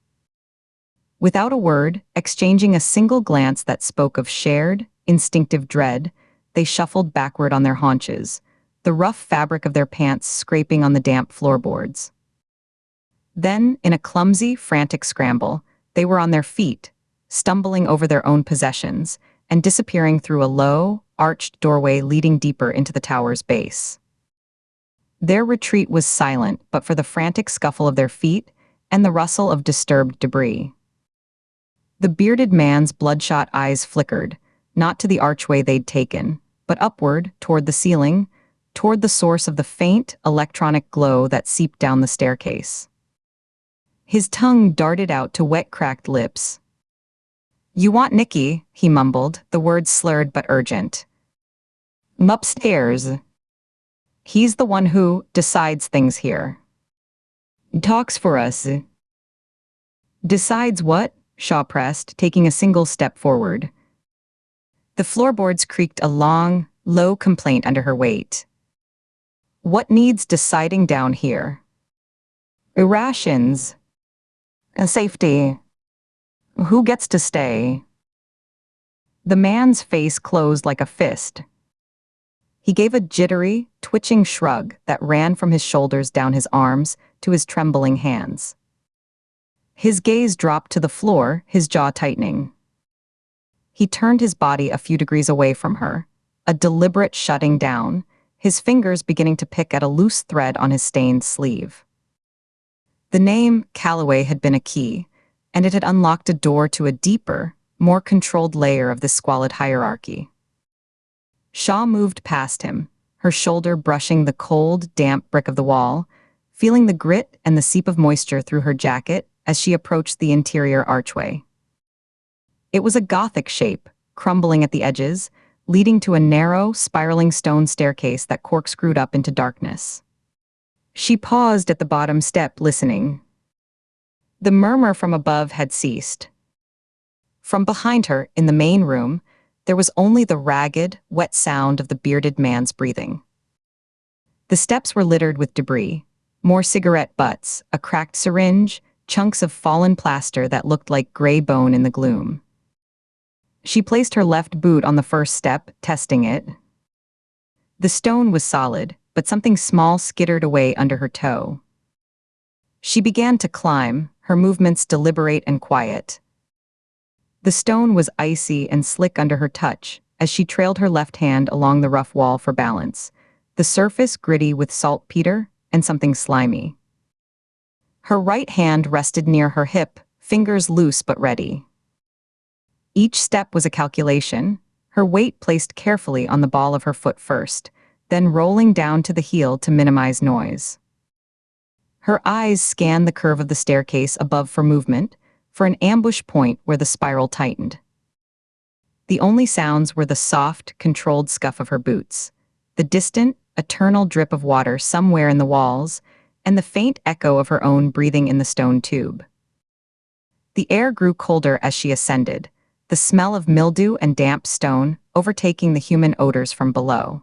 Without a word, exchanging a single glance that spoke of shared, instinctive dread, they shuffled backward on their haunches, the rough fabric of their pants scraping on the damp floorboards. Then, in a clumsy, frantic scramble, they were on their feet, stumbling over their own possessions, and disappearing through a low, arched doorway leading deeper into the tower's base. Their retreat was silent but for the frantic scuffle of their feet and the rustle of disturbed debris. The bearded man's bloodshot eyes flickered, not to the archway they'd taken, but upward, toward the ceiling, toward the source of the faint, electronic glow that seeped down the staircase. His tongue darted out to wet, cracked lips. "You want Nicky," he mumbled, the words slurred but urgent. "Upstairs. He's the one who decides things here. Talks for us." "Decides what?" Shaw pressed, taking a single step forward. The floorboards creaked a long, low complaint under her weight. "What needs deciding down here?" "Rations. Safety. Who gets to stay?" The man's face closed like a fist. He gave a jittery, twitching shrug that ran from his shoulders down his arms to his trembling hands. His gaze dropped to the floor, his jaw tightening. He turned his body a few degrees away from her, a deliberate shutting down, his fingers beginning to pick at a loose thread on his stained sleeve. The name Calloway had been a key, and it had unlocked a door to a deeper, more controlled layer of this squalid hierarchy. Shaw moved past him, her shoulder brushing the cold, damp brick of the wall, feeling the grit and the seep of moisture through her jacket as she approached the interior archway. It was a Gothic shape, crumbling at the edges, leading to a narrow, spiraling stone staircase that corkscrewed up into darkness. She paused at the bottom step, listening. The murmur from above had ceased. From behind her, in the main room, there was only the ragged, wet sound of the bearded man's breathing. The steps were littered with debris, more cigarette butts, a cracked syringe, chunks of fallen plaster that looked like gray bone in the gloom. She placed her left boot on the first step, testing it. The stone was solid, but something small skittered away under her toe. She began to climb, her movements deliberate and quiet. The stone was icy and slick under her touch, as she trailed her left hand along the rough wall for balance, the surface gritty with saltpeter and something slimy. Her right hand rested near her hip, fingers loose but ready. Each step was a calculation, her weight placed carefully on the ball of her foot first, then rolling down to the heel to minimize noise. Her eyes scanned the curve of the staircase above for movement, for an ambush point where the spiral tightened. The only sounds were the soft, controlled scuff of her boots, the distant, eternal drip of water somewhere in the walls, and the faint echo of her own breathing in the stone tube. The air grew colder as she ascended, the smell of mildew and damp stone overtaking the human odors from below.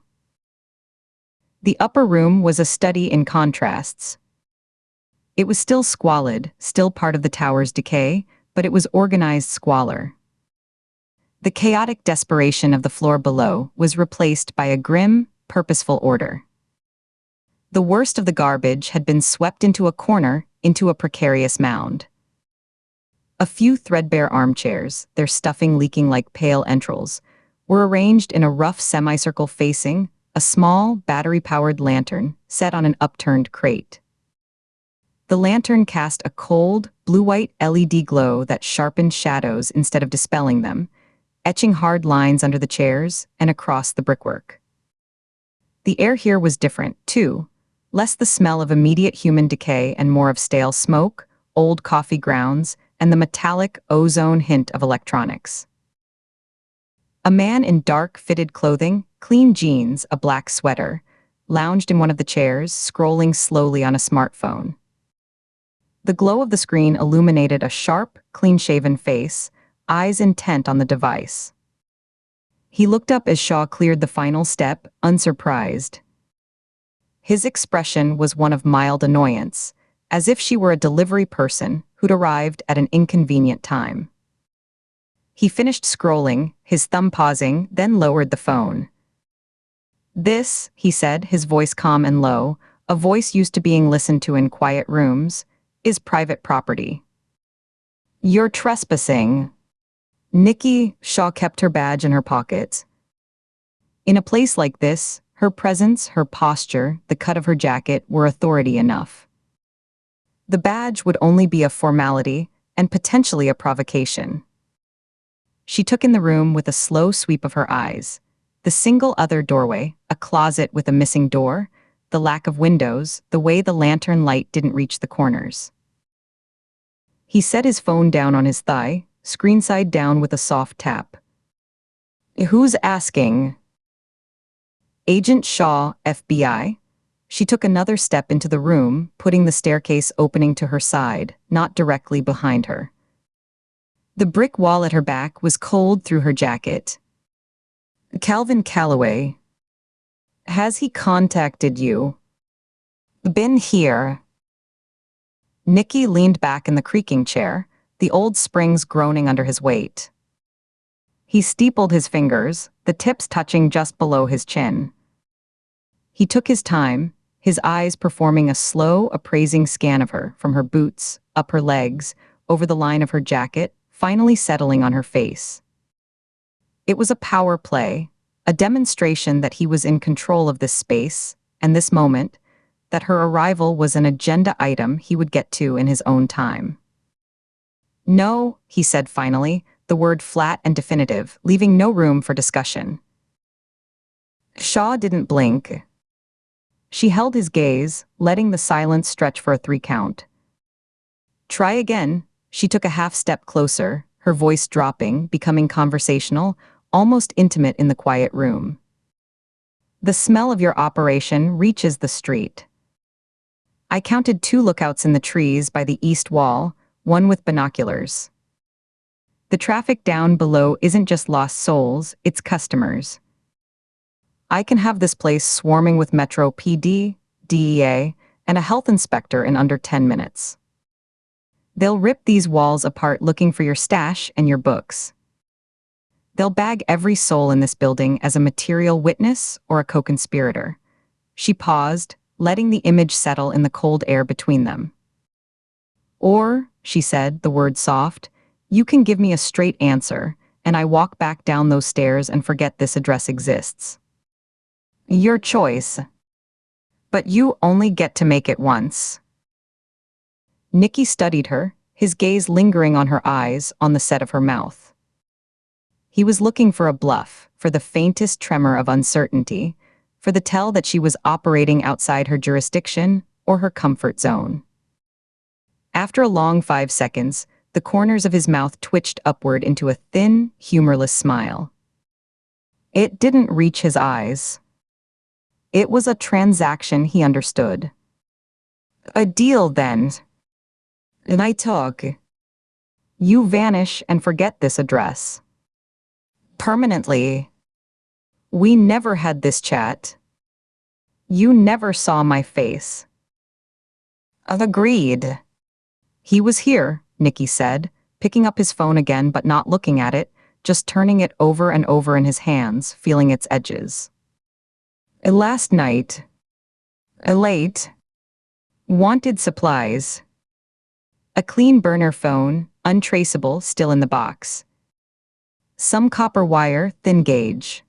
The upper room was a study in contrasts. It was still squalid, still part of the tower's decay, but it was organized squalor. The chaotic desperation of the floor below was replaced by a grim, purposeful order. The worst of the garbage had been swept into a corner, into a precarious mound. A few threadbare armchairs, their stuffing leaking like pale entrails, were arranged in a rough semicircle facing a small, battery-powered lantern set on an upturned crate. The lantern cast a cold, blue-white LED glow that sharpened shadows instead of dispelling them, etching hard lines under the chairs and across the brickwork. The air here was different, too, less the smell of immediate human decay and more of stale smoke, old coffee grounds, and the metallic ozone hint of electronics. A man in dark, fitted clothing, clean jeans, a black sweater, lounged in one of the chairs, scrolling slowly on a smartphone. The glow of the screen illuminated a sharp, clean-shaven face, eyes intent on the device. He looked up as Shaw cleared the final step, unsurprised. His expression was one of mild annoyance, as if she were a delivery person who'd arrived at an inconvenient time. He finished scrolling, his thumb pausing, then lowered the phone. "This," he said, his voice calm and low, a voice used to being listened to in quiet rooms, "is private property. You're trespassing." Nikki, Shaw kept her badge in her pocket. In a place like this, her presence, her posture, the cut of her jacket were authority enough. The badge would only be a formality and potentially a provocation. She took in the room with a slow sweep of her eyes. The single other doorway, a closet with a missing door, the lack of windows, the way the lantern light didn't reach the corners. He set his phone down on his thigh, screen side down with a soft tap. "Who's asking?" "Agent Shaw, FBI." She took another step into the room, putting the staircase opening to her side, not directly behind her. The brick wall at her back was cold through her jacket. "Calvin Calloway. Has he contacted you?" "Been here." Nikki leaned back in the creaking chair, the old springs groaning under his weight. He steepled his fingers, the tips touching just below his chin. He took his time, his eyes performing a slow, appraising scan of her, from her boots, up her legs, over the line of her jacket, finally settling on her face. It was a power play, a demonstration that he was in control of this space, and this moment, that her arrival was an agenda item he would get to in his own time. "No," he said finally, the word flat and definitive, leaving no room for discussion. Shaw didn't blink. She held his gaze, letting the silence stretch for a 3 count. "Try again." She took a half step closer, her voice dropping, becoming conversational, almost intimate in the quiet room. "The smell of your operation reaches the street. I counted 2 lookouts in the trees by the east wall, one with binoculars. The traffic down below isn't just lost souls, it's customers. I can have this place swarming with Metro PD, DEA, and a health inspector in under 10 minutes. They'll rip these walls apart looking for your stash and your books. They'll bag every soul in this building as a material witness or a co-conspirator." She paused, letting the image settle in the cold air between them. "Or," she said, the word soft, "you can give me a straight answer, and I walk back down those stairs and forget this address exists. Your choice. But you only get to make it once. Nicky studied her, his gaze lingering on her eyes, on the set of her mouth. He was looking for a bluff, for the faintest tremor of uncertainty, for the tell that she was operating outside her jurisdiction or her comfort zone. After a long 5 seconds, the corners of his mouth twitched upward into a thin, humorless smile. It didn't reach his eyes. It was a transaction he understood. A deal, then. And I talk. You vanish and forget this address. Permanently. We never had this chat. You never saw my face. Agreed. He was here, Nicky said, picking up his phone again but not looking at it, just turning it over and over in his hands, feeling its edges. Last night. Late. Wanted supplies. A clean burner phone, untraceable, still in the box. Some copper wire, thin gauge.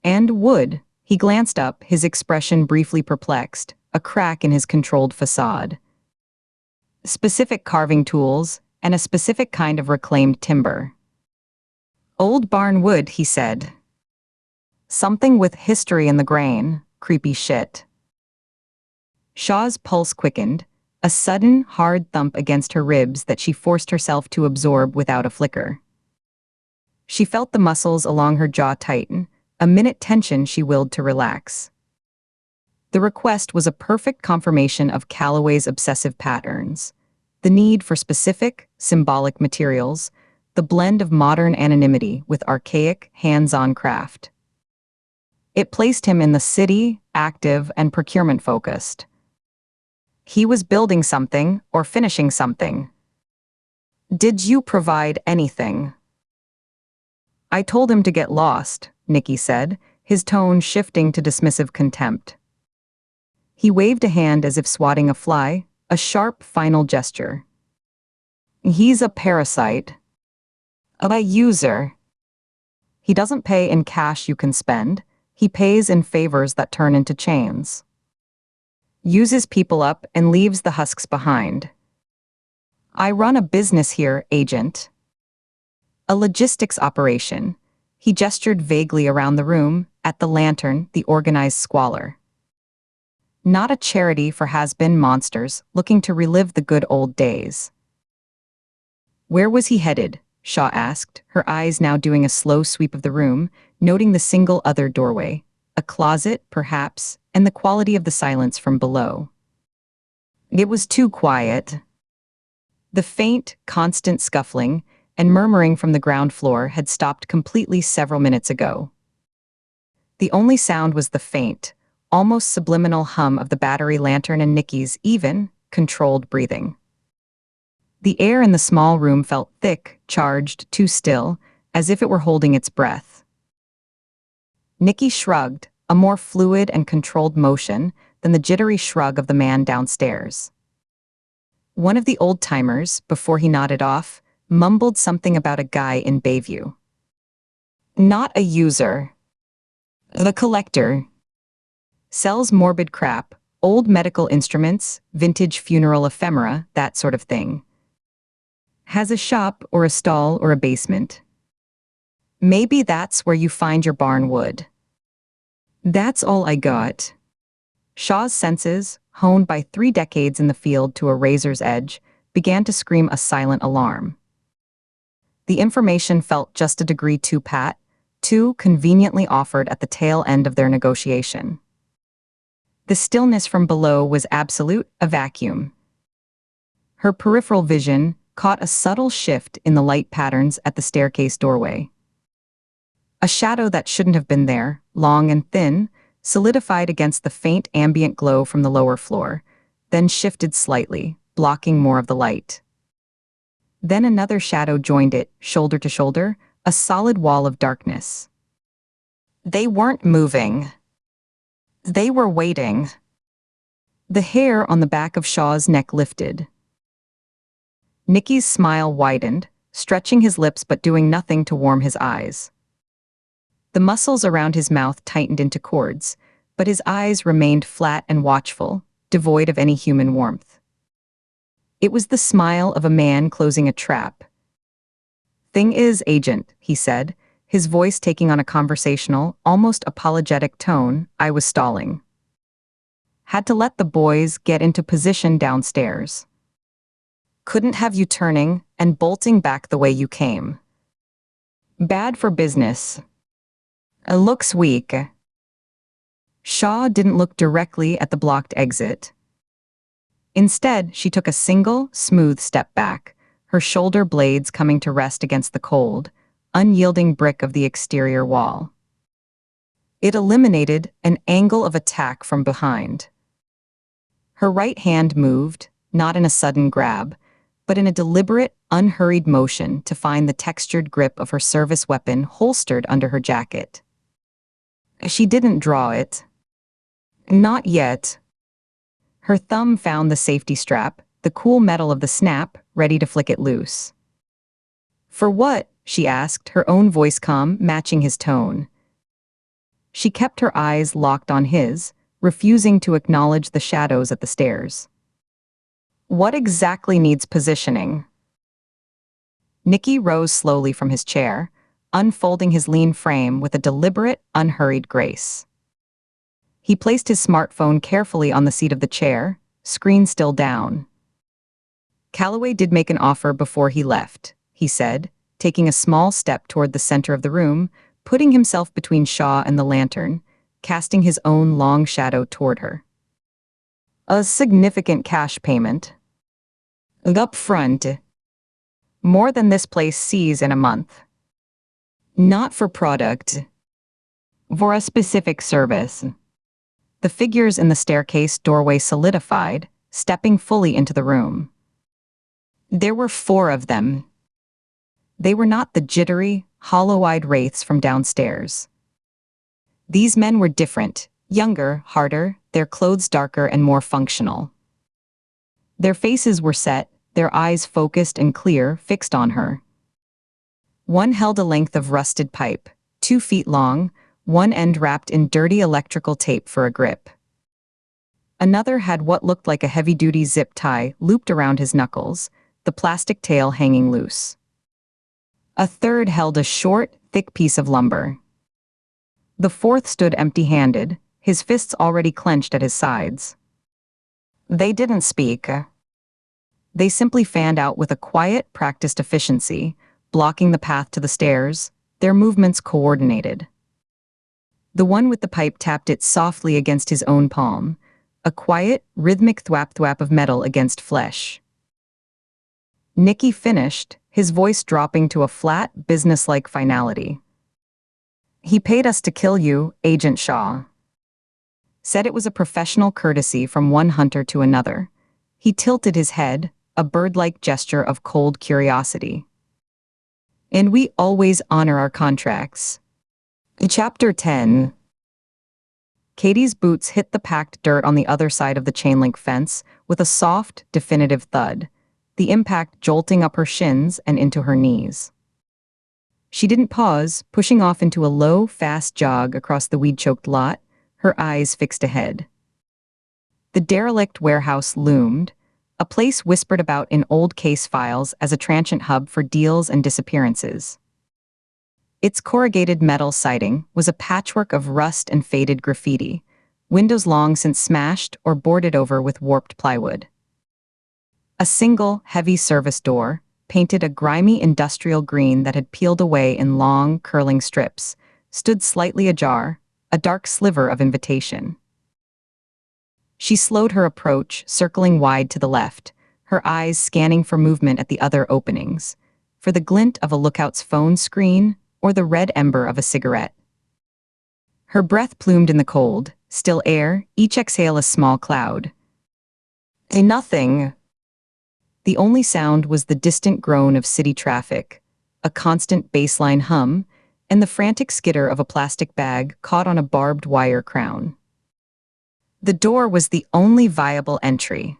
And wood. He glanced up, his expression briefly perplexed, a crack in his controlled facade. Specific carving tools, and a specific kind of reclaimed timber. Old barn wood, he said. Something with history in the grain, creepy shit. Shaw's pulse quickened, a sudden, hard thump against her ribs that she forced herself to absorb without a flicker. She felt the muscles along her jaw tighten, a minute tension she willed to relax. The request was a perfect confirmation of Calloway's obsessive patterns, the need for specific, symbolic materials, the blend of modern anonymity with archaic, hands-on craft. It placed him in the city, active and procurement-focused. He was building something or finishing something. Did you provide anything? I told him to get lost, Nicky said, his tone shifting to dismissive contempt. He waved a hand as if swatting a fly, a sharp, final gesture. He's a parasite. A user. He doesn't pay in cash you can spend, he pays in favors that turn into chains. Uses people up and leaves the husks behind. I run a business here, agent. A logistics operation. He gestured vaguely around the room, at the lantern, the organized squalor. Not a charity for has-been monsters looking to relive the good old days. Where was he headed? Shaw asked, her eyes now doing a slow sweep of the room, noting the single other doorway. A closet, perhaps, and the quality of the silence from below. It was too quiet. The faint, constant scuffling and murmuring from the ground floor had stopped completely several minutes ago. The only sound was the faint, almost subliminal hum of the battery lantern and Nicky's even, controlled breathing. The air in the small room felt thick, charged, too still, as if it were holding its breath. Nicky shrugged, a more fluid and controlled motion than the jittery shrug of the man downstairs. One of the old-timers, before he nodded off, mumbled something about a guy in Bayview. Not a user. The collector. Sells morbid crap, old medical instruments, vintage funeral ephemera, that sort of thing. Has a shop or a stall or a basement. Maybe that's where you find your barn wood. That's all I got. Shaw's senses, honed by 3 decades in the field to a razor's edge, began to scream a silent alarm. The information felt just a degree too pat, too conveniently offered at the tail end of their negotiation. The stillness from below was absolute, a vacuum. Her peripheral vision caught a subtle shift in the light patterns at the staircase doorway. A shadow that shouldn't have been there, long and thin, solidified against the faint ambient glow from the lower floor, then shifted slightly, blocking more of the light. Then another shadow joined it, shoulder to shoulder, a solid wall of darkness. They weren't moving. They were waiting. The hair on the back of Shaw's neck lifted. Nicky's smile widened, stretching his lips but doing nothing to warm his eyes. The muscles around his mouth tightened into cords, but his eyes remained flat and watchful, devoid of any human warmth. It was the smile of a man closing a trap. "Thing is, Agent," he said, his voice taking on a conversational, almost apologetic tone, "I was stalling. Had to let the boys get into position downstairs. Couldn't have you turning and bolting back the way you came. Bad for business. Looks weak." Shaw didn't look directly at the blocked exit. Instead, she took a single, smooth step back, her shoulder blades coming to rest against the cold, unyielding brick of the exterior wall. It eliminated an angle of attack from behind. Her right hand moved, not in a sudden grab, but in a deliberate, unhurried motion to find the textured grip of her service weapon holstered under her jacket. She didn't draw it. Not yet. Her thumb found the safety strap, the cool metal of the snap, ready to flick it loose. "For what?" she asked, her own voice calm, matching his tone. She kept her eyes locked on his, refusing to acknowledge the shadows at the stairs. "What exactly needs positioning?" Nicky rose slowly from his chair, unfolding his lean frame with a deliberate, unhurried grace. He placed his smartphone carefully on the seat of the chair, screen still down. "Calloway did make an offer before he left," he said, taking a small step toward the center of the room, putting himself between Shaw and the lantern, casting his own long shadow toward her. "A significant cash payment. Up front. More than this place sees in a month. Not for product. For a specific service." The figures in the staircase doorway solidified, stepping fully into the room. There were 4 of them. They were not the jittery, hollow-eyed wraiths from downstairs. These men were different, younger, harder, their clothes darker and more functional. Their faces were set, their eyes focused and clear, fixed on her. One held a length of rusted pipe, 2 feet long, one end wrapped in dirty electrical tape for a grip. Another had what looked like a heavy-duty zip tie looped around his knuckles, the plastic tail hanging loose. A third held a short, thick piece of lumber. The fourth stood empty-handed, his fists already clenched at his sides. They didn't speak. They simply fanned out with a quiet, practiced efficiency, blocking the path to the stairs, their movements coordinated. The one with the pipe tapped it softly against his own palm, a quiet, rhythmic thwap-thwap of metal against flesh. Nicky finished, his voice dropping to a flat, businesslike finality. "He paid us to kill you, Agent Shaw." Said it was a professional courtesy from one hunter to another. He tilted his head, a bird-like gesture of cold curiosity. "And we always honor our contracts." Chapter 10. Katie's boots hit the packed dirt on the other side of the chain-link fence with a soft, definitive thud, the impact jolting up her shins and into her knees. She didn't pause, pushing off into a low, fast jog across the weed-choked lot, her eyes fixed ahead. The derelict warehouse loomed, a place whispered about in old case files as a transient hub for deals and disappearances. Its corrugated metal siding was a patchwork of rust and faded graffiti, windows long since smashed or boarded over with warped plywood. A single, heavy service door, painted a grimy industrial green that had peeled away in long, curling strips, stood slightly ajar, a dark sliver of invitation. She slowed her approach, circling wide to the left, her eyes scanning for movement at the other openings, for the glint of a lookout's phone screen or the red ember of a cigarette. Her breath plumed in the cold, still air, each exhale a small cloud. Nothing. The only sound was the distant groan of city traffic, a constant baseline hum, and the frantic skitter of a plastic bag caught on a barbed wire crown. The door was the only viable entry.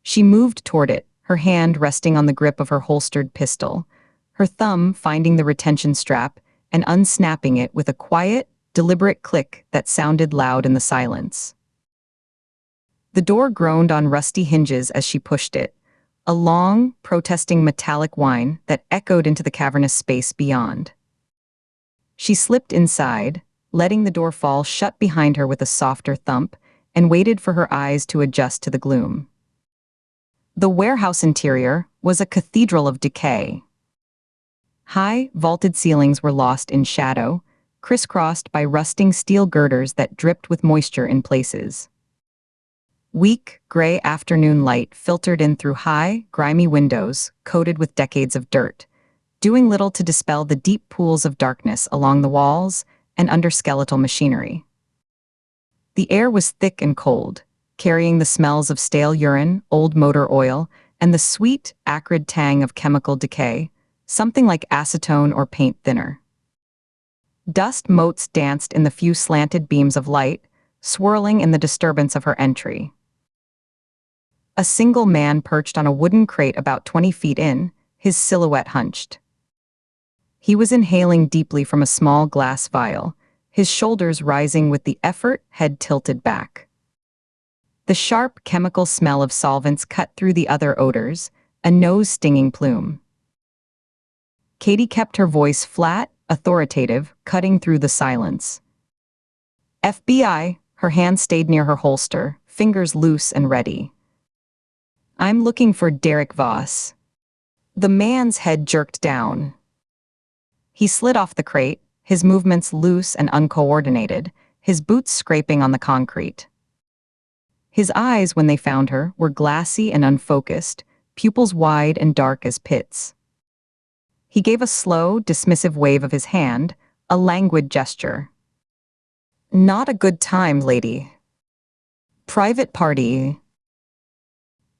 She moved toward it, her hand resting on the grip of her holstered pistol, her thumb finding the retention strap and unsnapping it with a quiet, deliberate click that sounded loud in the silence. The door groaned on rusty hinges as she pushed it, a long, protesting metallic whine that echoed into the cavernous space beyond. She slipped inside, letting the door fall shut behind her with a softer thump, and waited for her eyes to adjust to the gloom. The warehouse interior was a cathedral of decay. High, vaulted ceilings were lost in shadow, crisscrossed by rusting steel girders that dripped with moisture in places. Weak, gray afternoon light filtered in through high, grimy windows coated with decades of dirt, doing little to dispel the deep pools of darkness along the walls and under skeletal machinery. The air was thick and cold, carrying the smells of stale urine, old motor oil, and the sweet, acrid tang of chemical decay, something like acetone or paint thinner. Dust motes danced in the few slanted beams of light, swirling in the disturbance of her entry. A single man perched on a wooden crate about 20 feet in, his silhouette hunched. He was inhaling deeply from a small glass vial, his shoulders rising with the effort, head tilted back. The sharp chemical smell of solvents cut through the other odors, a nose-stinging plume. Katie kept her voice flat, authoritative, cutting through the silence. FBI, her hand stayed near her holster, fingers loose and ready. I'm looking for Derek Voss. The man's head jerked down. He slid off the crate, his movements loose and uncoordinated, his boots scraping on the concrete. His eyes, when they found her, were glassy and unfocused, pupils wide and dark as pits. He gave a slow, dismissive wave of his hand, a languid gesture. Not a good time, lady. Private party.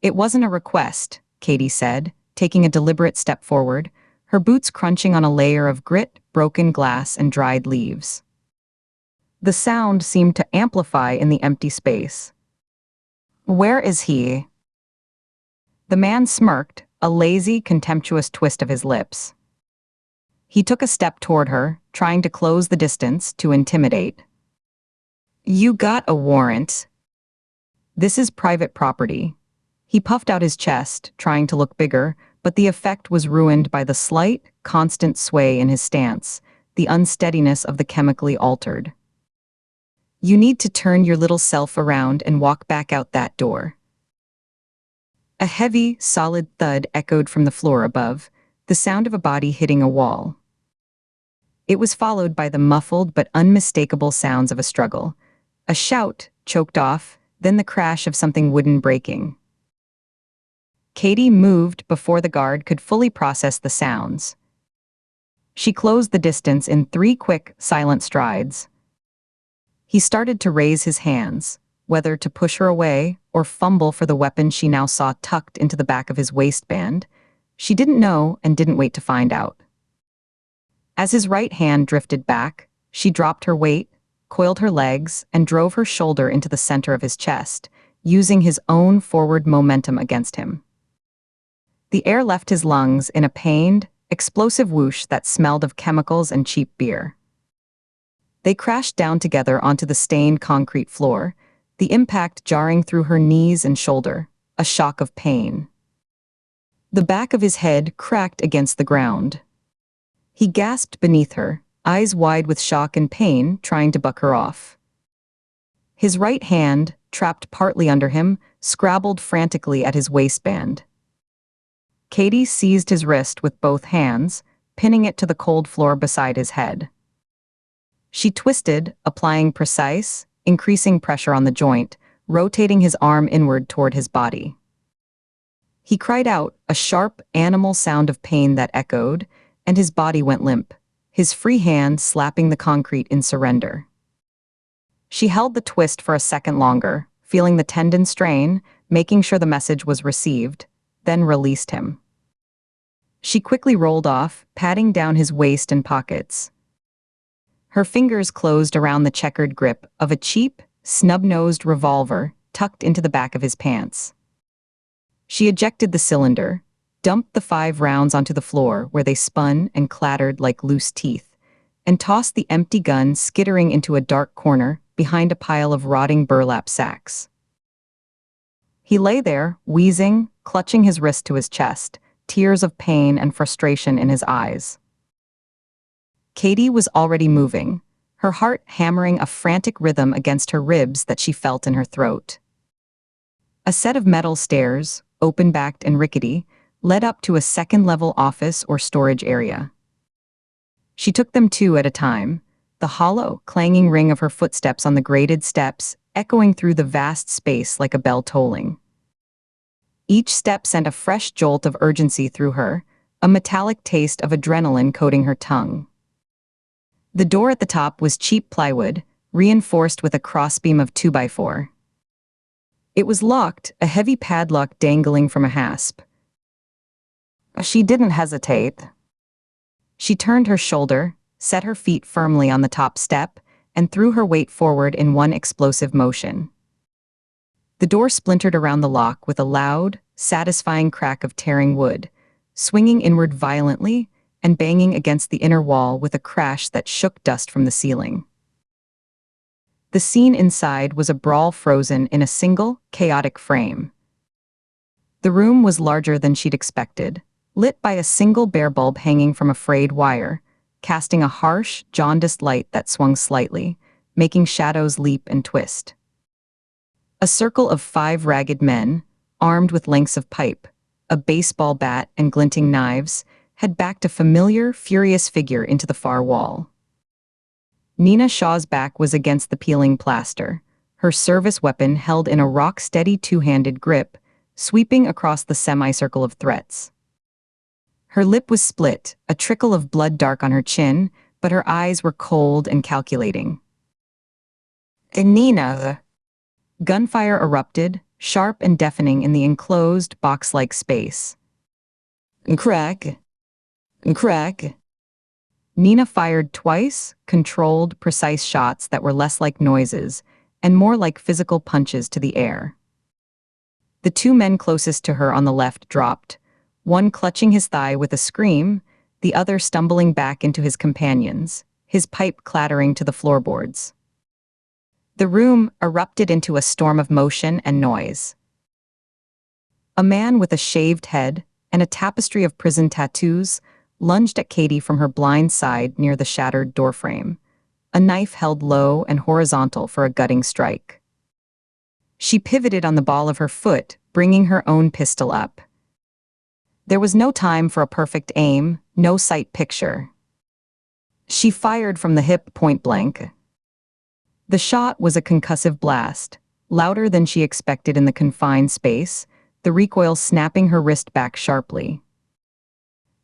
It wasn't a request, Katie said, taking a deliberate step forward, her boots crunching on a layer of grit, broken glass, and dried leaves. The sound seemed to amplify in the empty space. Where is he? The man smirked, a lazy, contemptuous twist of his lips. He took a step toward her, trying to close the distance, to intimidate. You got a warrant. This is private property. He puffed out his chest, trying to look bigger, but the effect was ruined by the slight, constant sway in his stance, the unsteadiness of the chemically altered. You need to turn your little self around and walk back out that door. A heavy, solid thud echoed from the floor above, the sound of a body hitting a wall. It was followed by the muffled but unmistakable sounds of a struggle. A shout, choked off, then the crash of something wooden breaking. Katie moved before the guard could fully process the sounds. She closed the distance in 3 quick, silent strides. He started to raise his hands, whether to push her away or fumble for the weapon she now saw tucked into the back of his waistband. She didn't know and didn't wait to find out. As his right hand drifted back, she dropped her weight, coiled her legs, and drove her shoulder into the center of his chest, using his own forward momentum against him. The air left his lungs in a pained, explosive whoosh that smelled of chemicals and cheap beer. They crashed down together onto the stained concrete floor, the impact jarring through her knees and shoulder, a shock of pain. The back of his head cracked against the ground. He gasped beneath her, eyes wide with shock and pain, trying to buck her off. His right hand, trapped partly under him, scrabbled frantically at his waistband. Katie seized his wrist with both hands, pinning it to the cold floor beside his head. She twisted, applying precise, increasing pressure on the joint, rotating his arm inward toward his body. He cried out, a sharp, animal sound of pain that echoed, and his body went limp, his free hand slapping the concrete in surrender. She held the twist for a second longer, feeling the tendon strain, making sure the message was received, then released him. She quickly rolled off, patting down his waist and pockets. Her fingers closed around the checkered grip of a cheap, snub-nosed revolver tucked into the back of his pants. She ejected the cylinder, dumped the 5 rounds onto the floor where they spun and clattered like loose teeth, and tossed the empty gun skittering into a dark corner behind a pile of rotting burlap sacks. He lay there, wheezing, clutching his wrist to his chest, tears of pain and frustration in his eyes. Katie was already moving, her heart hammering a frantic rhythm against her ribs that she felt in her throat. A set of metal stairs, open-backed and rickety, led up to a second-level office or storage area. She took them 2 at a time, the hollow, clanging ring of her footsteps on the graded steps echoing through the vast space like a bell tolling. Each step sent a fresh jolt of urgency through her, a metallic taste of adrenaline coating her tongue. The door at the top was cheap plywood, reinforced with a crossbeam of 2x4. It was locked, a heavy padlock dangling from a hasp. She didn't hesitate. She turned her shoulder, set her feet firmly on the top step, and threw her weight forward in one explosive motion. The door splintered around the lock with a loud, satisfying crack of tearing wood, swinging inward violently and banging against the inner wall with a crash that shook dust from the ceiling. The scene inside was a brawl frozen in a single, chaotic frame. The room was larger than she'd expected, lit by a single bare bulb hanging from a frayed wire, casting a harsh, jaundiced light that swung slightly, making shadows leap and twist. A circle of 5 ragged men, armed with lengths of pipe, a baseball bat and glinting knives, had backed a familiar, furious figure into the far wall. Nina Shaw's back was against the peeling plaster, her service weapon held in a rock-steady 2-handed grip, sweeping across the semicircle of threats. Her lip was split, a trickle of blood dark on her chin, but her eyes were cold and calculating. Nina! Gunfire erupted, sharp and deafening in the enclosed, box-like space. Crack! Crack! Nina fired twice, controlled, precise shots that were less like noises and more like physical punches to the air. The 2 men closest to her on the left dropped, one clutching his thigh with a scream, the other stumbling back into his companions, his pipe clattering to the floorboards. The room erupted into a storm of motion and noise. A man with a shaved head and a tapestry of prison tattoos lunged at Katie from her blind side near the shattered doorframe, a knife held low and horizontal for a gutting strike. She pivoted on the ball of her foot, bringing her own pistol up. There was no time for a perfect aim, no sight picture. She fired from the hip point blank. The shot was a concussive blast, louder than she expected in the confined space, the recoil snapping her wrist back sharply.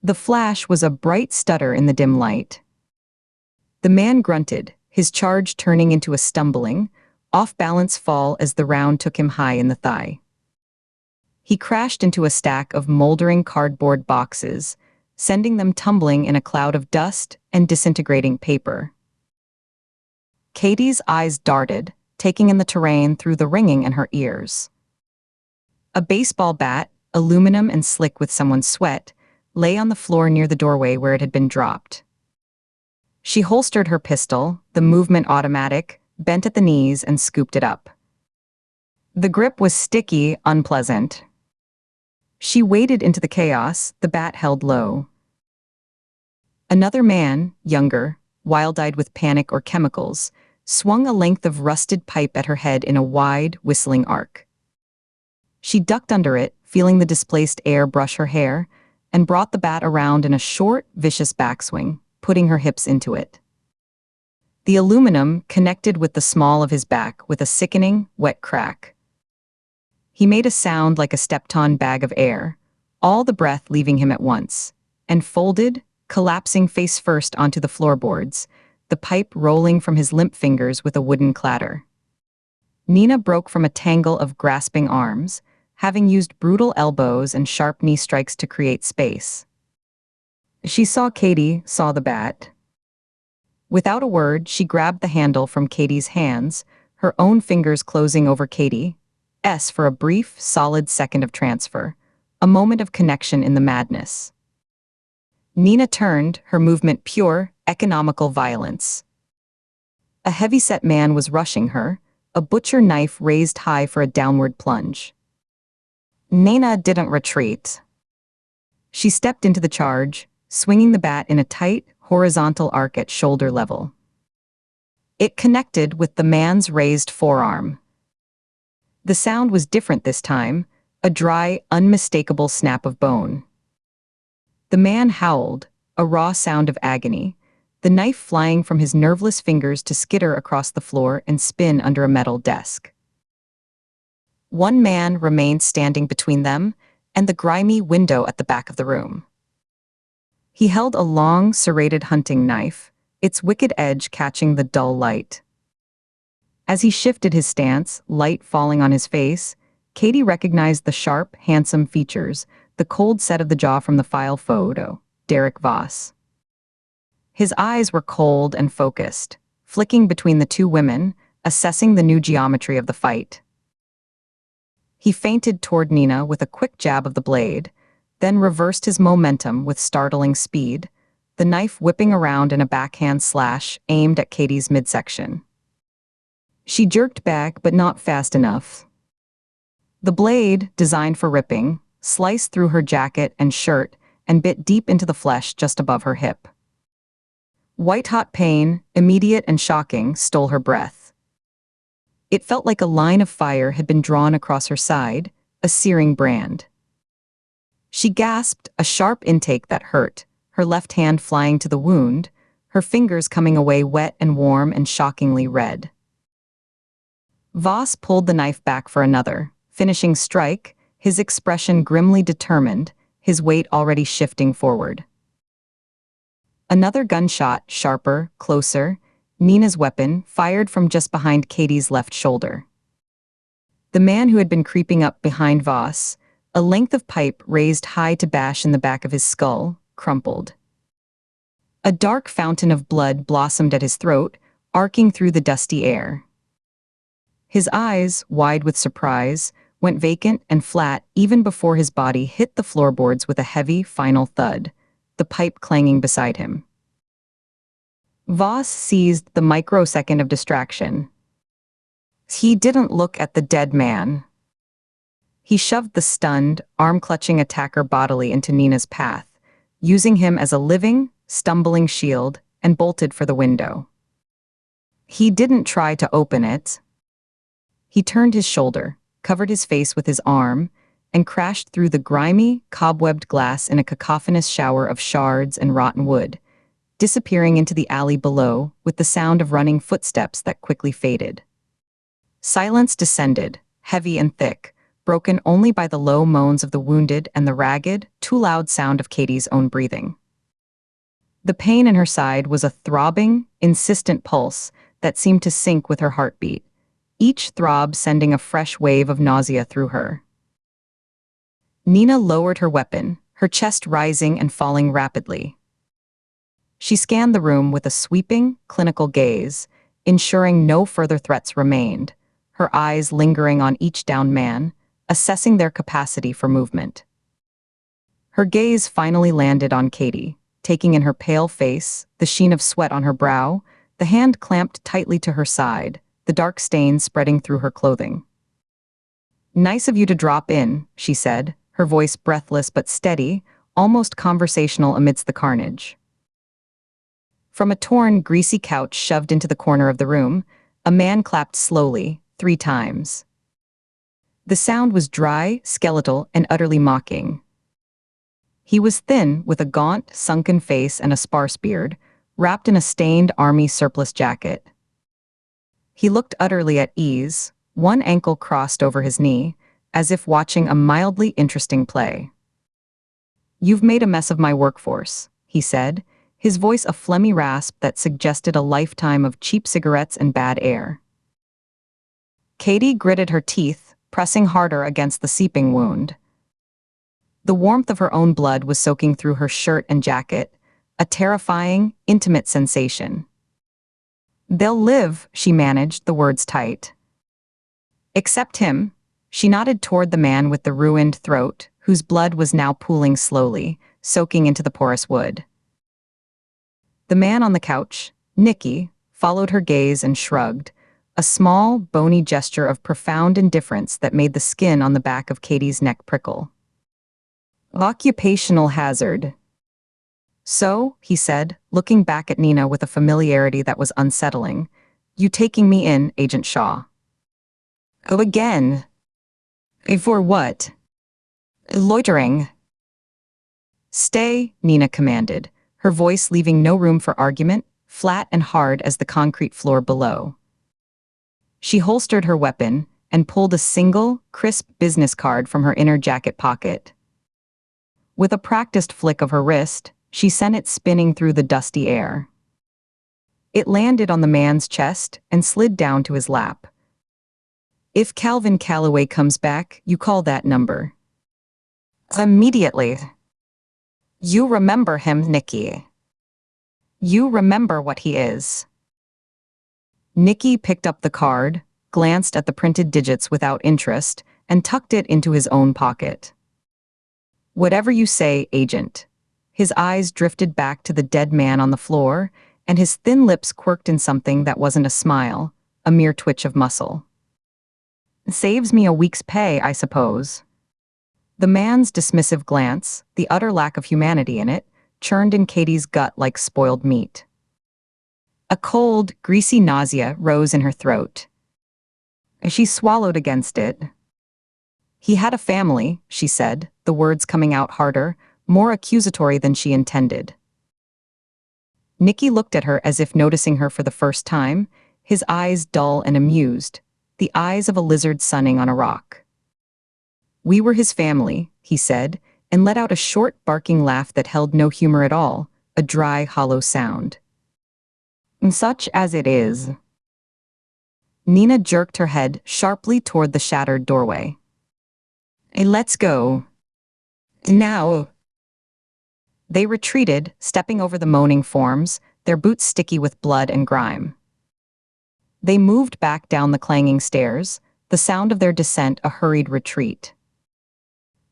The flash was a bright stutter in the dim light. The man grunted, his charge turning into a stumbling, off-balance fall as the round took him high in the thigh. He crashed into a stack of moldering cardboard boxes, sending them tumbling in a cloud of dust and disintegrating paper. Katie's eyes darted, taking in the terrain through the ringing in her ears. A baseball bat, aluminum and slick with someone's sweat, lay on the floor near the doorway where it had been dropped. She holstered her pistol, the movement automatic, bent at the knees and scooped it up. The grip was sticky, unpleasant. She waded into the chaos, the bat held low. Another man, younger, wild-eyed with panic or chemicals, swung a length of rusted pipe at her head in a wide, whistling arc. She ducked under it, feeling the displaced air brush her hair, and brought the bat around in a short, vicious backswing, putting her hips into it. The aluminum connected with the small of his back with a sickening, wet crack. He made a sound like a stepped-on bag of air, all the breath leaving him at once, and folded, collapsing face first onto the floorboards, the pipe rolling from his limp fingers with a wooden clatter. Nina broke from a tangle of grasping arms, having used brutal elbows and sharp knee strikes to create space. She saw Katie, saw the bat. Without a word, she grabbed the handle from Katie's hands, her own fingers closing over Katie, S for a brief, solid second of transfer, a moment of connection in the madness. Nina turned, her movement pure, economical violence. A heavy-set man was rushing her, a butcher knife raised high for a downward plunge. Nina didn't retreat. She stepped into the charge, swinging the bat in a tight, horizontal arc at shoulder level. It connected with the man's raised forearm. The sound was different this time, a dry, unmistakable snap of bone. The man howled, a raw sound of agony, the knife flying from his nerveless fingers to skitter across the floor and spin under a metal desk. One man remained standing between them and the grimy window at the back of the room. He held a long, serrated hunting knife, its wicked edge catching the dull light. As he shifted his stance, light falling on his face, Katie recognized the sharp, handsome features, the cold set of the jaw from the file photo, Derek Voss. His eyes were cold and focused, flicking between the two women, assessing the new geometry of the fight. He feinted toward Nina with a quick jab of the blade, then reversed his momentum with startling speed, the knife whipping around in a backhand slash aimed at Katie's midsection. She jerked back, but not fast enough. The blade, designed for ripping, sliced through her jacket and shirt and bit deep into the flesh just above her hip. White-hot pain, immediate and shocking, stole her breath. It felt like a line of fire had been drawn across her side, a searing brand. She gasped, a sharp intake that hurt, her left hand flying to the wound, her fingers coming away wet and warm and shockingly red. Voss pulled the knife back for another, finishing strike, his expression grimly determined, his weight already shifting forward. Another gunshot, sharper, closer, Nina's weapon, fired from just behind Katie's left shoulder. The man who had been creeping up behind Voss, a length of pipe raised high to bash in the back of his skull, crumpled. A dark fountain of blood blossomed at his throat, arcing through the dusty air. His eyes, wide with surprise, went vacant and flat even before his body hit the floorboards with a heavy, final thud, the pipe clanging beside him. Voss seized the microsecond of distraction. He didn't look at the dead man. He shoved the stunned, arm-clutching attacker bodily into Nina's path, using him as a living, stumbling shield, and bolted for the window. He didn't try to open it. He turned his shoulder, covered his face with his arm, and crashed through the grimy, cobwebbed glass in a cacophonous shower of shards and rotten wood, disappearing into the alley below with the sound of running footsteps that quickly faded. Silence descended, heavy and thick, broken only by the low moans of the wounded and the ragged, too loud sound of Katie's own breathing. The pain in her side was a throbbing, insistent pulse that seemed to sync with her heartbeat, each throb sending a fresh wave of nausea through her. Nina lowered her weapon, her chest rising and falling rapidly. She scanned the room with a sweeping, clinical gaze, ensuring no further threats remained, her eyes lingering on each downed man, assessing their capacity for movement. Her gaze finally landed on Katie, taking in her pale face, the sheen of sweat on her brow, the hand clamped tightly to her side, the dark stains spreading through her clothing. "Nice of you to drop in," she said, her voice breathless but steady, almost conversational amidst the carnage. From a torn, greasy couch shoved into the corner of the room, a man clapped slowly, 3 times. The sound was dry, skeletal, and utterly mocking. He was thin, with a gaunt, sunken face and a sparse beard, wrapped in a stained army surplus jacket. He looked utterly at ease, one ankle crossed over his knee, as if watching a mildly interesting play. "You've made a mess of my workforce," he said, his voice a phlegmy rasp that suggested a lifetime of cheap cigarettes and bad air. Katie gritted her teeth, pressing harder against the seeping wound. The warmth of her own blood was soaking through her shirt and jacket, a terrifying, intimate sensation. "They'll live," she managed, the words tight. "Except him," She nodded toward the man with the ruined throat, whose blood was now pooling slowly, soaking into the porous wood. The man on the couch, Nicky, followed her gaze and shrugged, a small, bony gesture of profound indifference that made the skin on the back of Katie's neck prickle. Occupational hazard. So, he said, looking back at Nina with a familiarity that was unsettling, you taking me in, Agent Shaw. Oh, again. For what? Loitering. Stay, Nina commanded, her voice leaving no room for argument, flat and hard as the concrete floor below. She holstered her weapon and pulled a single, crisp business card from her inner jacket pocket. With a practiced flick of her wrist, she sent it spinning through the dusty air. It landed on the man's chest and slid down to his lap. If Calvin Calloway comes back, you call that number. Immediately. You remember him, Nicky. You remember what he is. Nicky picked up the card, glanced at the printed digits without interest, and tucked it into his own pocket. Whatever you say, Agent. His eyes drifted back to the dead man on the floor, and his thin lips quirked in something that wasn't a smile, a mere twitch of muscle. Saves me a week's pay, I suppose. The man's dismissive glance, the utter lack of humanity in it, churned in Katie's gut like spoiled meat. A cold, greasy nausea rose in her throat. She swallowed against it. He had a family, she said, the words coming out harder, more accusatory than she intended. Nicky looked at her as if noticing her for the first time, his eyes dull and amused, the eyes of a lizard sunning on a rock. We were his family, he said, and let out a short, barking laugh that held no humor at all, a dry, hollow sound. Such as it is. Nina jerked her head sharply toward the shattered doorway. Let's go. Now. They retreated, stepping over the moaning forms, their boots sticky with blood and grime. They moved back down the clanging stairs, the sound of their descent a hurried retreat.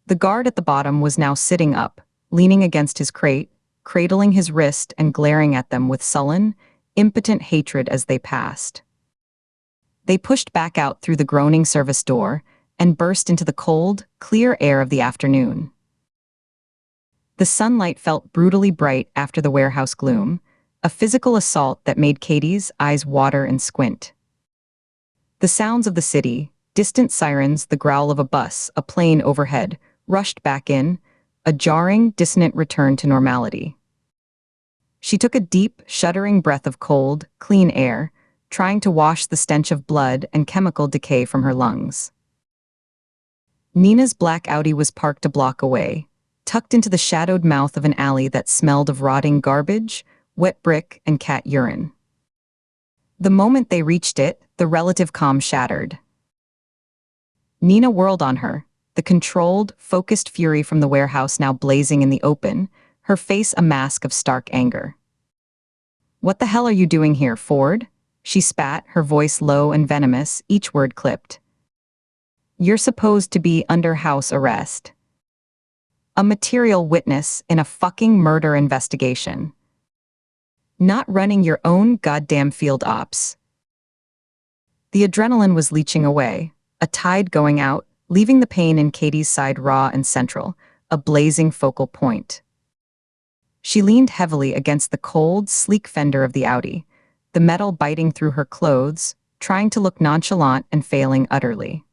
The guard at the bottom was now sitting up, leaning against his crate, cradling his wrist and glaring at them with sullen, impotent hatred as they passed. They pushed back out through the groaning service door and burst into the cold, clear air of the afternoon. The sunlight felt brutally bright after the warehouse gloom, a physical assault that made Katie's eyes water and squint. The sounds of the city, distant sirens, the growl of a bus, a plane overhead, rushed back in, a jarring, dissonant return to normality. She took a deep, shuddering breath of cold, clean air, trying to wash the stench of blood and chemical decay from her lungs. Nina's black Audi was parked a block away, tucked into the shadowed mouth of an alley that smelled of rotting garbage, wet brick, and cat urine. The moment they reached it, the relative calm shattered. Nina whirled on her, the controlled, focused fury from the warehouse now blazing in the open, her face a mask of stark anger. What the hell are you doing here, Ford? She spat, her voice low and venomous, each word clipped. You're supposed to be under house arrest. A material witness in a fucking murder investigation. Not running your own goddamn field ops. The adrenaline was leaching away, a tide going out, leaving the pain in Katie's side raw and central, a blazing focal point. She leaned heavily against the cold, sleek fender of the Audi, the metal biting through her clothes, trying to look nonchalant and failing utterly.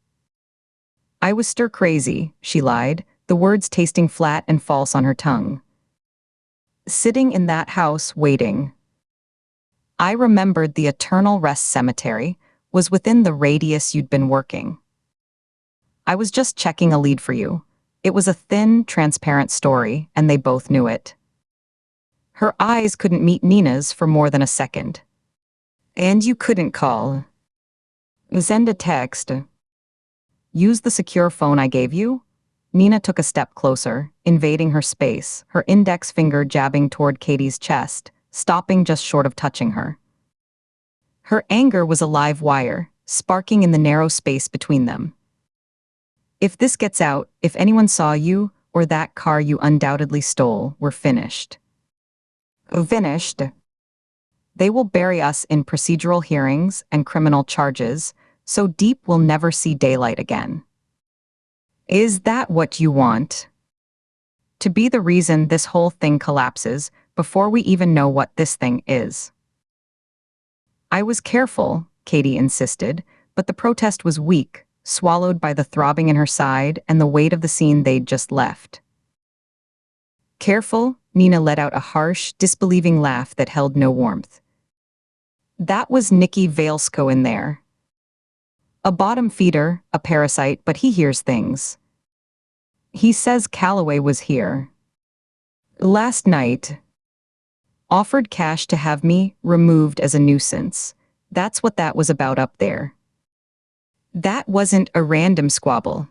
I was stir-crazy, she lied, the words tasting flat and false on her tongue. Sitting in that house, waiting. I remembered the eternal rest cemetery was within the radius you'd been working. I was just checking a lead for you. It was a thin, transparent story, and they both knew it. Her eyes couldn't meet Nina's for more than a second. And you couldn't call. Send a text. Use the secure phone I gave you? Nina took a step closer, invading her space, her index finger jabbing toward Katie's chest, stopping just short of touching her. Her anger was a live wire, sparking in the narrow space between them. If this gets out, if anyone saw you, or that car you undoubtedly stole, we're finished. Finished? They will bury us in procedural hearings and criminal charges, so deep we'll never see daylight again. Is that what you want? To be the reason this whole thing collapses before we even know what this thing is. I was careful, Katie insisted, but the protest was weak, swallowed by the throbbing in her side and the weight of the scene they'd just left. Careful, Nina let out a harsh, disbelieving laugh that held no warmth. That was Nicky Vailsko in there. A bottom feeder, a parasite, but he hears things. He says Calloway was here. Last night. Offered cash to have me removed as a nuisance. That's what that was about up there. That wasn't a random squabble.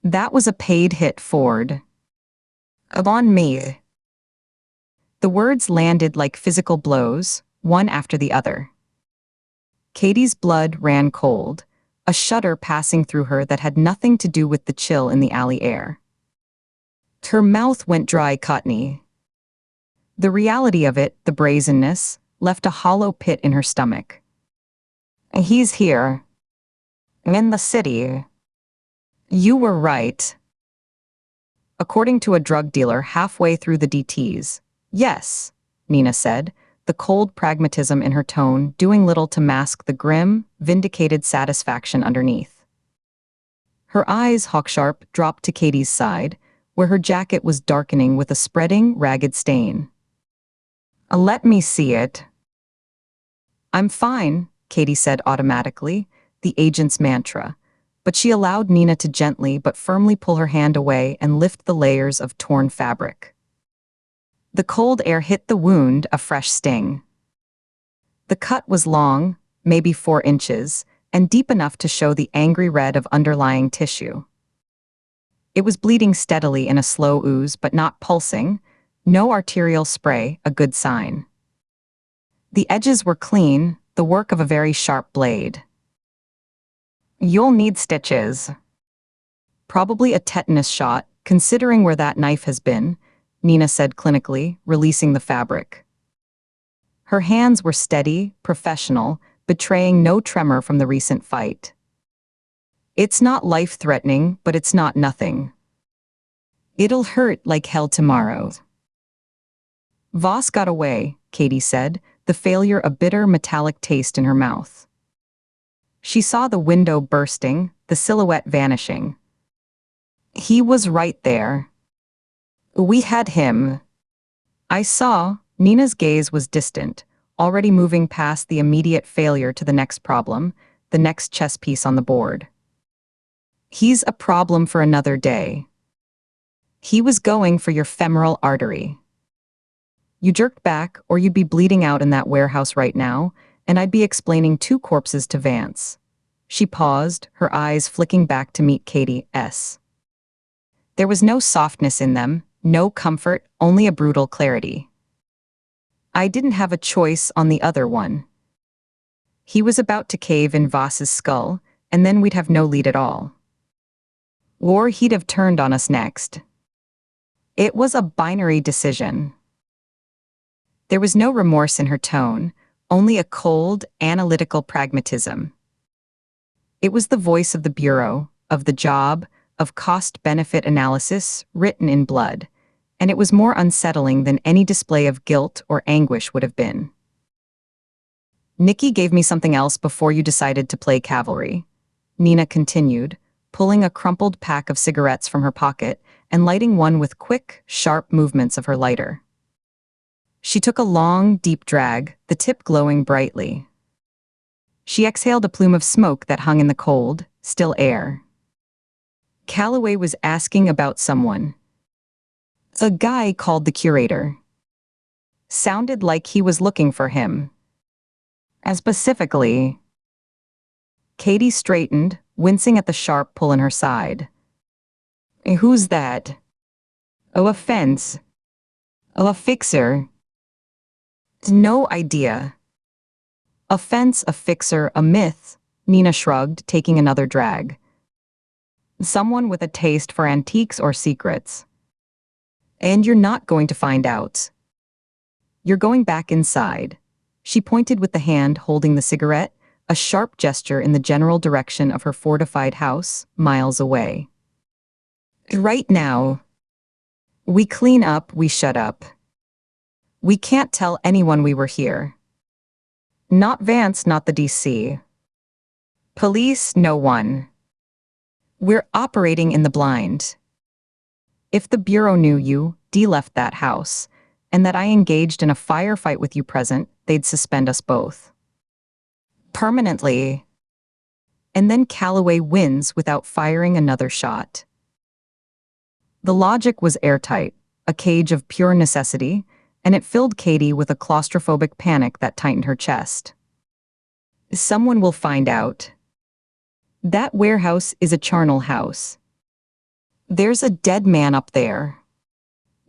That was a paid hit, Ford. On me. The words landed like physical blows, one after the other. Katie's blood ran cold, a shudder passing through her that had nothing to do with the chill in the alley air. Her mouth went dry, cottony. The reality of it, the brazenness, left a hollow pit in her stomach. He's here. In the city. You were right. According to a drug dealer halfway through the DTs. Yes, Nina said, the cold pragmatism in her tone doing little to mask the grim, vindicated satisfaction underneath. Her eyes, hawksharp, dropped to Katie's side, where her jacket was darkening with a spreading, ragged stain. Let me see it. I'm fine, Katie said automatically, the agent's mantra, but she allowed Nina to gently but firmly pull her hand away and lift the layers of torn fabric. The cold air hit the wound, a fresh sting. The cut was long, maybe 4 inches, and deep enough to show the angry red of underlying tissue. It was bleeding steadily in a slow ooze but not pulsing, no arterial spray, a good sign. The edges were clean, the work of a very sharp blade. You'll need stitches. Probably a tetanus shot, considering where that knife has been, Nina said clinically, releasing the fabric. Her hands were steady, professional, betraying no tremor from the recent fight. It's not life-threatening, but it's not nothing. It'll hurt like hell tomorrow. Voss got away, Katie said, the failure a bitter metallic taste in her mouth. She saw the window bursting, the silhouette vanishing. He was right there. We had him. I saw, Nina's gaze was distant, already moving past the immediate failure to the next problem, the next chess piece on the board. He's a problem for another day. He was going for your femoral artery. You jerked back, or you'd be bleeding out in that warehouse right now, and I'd be explaining 2 corpses to Vance. She paused, her eyes flicking back to meet Katie's. There was no softness in them, no comfort, only a brutal clarity. I didn't have a choice on the other one. He was about to cave in Voss's skull, and then we'd have no lead at all. Or he'd have turned on us next. It was a binary decision. There was no remorse in her tone, only a cold, analytical pragmatism. It was the voice of the bureau, of the job, of cost-benefit analysis written in blood, and it was more unsettling than any display of guilt or anguish would have been. Nicky gave me something else before you decided to play cavalry, Nina continued, pulling a crumpled pack of cigarettes from her pocket and lighting one with quick, sharp movements of her lighter. She took a long, deep drag, the tip glowing brightly. She exhaled a plume of smoke that hung in the cold, still air. Calloway was asking about someone. A guy called the curator. Sounded like he was looking for him. And specifically. Katie straightened, wincing at the sharp pull in her side. Who's that? Oh, a fence. Oh, a fixer. No idea. A fence, a fixer, a myth, Nina shrugged, taking another drag. Someone with a taste for antiques or secrets. And you're not going to find out. You're going back inside. She pointed with the hand holding the cigarette, a sharp gesture in the general direction of her fortified house, miles away. Right now. We clean up, we shut up. We can't tell anyone we were here. Not Vance, not the DC. Police, no one. We're operating in the blind. If the Bureau knew you, Dee left that house, and that I engaged in a firefight with you present, they'd suspend us both. Permanently. And then Calloway wins without firing another shot. The logic was airtight, a cage of pure necessity, and it filled Katie with a claustrophobic panic that tightened her chest. Someone will find out. That warehouse is a charnel house. There's a dead man up there.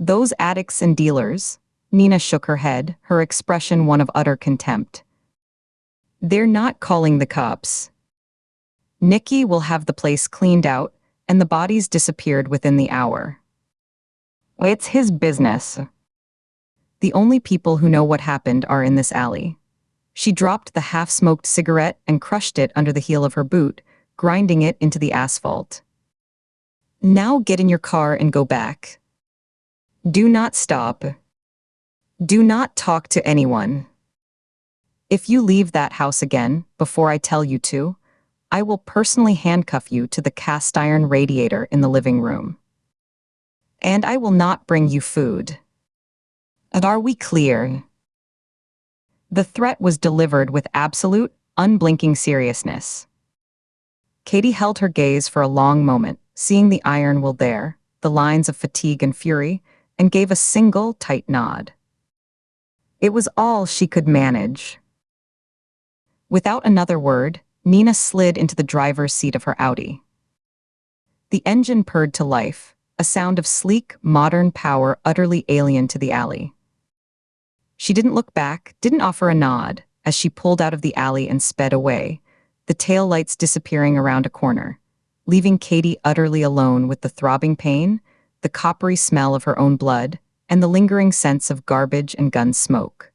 Those addicts and dealers, Nina shook her head, her expression one of utter contempt. They're not calling the cops. Nicky will have the place cleaned out, and the bodies disappeared within the hour. It's his business. The only people who know what happened are in this alley. She dropped the half-smoked cigarette and crushed it under the heel of her boot, grinding it into the asphalt. Now get in your car and go back. Do not stop. Do not talk to anyone. If you leave that house again, before I tell you to, I will personally handcuff you to the cast iron radiator in the living room. And I will not bring you food. And are we clear? The threat was delivered with absolute, unblinking seriousness. Katie held her gaze for a long moment, seeing the iron will there, the lines of fatigue and fury, and gave a single tight nod. It was all she could manage. Without another word, Nina slid into the driver's seat of her Audi. The engine purred to life, a sound of sleek, modern power utterly alien to the alley. She didn't look back, didn't offer a nod, as she pulled out of the alley and sped away, the taillights disappearing around a corner, leaving Katie utterly alone with the throbbing pain, the coppery smell of her own blood, and the lingering sense of garbage and gun smoke.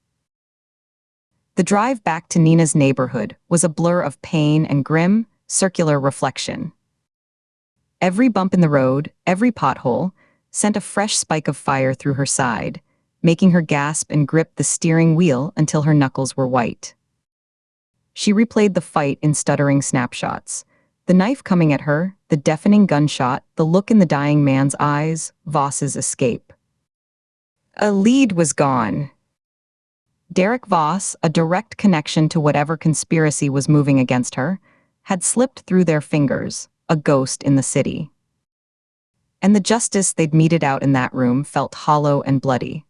The drive back to Nina's neighborhood was a blur of pain and grim, circular reflection. Every bump in the road, every pothole, sent a fresh spike of fire through her side, making her gasp and grip the steering wheel until her knuckles were white. She replayed the fight in stuttering snapshots, the knife coming at her, the deafening gunshot, the look in the dying man's eyes, Voss's escape. A lead was gone. Derek Voss, a direct connection to whatever conspiracy was moving against her, had slipped through their fingers, a ghost in the city. And the justice they'd meted out in that room felt hollow and bloody,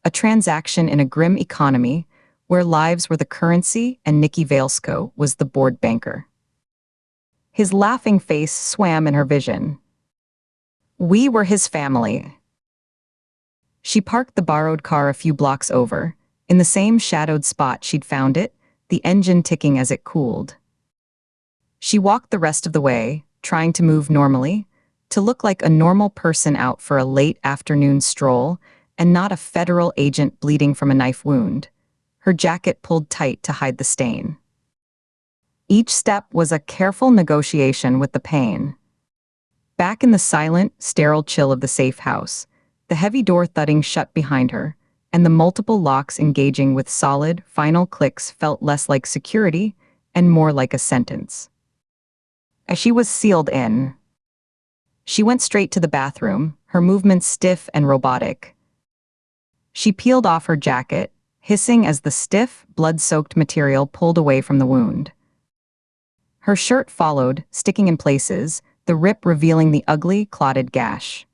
a transaction in a grim economy where lives were the currency and Nicky Vailsko was the board banker. His laughing face swam in her vision. We were his family. She parked the borrowed car a few blocks over, in the same shadowed spot she'd found it, the engine ticking as it cooled. She walked the rest of the way, trying to move normally, to look like a normal person out for a late afternoon stroll, and not a federal agent bleeding from a knife wound, her jacket pulled tight to hide the stain. Each step was a careful negotiation with the pain. Back in the silent, sterile chill of the safe house, the heavy door thudding shut behind her, and the multiple locks engaging with solid, final clicks felt less like security and more like a sentence. As she was sealed in, she went straight to the bathroom, her movements stiff and robotic. She peeled off her jacket, hissing as the stiff, blood-soaked material pulled away from the wound. Her shirt followed, sticking in places, the rip revealing the ugly, clotted gash.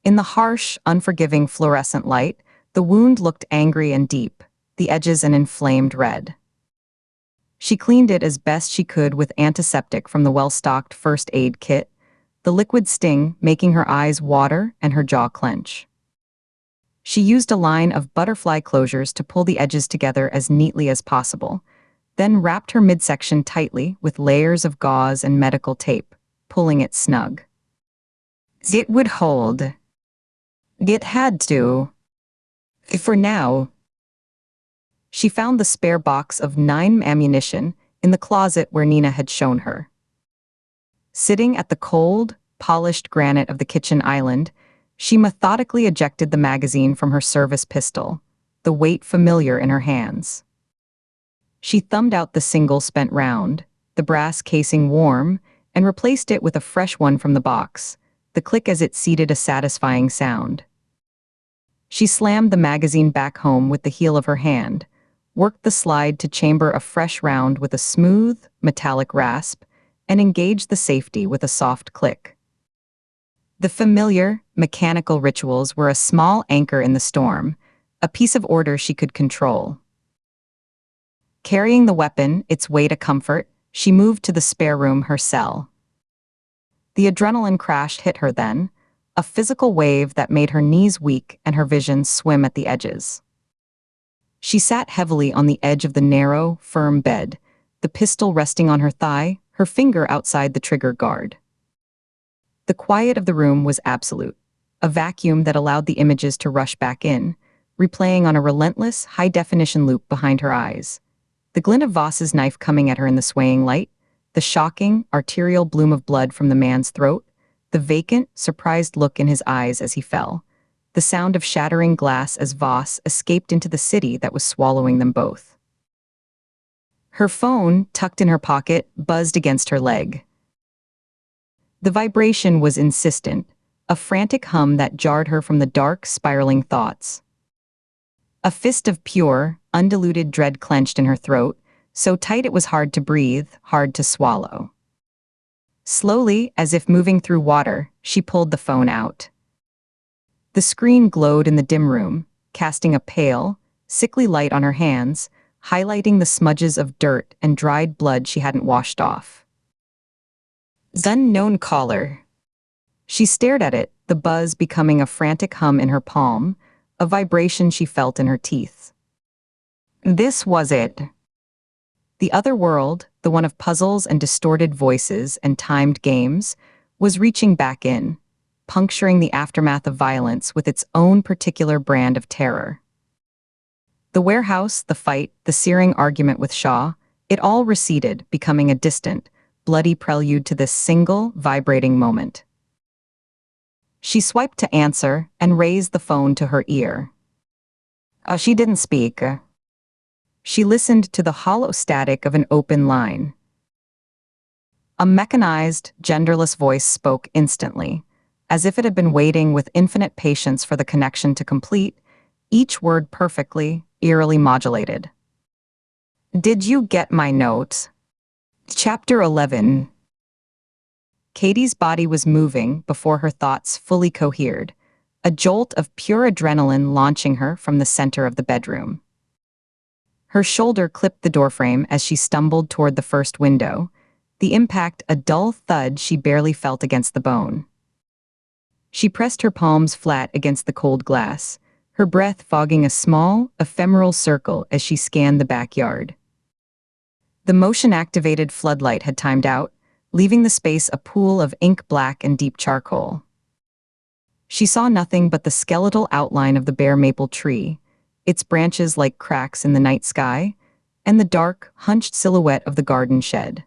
In the harsh, unforgiving fluorescent light, the wound looked angry and deep, the edges an inflamed red. She cleaned it as best she could with antiseptic from the well-stocked first aid kit, the liquid sting making her eyes water and her jaw clench. She used a line of butterfly closures to pull the edges together as neatly as possible, then wrapped her midsection tightly with layers of gauze and medical tape, pulling it snug. It would hold. It had to. For now. She found the spare box of 9 ammunition in the closet where Nina had shown her. Sitting at the cold, polished granite of the kitchen island, she methodically ejected the magazine from her service pistol, the weight familiar in her hands. She thumbed out the single spent round, the brass casing warm, and replaced it with a fresh one from the box, the click as it seeded a satisfying sound. She slammed the magazine back home with the heel of her hand, worked the slide to chamber a fresh round with a smooth, metallic rasp, and engaged the safety with a soft click. The familiar, mechanical rituals were a small anchor in the storm, a piece of order she could control. Carrying the weapon, its weight a comfort, she moved to the spare room, her cell. The adrenaline crash hit her then, a physical wave that made her knees weak and her vision swim at the edges. She sat heavily on the edge of the narrow, firm bed, the pistol resting on her thigh, her finger outside the trigger guard. The quiet of the room was absolute, a vacuum that allowed the images to rush back in, replaying on a relentless, high-definition loop behind her eyes. The glint of Voss's knife coming at her in the swaying light, the shocking, arterial bloom of blood from the man's throat, the vacant, surprised look in his eyes as he fell, the sound of shattering glass as Voss escaped into the city that was swallowing them both. Her phone, tucked in her pocket, buzzed against her leg. The vibration was insistent, a frantic hum that jarred her from the dark, spiraling thoughts. A fist of pure, undiluted dread clenched in her throat, so tight it was hard to breathe, hard to swallow. Slowly, as if moving through water, she pulled the phone out. The screen glowed in the dim room, casting a pale, sickly light on her hands, highlighting the smudges of dirt and dried blood she hadn't washed off. The unknown caller. She stared at it, the buzz becoming a frantic hum in her palm, a vibration she felt in her teeth. This was it. The other world, the one of puzzles and distorted voices and timed games, was reaching back in, puncturing the aftermath of violence with its own particular brand of terror. The warehouse, the fight, the searing argument with Shaw, it all receded, becoming a distant, bloody prelude to this single, vibrating moment. She swiped to answer and raised the phone to her ear. She didn't speak. She listened to the hollow static of an open line. A mechanized, genderless voice spoke instantly, as if it had been waiting with infinite patience for the connection to complete, each word perfectly, eerily modulated. Did you get my note? Chapter 11. Katie's body was moving before her thoughts fully cohered, a jolt of pure adrenaline launching her from the center of the bedroom. Her shoulder clipped the doorframe as she stumbled toward the first window, the impact a dull thud she barely felt against the bone. She pressed her palms flat against the cold glass, her breath fogging a small, ephemeral circle as she scanned the backyard. The motion-activated floodlight had timed out, leaving the space a pool of ink black and deep charcoal. She saw nothing but the skeletal outline of the bare maple tree, its branches like cracks in the night sky, and the dark, hunched silhouette of the garden shed.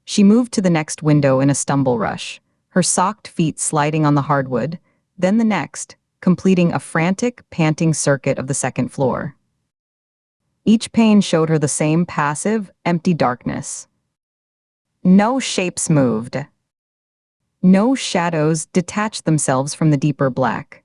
She moved to the next window in a stumble rush, her socked feet sliding on the hardwood, then the next, completing a frantic, panting circuit of the second floor. Each pane showed her the same passive, empty darkness. No shapes moved. No shadows detached themselves from the deeper black.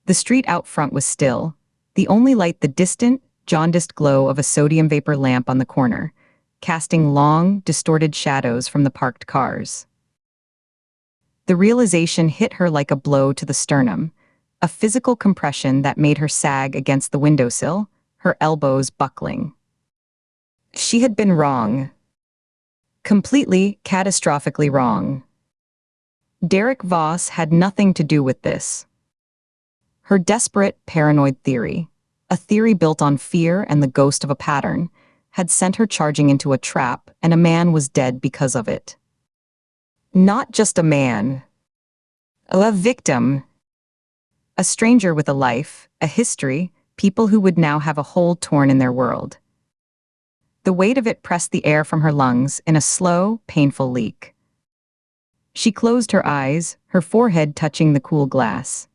The street out front was still, the only light the distant, jaundiced glow of a sodium vapor lamp on the corner, casting long, distorted shadows from the parked cars. The realization hit her like a blow to the sternum, a physical compression that made her sag against the windowsill, her elbows buckling. She had been wrong. Completely, catastrophically wrong. Derek Voss had nothing to do with this. Her desperate, paranoid theory, a theory built on fear and the ghost of a pattern, had sent her charging into a trap, and a man was dead because of it. Not just a man. A victim. A stranger with a life, a history, people who would now have a hole torn in their world. The weight of it pressed the air from her lungs in a slow, painful leak. She closed her eyes, her forehead touching the cool glass.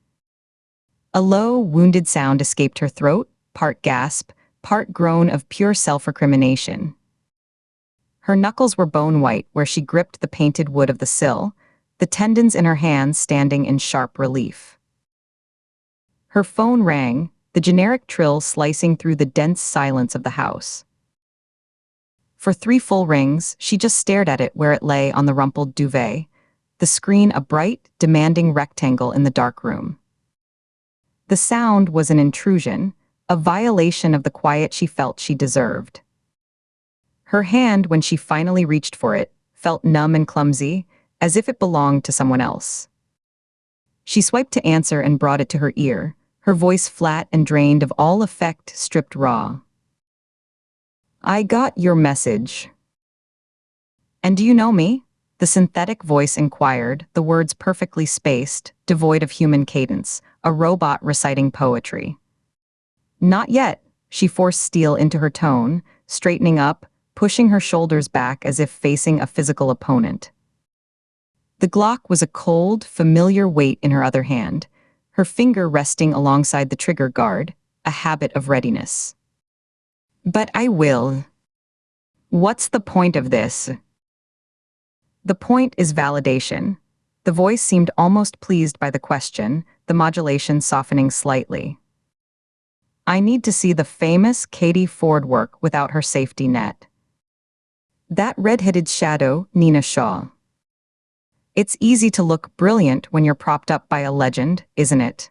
A low, wounded sound escaped her throat, part gasp, part groan of pure self-recrimination. Her knuckles were bone-white where she gripped the painted wood of the sill, the tendons in her hands standing in sharp relief. Her phone rang, the generic trill slicing through the dense silence of the house. For 3 full rings, she just stared at it where it lay on the rumpled duvet, the screen a bright, demanding rectangle in the dark room. The sound was an intrusion, a violation of the quiet she felt she deserved. Her hand, when she finally reached for it, felt numb and clumsy, as if it belonged to someone else. She swiped to answer and brought it to her ear, her voice flat and drained of all effect, stripped raw. "I got your message." "And do you know me?" The synthetic voice inquired, the words perfectly spaced, devoid of human cadence, a robot reciting poetry. "Not yet," she forced steel into her tone, straightening up, pushing her shoulders back as if facing a physical opponent. The Glock was a cold, familiar weight in her other hand, her finger resting alongside the trigger guard, a habit of readiness. "But I will." "What's the point of this?" "The point is validation." The voice seemed almost pleased by the question, the modulation softening slightly. "I need to see the famous Katie Ford work without her safety net. That red-headed shadow, Nina Shaw. It's easy to look brilliant when you're propped up by a legend, isn't it?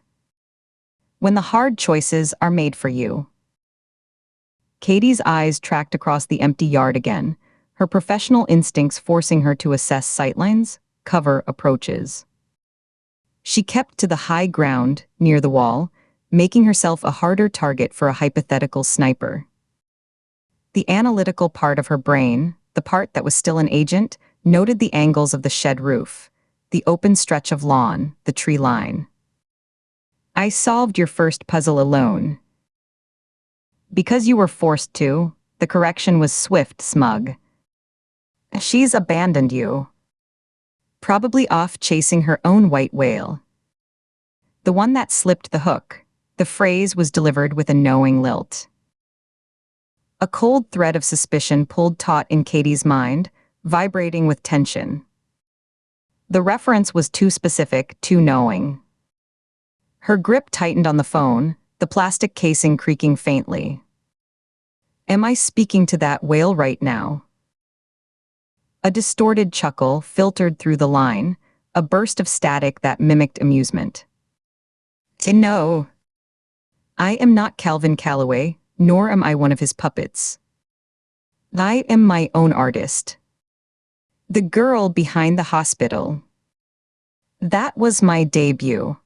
When the hard choices are made for you." Katie's eyes tracked across the empty yard again, her professional instincts forcing her to assess sightlines, cover approaches. She kept to the high ground, near the wall, making herself a harder target for a hypothetical sniper. The analytical part of her brain, the part that was still an agent, noted the angles of the shed roof, the open stretch of lawn, the tree line. "I solved your first puzzle alone." "Because you were forced to." The correction was swift, smug. "She's abandoned you. Probably off chasing her own white whale." The one that slipped the hook. The phrase was delivered with a knowing lilt. A cold thread of suspicion pulled taut in Katie's mind, vibrating with tension. The reference was too specific, too knowing. Her grip tightened on the phone, the plastic casing creaking faintly. "Am I speaking to that whale right now?" A distorted chuckle filtered through the line, a burst of static that mimicked amusement. "No. I am not Calvin Calloway, nor am I one of his puppets. I am my own artist. The girl behind the hospital. That was my debut.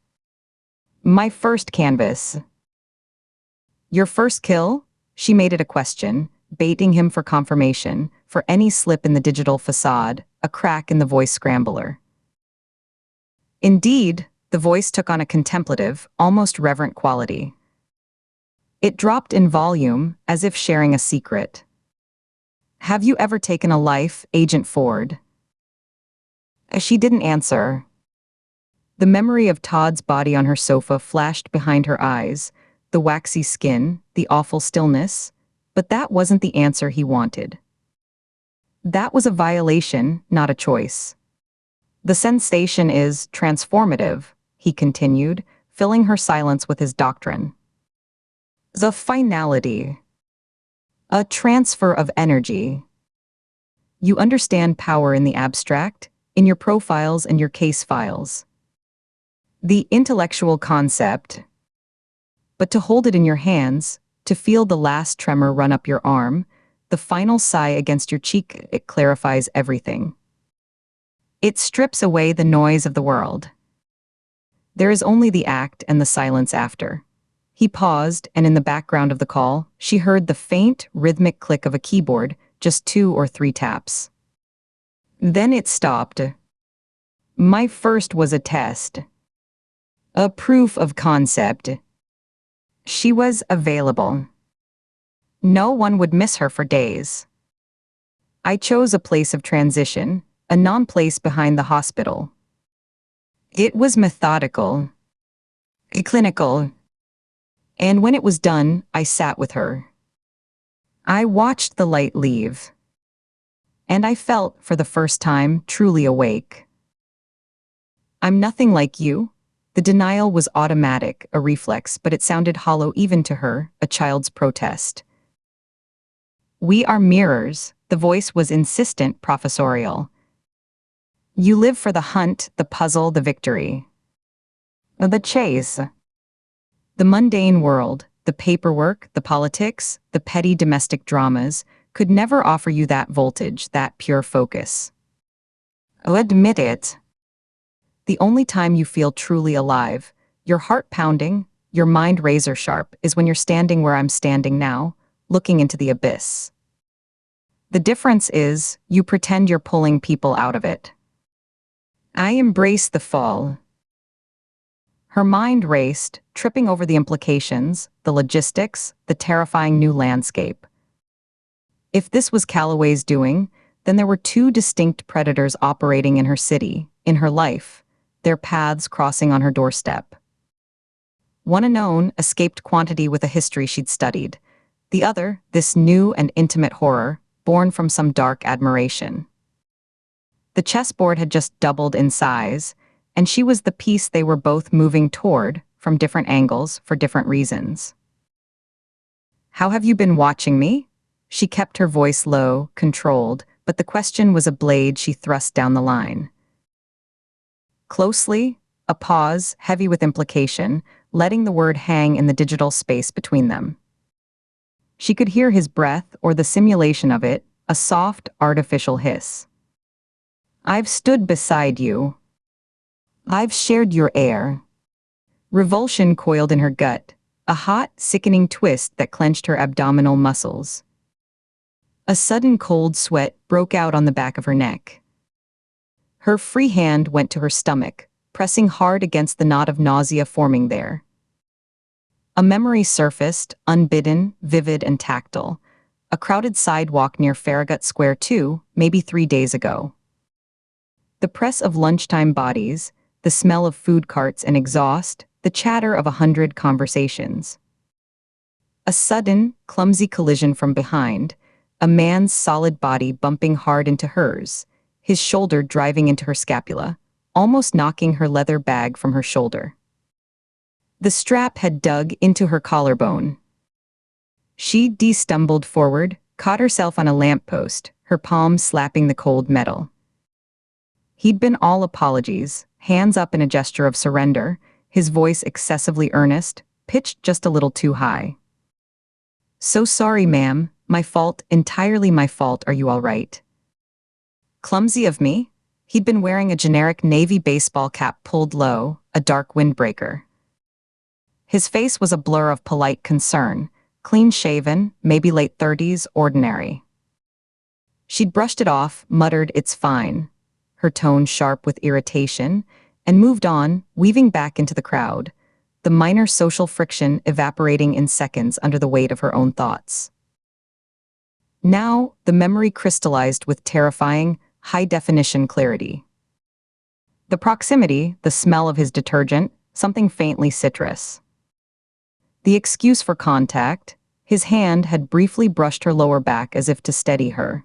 My first canvas." "Your first kill?" She made it a question, baiting him for confirmation, for any slip in the digital facade, a crack in the voice scrambler. Indeed, the voice took on a contemplative, almost reverent quality. It dropped in volume, as if sharing a secret. "Have you ever taken a life, Agent Ford?" She didn't answer. The memory of Todd's body on her sofa flashed behind her eyes, the waxy skin, the awful stillness, but that wasn't the answer he wanted. That was a violation, not a choice. "The sensation is transformative," he continued, filling her silence with his doctrine. "The finality. A transfer of energy. You understand power in the abstract, in your profiles and your case files. The intellectual concept. But to hold it in your hands, to feel the last tremor run up your arm, the final sigh against your cheek, it clarifies everything. It strips away the noise of the world. There is only the act and the silence after." He paused, and in the background of the call, she heard the faint, rhythmic click of a keyboard, just 2 or 3 taps. Then it stopped. My first was a test. A proof of concept. She was available. No one would miss her for days. I chose a place of transition, a non-place behind the hospital. It was methodical, clinical, and when it was done, I sat with her. I watched the light leave, and I felt, for the first time, truly awake. I'm nothing like you. The denial was automatic, a reflex, but it sounded hollow even to her, a child's protest. We are mirrors. The voice was insistent, professorial. You live for the hunt, the puzzle, the victory. The chase. The mundane world, the paperwork, the politics, the petty domestic dramas, could never offer you that voltage, that pure focus. Admit it. The only time you feel truly alive, your heart pounding, your mind razor sharp, is when you're standing where I'm standing now, looking into the abyss. The difference is, you pretend you're pulling people out of it. I embrace the fall. Her mind raced, tripping over the implications, the logistics, the terrifying new landscape. If this was Calloway's doing, then there were two distinct predators operating in her city, in her life, their paths crossing on her doorstep. One a known, escaped quantity with a history she'd studied. The other, this new and intimate horror, born from some dark admiration. The chessboard had just doubled in size, and she was the piece they were both moving toward, from different angles, for different reasons. How have you been watching me? She kept her voice low, controlled, but the question was a blade she thrust down the line. Closely, a pause, heavy with implication, letting the word hang in the digital space between them. She could hear his breath, or the simulation of it, a soft, artificial hiss. I've stood beside you. I've shared your air. Revulsion coiled in her gut, a hot, sickening twist that clenched her abdominal muscles. A sudden cold sweat broke out on the back of her neck. Her free hand went to her stomach, pressing hard against the knot of nausea forming there. A memory surfaced, unbidden, vivid and tactile. A crowded sidewalk near Farragut Square 2, maybe 3 days ago. The press of lunchtime bodies, the smell of food carts and exhaust, the chatter of 100 conversations. A sudden, clumsy collision from behind, a man's solid body bumping hard into hers, his shoulder driving into her scapula, almost knocking her leather bag from her shoulder. The strap had dug into her collarbone. She stumbled forward, caught herself on a lamppost, her palm slapping the cold metal. He'd been all apologies, hands up in a gesture of surrender, his voice excessively earnest, pitched just a little too high. So sorry, ma'am, my fault, entirely my fault, are you all right? Clumsy of me? He'd been wearing a generic navy baseball cap pulled low, a dark windbreaker. His face was a blur of polite concern, clean-shaven, maybe late 30s, ordinary. She'd brushed it off, muttered, "It's fine," her tone sharp with irritation, and moved on, weaving back into the crowd, the minor social friction evaporating in seconds under the weight of her own thoughts. Now, the memory crystallized with terrifying, high-definition clarity. The proximity, the smell of his detergent, something faintly citrus. The excuse for contact, his hand had briefly brushed her lower back as if to steady her.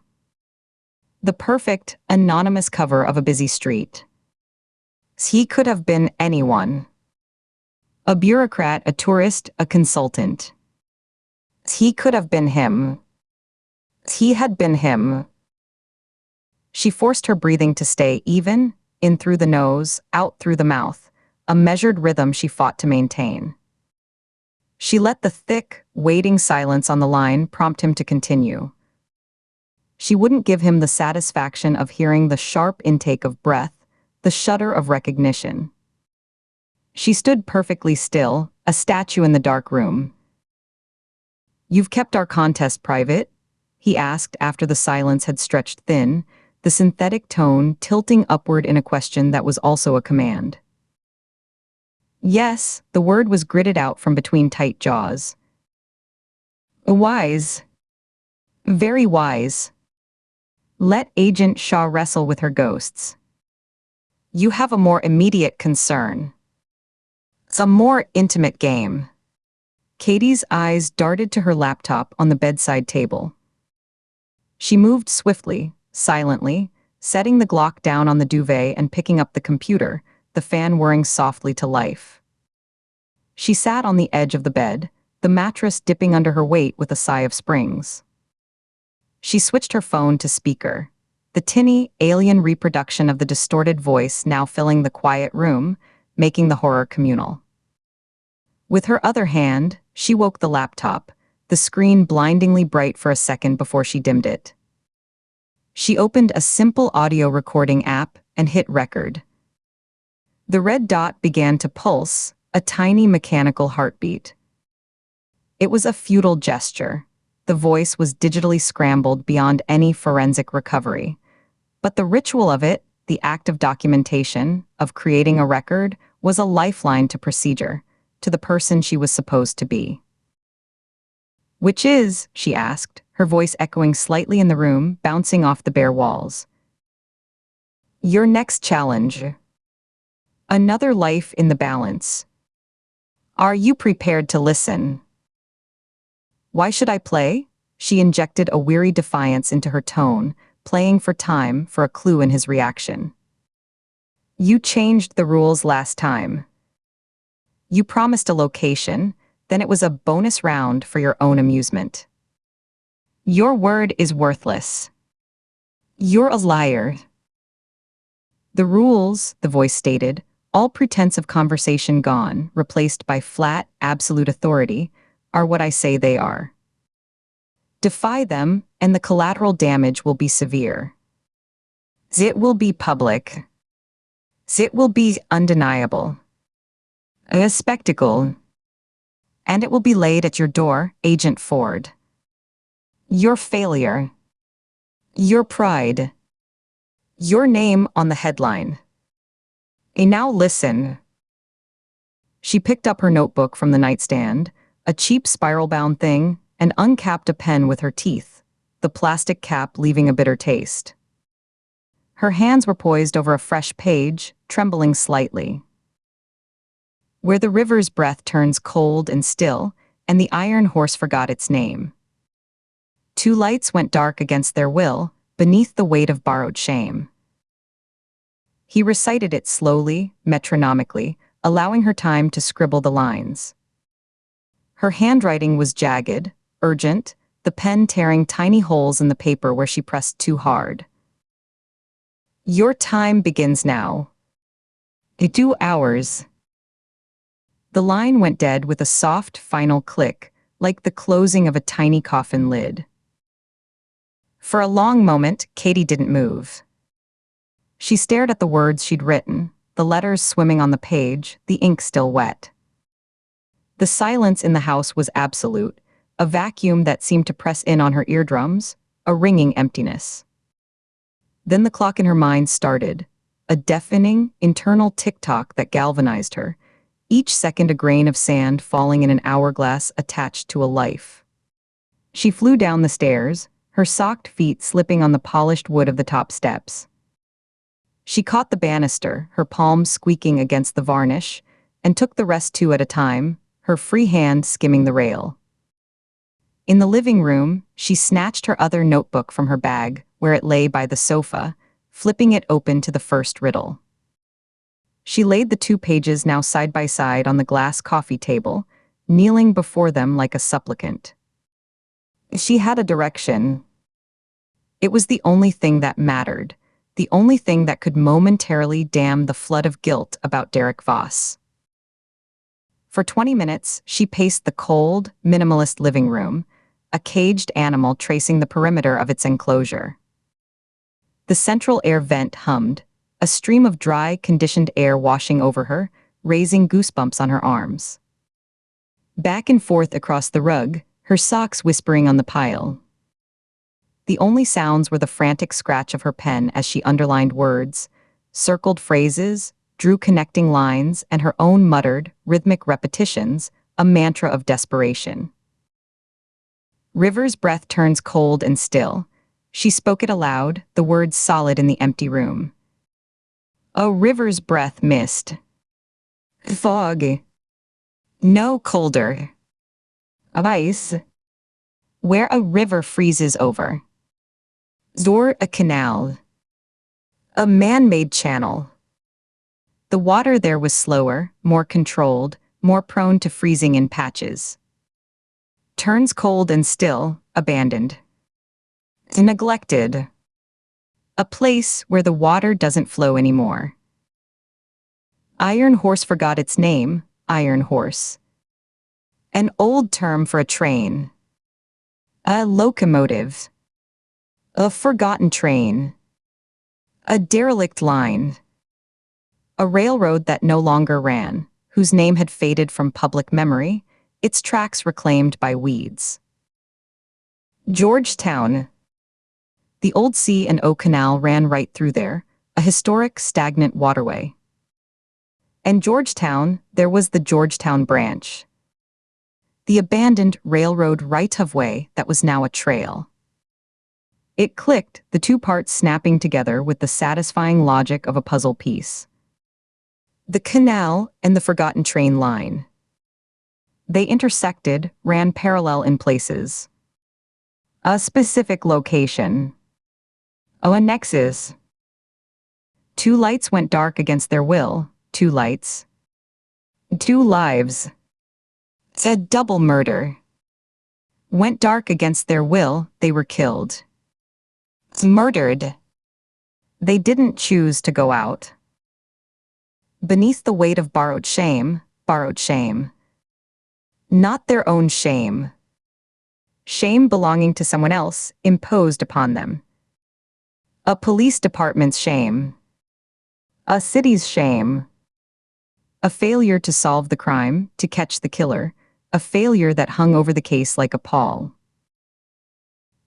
The perfect, anonymous cover of a busy street. He could have been anyone. A bureaucrat, a tourist, a consultant. He could have been him. He had been him. She forced her breathing to stay even, in through the nose, out through the mouth, a measured rhythm she fought to maintain. She let the thick, waiting silence on the line prompt him to continue. She wouldn't give him the satisfaction of hearing the sharp intake of breath, the shudder of recognition. She stood perfectly still, a statue in the dark room. "You've kept our contest private?" he asked after the silence had stretched thin, the synthetic tone tilting upward in a question that was also a command. Yes, the word was gritted out from between tight jaws. Wise. Very wise. Let Agent Shaw wrestle with her ghosts. You have a more immediate concern. It's a more intimate game. Katie's eyes darted to her laptop on the bedside table. She moved swiftly, silently, setting the Glock down on the duvet and picking up the computer, the fan whirring softly to life. She sat on the edge of the bed, the mattress dipping under her weight with a sigh of springs. She switched her phone to speaker, the tinny, alien reproduction of the distorted voice now filling the quiet room, making the horror communal. With her other hand, she woke the laptop, the screen blindingly bright for a second before she dimmed it. She opened a simple audio recording app and hit record. The red dot began to pulse, a tiny mechanical heartbeat. It was a futile gesture. The voice was digitally scrambled beyond any forensic recovery. But the ritual of it, the act of documentation, of creating a record, was a lifeline to procedure, to the person she was supposed to be. Which is, she asked, her voice echoing slightly in the room, bouncing off the bare walls. Your next challenge. Another life in the balance. Are you prepared to listen? Why should I play? She injected a weary defiance into her tone, playing for time for a clue in his reaction. You changed the rules last time. You promised a location, then it was a bonus round for your own amusement. Your word is worthless. You're a liar. The rules, the voice stated, all pretense of conversation gone, replaced by flat, absolute authority, are what I say they are. Defy them, and the collateral damage will be severe. It will be public. It will be undeniable. A spectacle. And it will be laid at your door, Agent Ford. Your failure. Your pride. Your name on the headline. And now listen. She picked up her notebook from the nightstand, a cheap spiral-bound thing, and uncapped a pen with her teeth, the plastic cap leaving a bitter taste. Her hands were poised over a fresh page, trembling slightly. Where the river's breath turns cold and still, and the iron horse forgot its name. Two lights went dark against their will, beneath the weight of borrowed shame. He recited it slowly, metronomically, allowing her time to scribble the lines. Her handwriting was jagged, urgent, the pen tearing tiny holes in the paper where she pressed too hard. Your time begins now. 2 hours. The line went dead with a soft, final click, like the closing of a tiny coffin lid. For a long moment, Katie didn't move. She stared at the words she'd written, the letters swimming on the page, the ink still wet. The silence in the house was absolute, a vacuum that seemed to press in on her eardrums, a ringing emptiness. Then the clock in her mind started, a deafening, internal tick-tock that galvanized her, each second a grain of sand falling in an hourglass attached to a life. She flew down the stairs, her socked feet slipping on the polished wood of the top steps. She caught the banister, her palms squeaking against the varnish, and took the rest two at a time, her free hand skimming the rail. In the living room, she snatched her other notebook from her bag, where it lay by the sofa, flipping it open to the first riddle. She laid the 2 pages now side by side on the glass coffee table, kneeling before them like a supplicant. She had a direction. It was the only thing that mattered, the only thing that could momentarily dam the flood of guilt about Derek Voss. For 20 minutes, she paced the cold, minimalist living room, a caged animal tracing the perimeter of its enclosure. The central air vent hummed, a stream of dry, conditioned air washing over her, raising goosebumps on her arms. Back and forth across the rug, her socks whispering on the pile. The only sounds were the frantic scratch of her pen as she underlined words, circled phrases, drew connecting lines, and her own muttered, rhythmic repetitions, a mantra of desperation. River's breath turns cold and still. She spoke it aloud, the words solid in the empty room. A river's breath mist. Fog. No colder. Of ice. Where a river freezes over. Or a canal. A man-made channel. The water there was slower, more controlled, more prone to freezing in patches. Turns cold and still, abandoned. Neglected. A place where the water doesn't flow anymore. Iron Horse forgot its name, Iron Horse. An old term for a train. A locomotive. A forgotten train. A derelict line. A railroad that no longer ran, whose name had faded from public memory, its tracks reclaimed by weeds. Georgetown. The old C&O Canal ran right through there, a historic, stagnant waterway. And Georgetown, there was the Georgetown branch. The abandoned railroad right-of-way that was now a trail. It clicked, the two parts snapping together with the satisfying logic of a puzzle piece. The canal and the forgotten train line. They intersected, ran parallel in places. A specific location. Oh, a nexus. Two lights went dark against their will, two lights. Two lives. A double murder. Went dark against their will, they were killed. Murdered. They didn't choose to go out. Beneath the weight of borrowed shame. Not their own shame. Shame belonging to someone else, imposed upon them. A police department's shame. A city's shame. A failure to solve the crime, to catch the killer, a failure that hung over the case like a pall.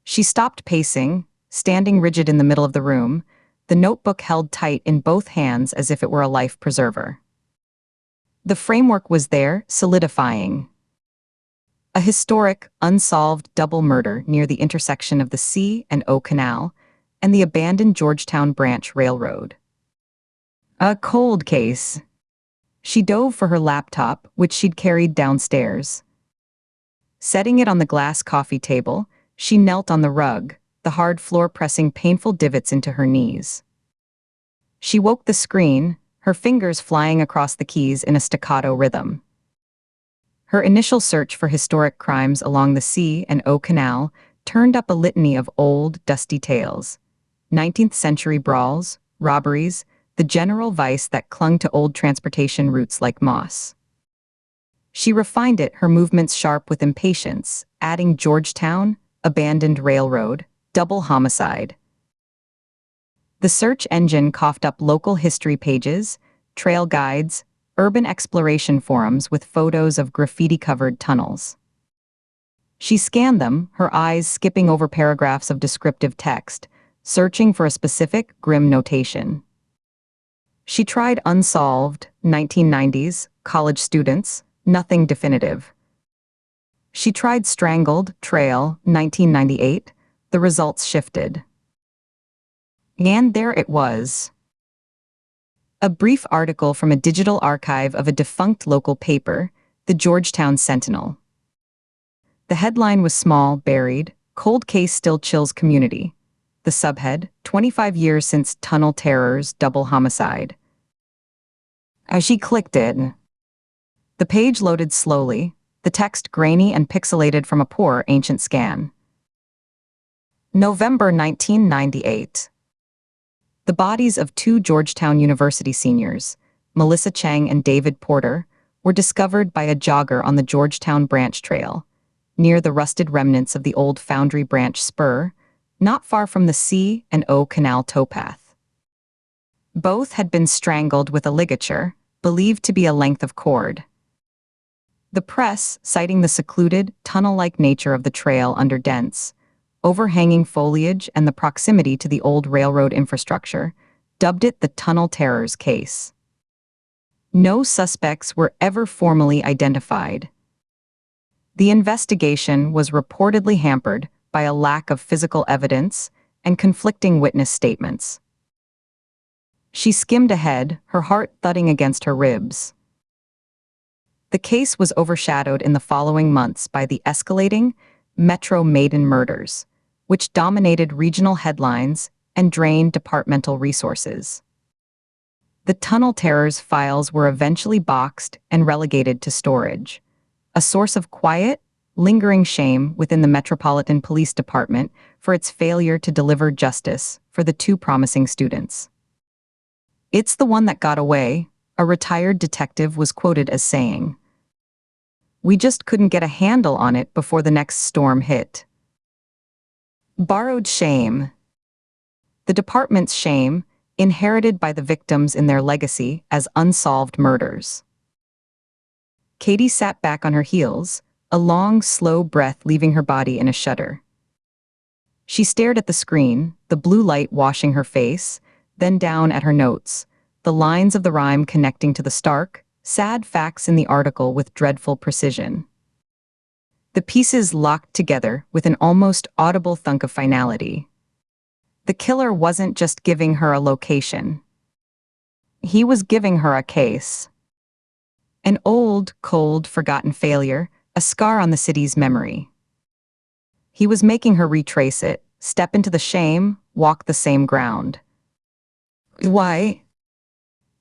She stopped pacing, standing rigid in the middle of the room, the notebook held tight in both hands as if it were a life preserver. The framework was there, solidifying. A historic, unsolved double murder near the intersection of the C&O Canal and the abandoned Georgetown Branch Railroad. A cold case. She dove for her laptop, which she'd carried downstairs. Setting it on the glass coffee table, she knelt on the rug, the hard floor pressing painful divots into her knees. She woke the screen, her fingers flying across the keys in a staccato rhythm. Her initial search for historic crimes along the C&O Canal turned up a litany of old, dusty tales. 19th-century brawls, robberies, the general vice that clung to old transportation routes like moss. She refined it, her movements sharp with impatience, adding Georgetown, abandoned railroad, double homicide. The search engine coughed up local history pages, trail guides, urban exploration forums with photos of graffiti-covered tunnels. She scanned them, her eyes skipping over paragraphs of descriptive text, searching for a specific, grim notation. She tried unsolved, 1990s, college students, nothing definitive. She tried strangled, trail, 1998, the results shifted. And there it was. A brief article from a digital archive of a defunct local paper, the Georgetown Sentinel. The headline was small, buried, cold case still chills community. The subhead, 25 years since tunnel terrors, double homicide. As she clicked it, the page loaded slowly, the text grainy and pixelated from a poor ancient scan. November 1998. The bodies of two Georgetown University seniors, Melissa Cheng and David Porter, were discovered by a jogger on the Georgetown Branch Trail, near the rusted remnants of the old Foundry Branch spur, not far from the C&O Canal towpath. Both had been strangled with a ligature, believed to be a length of cord. The press, citing the secluded, tunnel-like nature of the trail under dense, overhanging foliage, and the proximity to the old railroad infrastructure, dubbed it the Tunnel Terrors case. No suspects were ever formally identified. The investigation was reportedly hampered by a lack of physical evidence and conflicting witness statements. She skimmed ahead, her heart thudding against her ribs. The case was overshadowed in the following months by the escalating Metro Maiden murders, which dominated regional headlines and drained departmental resources. The Tunnel Terrors files were eventually boxed and relegated to storage, a source of quiet, lingering shame within the Metropolitan Police Department for its failure to deliver justice for the two promising students. "It's the one that got away," a retired detective was quoted as saying. "We just couldn't get a handle on it before the next storm hit." Borrowed shame. The department's shame, inherited by the victims in their legacy as unsolved murders. Katie sat back on her heels, a long, slow breath leaving her body in a shudder. She stared at the screen, the blue light washing her face, then down at her notes, the lines of the rhyme connecting to the stark, sad facts in the article with dreadful precision. The pieces locked together with an almost audible thunk of finality. The killer wasn't just giving her a location. He was giving her a case. An old, cold, forgotten failure, a scar on the city's memory. He was making her retrace it, step into the shame, walk the same ground. Why?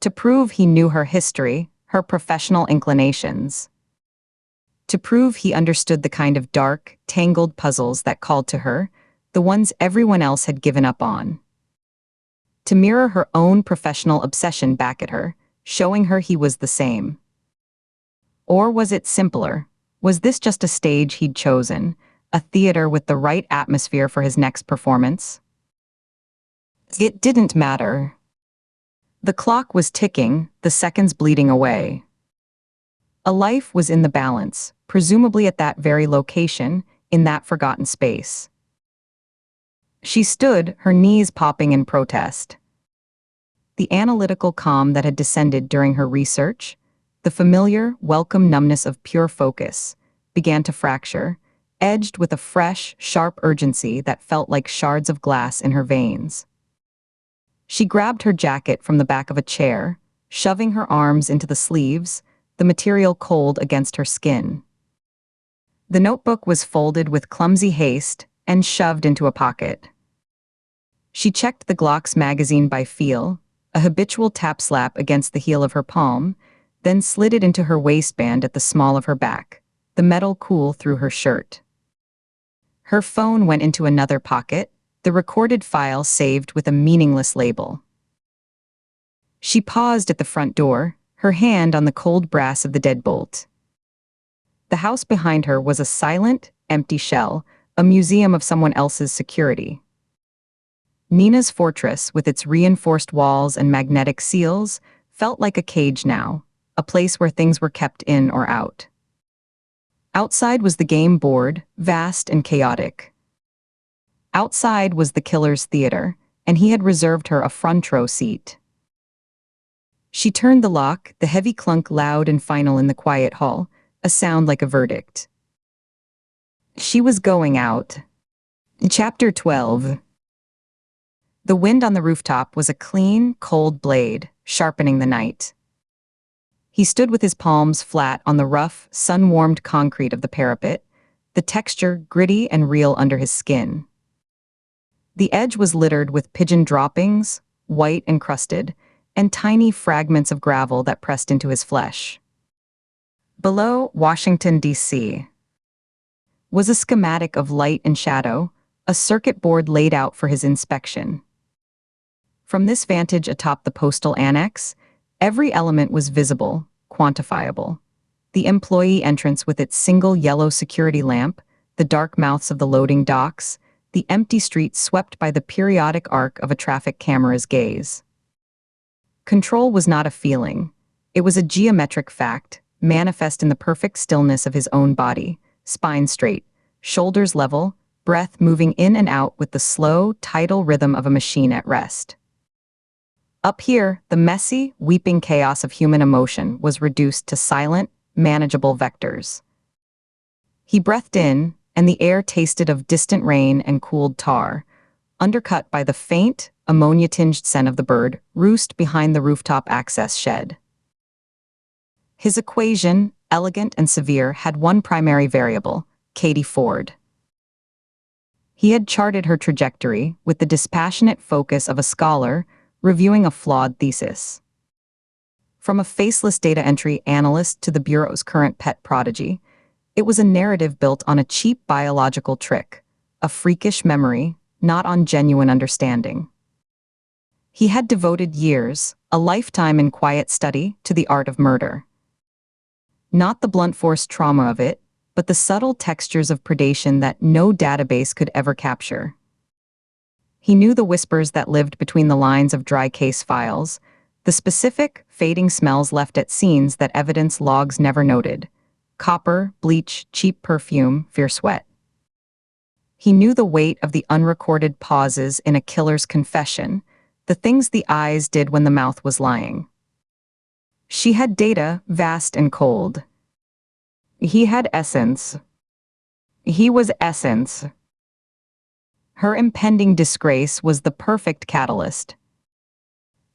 To prove he knew her history, her professional inclinations. To prove he understood the kind of dark, tangled puzzles that called to her, the ones everyone else had given up on. To mirror her own professional obsession back at her, showing her he was the same. Or was it simpler? Was this just a stage he'd chosen, a theater with the right atmosphere for his next performance? It didn't matter. The clock was ticking, the seconds bleeding away. A life was in the balance, presumably at that very location, in that forgotten space. She stood, her knees popping in protest. The analytical calm that had descended during her research, the familiar, welcome numbness of pure focus, began to fracture, edged with a fresh, sharp urgency that felt like shards of glass in her veins. She grabbed her jacket from the back of a chair, shoving her arms into the sleeves, the material cold against her skin. The notebook was folded with clumsy haste and shoved into a pocket. She checked the Glock's magazine by feel, a habitual tap slap against the heel of her palm, then slid it into her waistband at the small of her back, the metal cool through her shirt. Her phone went into another pocket, the recorded file saved with a meaningless label. She paused at the front door, her hand on the cold brass of the deadbolt. The house behind her was a silent, empty shell, a museum of someone else's security. Nina's fortress, with its reinforced walls and magnetic seals, felt like a cage now, a place where things were kept in or out. Outside was the game board, vast and chaotic. Outside was the killer's theater, and he had reserved her a front row seat. She turned the lock, the heavy clunk loud and final in the quiet hall, a sound like a verdict. She was going out. Chapter 12. The wind on the rooftop was a clean, cold blade, sharpening the night. He stood with his palms flat on the rough, sun-warmed concrete of the parapet, the texture gritty and real under his skin. The edge was littered with pigeon droppings, white and crusted, and tiny fragments of gravel that pressed into his flesh. Below, Washington, D.C., was a schematic of light and shadow, a circuit board laid out for his inspection. From this vantage atop the postal annex, every element was visible, quantifiable. The employee entrance with its single yellow security lamp, the dark mouths of the loading docks, the empty streets swept by the periodic arc of a traffic camera's gaze. Control was not a feeling. It was a geometric fact, manifest in the perfect stillness of his own body, spine straight, shoulders level, breath moving in and out with the slow, tidal rhythm of a machine at rest. Up here, the messy, weeping chaos of human emotion was reduced to silent, manageable vectors. He breathed in, and the air tasted of distant rain and cooled tar, undercut by the faint, ammonia-tinged scent of the bird roost behind the rooftop access shed. His equation, elegant and severe, had one primary variable: Katie Ford. He had charted her trajectory with the dispassionate focus of a scholar reviewing a flawed thesis. From a faceless data entry analyst to the Bureau's current pet prodigy, it was a narrative built on a cheap biological trick, a freakish memory, not on genuine understanding. He had devoted years, a lifetime in quiet study, to the art of murder. Not the blunt force trauma of it, but the subtle textures of predation that no database could ever capture. He knew the whispers that lived between the lines of dry case files, the specific, fading smells left at scenes that evidence logs never noted: copper, bleach, cheap perfume, fierce sweat. He knew the weight of the unrecorded pauses in a killer's confession, the things the eyes did when the mouth was lying. She had data, vast and cold. He had essence. He was essence. Her impending disgrace was the perfect catalyst.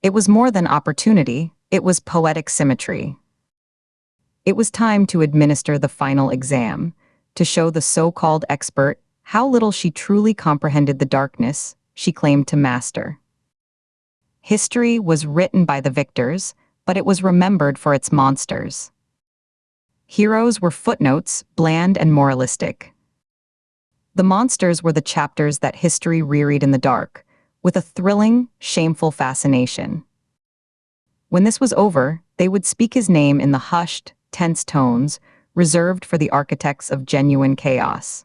It was more than opportunity, it was poetic symmetry. It was time to administer the final exam, to show the so-called expert how little she truly comprehended the darkness she claimed to master. History was written by the victors, but it was remembered for its monsters. Heroes were footnotes, bland and moralistic. The monsters were the chapters that history reread in the dark, with a thrilling, shameful fascination. When this was over, they would speak his name in the hushed, tense tones reserved for the architects of genuine chaos.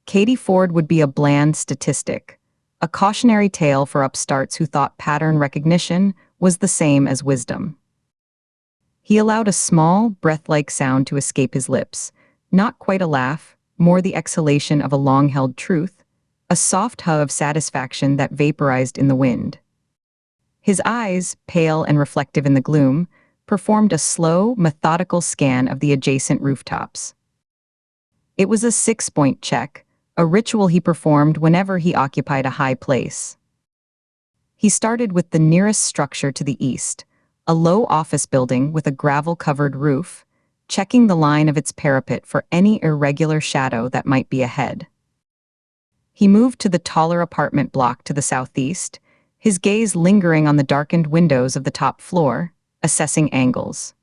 Katie Ford would be a bland statistic, a cautionary tale for upstarts who thought pattern recognition was the same as wisdom. He allowed a small, breath-like sound to escape his lips, not quite a laugh, more the exhalation of a long-held truth, a soft hum of satisfaction that vaporized in the wind. His eyes, pale and reflective in the gloom, performed a slow, methodical scan of the adjacent rooftops. It was a 6-point check, a ritual he performed whenever he occupied a high place. He started with the nearest structure to the east, a low office building with a gravel-covered roof, checking the line of its parapet for any irregular shadow that might be ahead. He moved to the taller apartment block to the southeast, his gaze lingering on the darkened windows of the top floor, assessing angles.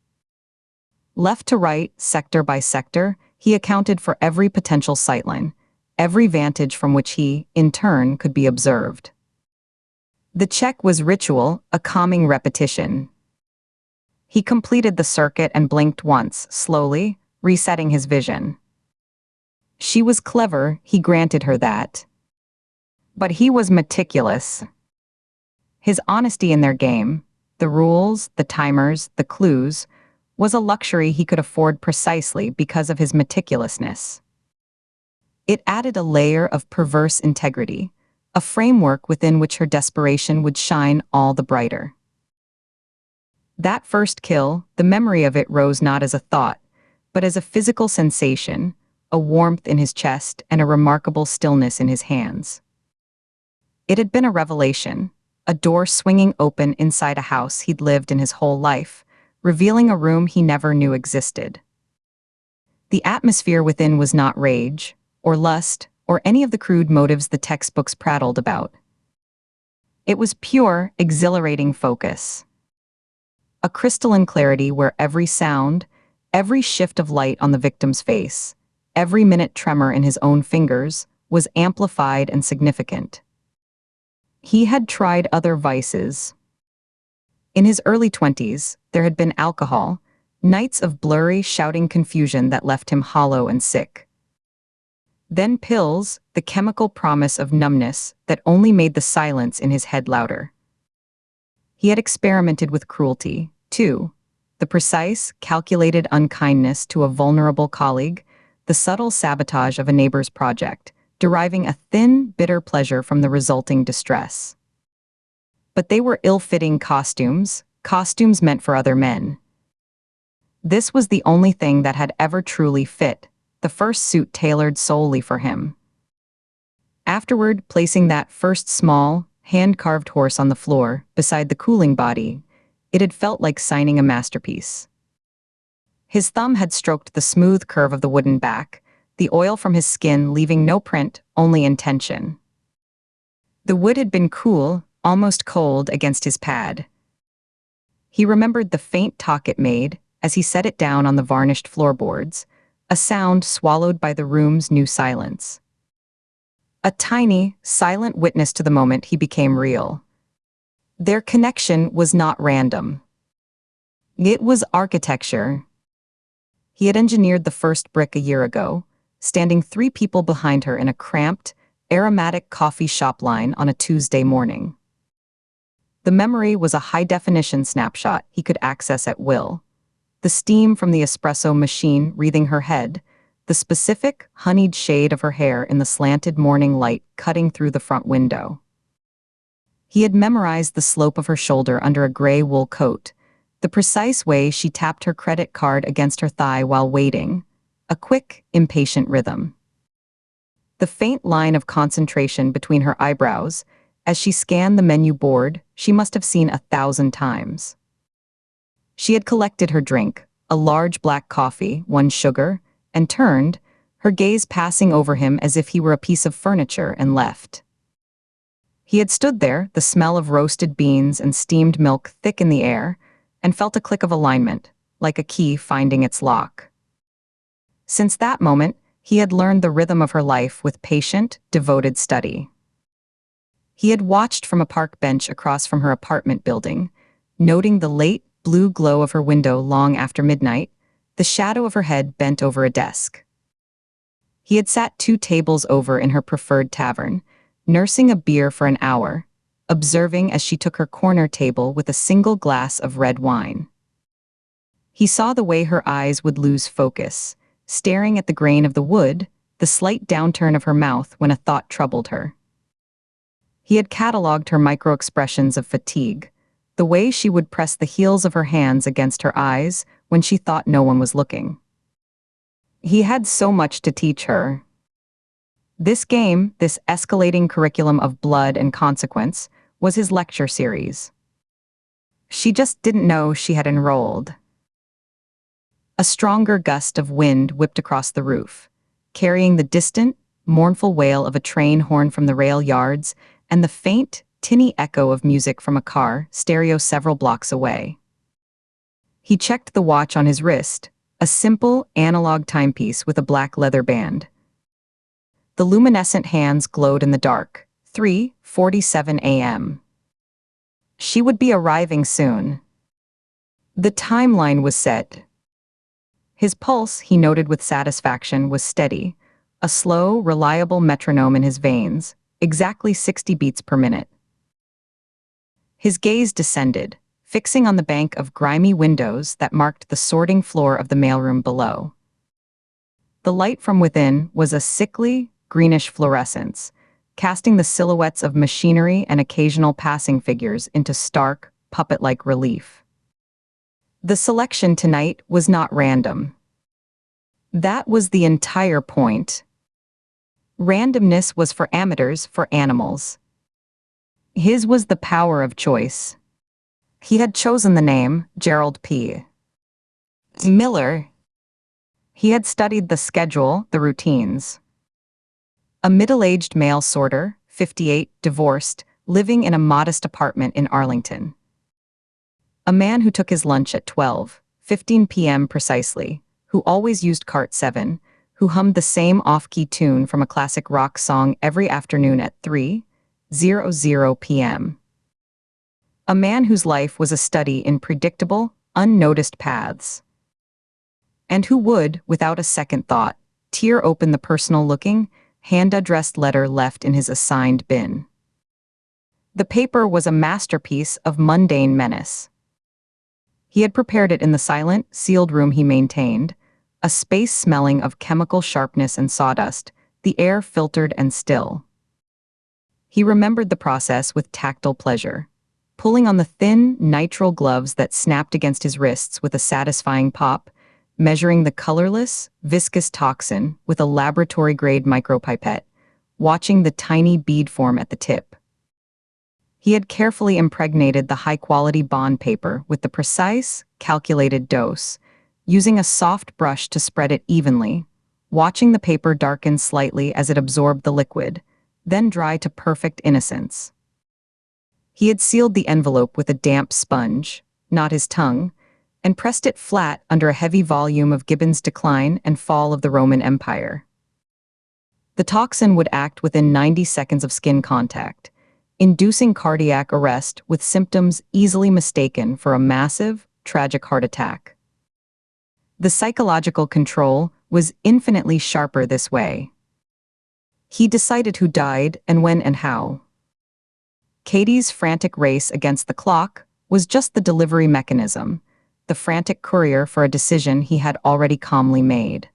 Left to right, sector by sector, he accounted for every potential sightline, every vantage from which he, in turn, could be observed. The check was ritual, a calming repetition. He completed the circuit and blinked once, slowly, resetting his vision. She was clever, he granted her that. But he was meticulous. His honesty in their game, the rules, the timers, the clues, was a luxury he could afford precisely because of his meticulousness. It added a layer of perverse integrity, a framework within which her desperation would shine all the brighter. That first kill, the memory of it rose not as a thought, but as a physical sensation, a warmth in his chest and a remarkable stillness in his hands. It had been a revelation, a door swinging open inside a house he'd lived in his whole life, revealing a room he never knew existed. The atmosphere within was not rage, or lust, or any of the crude motives the textbooks prattled about. It was pure, exhilarating focus. A crystalline clarity where every sound, every shift of light on the victim's face, every minute tremor in his own fingers, was amplified and significant. He had tried other vices. In his early 20s, there had been alcohol, nights of blurry, shouting confusion that left him hollow and sick. Then pills, the chemical promise of numbness that only made the silence in his head louder. He had experimented with cruelty, too, the precise, calculated unkindness to a vulnerable colleague, the subtle sabotage of a neighbor's project, deriving a thin, bitter pleasure from the resulting distress. But they were ill-fitting costumes meant for other men. This was the only thing that had ever truly fit, the first suit tailored solely for him. Afterward, placing that first small, hand-carved horse on the floor, beside the cooling body, it had felt like signing a masterpiece. His thumb had stroked the smooth curve of the wooden back, the oil from his skin leaving no print, only intention. The wood had been cool, almost cold, against his pad. He remembered the faint talk it made, as he set it down on the varnished floorboards, a sound swallowed by the room's new silence. A tiny, silent witness to the moment he became real. Their connection was not random. It was architecture. He had engineered the first brick a year ago, standing 3 people behind her in a cramped, aromatic coffee shop line on a Tuesday morning. The memory was a high-definition snapshot he could access at will. The steam from the espresso machine wreathing her head, the specific, honeyed shade of her hair in the slanted morning light cutting through the front window. He had memorized the slope of her shoulder under a gray wool coat, the precise way she tapped her credit card against her thigh while waiting, a quick, impatient rhythm. The faint line of concentration between her eyebrows, as she scanned the menu board, she must have seen 1,000 times. She had collected her drink, a large black coffee, 1 sugar, and turned, her gaze passing over him as if he were a piece of furniture, and left. He had stood there, the smell of roasted beans and steamed milk thick in the air, and felt a click of alignment, like a key finding its lock. Since that moment, he had learned the rhythm of her life with patient, devoted study. He had watched from a park bench across from her apartment building, noting the late, blue glow of her window long after midnight, the shadow of her head bent over a desk. He had sat 2 tables over in her preferred tavern, nursing a beer for an hour, observing as she took her corner table with a single glass of red wine. He saw the way her eyes would lose focus, staring at the grain of the wood, the slight downturn of her mouth when a thought troubled her. He had catalogued her micro-expressions of fatigue, the way she would press the heels of her hands against her eyes when she thought no one was looking. He had so much to teach her. This game, this escalating curriculum of blood and consequence, was his lecture series. She just didn't know she had enrolled. A stronger gust of wind whipped across the roof, carrying the distant, mournful wail of a train horn from the rail yards and the faint, tinny echo of music from a car stereo several blocks away. He checked the watch on his wrist, a simple, analog timepiece with a black leather band. The luminescent hands glowed in the dark. 3:47 a.m. She would be arriving soon. The timeline was set. His pulse, he noted with satisfaction, was steady, a slow, reliable metronome in his veins, exactly 60 beats per minute. His gaze descended, fixing on the bank of grimy windows that marked the sorting floor of the mailroom below. The light from within was a sickly, greenish fluorescence, casting the silhouettes of machinery and occasional passing figures into stark, puppet-like relief. The selection tonight was not random. That was the entire point. Randomness was for amateurs, for animals. His was the power of choice. He had chosen the name Gerald P. Miller. He had studied the schedule, the routines. A middle-aged male sorter, 58, divorced, living in a modest apartment in Arlington. A man who took his lunch at 12:15 p.m. precisely, who always used cart 7, who hummed the same off-key tune from a classic rock song every afternoon at 3:00 p.m. A man whose life was a study in predictable, unnoticed paths. And who would, without a second thought, tear open the personal-looking, hand-addressed letter left in his assigned bin. The paper was a masterpiece of mundane menace. He had prepared it in the silent, sealed room he maintained, a space smelling of chemical sharpness and sawdust, the air filtered and still. He remembered the process with tactile pleasure, pulling on the thin, nitrile gloves that snapped against his wrists with a satisfying pop, measuring the colorless, viscous toxin with a laboratory-grade micropipette, watching the tiny bead form at the tip. He had carefully impregnated the high-quality bond paper with the precise, calculated dose, using a soft brush to spread it evenly, watching the paper darken slightly as it absorbed the liquid, then dry to perfect innocence. He had sealed the envelope with a damp sponge, not his tongue, and pressed it flat under a heavy volume of Gibbon's Decline and Fall of the Roman Empire. The toxin would act within 90 seconds of skin contact, inducing cardiac arrest with symptoms easily mistaken for a massive, tragic heart attack. The psychological control was infinitely sharper this way. He decided who died and when and how. Katie's frantic race against the clock was just the delivery mechanism, the frantic courier for a decision he had already calmly made.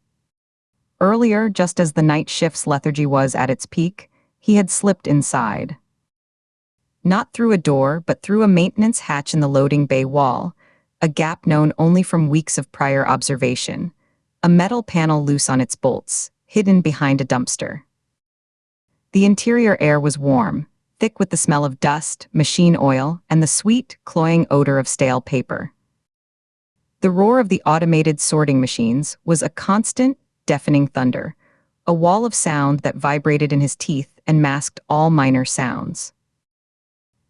Earlier, just as the night shift's lethargy was at its peak, he had slipped inside. Not through a door, but through a maintenance hatch in the loading bay wall, a gap known only from weeks of prior observation, a metal panel loose on its bolts, hidden behind a dumpster. The interior air was warm, thick with the smell of dust, machine oil, and the sweet, cloying odor of stale paper. The roar of the automated sorting machines was a constant, deafening thunder, a wall of sound that vibrated in his teeth and masked all minor sounds.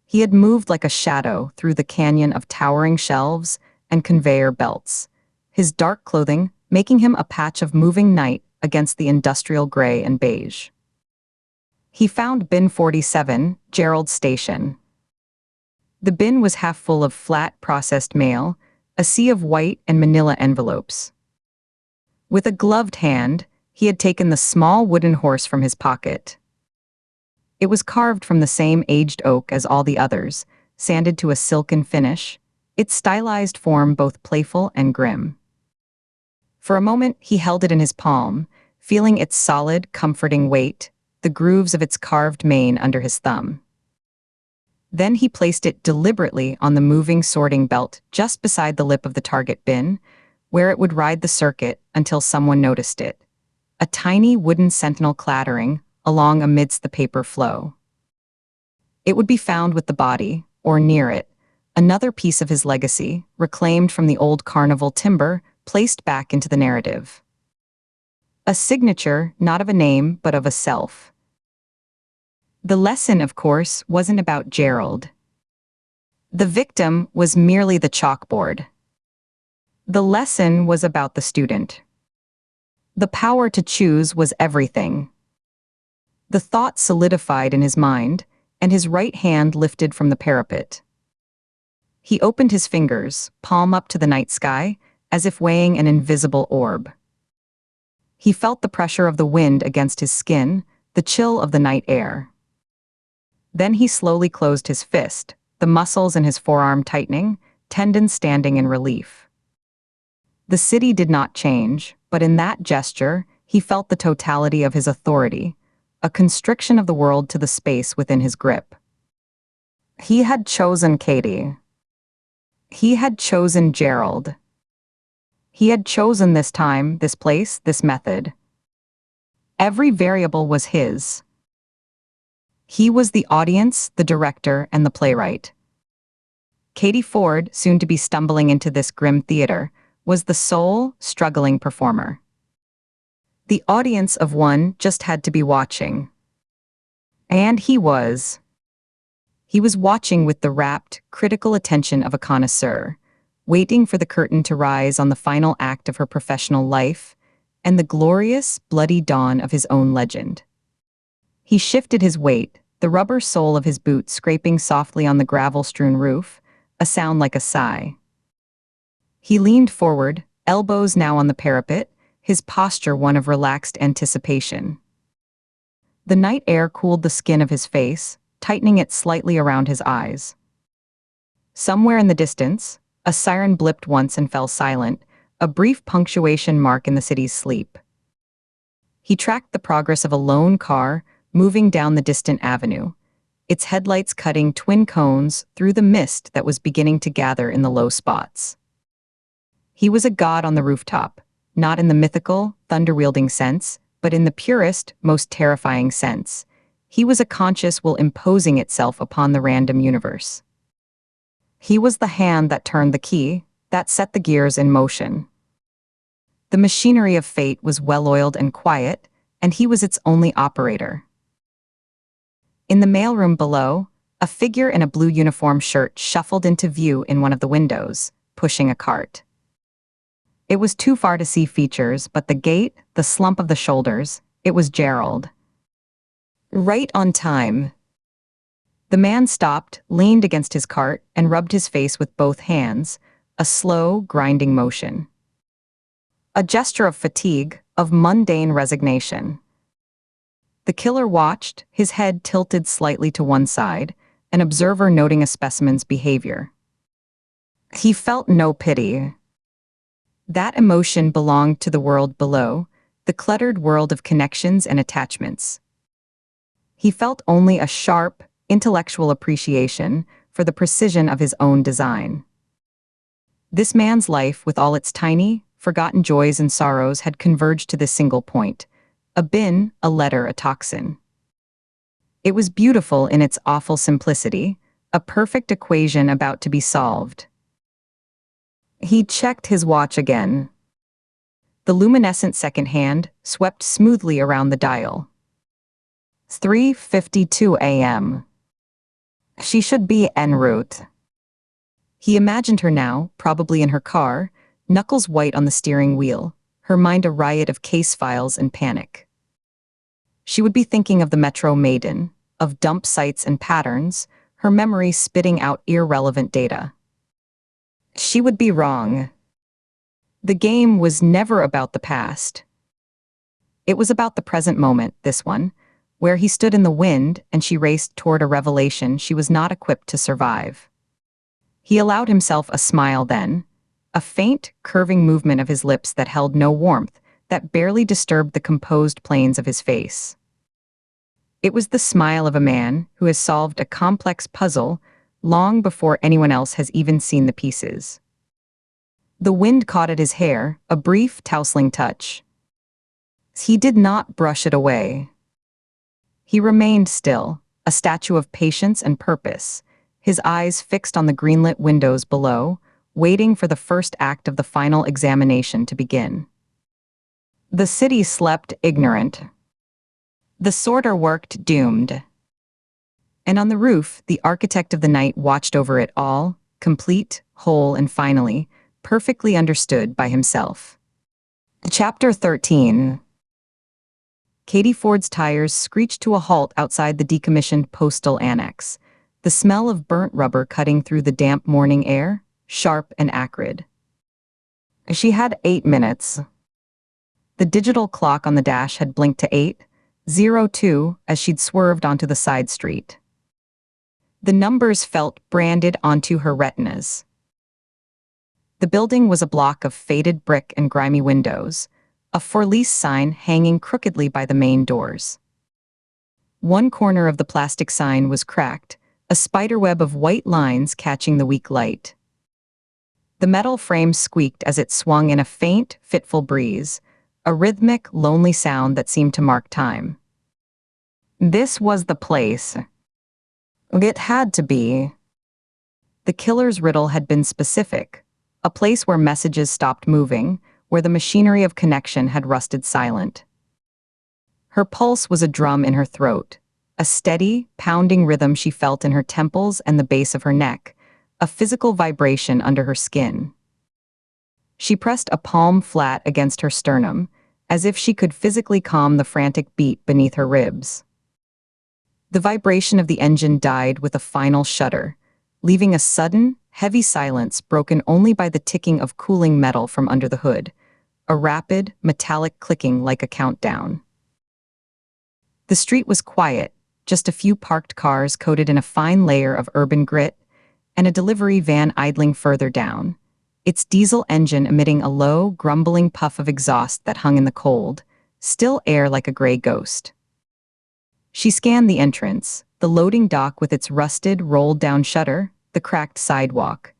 He had moved like a shadow through the canyon of towering shelves and conveyor belts, his dark clothing making him a patch of moving night against the industrial gray and beige. He found bin 47, Gerald's station. The bin was half full of flat, processed mail, a sea of white and manila envelopes. With a gloved hand, he had taken the small wooden horse from his pocket. It was carved from the same aged oak as all the others, sanded to a silken finish, its stylized form both playful and grim. For a moment he held it in his palm, feeling its solid, comforting weight, the grooves of its carved mane under his thumb. Then he placed it deliberately on the moving sorting belt just beside the lip of the target bin, where it would ride the circuit until someone noticed it, a tiny wooden sentinel clattering along amidst the paper flow. It would be found with the body, or near it, another piece of his legacy, reclaimed from the old carnival timber, placed back into the narrative. A signature, not of a name, but of a self. The lesson, of course, wasn't about Gerald. The victim was merely the chalkboard. The lesson was about the student. The power to choose was everything. The thought solidified in his mind, and his right hand lifted from the parapet. He opened his fingers, palm up to the night sky, as if weighing an invisible orb. He felt the pressure of the wind against his skin, the chill of the night air. Then he slowly closed his fist, the muscles in his forearm tightening, tendons standing in relief. The city did not change, but in that gesture, he felt the totality of his authority, a constriction of the world to the space within his grip. He had chosen Katie. He had chosen Gerald. He had chosen this time, this place, this method. Every variable was his. He was the audience, the director, and the playwright. Katie Ford, soon to be stumbling into this grim theater, was the sole, struggling performer. The audience of one just had to be watching. And he was. He was watching with the rapt, critical attention of a connoisseur, waiting for the curtain to rise on the final act of her professional life and the glorious, bloody dawn of his own legend. He shifted his weight, the rubber sole of his boot scraping softly on the gravel-strewn roof, a sound like a sigh. He leaned forward, elbows now on the parapet, his posture one of relaxed anticipation. The night air cooled the skin of his face, tightening it slightly around his eyes. Somewhere in the distance, a siren blipped once and fell silent, a brief punctuation mark in the city's sleep. He tracked the progress of a lone car moving down the distant avenue, its headlights cutting twin cones through the mist that was beginning to gather in the low spots. He was a god on the rooftop, not in the mythical, thunder-wielding sense, but in the purest, most terrifying sense. He was a conscious will imposing itself upon the random universe. He was the hand that turned the key, that set the gears in motion. The machinery of fate was well-oiled and quiet, and he was its only operator. In the mailroom below, a figure in a blue uniform shirt shuffled into view in one of the windows, pushing a cart. It was too far to see features, but the gait, the slump of the shoulders, it was Gerald. Right on time. The man stopped, leaned against his cart, and rubbed his face with both hands, a slow, grinding motion. A gesture of fatigue, of mundane resignation. The killer watched, his head tilted slightly to one side, an observer noting a specimen's behavior. He felt no pity. That emotion belonged to the world below, the cluttered world of connections and attachments. He felt only a sharp, intellectual appreciation for the precision of his own design. This man's life, with all its tiny, forgotten joys and sorrows, had converged to this single point: a bin, a letter, a toxin. It was beautiful in its awful simplicity, a perfect equation about to be solved. He checked his watch again. The luminescent second hand swept smoothly around the dial. 3:52 a.m. She should be en route. He imagined her now, probably in her car, knuckles white on the steering wheel, her mind a riot of case files and panic. She would be thinking of the Metro Maiden, of dump sites and patterns, her memory spitting out irrelevant data. She would be wrong. The game was never about the past. It was about the present moment, this one, where he stood in the wind and she raced toward a revelation she was not equipped to survive. He allowed himself a smile then, a faint, curving movement of his lips that held no warmth, that barely disturbed the composed planes of his face. It was the smile of a man who has solved a complex puzzle long before anyone else has even seen the pieces. The wind caught at his hair, a brief, tousling touch. He did not brush it away. He remained still, a statue of patience and purpose, his eyes fixed on the greenlit windows below, waiting for the first act of the final examination to begin. The city slept ignorant. The sorter worked doomed. And on the roof, the architect of the night watched over it all, complete, whole, and finally, perfectly understood by himself. Chapter 13. Katie Ford's tires screeched to a halt outside the decommissioned postal annex, the smell of burnt rubber cutting through the damp morning air, sharp and acrid. She had 8 minutes. The digital clock on the dash had blinked to 8:02 as she'd swerved onto the side street. The numbers felt branded onto her retinas. The building was a block of faded brick and grimy windows, a for lease sign hanging crookedly by the main doors. One corner of the plastic sign was cracked, a spiderweb of white lines catching the weak light. The metal frame squeaked as it swung in a faint, fitful breeze, a rhythmic, lonely sound that seemed to mark time. This was the place. It had to be. The killer's riddle had been specific, a place where messages stopped moving, where the machinery of connection had rusted silent. Her pulse was a drum in her throat, a steady, pounding rhythm she felt in her temples and the base of her neck, a physical vibration under her skin. She pressed a palm flat against her sternum, as if she could physically calm the frantic beat beneath her ribs. The vibration of the engine died with a final shudder, leaving a sudden, heavy silence broken only by the ticking of cooling metal from under the hood, a rapid, metallic clicking like a countdown. The street was quiet, just a few parked cars coated in a fine layer of urban grit, and a delivery van idling further down, its diesel engine emitting a low, grumbling puff of exhaust that hung in the cold, still air like a gray ghost. She scanned the entrance, the loading dock with its rusted, rolled-down shutter, the cracked sidewalk.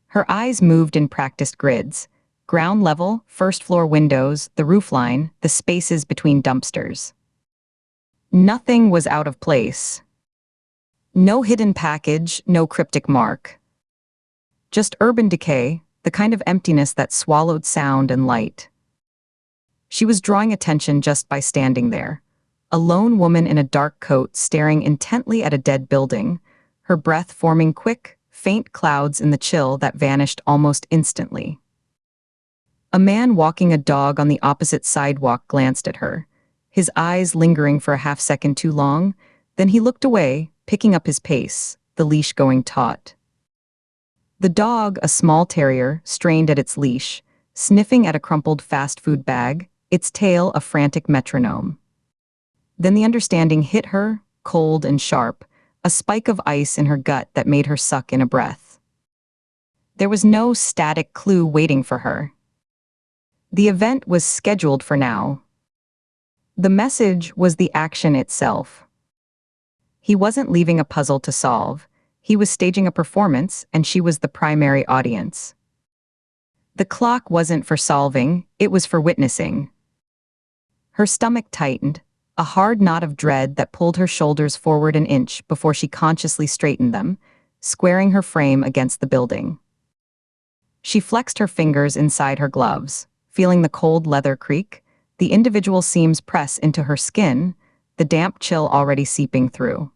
Her eyes moved in practiced grids. Ground level, first-floor windows, the roofline, the spaces between dumpsters. Nothing was out of place. No hidden package, no cryptic mark. Just urban decay, the kind of emptiness that swallowed sound and light. She was drawing attention just by standing there. A lone woman in a dark coat staring intently at a dead building, her breath forming quick, faint clouds in the chill that vanished almost instantly. A man walking a dog on the opposite sidewalk glanced at her, his eyes lingering for a half-second too long, then he looked away, picking up his pace, the leash going taut. The dog, a small terrier, strained at its leash, sniffing at a crumpled fast food bag, its tail a frantic metronome. Then the understanding hit her, cold and sharp, a spike of ice in her gut that made her suck in a breath. There was no static clue waiting for her. The event was scheduled for now. The message was the action itself. He wasn't leaving a puzzle to solve. He was staging a performance, and she was the primary audience. The clock wasn't for solving, it was for witnessing. Her stomach tightened, a hard knot of dread that pulled her shoulders forward an inch before she consciously straightened them, squaring her frame against the building. She flexed her fingers inside her gloves, feeling the cold leather creak, the individual seams press into her skin, the damp chill already seeping through.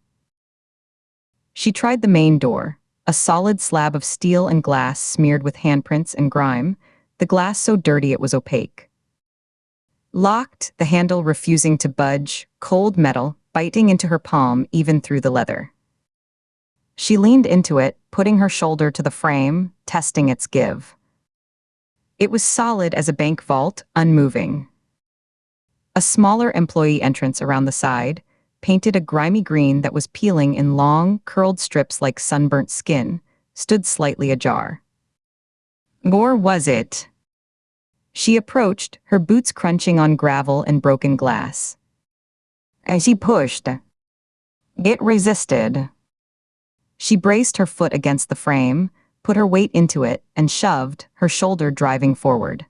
She tried the main door, a solid slab of steel and glass smeared with handprints and grime, the glass so dirty it was opaque. Locked, the handle refusing to budge, cold metal biting into her palm even through the leather. She leaned into it, putting her shoulder to the frame, testing its give. It was solid as a bank vault, unmoving. A smaller employee entrance around the side, painted a grimy green that was peeling in long, curled strips like sunburnt skin, stood slightly ajar. Or was it? She approached, her boots crunching on gravel and broken glass. As she pushed, it resisted. She braced her foot against the frame, put her weight into it, and shoved, her shoulder driving forward.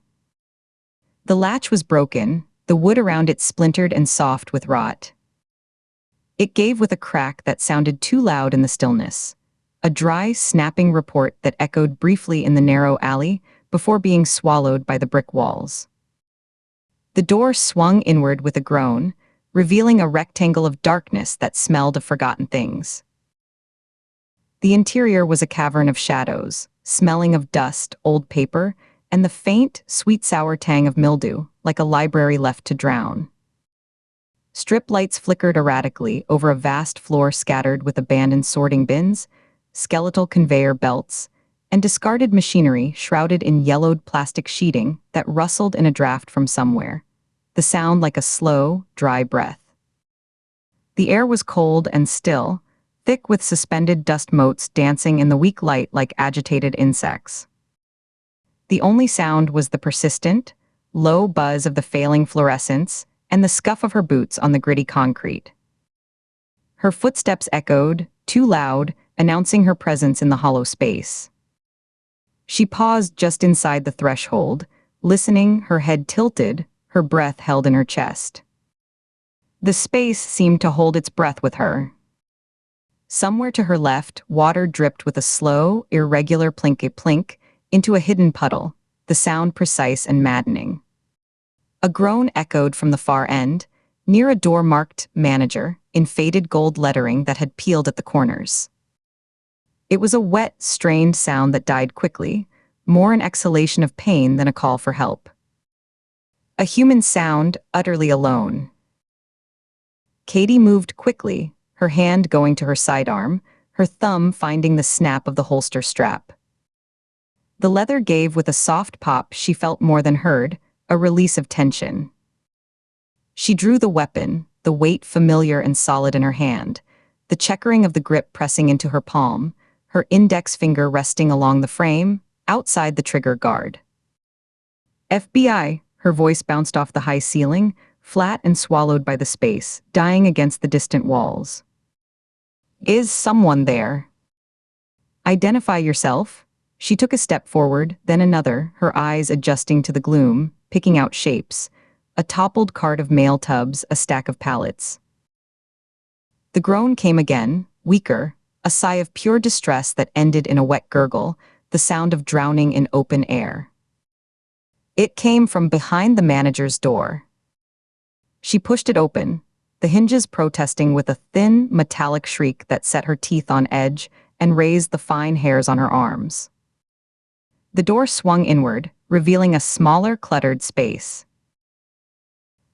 The latch was broken, the wood around it splintered and soft with rot. It gave with a crack that sounded too loud in the stillness, a dry, snapping report that echoed briefly in the narrow alley before being swallowed by the brick walls. The door swung inward with a groan, revealing a rectangle of darkness that smelled of forgotten things. The interior was a cavern of shadows, smelling of dust, old paper, and the faint, sweet-sour tang of mildew, like a library left to drown. Strip lights flickered erratically over a vast floor scattered with abandoned sorting bins, skeletal conveyor belts, and discarded machinery shrouded in yellowed plastic sheeting that rustled in a draft from somewhere, the sound like a slow, dry breath. The air was cold and still, thick with suspended dust motes dancing in the weak light like agitated insects. The only sound was the persistent, low buzz of the failing fluorescents and the scuff of her boots on the gritty concrete. Her footsteps echoed, too loud, announcing her presence in the hollow space. She paused just inside the threshold, listening, her head tilted, her breath held in her chest. The space seemed to hold its breath with her. Somewhere to her left, water dripped with a slow, irregular plink-a-plink into a hidden puddle, the sound precise and maddening. A groan echoed from the far end, near a door marked "Manager" in faded gold lettering that had peeled at the corners. It was a wet, strained sound that died quickly, more an exhalation of pain than a call for help. A human sound, utterly alone. Katie moved quickly, her hand going to her sidearm, her thumb finding the snap of the holster strap. The leather gave with a soft pop she felt more than heard, a release of tension. She drew the weapon, the weight familiar and solid in her hand, the checkering of the grip pressing into her palm, her index finger resting along the frame, outside the trigger guard. FBI, Her voice bounced off the high ceiling, flat and swallowed by the space, dying against the distant walls. Is someone there? Identify yourself. She took a step forward, then another, her eyes adjusting to the gloom, picking out shapes. A toppled cart of mail tubs, a stack of pallets. The groan came again, weaker, a sigh of pure distress that ended in a wet gurgle, the sound of drowning in open air. It came from behind the manager's door. She pushed it open, the hinges protesting with a thin, metallic shriek that set her teeth on edge and raised the fine hairs on her arms. The door swung inward, revealing a smaller, cluttered space.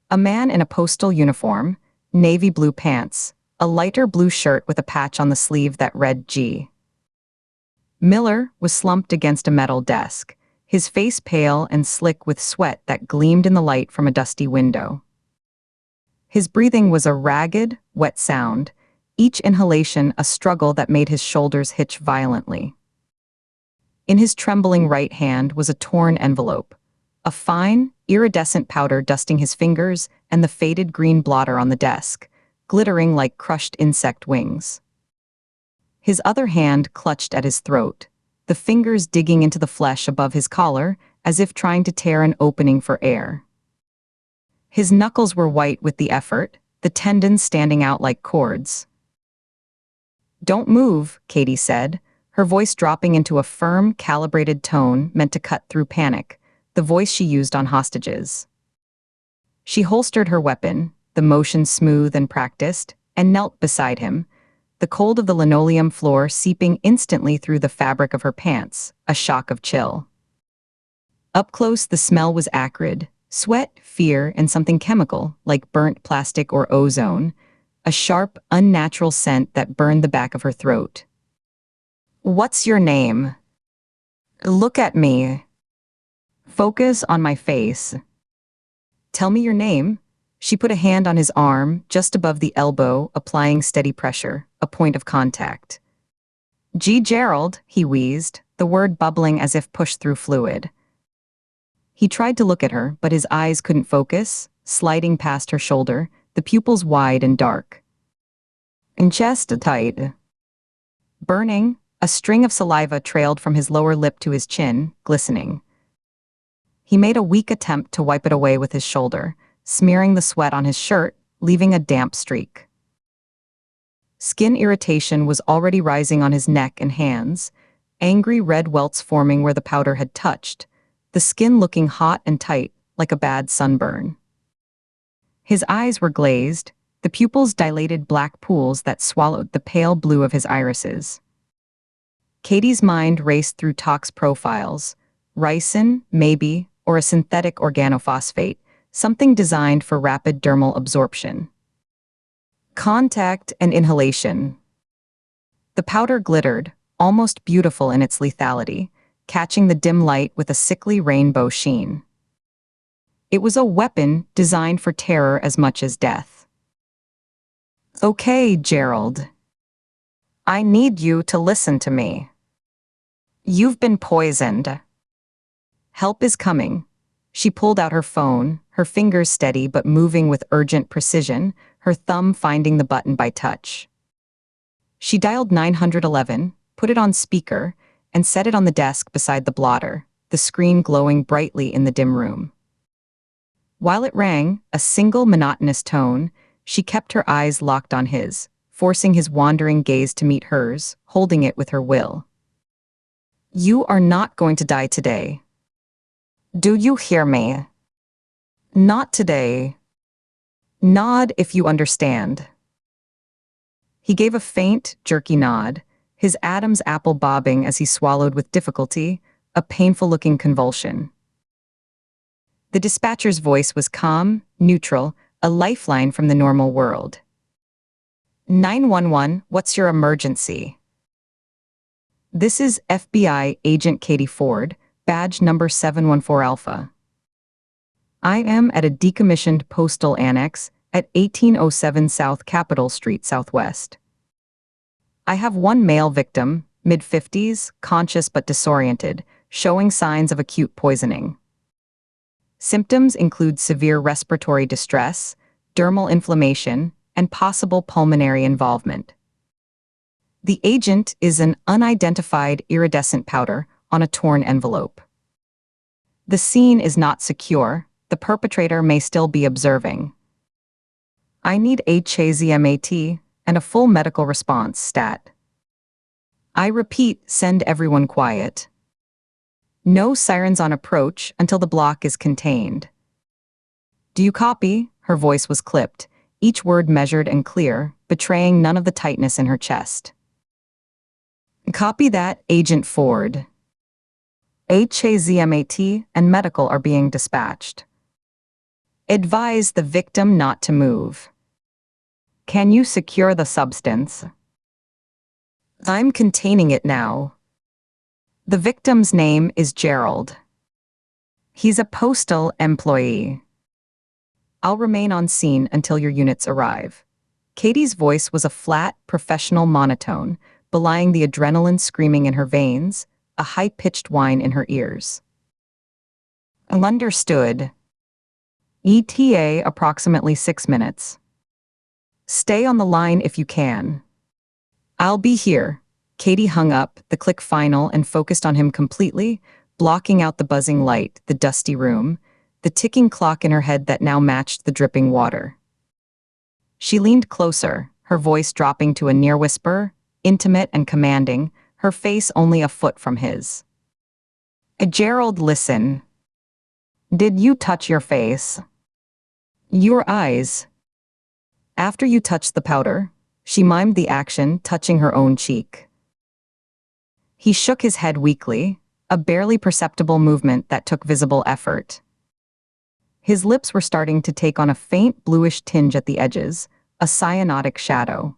A man in a postal uniform, navy blue pants, a lighter blue shirt with a patch on the sleeve that read G. Miller was slumped against a metal desk, his face pale and slick with sweat that gleamed in the light from a dusty window. His breathing was a ragged, wet sound, each inhalation a struggle that made his shoulders hitch violently. In his trembling right hand was a torn envelope, a fine, iridescent powder dusting his fingers and the faded green blotter on the desk, glittering like crushed insect wings. His other hand clutched at his throat, the fingers digging into the flesh above his collar as if trying to tear an opening for air. His knuckles were white with the effort, the tendons standing out like cords. "Don't move," Katie said, her voice dropping into a firm, calibrated tone meant to cut through panic, the voice she used on hostages. She holstered her weapon, the motion smooth and practiced, and knelt beside him, the cold of the linoleum floor seeping instantly through the fabric of her pants, a shock of chill. Up close, the smell was acrid, sweat, fear, and something chemical, like burnt plastic or ozone, a sharp, unnatural scent that burned the back of her throat. "What's your name?" "Look at me." "Focus on my face." "Tell me your name." She put a hand on his arm, just above the elbow, applying steady pressure, a point of contact. "G. Gerald," he wheezed, the word bubbling as if pushed through fluid. He tried to look at her, but his eyes couldn't focus, sliding past her shoulder, the pupils wide and dark. "And chest tight." Burning, a string of saliva trailed from his lower lip to his chin, glistening. He made a weak attempt to wipe it away with his shoulder, smearing the sweat on his shirt, leaving a damp streak. Skin irritation was already rising on his neck and hands, angry red welts forming where the powder had touched, the skin looking hot and tight, like a bad sunburn. His eyes were glazed, the pupils dilated black pools that swallowed the pale blue of his irises. Katie's mind raced through tox profiles, ricin, maybe, or a synthetic organophosphate, something designed for rapid dermal absorption. Contact and inhalation. The powder glittered, almost beautiful in its lethality, catching the dim light with a sickly rainbow sheen. It was a weapon designed for terror as much as death. "Okay, Gerald. I need you to listen to me. You've been poisoned. Help is coming." She pulled out her phone, her fingers steady but moving with urgent precision, her thumb finding the button by touch. She dialed 911, put it on speaker, and set it on the desk beside the blotter, the screen glowing brightly in the dim room. While it rang, a single monotonous tone, she kept her eyes locked on his, forcing his wandering gaze to meet hers, holding it with her will. "You are not going to die today. Do you hear me? Not today. Nod if you understand." He gave a faint, jerky nod, his Adam's apple bobbing as he swallowed with difficulty, a painful-looking convulsion. The dispatcher's voice was calm, neutral, a lifeline from the normal world. 911, what's your emergency? This is FBI Agent Katie Ford, badge number 714 Alpha. I am at a decommissioned postal annex at 1807 South Capitol Street Southwest. I have one male victim, mid-50s, conscious but disoriented, showing signs of acute poisoning. Symptoms include severe respiratory distress, dermal inflammation, and possible pulmonary involvement. The agent is an unidentified iridescent powder on a torn envelope. The scene is not secure. The perpetrator may still be observing. I need HAZMAT and a full medical response, stat. I repeat, send everyone quiet. No sirens on approach until the block is contained. Do you copy? Her voice was clipped, each word measured and clear, betraying none of the tightness in her chest. Copy that, Agent Ford. HAZMAT and medical are being dispatched. Advise the victim not to move. Can you secure the substance? I'm containing it now. The victim's name is Gerald. He's a postal employee. I'll remain on scene until your units arrive. Katie's voice was a flat, professional monotone, belying the adrenaline screaming in her veins, a high-pitched whine in her ears. Understood. ETA approximately 6 minutes. Stay on the line if you can. I'll be here. Katie hung up, the click final, and focused on him completely, blocking out the buzzing light, the dusty room, the ticking clock in her head that now matched the dripping water. She leaned closer, her voice dropping to a near whisper, intimate and commanding, her face only a foot from his. Gerald, listen. Did you touch your face? Your eyes. After you touched the powder, she mimed the action, touching her own cheek. He shook his head weakly, a barely perceptible movement that took visible effort. His lips were starting to take on a faint bluish tinge at the edges, a cyanotic shadow.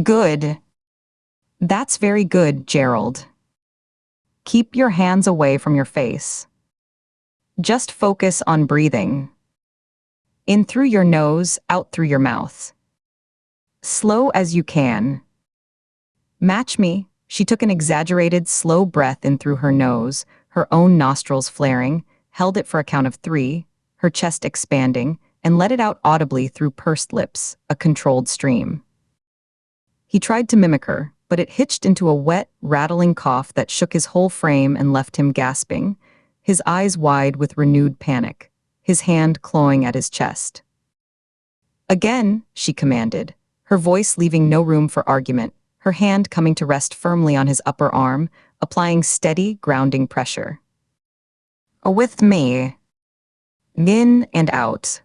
Good. That's very good, Gerald. Keep your hands away from your face. Just focus on breathing. In through your nose, out through your mouth. Slow as you can. Match me. She took an exaggerated, slow breath in through her nose, her own nostrils flaring, held it for a count of 3, her chest expanding, and let it out audibly through pursed lips, a controlled stream. He tried to mimic her, but it hitched into a wet, rattling cough that shook his whole frame and left him gasping, his eyes wide with renewed panic, his hand clawing at his chest. Again, she commanded, her voice leaving no room for argument, her hand coming to rest firmly on his upper arm, applying steady, grounding pressure. With me. In and out.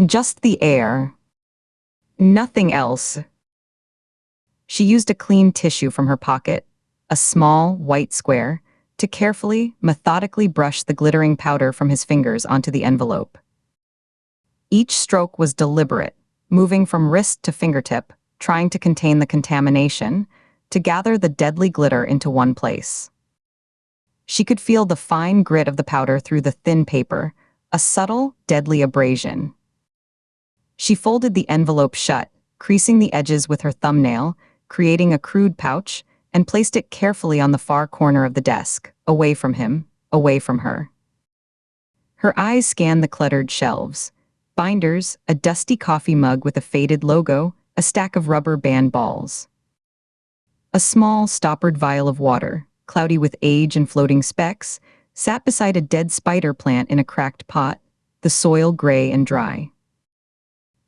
Just the air. Nothing else. She used a clean tissue from her pocket, a small, white square, to carefully, methodically brush the glittering powder from his fingers onto the envelope. Each stroke was deliberate, moving from wrist to fingertip, trying to contain the contamination, to gather the deadly glitter into one place. She could feel the fine grit of the powder through the thin paper, a subtle, deadly abrasion. She folded the envelope shut, creasing the edges with her thumbnail, creating a crude pouch, and placed it carefully on the far corner of the desk, away from him, away from her. Her eyes scanned the cluttered shelves. Binders, a dusty coffee mug with a faded logo, a stack of rubber band balls. A small, stoppered vial of water, cloudy with age and floating specks, sat beside a dead spider plant in a cracked pot, the soil gray and dry.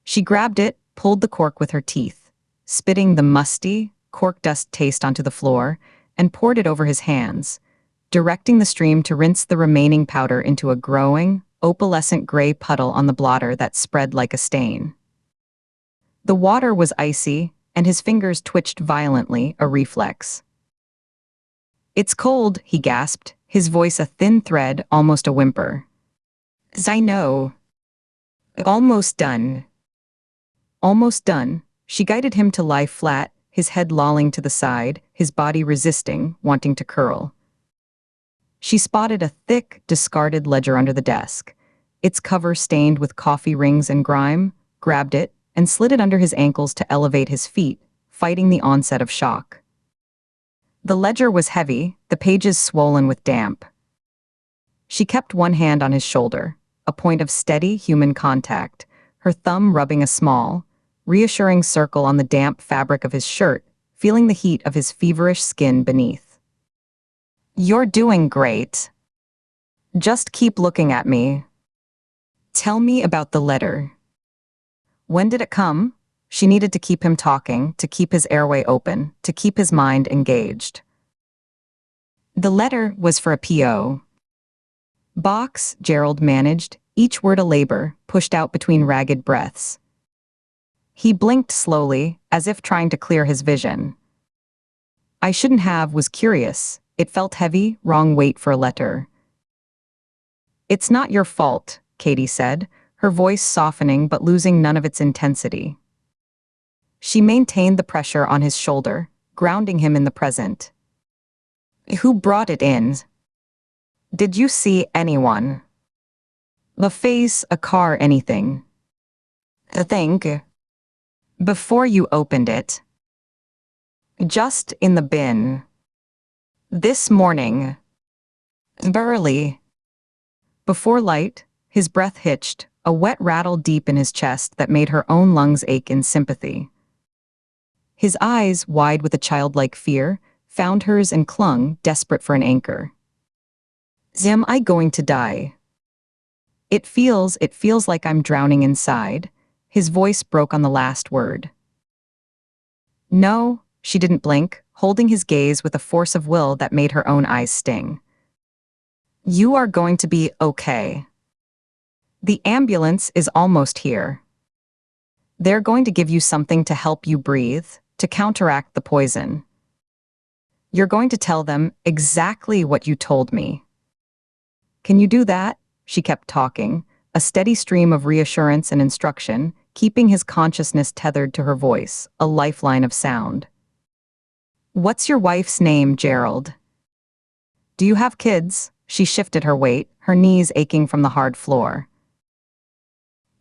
She grabbed it, pulled the cork with her teeth, spitting the musty, cork dust taste onto the floor, and poured it over his hands, directing the stream to rinse the remaining powder into a growing, opalescent gray puddle on the blotter that spread like a stain. The water was icy, and his fingers twitched violently, a reflex. It's cold, he gasped, his voice a thin thread, almost a whimper. I know. Almost done. Almost done. She guided him to lie flat, his head lolling to the side, his body resisting, wanting to curl. She spotted a thick, discarded ledger under the desk, its cover stained with coffee rings and grime, grabbed it, and slid it under his ankles to elevate his feet, fighting the onset of shock. The ledger was heavy, the pages swollen with damp. She kept one hand on his shoulder, a point of steady human contact, her thumb rubbing a small, reassuring circle on the damp fabric of his shirt, feeling the heat of his feverish skin beneath. "You're doing great. Just keep looking at me. Tell me about the letter." When did it come? She needed to keep him talking, to keep his airway open, to keep his mind engaged. The letter was for a P.O. box, Gerald managed, each word a labor, pushed out between ragged breaths. He blinked slowly, as if trying to clear his vision. "I shouldn't have," was curious. It felt heavy, wrong weight for a letter. "It's not your fault," Katie said, her voice softening but losing none of its intensity. She maintained the pressure on his shoulder, grounding him in the present. "Who brought it in? Did you see anyone? A face, a car, anything? A thing? Before you opened it? Just in the bin? This morning? Burly?" Before light, his breath hitched, a wet rattle deep in his chest that made her own lungs ache in sympathy. His eyes, wide with a childlike fear, found hers and clung, desperate for an anchor. "Am I going to die? It feels like I'm drowning inside." His voice broke on the last word. "No," she didn't blink, holding his gaze with a force of will that made her own eyes sting. "You are going to be okay. The ambulance is almost here. They're going to give you something to help you breathe, to counteract the poison. You're going to tell them exactly what you told me. Can you do that?" She kept talking, a steady stream of reassurance and instruction, keeping his consciousness tethered to her voice, a lifeline of sound. "What's your wife's name, Gerald? Do you have kids?" She shifted her weight, her knees aching from the hard floor.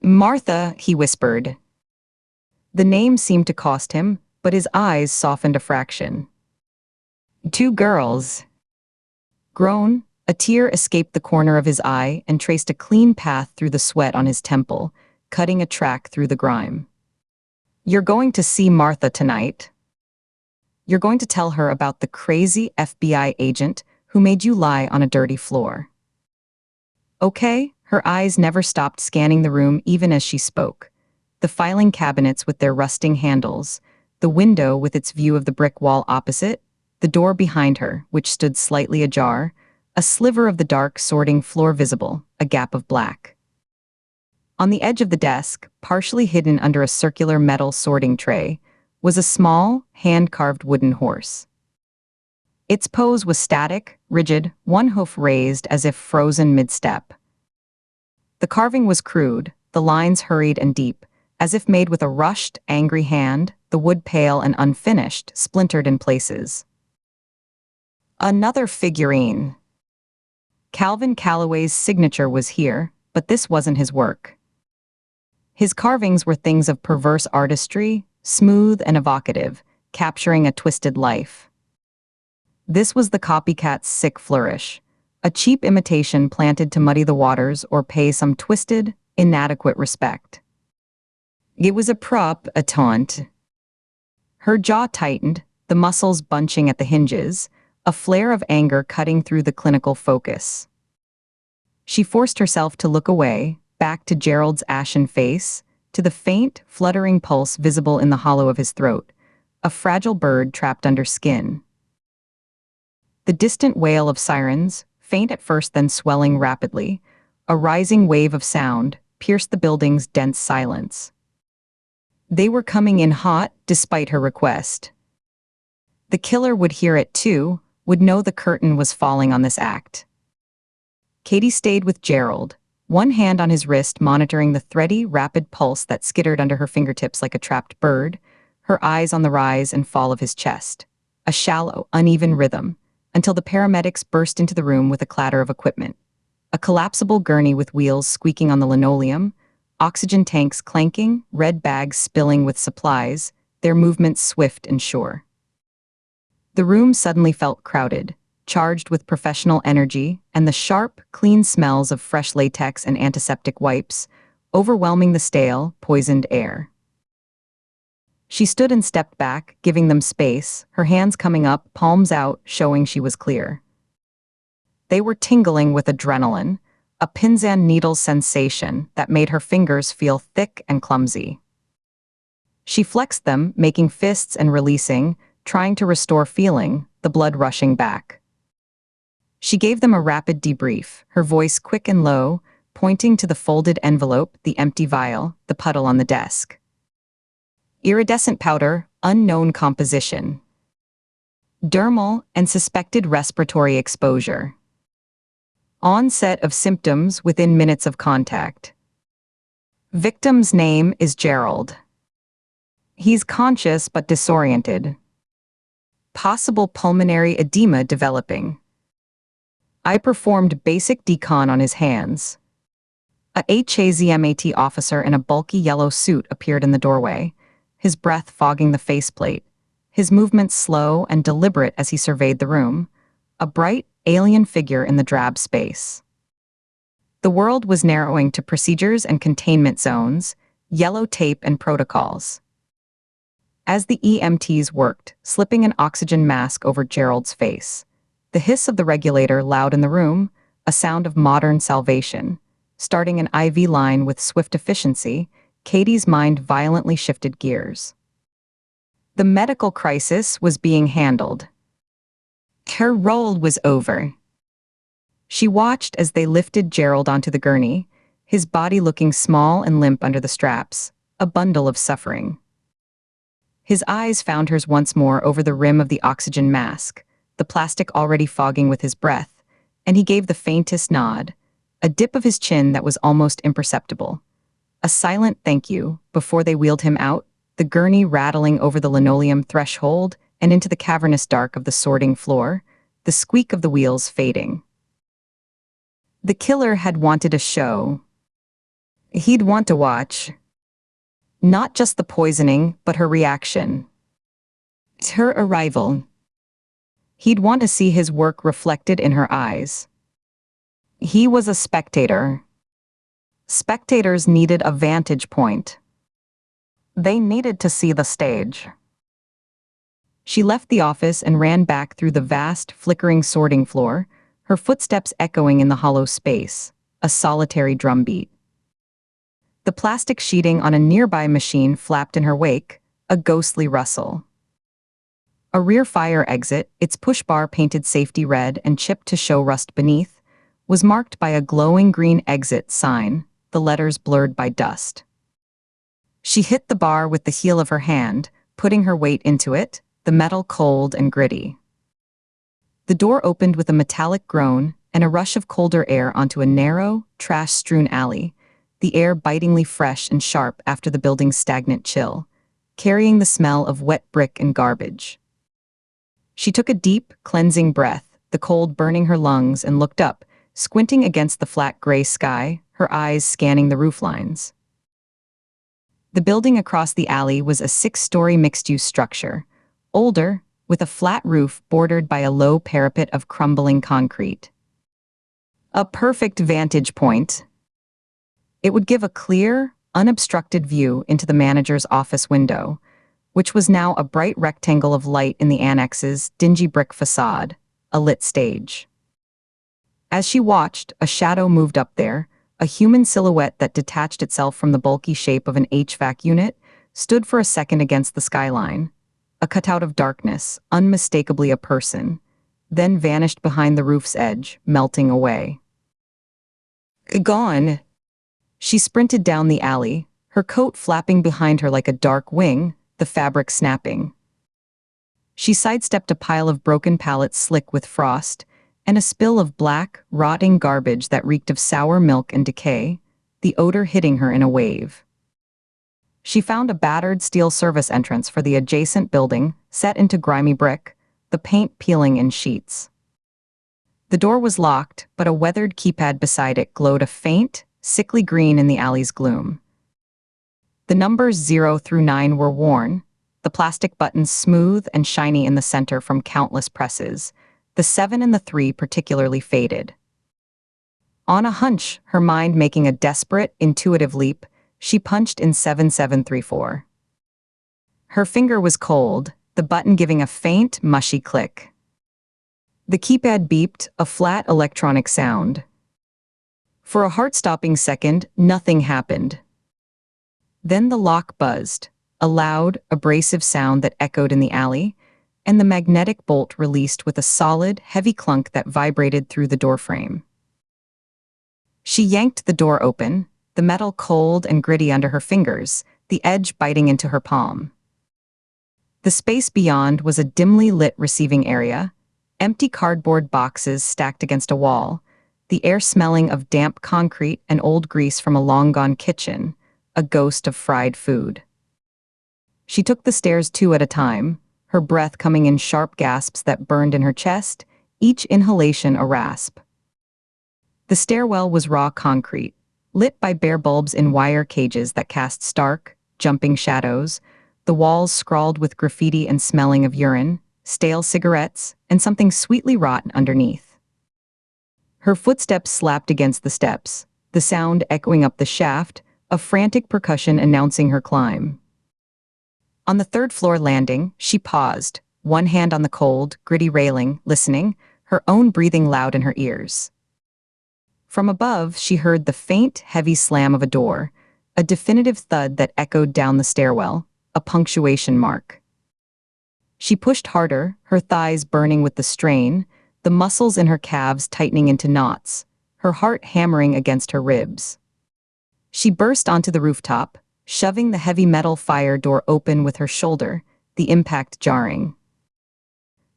"Martha," he whispered. The name seemed to cost him, but his eyes softened a fraction. "2 girls." Grown, a tear escaped the corner of his eye and traced a clean path through the sweat on his temple, cutting a track through the grime. "You're going to see Martha tonight. You're going to tell her about the crazy FBI agent who made you lie on a dirty floor. Okay?" Her eyes never stopped scanning the room even as she spoke. The filing cabinets with their rusting handles, the window with its view of the brick wall opposite, the door behind her, which stood slightly ajar, a sliver of the dark sorting floor visible, a gap of black. On the edge of the desk, partially hidden under a circular metal sorting tray, was a small, hand-carved wooden horse. Its pose was static, rigid, one hoof raised as if frozen mid-step. The carving was crude, the lines hurried and deep, as if made with a rushed, angry hand, the wood pale and unfinished, splintered in places. Another figurine. Calvin Calloway's signature was here, but this wasn't his work. His carvings were things of perverse artistry, smooth and evocative, capturing a twisted life. This was the copycat's sick flourish, a cheap imitation planted to muddy the waters or pay some twisted, inadequate respect. It was a prop, a taunt. Her jaw tightened, the muscles bunching at the hinges, a flare of anger cutting through the clinical focus. She forced herself to look away, back to Gerald's ashen face, to the faint, fluttering pulse visible in the hollow of his throat, a fragile bird trapped under skin. The distant wail of sirens, faint at first then swelling rapidly, a rising wave of sound, pierced the building's dense silence. They were coming in hot, despite her request. The killer would hear it too, would know the curtain was falling on this act. Katie stayed with Gerald, one hand on his wrist monitoring the thready, rapid pulse that skittered under her fingertips like a trapped bird, her eyes on the rise and fall of his chest. A shallow, uneven rhythm, until the paramedics burst into the room with a clatter of equipment. A collapsible gurney with wheels squeaking on the linoleum, oxygen tanks clanking, red bags spilling with supplies, their movements swift and sure. The room suddenly felt crowded. charged with professional energy, and the sharp, clean smells of fresh latex and antiseptic wipes, overwhelming the stale, poisoned air. She stood and stepped back, giving them space, her hands coming up, palms out, showing she was clear. They were tingling with adrenaline, a pins and needles sensation that made her fingers feel thick and clumsy. She flexed them, making fists and releasing, trying to restore feeling, the blood rushing back. She gave them a rapid debrief, her voice quick and low, pointing to the folded envelope, the empty vial, the puddle on the desk. Iridescent powder, unknown composition. Dermal and suspected respiratory exposure. Onset of symptoms within minutes of contact. Victim's name is Gerald. He's conscious but disoriented. Possible pulmonary edema developing. I performed basic decon on his hands. A HAZMAT officer in a bulky yellow suit appeared in the doorway, his breath fogging the faceplate, his movements slow and deliberate as he surveyed the room, a bright, alien figure in the drab space. The world was narrowing to procedures and containment zones, yellow tape and protocols. As the EMTs worked, slipping an oxygen mask over Gerald's face, the hiss of the regulator loud in the room, a sound of modern salvation. Starting an IV line with swift efficiency, Katie's mind violently shifted gears. The medical crisis was being handled. Her role was over. She watched as they lifted Gerald onto the gurney, his body looking small and limp under the straps, a bundle of suffering. His eyes found hers once more over the rim of the oxygen mask, the plastic already fogging with his breath, and he gave the faintest nod, a dip of his chin that was almost imperceptible. A silent thank you before they wheeled him out, the gurney rattling over the linoleum threshold and into the cavernous dark of the sorting floor, the squeak of the wheels fading. The killer had wanted a show. He'd want to watch. Not just the poisoning, but her reaction. Her arrival. He'd want to see his work reflected in her eyes. He was a spectator. Spectators needed a vantage point. They needed to see the stage. She left the office and ran back through the vast, flickering sorting floor, her footsteps echoing in the hollow space, a solitary drumbeat. The plastic sheeting on a nearby machine flapped in her wake, a ghostly rustle. A rear fire exit, its push bar painted safety red and chipped to show rust beneath, was marked by a glowing green exit sign, the letters blurred by dust. She hit the bar with the heel of her hand, putting her weight into it, the metal cold and gritty. The door opened with a metallic groan and a rush of colder air onto a narrow, trash-strewn alley, the air bitingly fresh and sharp after the building's stagnant chill, carrying the smell of wet brick and garbage. She took a deep, cleansing breath, the cold burning her lungs, and looked up, squinting against the flat gray sky, her eyes scanning the rooflines. The building across the alley was a 6-story mixed-use structure, older, with a flat roof bordered by a low parapet of crumbling concrete. A perfect vantage point. It would give a clear, unobstructed view into the manager's office window, which was now a bright rectangle of light in the annex's dingy brick facade, a lit stage. As she watched, a shadow moved up there, a human silhouette that detached itself from the bulky shape of an HVAC unit, stood for a second against the skyline, a cutout of darkness, unmistakably a person, then vanished behind the roof's edge, melting away. Gone. She sprinted down the alley, her coat flapping behind her like a dark wing, the fabric snapping. She sidestepped a pile of broken pallets slick with frost, and a spill of black, rotting garbage that reeked of sour milk and decay, the odor hitting her in a wave. She found a battered steel service entrance for the adjacent building, set into grimy brick, the paint peeling in sheets. The door was locked, but a weathered keypad beside it glowed a faint, sickly green in the alley's gloom. The numbers 0 through 9 were worn, the plastic buttons smooth and shiny in the center from countless presses, The 7 and the 3 particularly faded. On a hunch, her mind making a desperate, intuitive leap, she punched in 7734. Her finger was cold, the button giving a faint, mushy click. The keypad beeped, a flat electronic sound. For a heart-stopping second, nothing happened. Then the lock buzzed, a loud, abrasive sound that echoed in the alley, and the magnetic bolt released with a solid, heavy clunk that vibrated through the doorframe. She yanked the door open, the metal cold and gritty under her fingers, the edge biting into her palm. The space beyond was a dimly lit receiving area, empty cardboard boxes stacked against a wall, the air smelling of damp concrete and old grease from a long-gone kitchen, a ghost of fried food. She took the stairs 2 at a time, her breath coming in sharp gasps that burned in her chest, each inhalation a rasp. The stairwell was raw concrete, lit by bare bulbs in wire cages that cast stark, jumping shadows, the walls scrawled with graffiti and smelling of urine, stale cigarettes, and something sweetly rotten underneath. Her footsteps slapped against the steps, the sound echoing up the shaft, a frantic percussion announcing her climb. On the 3rd-floor landing, she paused, one hand on the cold, gritty railing, listening, her own breathing loud in her ears. From above, she heard the faint, heavy slam of a door, a definitive thud that echoed down the stairwell, a punctuation mark. She pushed harder, her thighs burning with the strain, the muscles in her calves tightening into knots, her heart hammering against her ribs. She burst onto the rooftop, shoving the heavy metal fire door open with her shoulder, the impact jarring.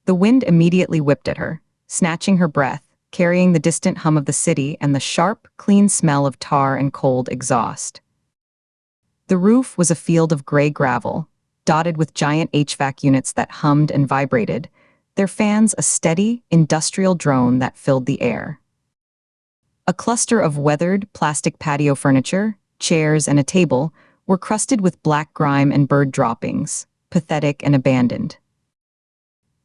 The wind immediately whipped at her, snatching her breath, carrying the distant hum of the city and the sharp, clean smell of tar and cold exhaust. The roof was a field of gray gravel, dotted with giant HVAC units that hummed and vibrated, their fans a steady, industrial drone that filled the air. A cluster of weathered, plastic patio furniture, chairs, and a table were crusted with black grime and bird droppings, pathetic and abandoned.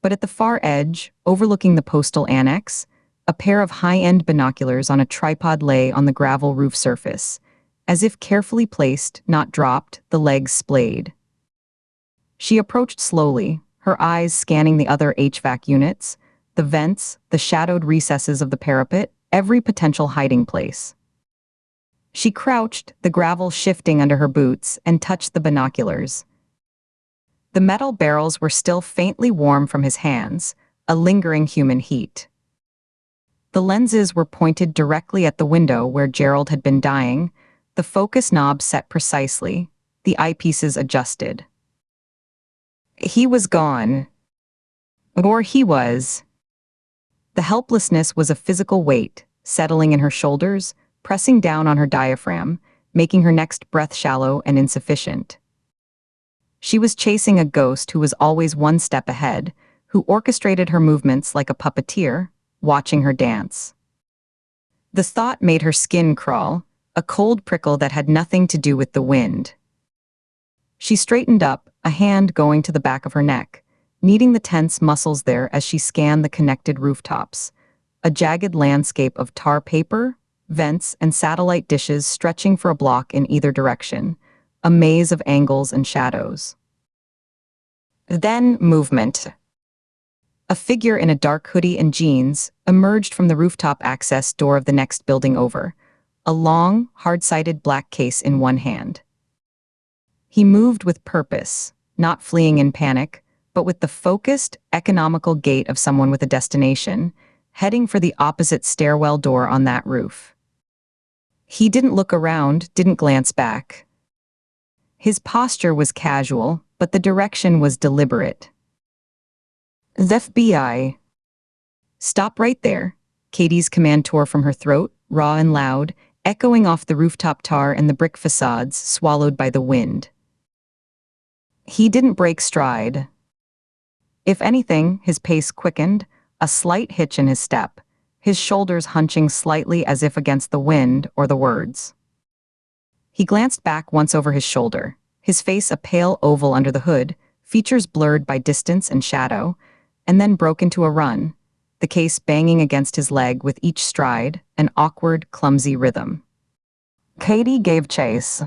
But at the far edge, overlooking the postal annex, a pair of high-end binoculars on a tripod lay on the gravel roof surface, as if carefully placed, not dropped, the legs splayed. She approached slowly, her eyes scanning the other HVAC units, the vents, the shadowed recesses of the parapet, every potential hiding place. She crouched, the gravel shifting under her boots, and touched the binoculars. The metal barrels were still faintly warm from his hands, a lingering human heat. The lenses were pointed directly at the window where Gerald had been dying, the focus knob set precisely, the eyepieces adjusted. He was gone. Or he was. The helplessness was a physical weight, settling in her shoulders, pressing down on her diaphragm, making her next breath shallow and insufficient. She was chasing a ghost who was always one step ahead, who orchestrated her movements like a puppeteer, watching her dance. The thought made her skin crawl, a cold prickle that had nothing to do with the wind. She straightened up, a hand going to the back of her neck, kneading the tense muscles there as she scanned the connected rooftops, a jagged landscape of tar paper, vents, and satellite dishes stretching for a block in either direction, a maze of angles and shadows. Then movement. A figure in a dark hoodie and jeans emerged from the rooftop access door of the next building over, a long, hard-sided black case in one hand. He moved with purpose, not fleeing in panic, but with the focused, economical gait of someone with a destination, heading for the opposite stairwell door on that roof. He didn't look around, didn't glance back. His posture was casual, but the direction was deliberate. The FBI. Stop right there. Katie's command tore from her throat, raw and loud, echoing off the rooftop tar and the brick facades swallowed by the wind. He didn't break stride. If anything, his pace quickened, a slight hitch in his step, his shoulders hunching slightly as if against the wind or the words. He glanced back once over his shoulder, his face a pale oval under the hood, features blurred by distance and shadow, and then broke into a run, the case banging against his leg with each stride, an awkward, clumsy rhythm. Katie gave chase.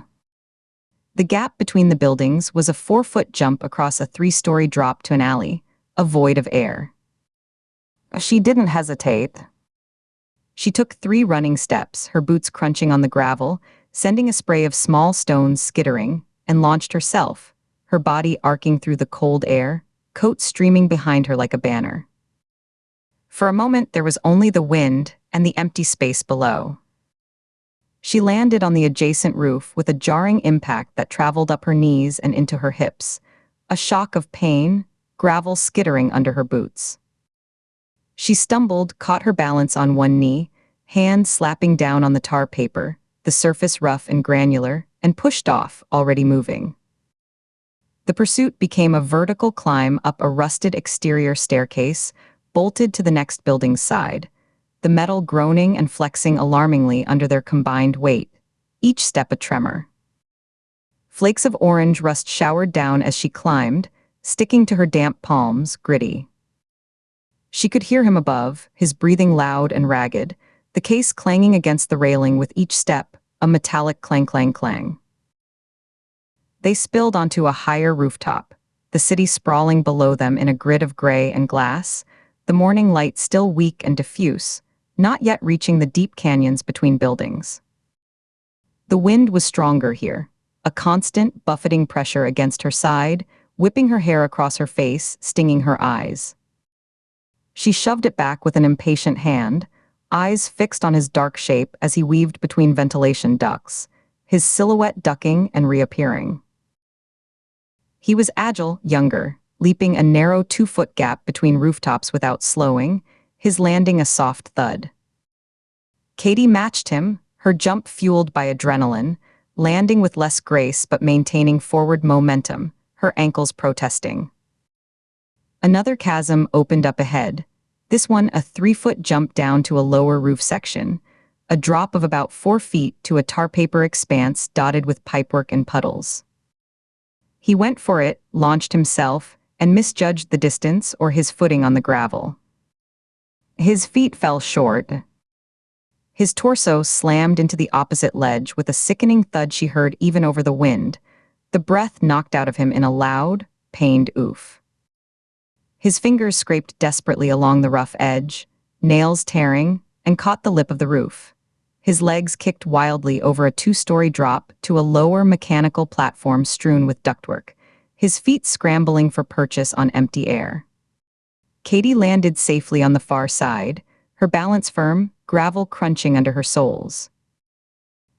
The gap between the buildings was a 4-foot jump across a 3-story drop to an alley, a void of air. She didn't hesitate. She took 3 running steps, her boots crunching on the gravel, sending a spray of small stones skittering, and launched herself, her body arcing through the cold air, coat streaming behind her like a banner. For a moment there was only the wind and the empty space below. She landed on the adjacent roof with a jarring impact that traveled up her knees and into her hips, a shock of pain, gravel skittering under her boots. She stumbled, caught her balance on one knee, hand slapping down on the tar paper, the surface rough and granular, and pushed off, already moving. The pursuit became a vertical climb up a rusted exterior staircase, bolted to the next building's side, the metal groaning and flexing alarmingly under their combined weight, each step a tremor. Flakes of orange rust showered down as she climbed, sticking to her damp palms, gritty. She could hear him above, his breathing loud and ragged, the case clanging against the railing with each step, a metallic clang-clang-clang. They spilled onto a higher rooftop, the city sprawling below them in a grid of gray and glass, the morning light still weak and diffuse, not yet reaching the deep canyons between buildings. The wind was stronger here, a constant, buffeting pressure against her side, whipping her hair across her face, stinging her eyes. She shoved it back with an impatient hand, eyes fixed on his dark shape as he weaved between ventilation ducts, his silhouette ducking and reappearing. He was agile, younger, leaping a narrow 2-foot gap between rooftops without slowing, his landing a soft thud. Katie matched him, her jump fueled by adrenaline, landing with less grace but maintaining forward momentum, her ankles protesting. Another chasm opened up ahead, this one a 3-foot jump down to a lower roof section, a drop of about 4 feet to a tar paper expanse dotted with pipework and puddles. He went for it, launched himself, and misjudged the distance or his footing on the gravel. His feet fell short. His torso slammed into the opposite ledge with a sickening thud she heard even over the wind, the breath knocked out of him in a loud, pained oof. His fingers scraped desperately along the rough edge, nails tearing, and caught the lip of the roof. His legs kicked wildly over a 2-story drop to a lower mechanical platform strewn with ductwork, his feet scrambling for purchase on empty air. Katie landed safely on the far side, her balance firm, gravel crunching under her soles.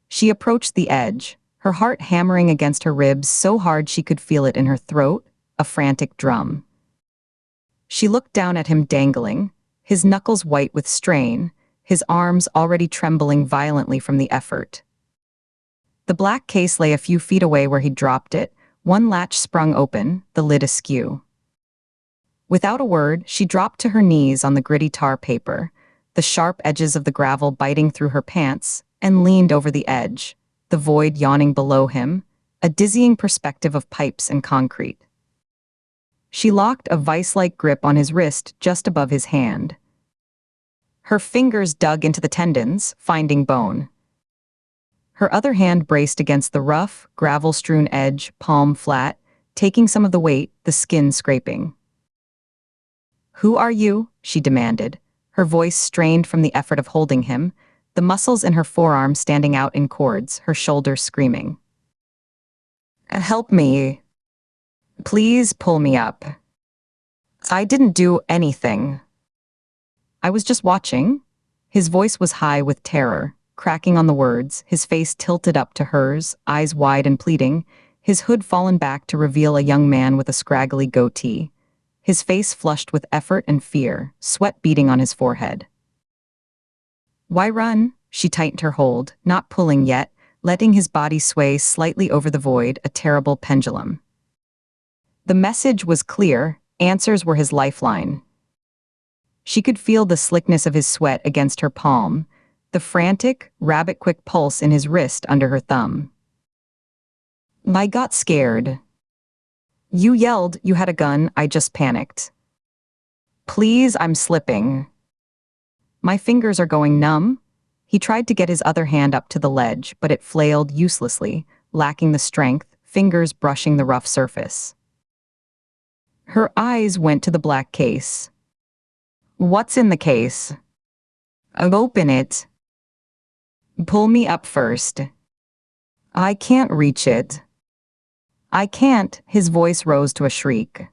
She approached the edge, her heart hammering against her ribs so hard she could feel it in her throat, a frantic drum. She looked down at him dangling, his knuckles white with strain, his arms already trembling violently from the effort. The black case lay a few feet away where he'd dropped it, one latch sprung open, the lid askew. Without a word, she dropped to her knees on the gritty tar paper, the sharp edges of the gravel biting through her pants, and leaned over the edge, the void yawning below him, a dizzying perspective of pipes and concrete. She locked a vice-like grip on his wrist just above his hand. Her fingers dug into the tendons, finding bone. Her other hand braced against the rough, gravel-strewn edge, palm flat, taking some of the weight, the skin scraping. "Who are you?" she demanded, her voice strained from the effort of holding him, the muscles in her forearm standing out in cords, her shoulders screaming. "Help me. Please pull me up. I didn't do anything. I was just watching." His voice was high with terror, cracking on the words, his face tilted up to hers, eyes wide and pleading, his hood fallen back to reveal a young man with a scraggly goatee, his face flushed with effort and fear, sweat beading on his forehead. "Why run?" She tightened her hold, not pulling yet, letting his body sway slightly over the void, a terrible pendulum. The message was clear, answers were his lifeline. She could feel the slickness of his sweat against her palm, the frantic, rabbit-quick pulse in his wrist under her thumb. "I got scared. You yelled you had a gun, I just panicked. Please, I'm slipping." My fingers are going numb. He tried to get his other hand up to the ledge, but it flailed uselessly, lacking the strength, fingers brushing the rough surface. Her eyes went to the black case. What's in the case? I'll open it. Pull me up first. I can't reach it. I can't, his voice rose to a shriek.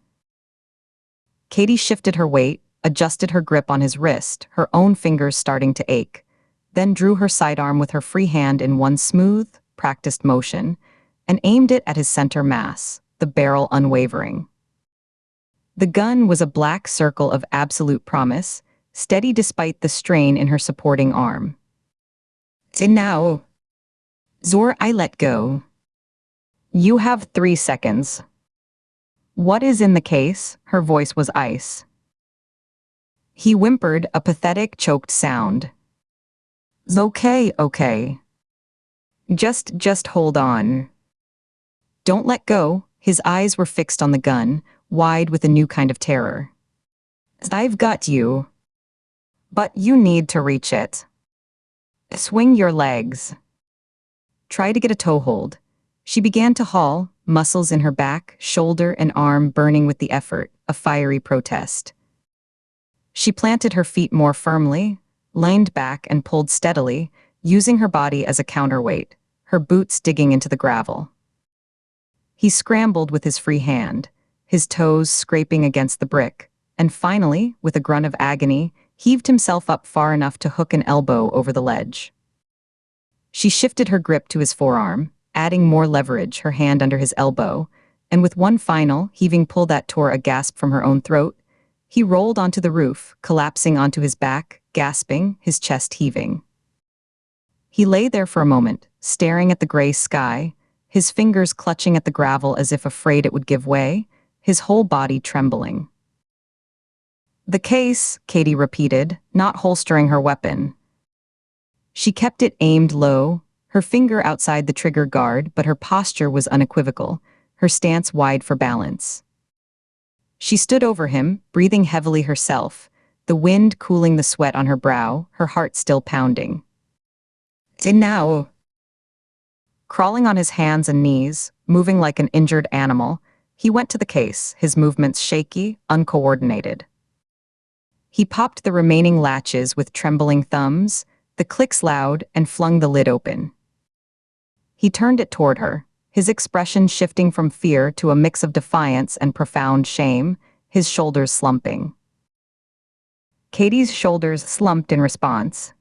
Katie shifted her weight, adjusted her grip on his wrist, her own fingers starting to ache, then drew her sidearm with her free hand in one smooth, practiced motion, and aimed it at his center mass, the barrel unwavering. The gun was a black circle of absolute promise, steady despite the strain in her supporting arm. And now, Zor, I let go. You have 3 seconds. What is in the case? Her voice was ice. He whimpered, a pathetic, choked sound. Okay. Just hold on. Don't let go. His eyes were fixed on the gun, wide with a new kind of terror. I've got you. But you need to reach it. Swing your legs. Try to get a toehold. She began to haul, muscles in her back, shoulder, and arm burning with the effort, a fiery protest. She planted her feet more firmly, leaned back and pulled steadily, using her body as a counterweight, her boots digging into the gravel. He scrambled with his free hand, his toes scraping against the brick, and finally, with a grunt of agony, heaved himself up far enough to hook an elbow over the ledge. She shifted her grip to his forearm, adding more leverage, her hand under his elbow, and with one final, heaving pull that tore a gasp from her own throat, he rolled onto the roof, collapsing onto his back, gasping, his chest heaving. He lay there for a moment, staring at the gray sky, his fingers clutching at the gravel as if afraid it would give way, his whole body trembling. The case, Katie repeated, not holstering her weapon. She kept it aimed low, her finger outside the trigger guard, but her posture was unequivocal, her stance wide for balance. She stood over him, breathing heavily herself, the wind cooling the sweat on her brow, her heart still pounding. And now, crawling on his hands and knees, moving like an injured animal, he went to the case, his movements shaky, uncoordinated. He popped the remaining latches with trembling thumbs, the clicks loud, and flung the lid open. He turned it toward her, his expression shifting from fear to a mix of defiance and profound shame, his shoulders slumping. Katie's shoulders slumped in response.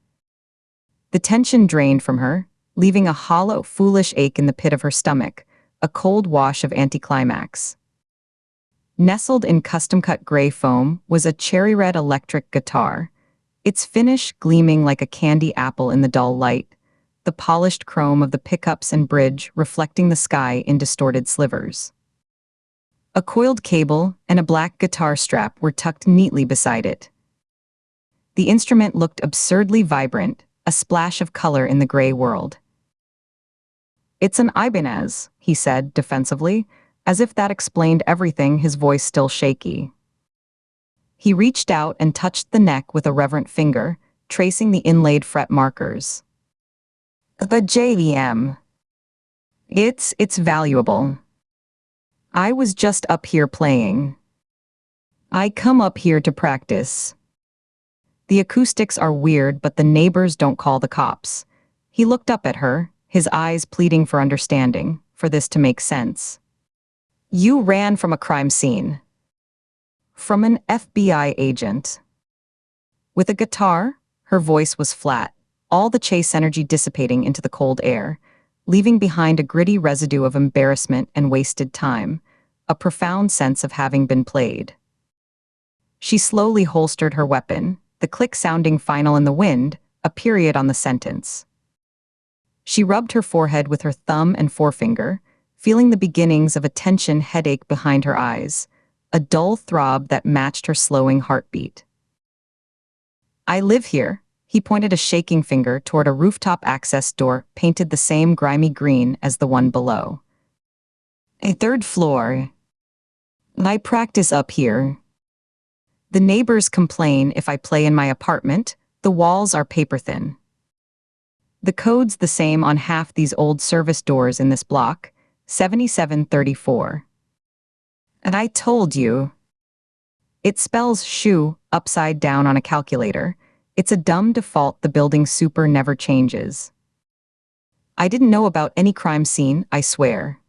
The tension drained from her, leaving a hollow, foolish ache in the pit of her stomach, a cold wash of anticlimax. Nestled in custom-cut gray foam was a cherry-red electric guitar, its finish gleaming like a candy apple in the dull light, the polished chrome of the pickups and bridge reflecting the sky in distorted slivers. A coiled cable and a black guitar strap were tucked neatly beside it. The instrument looked absurdly vibrant, a splash of color in the gray world. It's an Ibanez, he said defensively, as if that explained everything, his voice still shaky. He reached out and touched the neck with a reverent finger, tracing the inlaid fret markers. The JVM. It's valuable. I was just up here playing. I come up here to practice. The acoustics are weird, but the neighbors don't call the cops. He looked up at her, his eyes pleading for understanding, for this to make sense. You ran from a crime scene. From an FBI agent. With a guitar, her voice was flat, all the chase energy dissipating into the cold air, leaving behind a gritty residue of embarrassment and wasted time, a profound sense of having been played. She slowly holstered her weapon, the click sounding final in the wind, a period on the sentence. She rubbed her forehead with her thumb and forefinger, feeling the beginnings of a tension headache behind her eyes, a dull throb that matched her slowing heartbeat. I live here. He pointed a shaking finger toward a rooftop access door painted the same grimy green as the one below. A 3rd floor. I practice up here. The neighbors complain if I play in my apartment, The walls are paper-thin. The code's the same on half these old service doors in this block, 7734. And I told you. It spells shoe upside down on a calculator. It's a dumb default the building super never changes. I didn't know about any crime scene, I swear.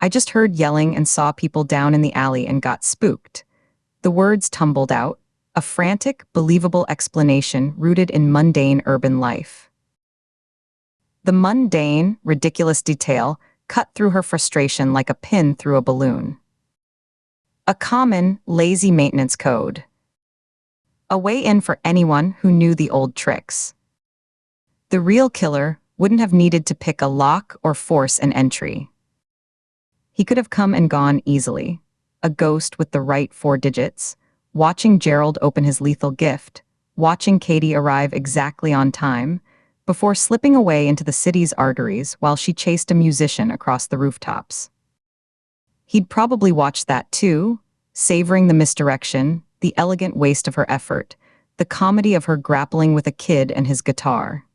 I just heard yelling and saw people down in the alley and got spooked. The words tumbled out, a frantic, believable explanation rooted in mundane urban life. The mundane, ridiculous detail cut through her frustration like a pin through a balloon. A common, lazy maintenance code. A way in for anyone who knew the old tricks. The real killer wouldn't have needed to pick a lock or force an entry. He could have come and gone easily, a ghost with the right 4 digits, watching Gerald open his lethal gift, watching Katie arrive exactly on time, before slipping away into the city's arteries while she chased a musician across the rooftops. He'd probably watched that too, savoring the misdirection, the elegant waste of her effort, the comedy of her grappling with a kid and his guitar.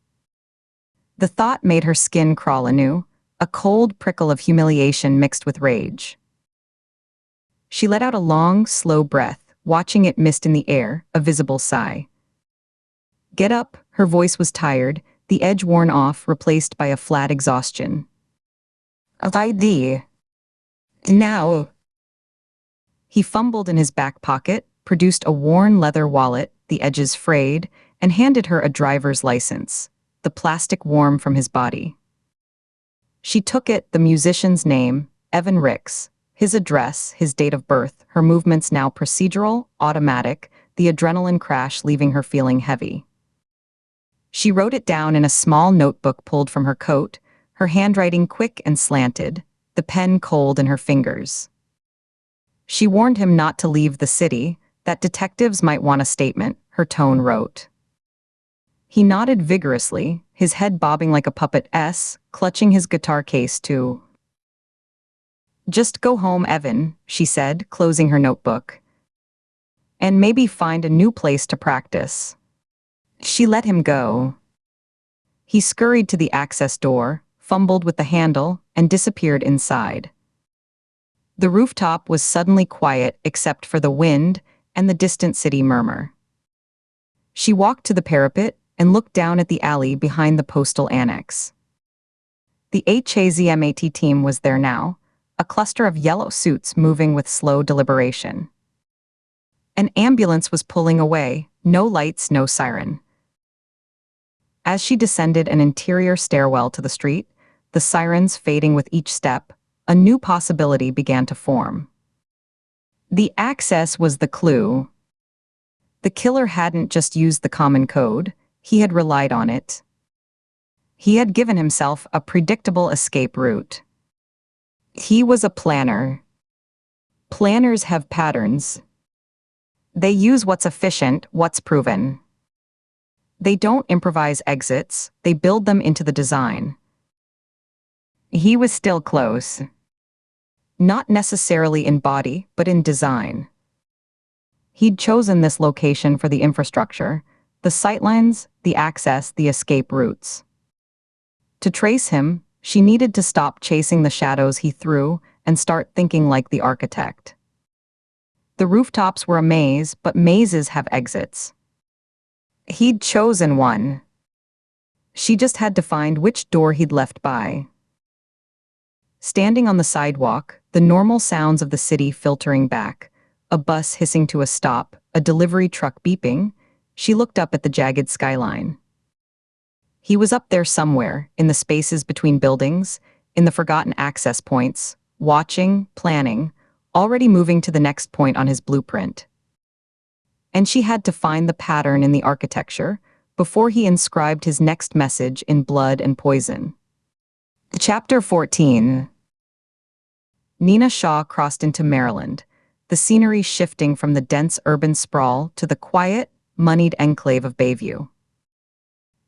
The thought made her skin crawl anew, a cold prickle of humiliation mixed with rage. She let out a long, slow breath, watching it mist in the air, a visible sigh. Get up, her voice was tired, the edge worn off, replaced by a flat exhaustion. ID. Now. He fumbled in his back pocket, produced a worn leather wallet, the edges frayed, and handed her a driver's license, the plastic warm from his body. She took it, the musician's name, Evan Ricks, his address, his date of birth, her movements now procedural, automatic, the adrenaline crash leaving her feeling heavy. She wrote it down in a small notebook pulled from her coat, her handwriting quick and slanted, the pen cold in her fingers. She warned him not to leave the city, that detectives might want a statement, her tone wrote. He nodded vigorously, his head bobbing like a puppet S, clutching his guitar case too. Just go home, Evan, she said, closing her notebook. And maybe find a new place to practice. She let him go. He scurried to the access door, fumbled with the handle, and disappeared inside. The rooftop was suddenly quiet except for the wind and the distant city murmur. She walked to the parapet and looked down at the alley behind the postal annex. The HAZMAT team was there now, a cluster of yellow suits moving with slow deliberation. An ambulance was pulling away, no lights, no siren. As she descended an interior stairwell to the street, the sirens fading with each step, a new possibility began to form. The access was the clue. The killer hadn't just used the common code, he had relied on it. He had given himself a predictable escape route. He was a planner. Planners have patterns. They use what's efficient, what's proven. They don't improvise exits, they build them into the design. He was still close. Not necessarily in body, but in design. He'd chosen this location for the infrastructure, the sightlines, the access, the escape routes. To trace him, she needed to stop chasing the shadows he threw and start thinking like the architect. The rooftops were a maze, but mazes have exits. He'd chosen one. She just had to find which door he'd left by. Standing on the sidewalk, the normal sounds of the city filtering back, a bus hissing to a stop, a delivery truck beeping, she looked up at the jagged skyline. He was up there somewhere, in the spaces between buildings, in the forgotten access points, watching, planning, already moving to the next point on his blueprint. And she had to find the pattern in the architecture before he inscribed his next message in blood and poison. Chapter 14. Nina Shaw crossed into Maryland, the scenery shifting from the dense urban sprawl to the quiet, moneyed enclave of Bayview.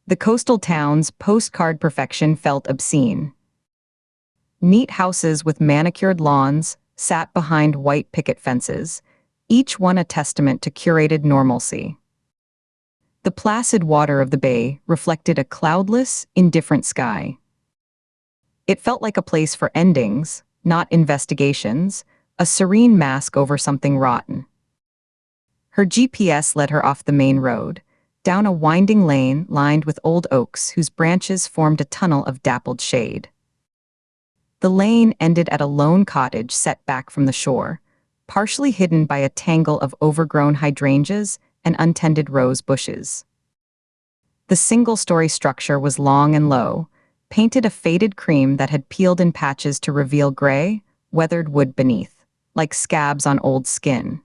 The coastal town's postcard perfection felt obscene. Neat houses with manicured lawns sat behind white picket fences, each one a testament to curated normalcy. The placid water of the bay reflected a cloudless, indifferent sky. It felt like a place for endings, not investigations, a serene mask over something rotten. Her GPS led her off the main road, down a winding lane lined with old oaks whose branches formed a tunnel of dappled shade. The lane ended at a lone cottage set back from the shore, partially hidden by a tangle of overgrown hydrangeas and untended rose bushes. The single-story structure was long and low, painted a faded cream that had peeled in patches to reveal gray, weathered wood beneath, like scabs on old skin.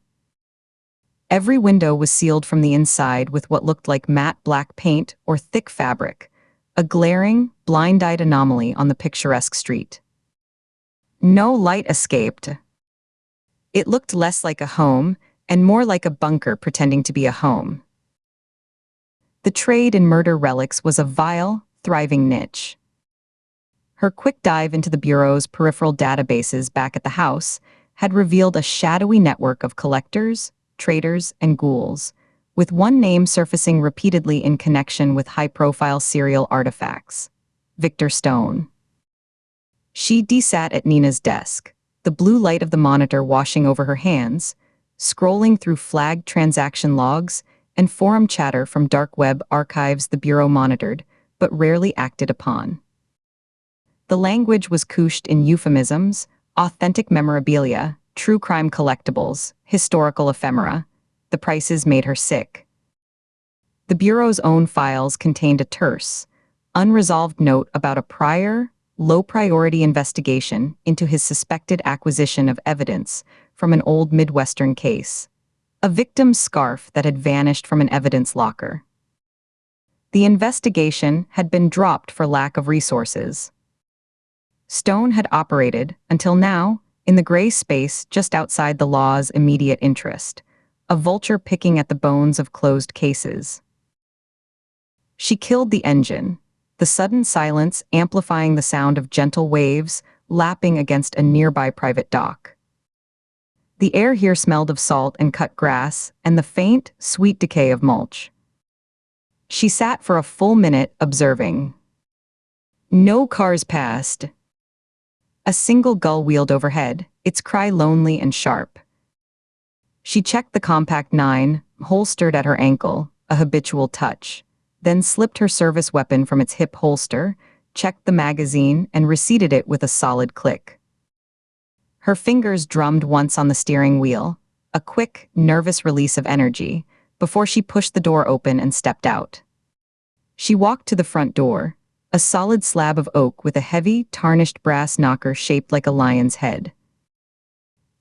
Every window was sealed from the inside with what looked like matte black paint or thick fabric, a glaring, blind-eyed anomaly on the picturesque street. No light escaped. It looked less like a home and more like a bunker pretending to be a home. The trade in murder relics was a vile, thriving niche. Her quick dive into the Bureau's peripheral databases back at the house had revealed a shadowy network of collectors, traders, and ghouls, with one name surfacing repeatedly in connection with high-profile serial artifacts: Victor Stone. She sat at Nina's desk, the blue light of the monitor washing over her hands, scrolling through flagged transaction logs and forum chatter from dark web archives the Bureau monitored, but rarely acted upon. The language was couched in euphemisms, authentic memorabilia, true crime collectibles, historical ephemera. The prices made her sick. The Bureau's own files contained a terse, unresolved note about a prior, low-priority investigation into his suspected acquisition of evidence from an old Midwestern case, a victim's scarf that had vanished from an evidence locker. The investigation had been dropped for lack of resources. Stone had operated, until now, in the gray space just outside the law's immediate interest, a vulture picking at the bones of closed cases. She killed the engine, the sudden silence amplifying the sound of gentle waves lapping against a nearby private dock. The air here smelled of salt and cut grass and the faint, sweet decay of mulch. She sat for a full minute observing. No cars passed. A single gull wheeled overhead, its cry lonely and sharp. She checked the compact 9, holstered at her ankle, a habitual touch, then slipped her service weapon from its hip holster, checked the magazine, and reseated it with a solid click. Her fingers drummed once on the steering wheel, a quick, nervous release of energy, before she pushed the door open and stepped out. She walked to the front door, a solid slab of oak with a heavy, tarnished brass knocker shaped like a lion's head.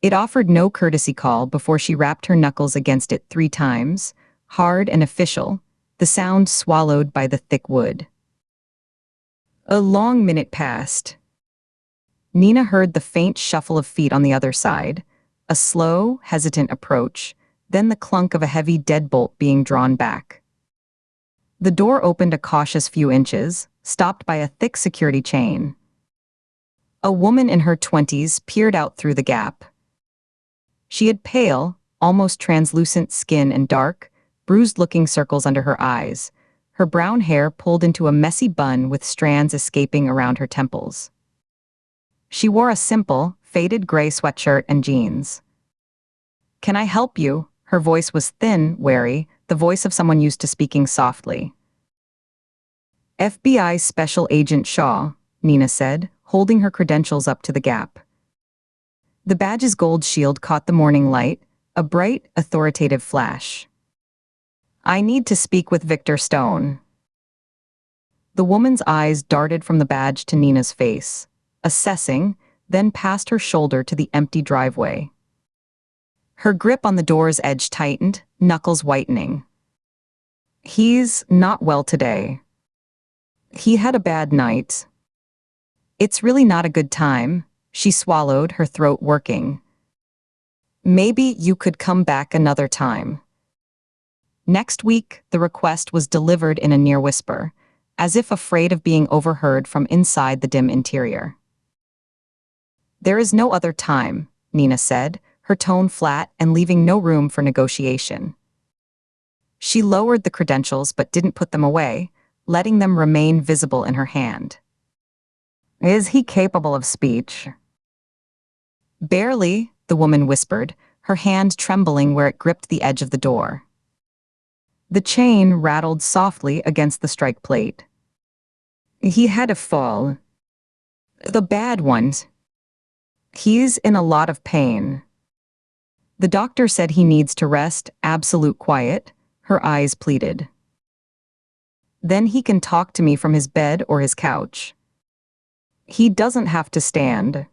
It offered no courtesy call before she rapped her knuckles against it 3 times, hard and official, the sound swallowed by the thick wood. A long minute passed. Nina heard the faint shuffle of feet on the other side, a slow, hesitant approach, then the clunk of a heavy deadbolt being drawn back. The door opened a cautious few inches, stopped by a thick security chain. A woman in her 20s peered out through the gap. She had pale, almost translucent skin and dark, bruised-looking circles under her eyes, her brown hair pulled into a messy bun with strands escaping around her temples. She wore a simple, faded gray sweatshirt and jeans. "Can I help you?" Her voice was thin, wary, the voice of someone used to speaking softly. "FBI Special Agent Shaw," Nina said, holding her credentials up to the gap. The badge's gold shield caught the morning light, a bright, authoritative flash. "I need to speak with Victor Stone." The woman's eyes darted from the badge to Nina's face, assessing, then past her shoulder to the empty driveway. Her grip on the door's edge tightened, knuckles whitening. "He's not well today. He had a bad night." "It's really not a good time," she swallowed, her throat working. "Maybe you could come back another time." Next week, the request was delivered in a near whisper, as if afraid of being overheard from inside the dim interior. "There is no other time," Nina said, her tone flat and leaving no room for negotiation. She lowered the credentials but didn't put them away, letting them remain visible in her hand. Is he capable of speech? Barely, the woman whispered, her hand trembling where it gripped the edge of the door. The chain rattled softly against the strike plate. He had a fall. The bad ones. He's in a lot of pain. The doctor said he needs to rest, absolute quiet, her eyes pleaded. Then he can talk to me from his bed or his couch. He doesn't have to stand.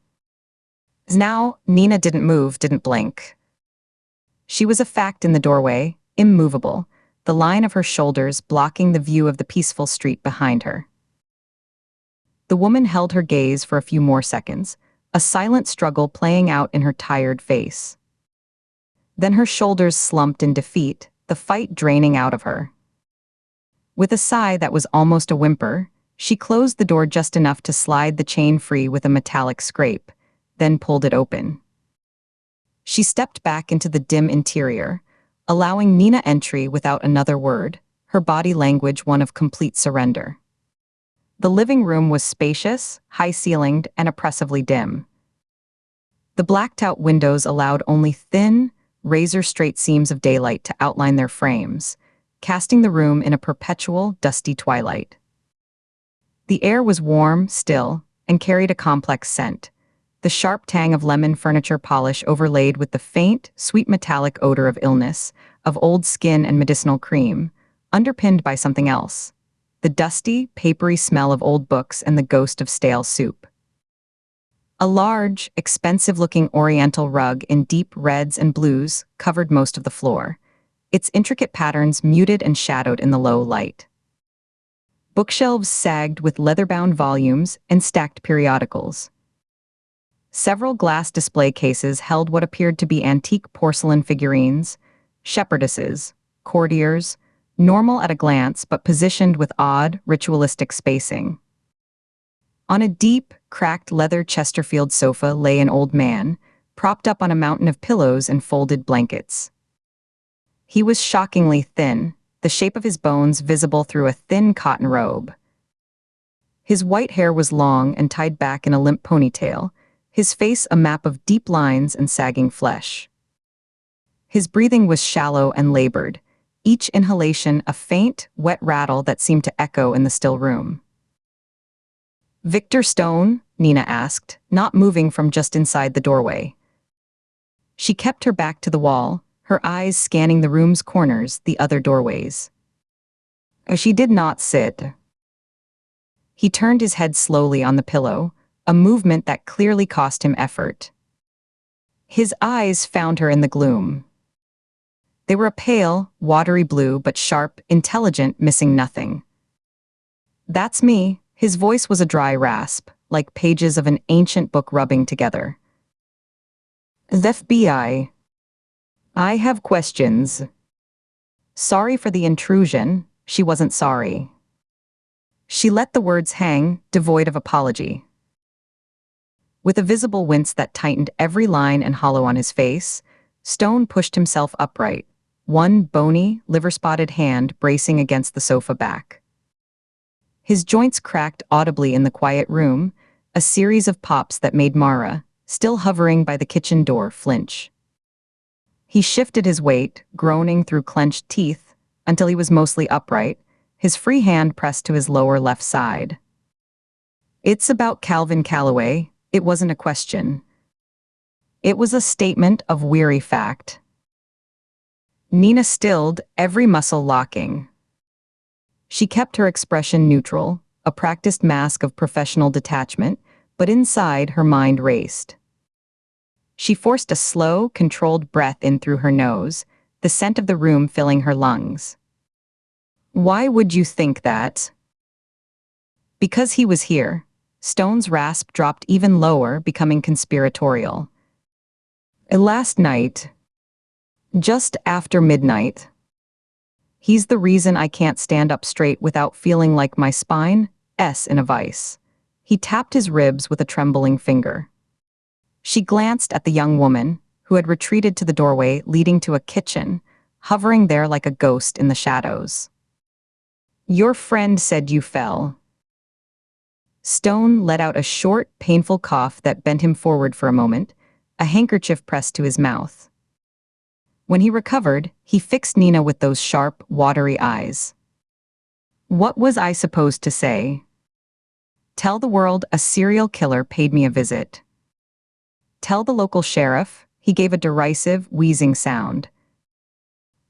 Now, Nina didn't move, didn't blink. She was a fact in the doorway, immovable, the line of her shoulders blocking the view of the peaceful street behind her. The woman held her gaze for a few more seconds, a silent struggle playing out in her tired face. Then her shoulders slumped in defeat, the fight draining out of her. With a sigh that was almost a whimper, she closed the door just enough to slide the chain free with a metallic scrape, then pulled it open. She stepped back into the dim interior, allowing Nina entry without another word, her body language one of complete surrender. The living room was spacious, high-ceilinged, and oppressively dim. The blacked-out windows allowed only thin, razor-straight seams of daylight to outline their frames, casting the room in a perpetual, dusty twilight. The air was warm, still, and carried a complex scent, the sharp tang of lemon furniture polish overlaid with the faint, sweet metallic odor of illness, of old skin and medicinal cream, underpinned by something else, the dusty, papery smell of old books and the ghost of stale soup. A large, expensive-looking oriental rug in deep reds and blues covered most of the floor, its intricate patterns muted and shadowed in the low light. Bookshelves sagged with leather-bound volumes and stacked periodicals. Several glass display cases held what appeared to be antique porcelain figurines, shepherdesses, courtiers, normal at a glance but positioned with odd, ritualistic spacing. On a deep, cracked leather Chesterfield sofa lay an old man, propped up on a mountain of pillows and folded blankets. He was shockingly thin, the shape of his bones visible through a thin cotton robe. His white hair was long and tied back in a limp ponytail, his face a map of deep lines and sagging flesh. His breathing was shallow and labored, each inhalation a faint, wet rattle that seemed to echo in the still room. "Victor Stone?" Nina asked, not moving from just inside the doorway. She kept her back to the wall, her eyes scanning the room's corners, the other doorways. She did not sit. He turned his head slowly on the pillow, a movement that clearly cost him effort. His eyes found her in the gloom. They were a pale, watery blue but sharp, intelligent, missing nothing. "That's me." His voice was a dry rasp, like pages of an ancient book rubbing together. "The FBI. I have questions." Sorry for the intrusion, she wasn't sorry. She let the words hang, devoid of apology. With a visible wince that tightened every line and hollow on his face, Stone pushed himself upright, one bony, liver-spotted hand bracing against the sofa back. His joints cracked audibly in the quiet room, a series of pops that made Mara, still hovering by the kitchen door, flinch. He shifted his weight, groaning through clenched teeth, until he was mostly upright, his free hand pressed to his lower left side. "It's about Calvin Calloway." It wasn't a question. It was a statement of weary fact. Nina stilled, every muscle locking. She kept her expression neutral, a practiced mask of professional detachment, but inside her mind raced. She forced a slow, controlled breath in through her nose, the scent of the room filling her lungs. "Why would you think that?" Because he was here. Stone's rasp dropped even lower, becoming conspiratorial. "Last night. Just after midnight. He's the reason I can't stand up straight without feeling like my spine's in a vice." He tapped his ribs with a trembling finger. She glanced at the young woman, who had retreated to the doorway leading to a kitchen, hovering there like a ghost in the shadows. Your friend said you fell. Stone let out a short, painful cough that bent him forward for a moment, a handkerchief pressed to his mouth. When he recovered, he fixed Nina with those sharp, watery eyes. What was I supposed to say? Tell the world a serial killer paid me a visit. Tell the local sheriff, he gave a derisive, wheezing sound.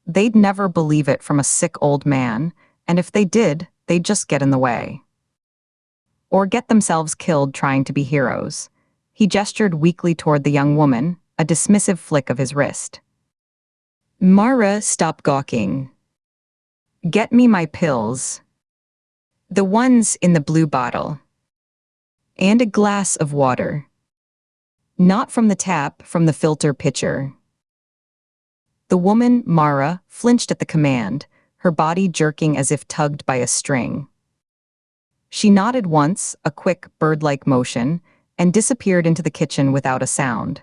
They'd never believe it from a sick old man, and if they did, they'd just get in the way. Or get themselves killed trying to be heroes. He gestured weakly toward the young woman, a dismissive flick of his wrist. Mara, stop gawking. Get me my pills. The ones in the blue bottle. And a glass of water. Not from the tap, from the filter pitcher. The woman, Mara, flinched at the command, her body jerking as if tugged by a string. She nodded once, a quick, bird-like motion, and disappeared into the kitchen without a sound.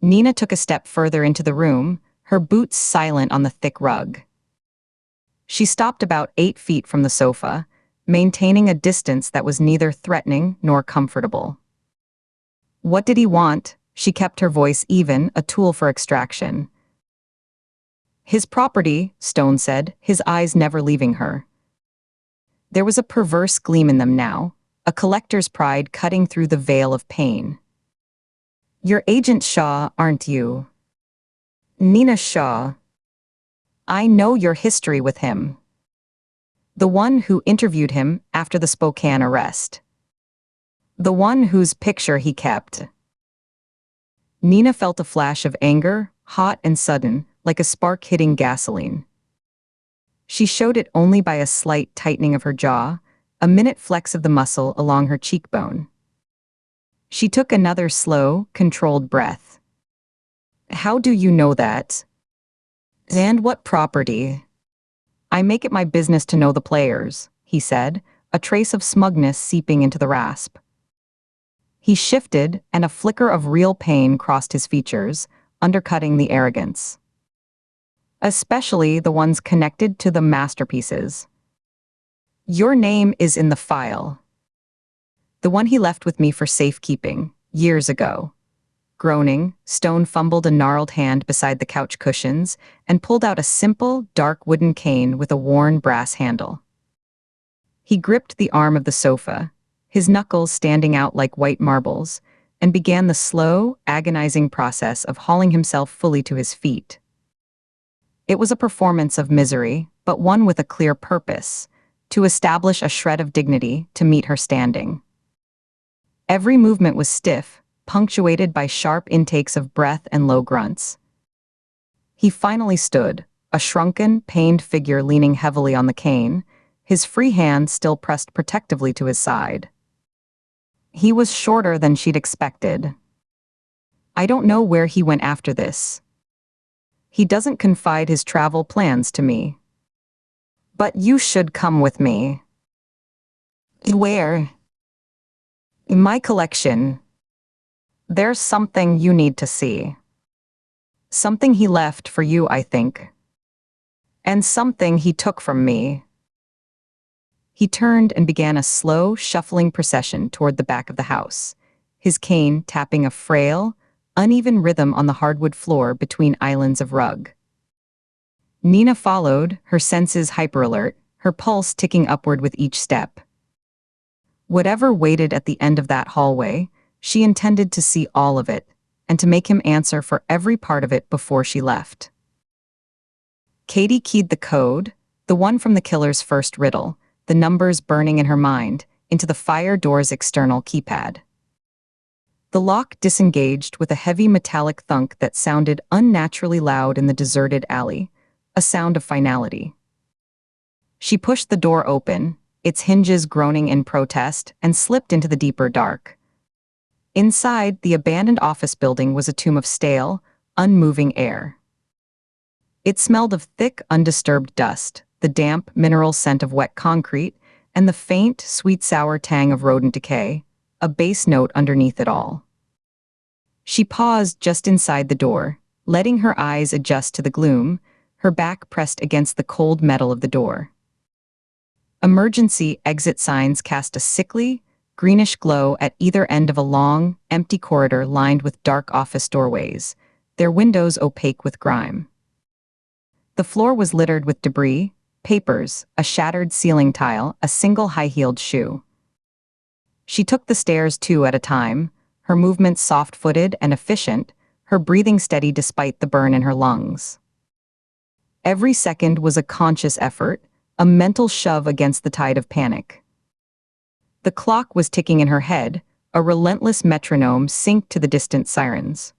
Nina took a step further into the room, her boots silent on the thick rug. She stopped about 8 feet from the sofa, maintaining a distance that was neither threatening nor comfortable. What did he want? She kept her voice even, a tool for extraction. His property, Stone said, his eyes never leaving her. There was a perverse gleam in them now, a collector's pride cutting through the veil of pain. You're Agent Shaw, aren't you? Nina Shaw. I know your history with him. The one who interviewed him after the Spokane arrest. The one whose picture he kept. Nina felt a flash of anger, hot and sudden, like a spark hitting gasoline. She showed it only by a slight tightening of her jaw, a minute flex of the muscle along her cheekbone. She took another slow, controlled breath. How do you know that? And what property? I make it my business to know the players, he said, a trace of smugness seeping into the rasp. He shifted, and a flicker of real pain crossed his features, undercutting the arrogance. Especially the ones connected to the masterpieces. Your name is in the file. The one he left with me for safekeeping, years ago. Groaning, Stone fumbled a gnarled hand beside the couch cushions and pulled out a simple, dark wooden cane with a worn brass handle. He gripped the arm of the sofa, his knuckles standing out like white marbles, and began the slow, agonizing process of hauling himself fully to his feet. It was a performance of misery, but one with a clear purpose, to establish a shred of dignity to meet her standing. Every movement was stiff, punctuated by sharp intakes of breath and low grunts. He finally stood, a shrunken, pained figure leaning heavily on the cane, his free hand still pressed protectively to his side. He was shorter than she'd expected. I don't know where he went after this. He doesn't confide his travel plans to me. But you should come with me. Where? In my collection. There's something you need to see. Something he left for you, I think. And something he took from me. He turned and began a slow, shuffling procession toward the back of the house, his cane tapping a frail, uneven rhythm on the hardwood floor between islands of rug. Nina followed, her senses hyperalert, her pulse ticking upward with each step. Whatever waited at the end of that hallway, she intended to see all of it, and to make him answer for every part of it before she left. Katie keyed the code, the one from the killer's first riddle, the numbers burning in her mind, into the fire door's external keypad. The lock disengaged with a heavy metallic thunk that sounded unnaturally loud in the deserted alley, a sound of finality. She pushed the door open, its hinges groaning in protest, and slipped into the deeper dark. Inside, the abandoned office building was a tomb of stale, unmoving air. It smelled of thick, undisturbed dust, the damp, mineral scent of wet concrete, and the faint, sweet-sour tang of rodent decay, a bass note underneath it all. She paused just inside the door, letting her eyes adjust to the gloom, her back pressed against the cold metal of the door. Emergency exit signs cast a sickly, greenish glow at either end of a long, empty corridor lined with dark office doorways, their windows opaque with grime. The floor was littered with debris, papers, a shattered ceiling tile, a single high-heeled shoe. She took the stairs two at a time, her movements soft-footed and efficient, her breathing steady despite the burn in her lungs. Every second was a conscious effort, a mental shove against the tide of panic. The clock was ticking in her head, a relentless metronome synced to the distant sirens.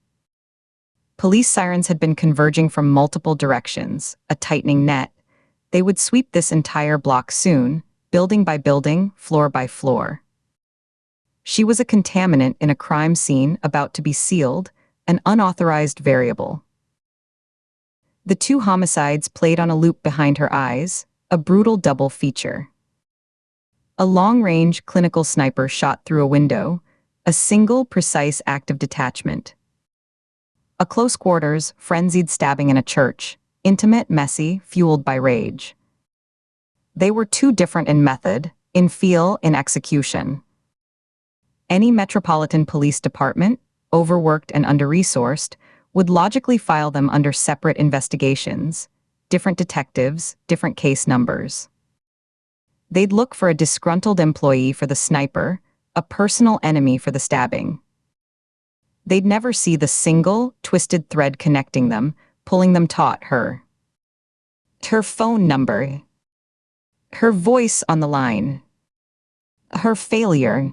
Police sirens had been converging from multiple directions, a tightening net. They would sweep this entire block soon, building by building, floor by floor. She was a contaminant in a crime scene about to be sealed, an unauthorized variable. The two homicides played on a loop behind her eyes, a brutal double feature. A long-range clinical sniper shot through a window, a single precise act of detachment. A close quarters, frenzied stabbing in a church, intimate, messy, fueled by rage. They were too different in method, in feel, in execution. Any metropolitan police department, overworked and under-resourced, would logically file them under separate investigations, different detectives, different case numbers. They'd look for a disgruntled employee for the sniper, a personal enemy for the stabbing. They'd never see the single, twisted thread connecting them, pulling them taut, her phone number, her voice on the line, her failure,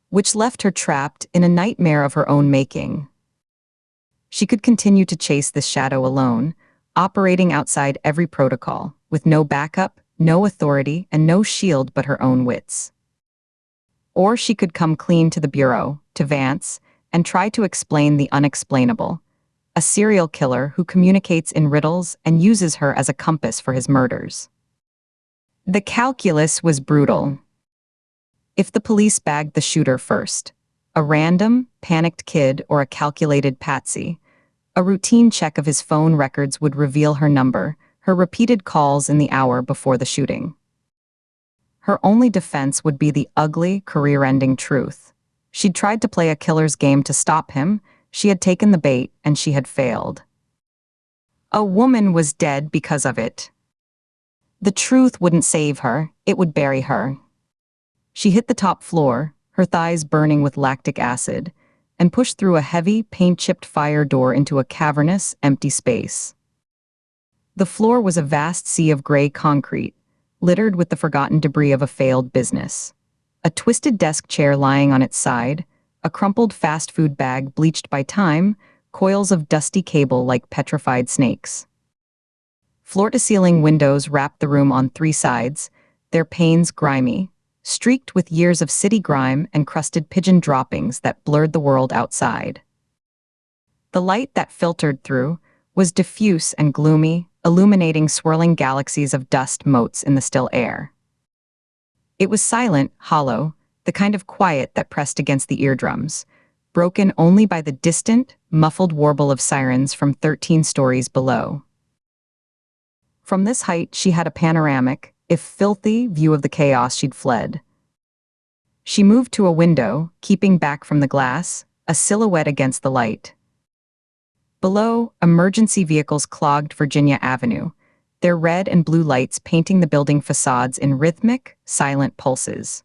which left her trapped in a nightmare of her own making. She could continue to chase this shadow alone, operating outside every protocol, with no backup, no authority, and no shield but her own wits. Or she could come clean to the bureau, to Vance, and try to explain the unexplainable, a serial killer who communicates in riddles and uses her as a compass for his murders. The calculus was brutal. If the police bagged the shooter first, a random, panicked kid or a calculated patsy, a routine check of his phone records would reveal her number, her repeated calls in the hour before the shooting. Her only defense would be the ugly, career-ending truth. She'd tried to play a killer's game to stop him, she had taken the bait, and she had failed. A woman was dead because of it. The truth wouldn't save her, it would bury her. She hit the top floor, her thighs burning with lactic acid, and pushed through a heavy, paint-chipped fire door into a cavernous, empty space. The floor was a vast sea of gray concrete, littered with the forgotten debris of a failed business. A twisted desk chair lying on its side, a crumpled fast food bag bleached by time, coils of dusty cable like petrified snakes. Floor-to-ceiling windows wrapped the room on three sides, their panes grimy, streaked with years of city grime and crusted pigeon droppings that blurred the world outside. The light that filtered through was diffuse and gloomy, illuminating swirling galaxies of dust motes in the still air. It was silent, hollow, the kind of quiet that pressed against the eardrums, broken only by the distant, muffled warble of sirens from 13 stories below. From this height, she had a panoramic, if filthy, view of the chaos she'd fled. She moved to a window, keeping back from the glass, a silhouette against the light. Below, emergency vehicles clogged Virginia Avenue, their red and blue lights painting the building facades in rhythmic, silent pulses.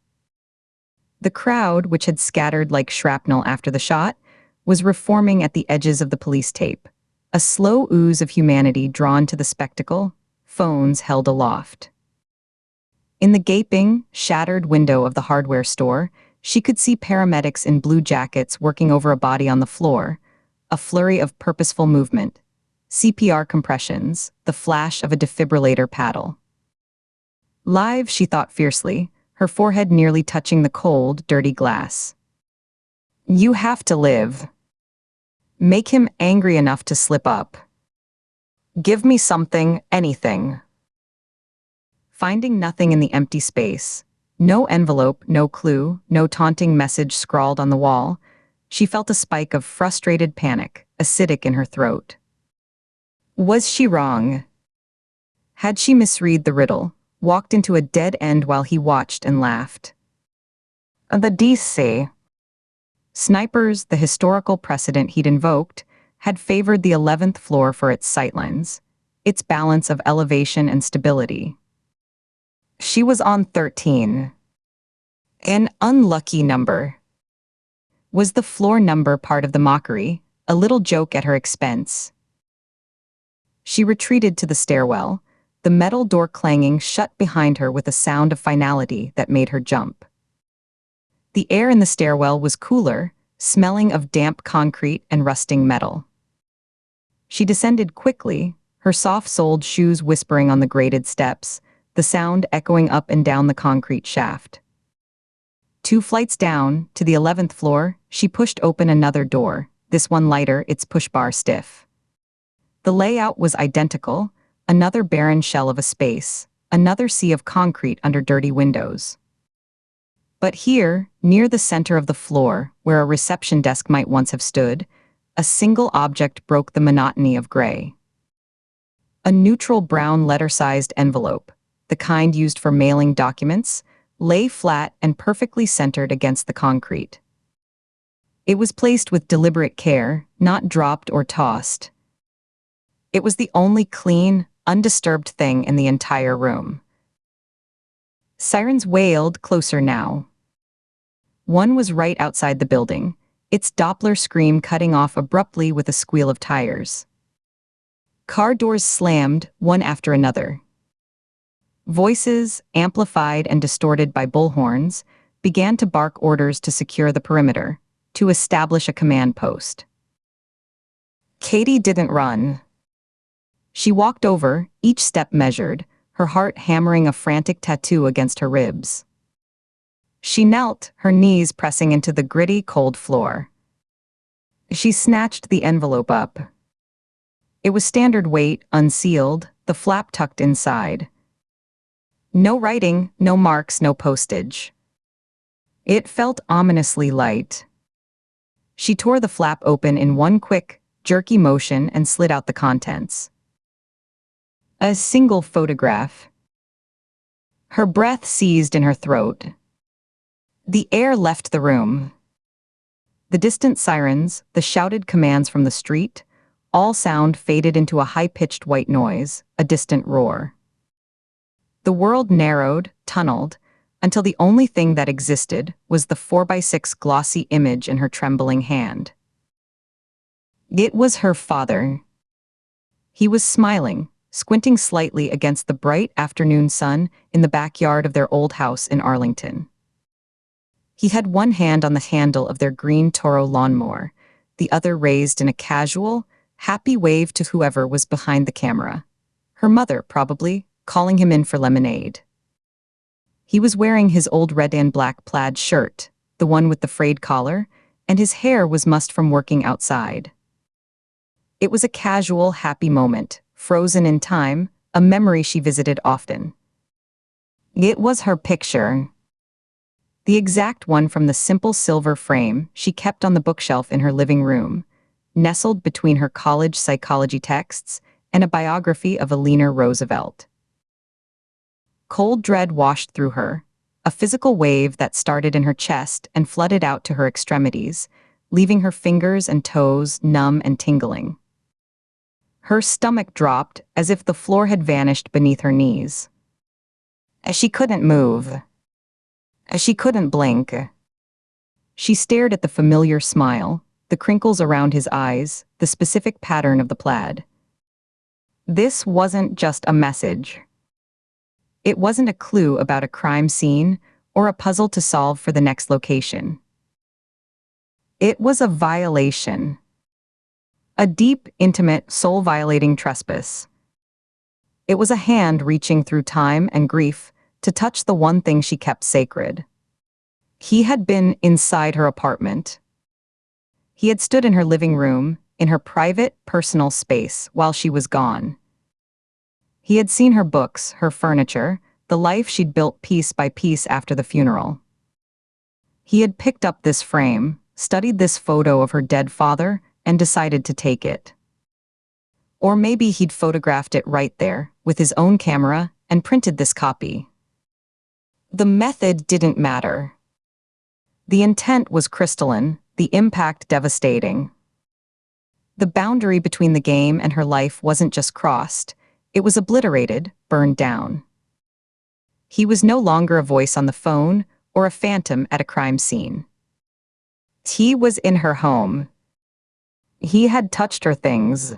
The crowd, which had scattered like shrapnel after the shot, was reforming at the edges of the police tape, a slow ooze of humanity drawn to the spectacle, phones held aloft. In the gaping, shattered window of the hardware store, she could see paramedics in blue jackets working over a body on the floor, a flurry of purposeful movement, CPR compressions, the flash of a defibrillator paddle. Live, she thought fiercely, her forehead nearly touching the cold, dirty glass. You have to live. Make him angry enough to slip up. Give me something, anything. Finding nothing in the empty space, no envelope, no clue, no taunting message scrawled on the wall, she felt a spike of frustrated panic, acidic in her throat. Was she wrong? Had she misread the riddle, walked into a dead end while he watched and laughed? The DC. Snipers, the historical precedent he'd invoked, had favored the 11th floor for its sightlines, its balance of elevation and stability. She was on 13. An unlucky number. Was the floor number part of the mockery, a little joke at her expense? She retreated to the stairwell, the metal door clanging shut behind her with a sound of finality that made her jump. The air in the stairwell was cooler, smelling of damp concrete and rusting metal. She descended quickly, her soft-soled shoes whispering on the graded steps, the sound echoing up and down the concrete shaft. 2 flights down, to the 11th floor, she pushed open another door, this one lighter, its push bar stiff. The layout was identical, another barren shell of a space, another sea of concrete under dirty windows. But here, near the center of the floor, where a reception desk might once have stood, a single object broke the monotony of gray. A neutral brown letter-sized envelope, the kind used for mailing documents, lay flat and perfectly centered against the concrete. It was placed with deliberate care, not dropped or tossed. It was the only clean, undisturbed thing in the entire room. Sirens wailed closer now. One was right outside the building, its Doppler scream cutting off abruptly with a squeal of tires. Car doors slammed, one after another. Voices, amplified and distorted by bullhorns, began to bark orders to secure the perimeter, to establish a command post. Katie didn't run. She walked over, each step measured, her heart hammering a frantic tattoo against her ribs. She knelt, her knees pressing into the gritty, cold floor. She snatched the envelope up. It was standard weight, unsealed, the flap tucked inside. No writing, no marks, no postage. It felt ominously light. She tore the flap open in one quick, jerky motion and slid out the contents. A single photograph. Her breath seized in her throat. The air left the room. The distant sirens, the shouted commands from the street, all sound faded into a high-pitched white noise, a distant roar. The world narrowed, tunneled, until the only thing that existed was the 4x6 glossy image in her trembling hand. It was her father. He was smiling, squinting slightly against the bright afternoon sun in the backyard of their old house in Arlington. He had one hand on the handle of their green Toro lawnmower, the other raised in a casual, happy wave to whoever was behind the camera. Her mother, probably, calling him in for lemonade. He was wearing his old red and black plaid shirt, the one with the frayed collar, and his hair was mussed from working outside. It was a casual, happy moment, frozen in time, a memory she visited often. It was her picture. The exact one from the simple silver frame she kept on the bookshelf in her living room, nestled between her college psychology texts and a biography of Eleanor Roosevelt. Cold dread washed through her, a physical wave that started in her chest and flooded out to her extremities, leaving her fingers and toes numb and tingling. Her stomach dropped as if the floor had vanished beneath her knees. She couldn't move. She couldn't blink. She stared at the familiar smile, the crinkles around his eyes, the specific pattern of the plaid. This wasn't just a message. It wasn't a clue about a crime scene or a puzzle to solve for the next location. It was a violation. A deep, intimate, soul-violating trespass. It was a hand reaching through time and grief to touch the one thing she kept sacred. He had been inside her apartment. He had stood in her living room, in her private, personal space, while she was gone. He had seen her books, her furniture, the life she'd built piece by piece after the funeral. He had picked up this frame, studied this photo of her dead father, and decided to take it. Or maybe he'd photographed it right there, with his own camera, and printed this copy. The method didn't matter. The intent was crystalline, the impact devastating. The boundary between the game and her life wasn't just crossed, it was obliterated, burned down. He was no longer a voice on the phone or a phantom at a crime scene. He was in her home. He had touched her things.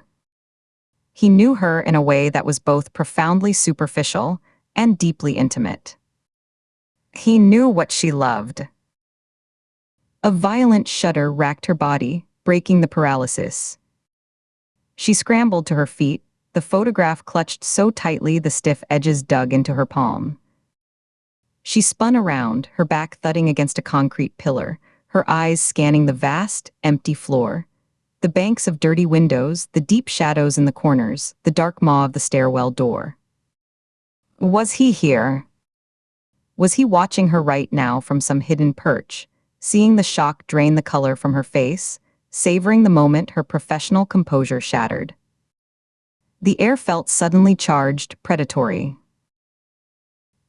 He knew her in a way that was both profoundly superficial and deeply intimate. He knew what she loved. A violent shudder racked her body, breaking the paralysis. She scrambled to her feet, the photograph clutched so tightly the stiff edges dug into her palm. She spun around, her back thudding against a concrete pillar, her eyes scanning the vast, empty floor. The banks of dirty windows, the deep shadows in the corners, the dark maw of the stairwell door. Was he here? Was he watching her right now from some hidden perch, seeing the shock drain the color from her face, savoring the moment her professional composure shattered? The air felt suddenly charged, predatory.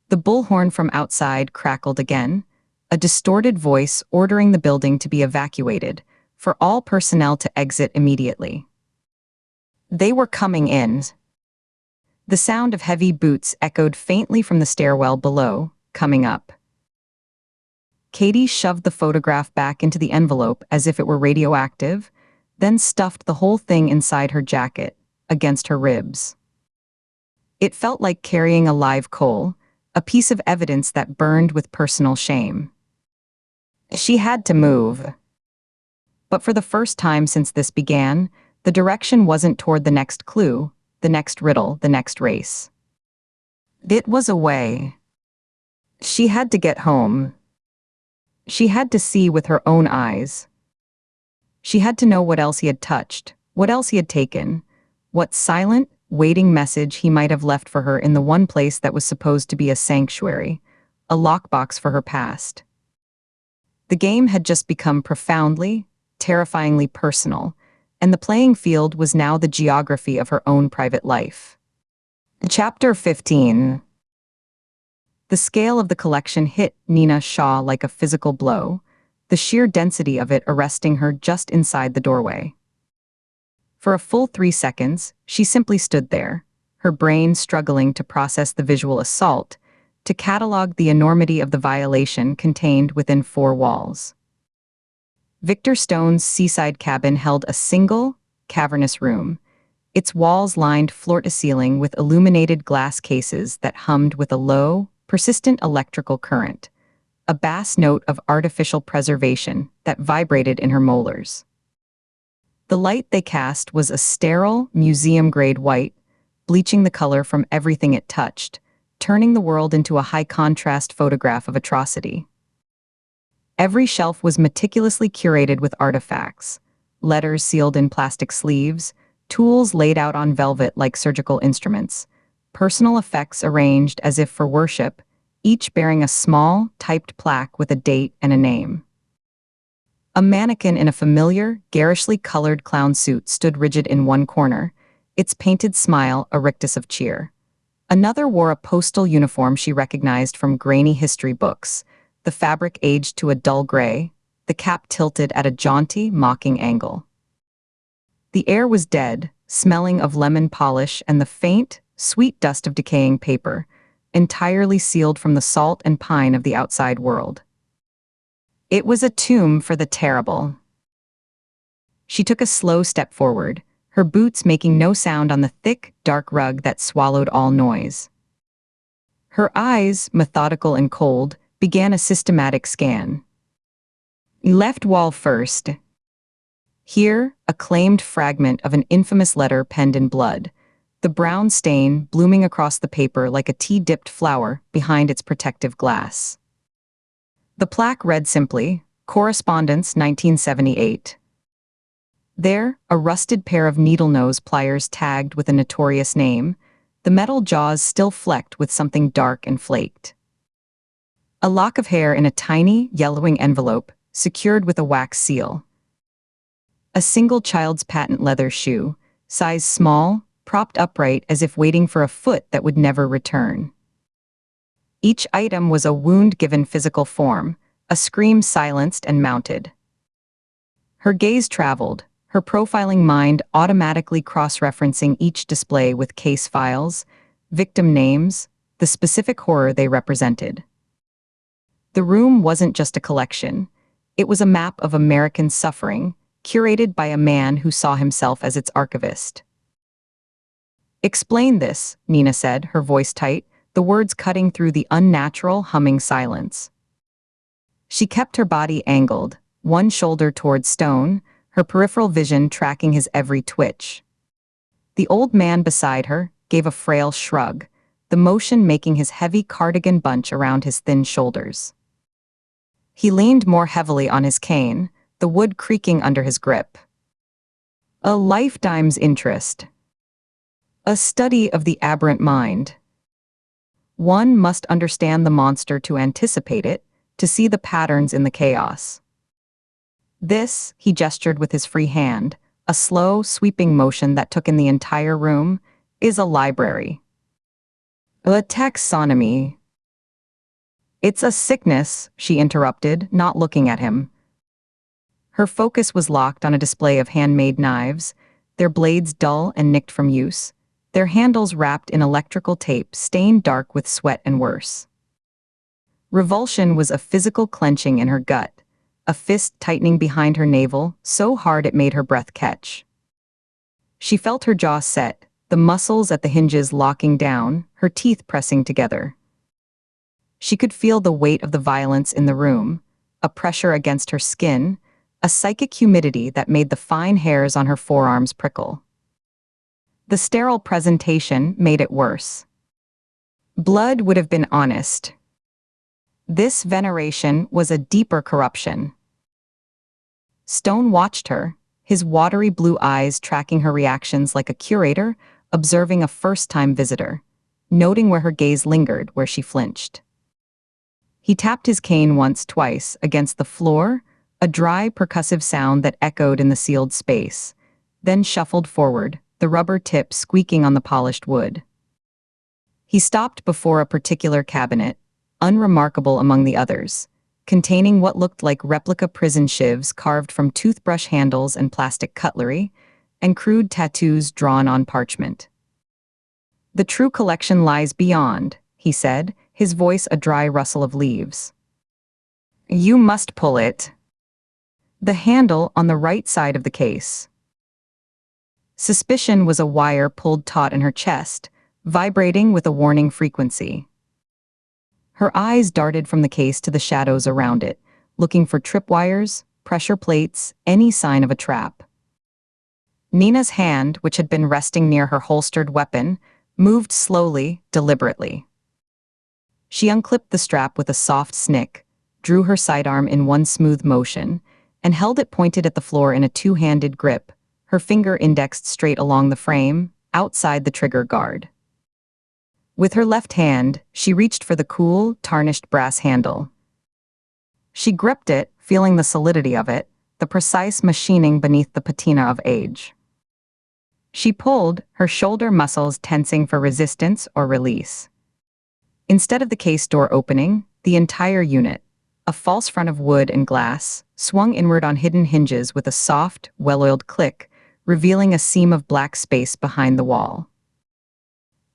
The bullhorn from outside crackled again, a distorted voice ordering the building to be evacuated, for all personnel to exit immediately. They were coming in. The sound of heavy boots echoed faintly from the stairwell below, coming up. Katie shoved the photograph back into the envelope as if it were radioactive, then stuffed the whole thing inside her jacket, against her ribs. It felt like carrying a live coal, a piece of evidence that burned with personal shame. She had to move. But for the first time since this began, the direction wasn't toward the next clue, the next riddle, the next race. It was away. She had to get home. She had to see with her own eyes. She had to know what else he had touched, what else he had taken, what silent, waiting message he might have left for her in the one place that was supposed to be a sanctuary, a lockbox for her past. The game had just become profoundly, terrifyingly personal, and the playing field was now the geography of her own private life. Chapter 15. The scale of the collection hit Nina Shaw like a physical blow, the sheer density of it arresting her just inside the doorway. For a full 3 seconds, she simply stood there, her brain struggling to process the visual assault, to catalog the enormity of the violation contained within 4 walls. Victor Stone's seaside cabin held a single, cavernous room, its walls lined floor-to-ceiling with illuminated glass cases that hummed with a low, persistent electrical current, a bass note of artificial preservation that vibrated in her molars. The light they cast was a sterile, museum-grade white, bleaching the color from everything it touched, turning the world into a high-contrast photograph of atrocity. Every shelf was meticulously curated with artifacts, letters sealed in plastic sleeves, tools laid out on velvet like surgical instruments, personal effects arranged as if for worship, each bearing a small, typed plaque with a date and a name. A mannequin in a familiar, garishly colored clown suit stood rigid in one corner, its painted smile a rictus of cheer. Another wore a postal uniform she recognized from grainy history books, the fabric aged to a dull gray, the cap tilted at a jaunty, mocking angle. The air was dead, smelling of lemon polish and the faint, sweet dust of decaying paper, entirely sealed from the salt and pine of the outside world. It was a tomb for the terrible. She took a slow step forward, her boots making no sound on the thick, dark rug that swallowed all noise. Her eyes, methodical and cold, began a systematic scan. Left wall first. Here, a claimed fragment of an infamous letter penned in blood, the brown stain blooming across the paper like a tea-dipped flower behind its protective glass. The plaque read simply, Correspondence 1978. There, a rusted pair of needle-nose pliers tagged with a notorious name, the metal jaws still flecked with something dark and flaked. A lock of hair in a tiny, yellowing envelope, secured with a wax seal. A single child's patent leather shoe, size small, propped upright as if waiting for a foot that would never return. Each item was a wound given physical form, a scream silenced and mounted. Her gaze traveled, her profiling mind automatically cross-referencing each display with case files, victim names, the specific horror they represented. The room wasn't just a collection. It was a map of American suffering, curated by a man who saw himself as its archivist. "Explain this," Nina said, her voice tight, the words cutting through the unnatural, humming silence. She kept her body angled, one shoulder towards Stone, her peripheral vision tracking his every twitch. The old man beside her gave a frail shrug, the motion making his heavy cardigan bunch around his thin shoulders. He leaned more heavily on his cane, the wood creaking under his grip. A lifetime's interest. A study of the aberrant mind. One must understand the monster to anticipate it, to see the patterns in the chaos. This, he gestured with his free hand, a slow, sweeping motion that took in the entire room, is a library. A taxonomy. It's a sickness, she interrupted, not looking at him. Her focus was locked on a display of handmade knives, their blades dull and nicked from use, their handles wrapped in electrical tape stained dark with sweat and worse. Revulsion was a physical clenching in her gut, a fist tightening behind her navel so hard it made her breath catch. She felt her jaw set, the muscles at the hinges locking down, her teeth pressing together. She could feel the weight of the violence in the room, a pressure against her skin, a psychic humidity that made the fine hairs on her forearms prickle. The sterile presentation made it worse. Blood would have been honest. This veneration was a deeper corruption. Stone watched her, his watery blue eyes tracking her reactions like a curator observing a first-time visitor, noting where her gaze lingered, where she flinched. He tapped his cane once, twice, against the floor, a dry, percussive sound that echoed in the sealed space, then shuffled forward, the rubber tip squeaking on the polished wood. He stopped before a particular cabinet, unremarkable among the others, containing what looked like replica prison shivs carved from toothbrush handles and plastic cutlery, and crude tattoos drawn on parchment. "The true collection lies beyond," he said, his voice a dry rustle of leaves. "You must pull it." The handle on the right side of the case. Suspicion was a wire pulled taut in her chest, vibrating with a warning frequency. Her eyes darted from the case to the shadows around it, looking for tripwires, pressure plates, any sign of a trap. Nina's hand, which had been resting near her holstered weapon, moved slowly, deliberately. She unclipped the strap with a soft snick, drew her sidearm in one smooth motion, and held it pointed at the floor in a two-handed grip, her finger indexed straight along the frame, outside the trigger guard. With her left hand, she reached for the cool, tarnished brass handle. She gripped it, feeling the solidity of it, the precise machining beneath the patina of age. She pulled, her shoulder muscles tensing for resistance or release. Instead of the case door opening, the entire unit, a false front of wood and glass, swung inward on hidden hinges with a soft, well-oiled click, revealing a seam of black space behind the wall.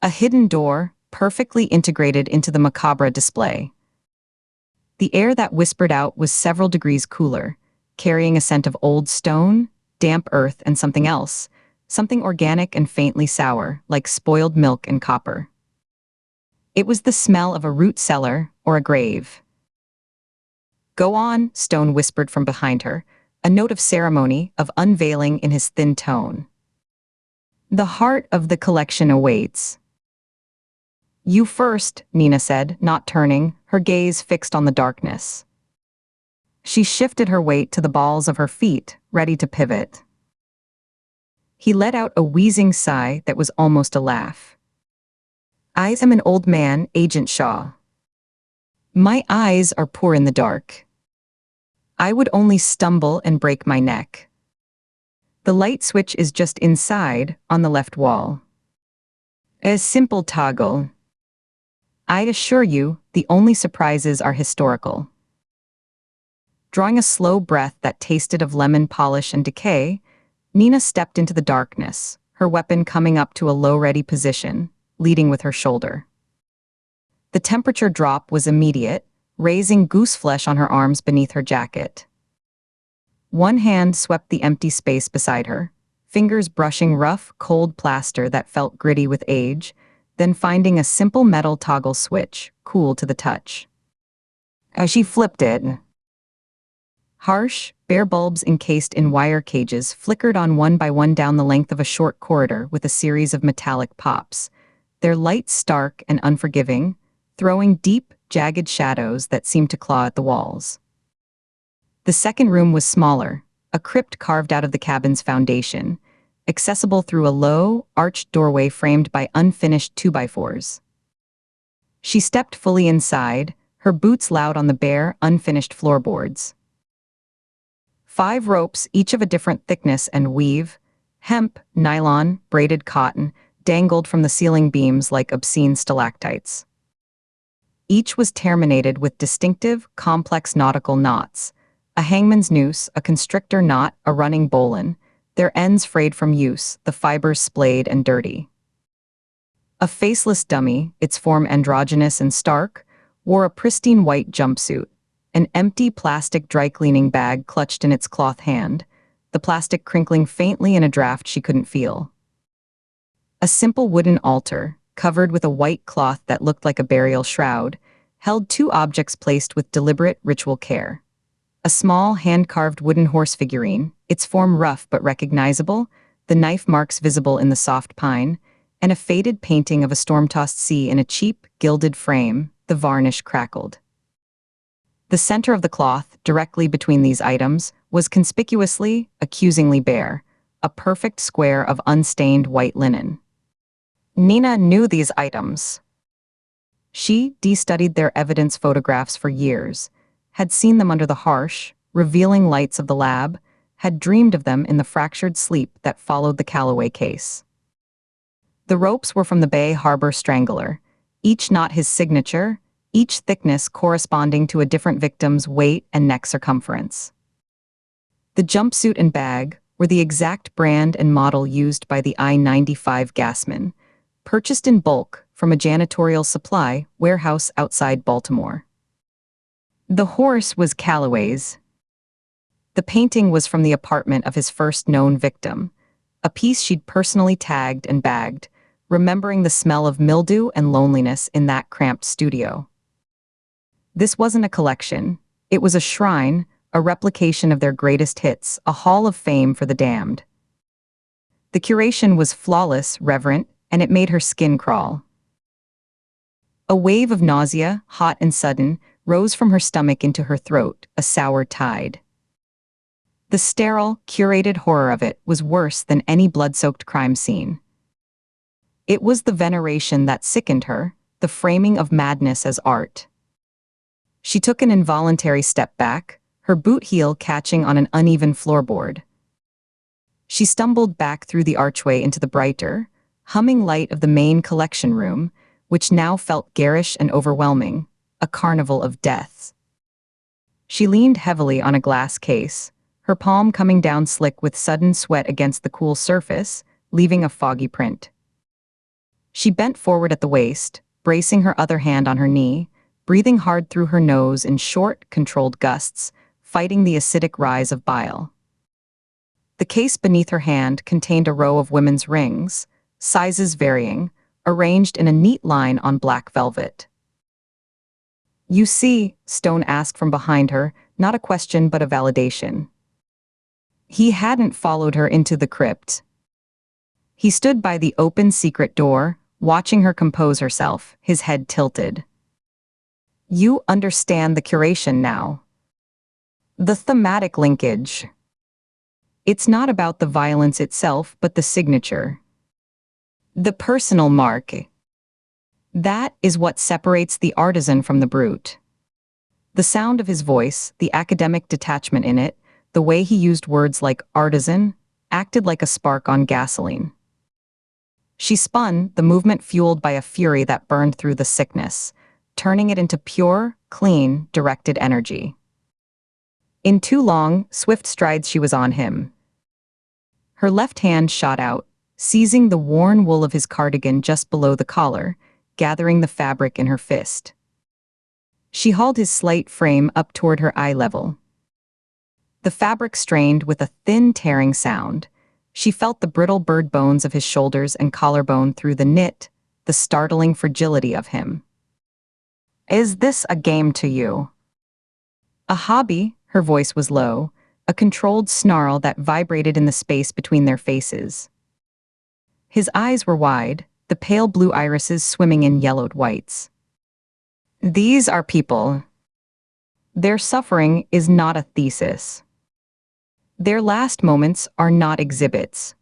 A hidden door, perfectly integrated into the macabre display. The air that whispered out was several degrees cooler, carrying a scent of old stone, damp earth, and something else, something organic and faintly sour, like spoiled milk and copper. It was the smell of a root cellar or a grave. "Go on," Stone whispered from behind her, a note of ceremony, of unveiling in his thin tone. "The heart of the collection awaits." "You first," Nina said, not turning, her gaze fixed on the darkness. She shifted her weight to the balls of her feet, ready to pivot. He let out a wheezing sigh that was almost a laugh. "I am an old man, Agent Shaw. My eyes are poor in the dark. I would only stumble and break my neck. The light switch is just inside, on the left wall. A simple toggle. I assure you, the only surprises are historical. Drawing a slow breath that tasted of lemon polish and decay, Nina stepped into the darkness, her weapon coming up to a low-ready position, leading with her shoulder. The temperature drop was immediate, raising gooseflesh on her arms beneath her jacket. One hand swept the empty space beside her, fingers brushing rough, cold plaster that felt gritty with age, then finding a simple metal toggle switch, cool to the touch. As she flipped it, harsh, bare bulbs encased in wire cages flickered on one by one down the length of a short corridor with a series of metallic pops, their light stark and unforgiving, throwing deep, jagged shadows that seemed to claw at the walls. The second room was smaller, a crypt carved out of the cabin's foundation, accessible through a low, arched doorway framed by unfinished 2x4s. She stepped fully inside, her boots loud on the bare, unfinished floorboards. 5 ropes, each of a different thickness and weave, hemp, nylon, braided cotton, dangled from the ceiling beams like obscene stalactites. Each was terminated with distinctive, complex nautical knots, a hangman's noose, a constrictor knot, a running bowline, their ends frayed from use, the fibers splayed and dirty. A faceless dummy, its form androgynous and stark, wore a pristine white jumpsuit, an empty plastic dry-cleaning bag clutched in its cloth hand, the plastic crinkling faintly in a draft she couldn't feel. A simple wooden altar, covered with a white cloth that looked like a burial shroud, held 2 objects placed with deliberate ritual care. A small, hand-carved wooden horse figurine, its form rough but recognizable, the knife marks visible in the soft pine, and a faded painting of a storm-tossed sea in a cheap, gilded frame, the varnish crackled. The center of the cloth, directly between these items, was conspicuously, accusingly bare, a perfect square of unstained white linen. Nina knew these items. She de-studied their evidence photographs for years, had seen them under the harsh, revealing lights of the lab, had dreamed of them in the fractured sleep that followed the Calloway case. The ropes were from the Bay Harbor Strangler, each knot his signature, each thickness corresponding to a different victim's weight and neck circumference. The jumpsuit and bag were the exact brand and model used by the I-95 gasman, purchased in bulk from a janitorial supply warehouse outside Baltimore. The horse was Calloway's. The painting was from the apartment of his first known victim, a piece she'd personally tagged and bagged, remembering the smell of mildew and loneliness in that cramped studio. This wasn't a collection, it was a shrine, a replication of their greatest hits, a hall of fame for the damned. The curation was flawless, reverent, and it made her skin crawl. A wave of nausea, hot and sudden, rose from her stomach into her throat, a sour tide. The sterile, curated horror of it was worse than any blood-soaked crime scene. It was the veneration that sickened her, the framing of madness as art. She took an involuntary step back, her boot heel catching on an uneven floorboard. She stumbled back through the archway into the brighter, humming light of the main collection room, which now felt garish and overwhelming, a carnival of deaths. She leaned heavily on a glass case, her palm coming down slick with sudden sweat against the cool surface, leaving a foggy print. She bent forward at the waist, bracing her other hand on her knee, breathing hard through her nose in short, controlled gusts, fighting the acidic rise of bile. The case beneath her hand contained a row of women's rings, sizes varying, arranged in a neat line on black velvet. "You see," Stone asked from behind her, not a question but a validation. He hadn't followed her into the crypt. He stood by the open secret door, watching her compose herself, his head tilted. "You understand the curation now. The thematic linkage. It's not about the violence itself, but the signature. The personal mark. That is what separates the artisan from the brute." The sound of his voice, the academic detachment in it, the way he used words like artisan, acted like a spark on gasoline. She spun, the movement fueled by a fury that burned through the sickness, turning it into pure, clean, directed energy. In 2 long, swift strides she was on him. Her left hand shot out, seizing the worn wool of his cardigan just below the collar, gathering the fabric in her fist. She hauled his slight frame up toward her eye level. The fabric strained with a thin tearing sound. She felt the brittle bird bones of his shoulders and collarbone through the knit, the startling fragility of him. "Is this a game to you?" "A hobby," her voice was low, a controlled snarl that vibrated in the space between their faces. His eyes were wide, the pale blue irises swimming in yellowed whites. "These are people. Their suffering is not a thesis. Their last moments are not exhibits.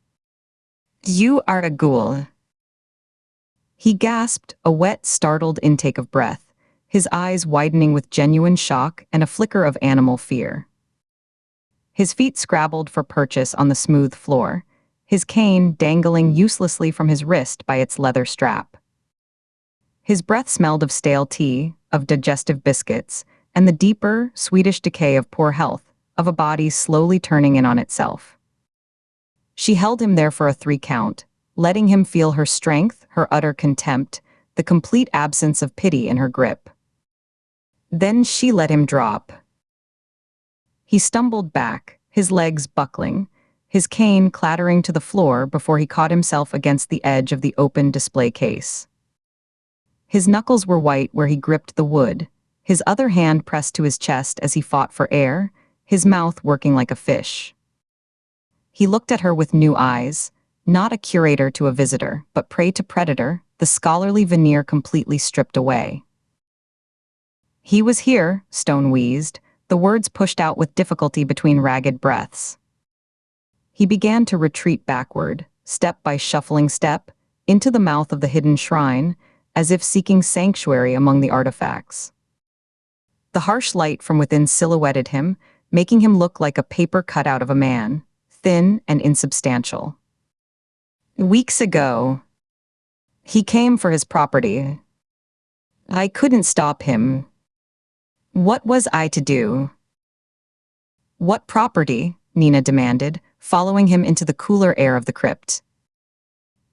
You are a ghoul." He gasped, a wet, startled intake of breath, his eyes widening with genuine shock and a flicker of animal fear. His feet scrabbled for purchase on the smooth floor, his cane dangling uselessly from his wrist by its leather strap. His breath smelled of stale tea, of digestive biscuits, and the deeper, Swedish decay of poor health, of a body slowly turning in on itself. She held him there for a 3 count, letting him feel her strength, her utter contempt, the complete absence of pity in her grip. Then she let him drop. He stumbled back, his legs buckling, his cane clattering to the floor before he caught himself against the edge of the open display case. His knuckles were white where he gripped the wood, his other hand pressed to his chest as he fought for air, his mouth working like a fish. He looked at her with new eyes, not a curator to a visitor, but prey to predator, the scholarly veneer completely stripped away. "He was here," Stone wheezed, the words pushed out with difficulty between ragged breaths. He began to retreat backward, step by shuffling step, into the mouth of the hidden shrine, as if seeking sanctuary among the artifacts. The harsh light from within silhouetted him, making him look like a paper cutout of a man, thin and insubstantial. "Weeks ago, he came for his property. I couldn't stop him. What was I to do?" "What property?" Nina demanded, following him into the cooler air of the crypt.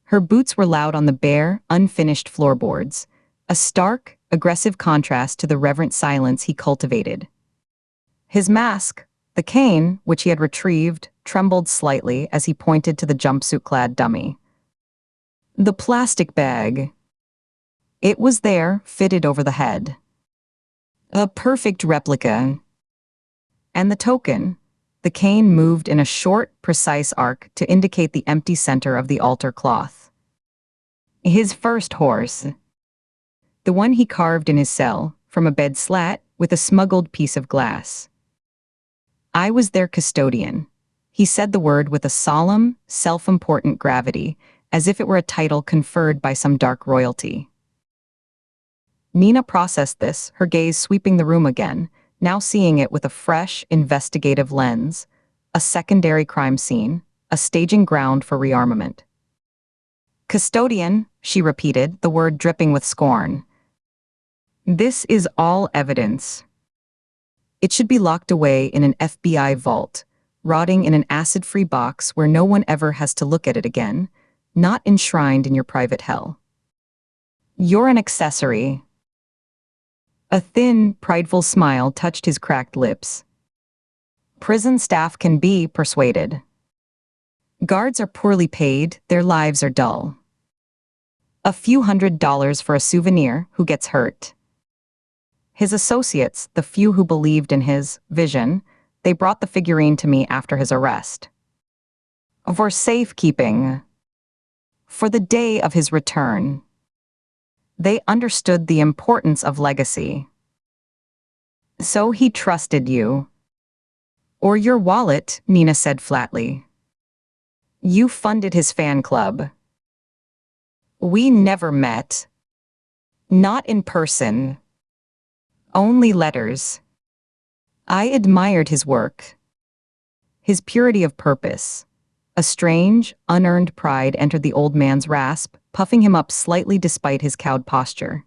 Her boots were loud on the bare, unfinished floorboards, a stark, aggressive contrast to the reverent silence he cultivated. His mask, the cane, which he had retrieved, trembled slightly as he pointed to the jumpsuit-clad dummy. "The plastic bag. It was there, fitted over the head. A perfect replica. And the token." The cane moved in a short, precise arc to indicate the empty center of the altar cloth. "His first horse. The one he carved in his cell, from a bed slat, with a smuggled piece of glass. I was their custodian." He said the word with a solemn, self-important gravity, as if it were a title conferred by some dark royalty. Nina processed this, her gaze sweeping the room again, now seeing it with a fresh, investigative lens, a secondary crime scene, a staging ground for rearmament. "Custodian," she repeated, the word dripping with scorn. "This is all evidence. It should be locked away in an FBI vault, rotting in an acid-free box where no one ever has to look at it again, not enshrined in your private hell. You're an accessory." A thin, prideful smile touched his cracked lips. "Prison staff can be persuaded. Guards are poorly paid, their lives are dull. A few $100s for a souvenir, who gets hurt?" His associates, the few who believed in his vision, they brought the figurine to me after his arrest. For safekeeping. For the day of his return. They understood the importance of legacy. So he trusted you. Or your wallet, Nina said flatly. You funded his fan club. We never met. Not in person. Only letters. I admired his work, his purity of purpose. A strange, unearned pride entered the old man's rasp, puffing him up slightly despite his cowed posture.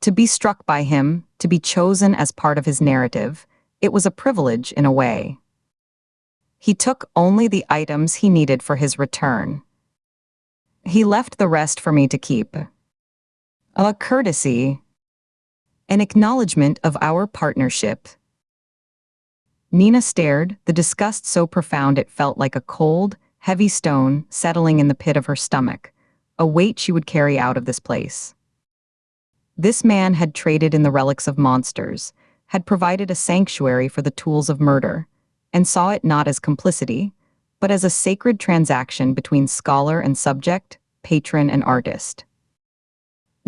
To be struck by him, to be chosen as part of his narrative, it was a privilege in a way. He took only the items he needed for his return. He left the rest for me to keep. A courtesy, an acknowledgement of our partnership. Nina stared, the disgust so profound it felt like a cold, heavy stone settling in the pit of her stomach, a weight she would carry out of this place. This man had traded in the relics of monsters, had provided a sanctuary for the tools of murder, and saw it not as complicity, but as a sacred transaction between scholar and subject, patron and artist.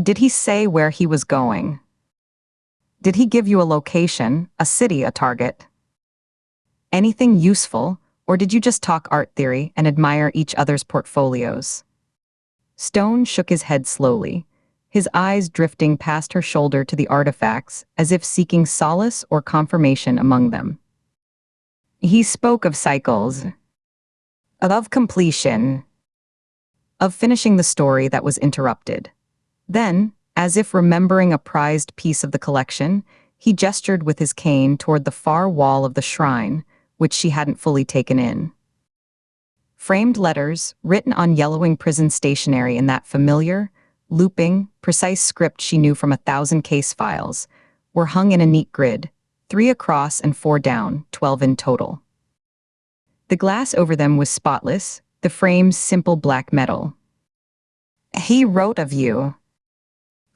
Did he say where he was going? Did he give you a location, a city, a target? Anything useful, or did you just talk art theory and admire each other's portfolios? Stone shook his head slowly, his eyes drifting past her shoulder to the artifacts as if seeking solace or confirmation among them. He spoke of cycles, of completion, of finishing the story that was interrupted. Then, as if remembering a prized piece of the collection, he gestured with his cane toward the far wall of the shrine, which she hadn't fully taken in. Framed letters, written on yellowing prison stationery in that familiar, looping, precise script she knew from 1,000 case files, were hung in a neat grid, 3 across and 4 down, 12 in total. The glass over them was spotless, the frames simple black metal. He wrote of you.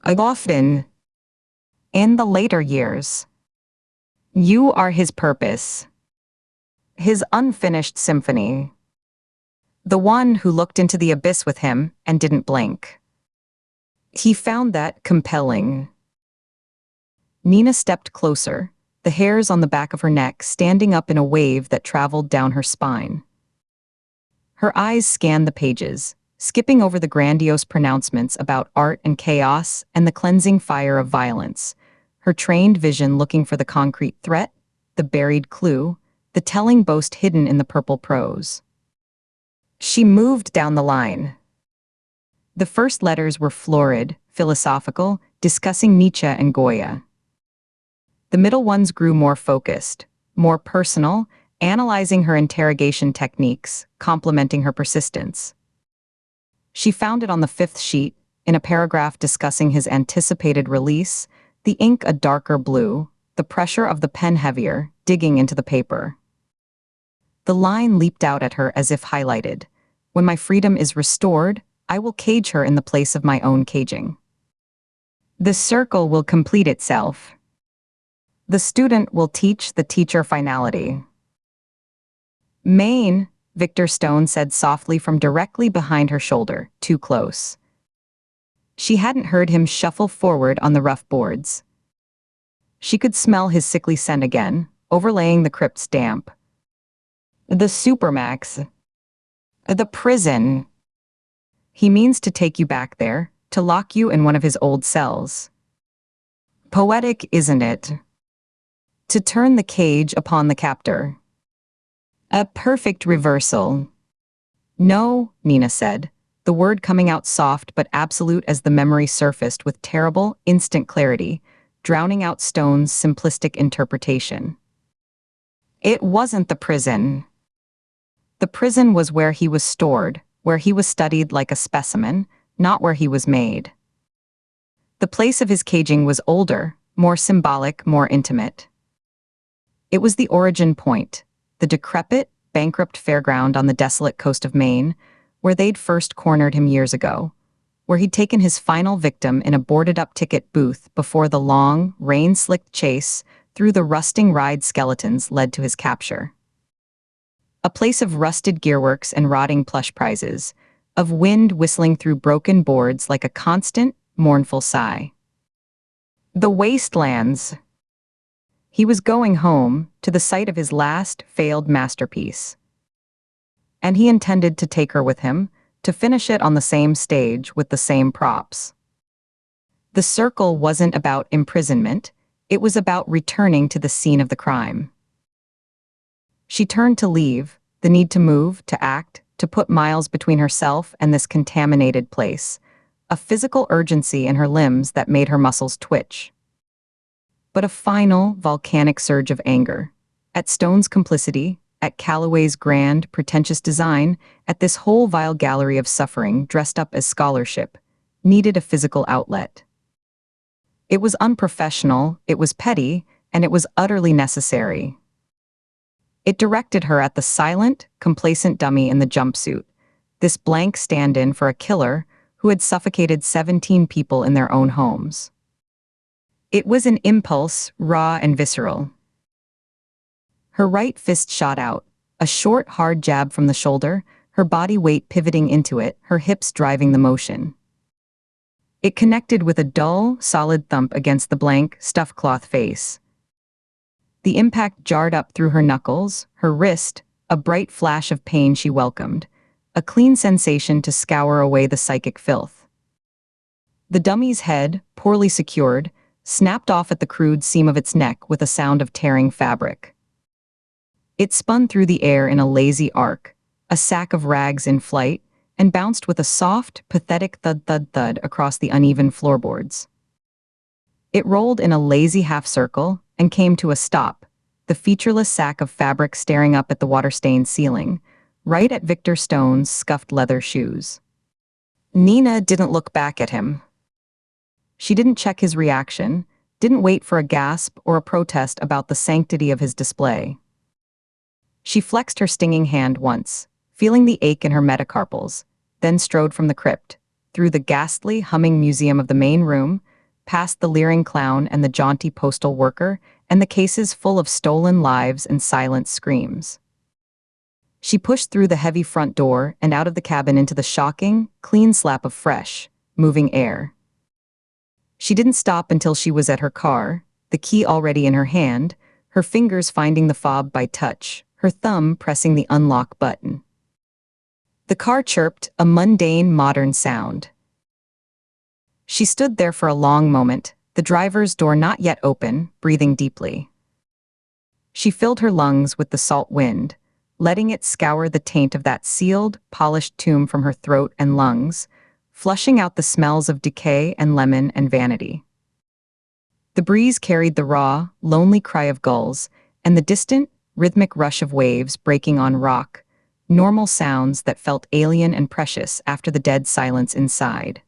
Often. In the later years. You are his purpose. His unfinished symphony. The one who looked into the abyss with him and didn't blink. He found that compelling. Nina stepped closer, the hairs on the back of her neck standing up in a wave that traveled down her spine. Her eyes scanned the pages, skipping over the grandiose pronouncements about art and chaos and the cleansing fire of violence, her trained vision looking for the concrete threat, the buried clue, the telling boast hidden in the purple prose. She moved down the line. The first letters were florid, philosophical, discussing Nietzsche and Goya. The middle ones grew more focused, more personal, analyzing her interrogation techniques, complimenting her persistence. She found it on the 5th sheet, in a paragraph discussing his anticipated release, the ink a darker blue, the pressure of the pen heavier, digging into the paper. The line leaped out at her as if highlighted. When my freedom is restored, I will cage her in the place of my own caging. The circle will complete itself. The student will teach the teacher finality. Maine, Victor Stone said softly from directly behind her shoulder, too close. She hadn't heard him shuffle forward on the rough boards. She could smell his sickly scent again, overlaying the crypt's damp. The supermax. The prison. He means to take you back there, to lock you in one of his old cells. Poetic, isn't it? To turn the cage upon the captor. A perfect reversal. No, Nina said, the word coming out soft but absolute as the memory surfaced with terrible, instant clarity, drowning out Stone's simplistic interpretation. It wasn't the prison. The prison was where he was stored, where he was studied like a specimen, not where he was made. The place of his caging was older, more symbolic, more intimate. It was the origin point, the decrepit, bankrupt fairground on the desolate coast of Maine, where they'd first cornered him years ago, where he'd taken his final victim in a boarded-up ticket booth before the long, rain-slicked chase through the rusting ride skeletons led to his capture. A place of rusted gearworks and rotting plush prizes, of wind whistling through broken boards like a constant, mournful sigh. The wastelands. He was going home, to the site of his last, failed masterpiece. And he intended to take her with him, to finish it on the same stage with the same props. The circle wasn't about imprisonment, It was about returning to the scene of the crime. She turned to leave, the need to move, to act, to put miles between herself and this contaminated place, a physical urgency in her limbs that made her muscles twitch. But a final, volcanic surge of anger. At Stone's complicity, at Calloway's grand, pretentious design, at this whole vile gallery of suffering dressed up as scholarship, needed a physical outlet. It was unprofessional, it was petty, and it was utterly necessary. It directed her at the silent, complacent dummy in the jumpsuit, this blank stand-in for a killer who had suffocated 17 people in their own homes. It was an impulse, raw and visceral. Her right fist shot out, a short, hard jab from the shoulder, her body weight pivoting into it, her hips driving the motion. It connected with a dull, solid thump against the blank, stuffed cloth face. The impact jarred up through her knuckles, her wrist, a bright flash of pain she welcomed, a clean sensation to scour away the psychic filth. The dummy's head, poorly secured, snapped off at the crude seam of its neck with a sound of tearing fabric. It spun through the air in a lazy arc, a sack of rags in flight, and bounced with a soft, pathetic thud-thud-thud across the uneven floorboards. It rolled in a lazy half-circle and came to a stop, the featureless sack of fabric staring up at the water-stained ceiling, right at Victor Stone's scuffed leather shoes. Nina didn't look back at him. She didn't check his reaction, didn't wait for a gasp or a protest about the sanctity of his display. She flexed her stinging hand once, feeling the ache in her metacarpals, then strode from the crypt, through the ghastly, humming museum of the main room, past the leering clown and the jaunty postal worker, and the cases full of stolen lives and silent screams. She pushed through the heavy front door and out of the cabin into the shocking, clean slap of fresh, moving air. She didn't stop until she was at her car, the key already in her hand, her fingers finding the fob by touch, her thumb pressing the unlock button. The car chirped, a mundane, modern sound. She stood there for a long moment, the driver's door not yet open, breathing deeply. She filled her lungs with the salt wind, letting it scour the taint of that sealed, polished tomb from her throat and lungs, flushing out the smells of decay and lemon and vanity. The breeze carried the raw, lonely cry of gulls and the distant, rhythmic rush of waves breaking on rock, normal sounds that felt alien and precious after the dead silence inside.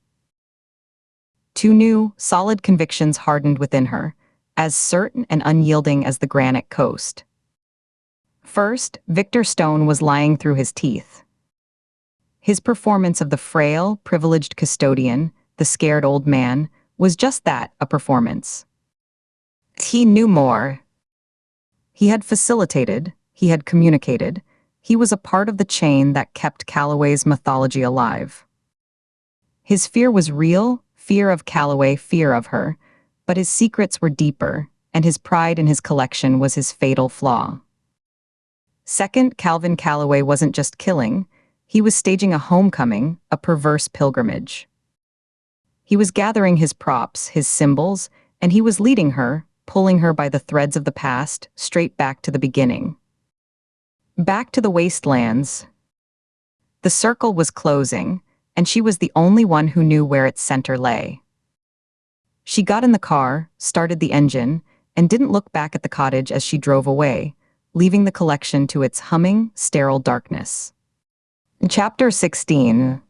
Two new, solid convictions hardened within her, as certain and unyielding as the granite coast. First, Victor Stone was lying through his teeth. His performance of the frail, privileged custodian, the scared old man, was just that, a performance. He knew more. He had facilitated, he had communicated, he was a part of the chain that kept Calloway's mythology alive. His fear was real, fear of Calloway, fear of her, but his secrets were deeper, and his pride in his collection was his fatal flaw. Second, Calvin Calloway wasn't just killing, he was staging a homecoming, a perverse pilgrimage. He was gathering his props, his symbols, and he was leading her, pulling her by the threads of the past, straight back to the beginning. Back to the wastelands. The circle was closing, and she was the only one who knew where its center lay. She got in the car, started the engine, and didn't look back at the cottage as she drove away, leaving the collection to its humming, sterile darkness. Chapter 16.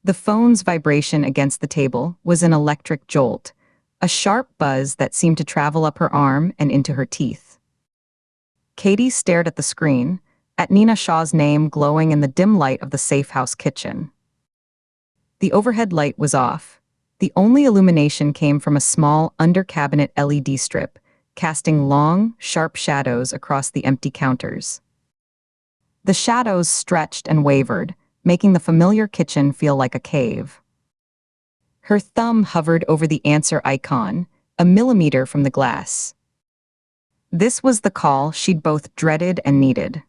The phone's vibration against the table was an electric jolt, a sharp buzz that seemed to travel up her arm and into her teeth. Katie stared at the screen, at Nina Shaw's name glowing in the dim light of the safe house kitchen. The overhead light was off. The only illumination came from a small, under-cabinet LED strip, casting long, sharp shadows across the empty counters. The shadows stretched and wavered, making the familiar kitchen feel like a cave. Her thumb hovered over the answer icon, a millimeter from the glass. This was the call she'd both dreaded and needed.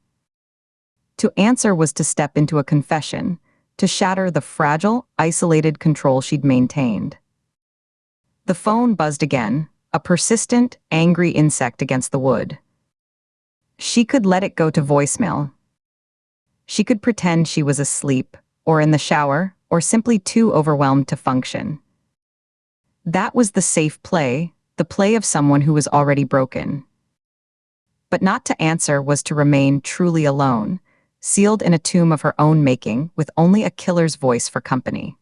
To answer was to step into a confession, to shatter the fragile, isolated control she'd maintained. The phone buzzed again, a persistent, angry insect against the wood. She could let it go to voicemail. She could pretend she was asleep, or in the shower, or simply too overwhelmed to function. That was the safe play, the play of someone who was already broken. But not to answer was to remain truly alone, sealed in a tomb of her own making with only a killer's voice for company.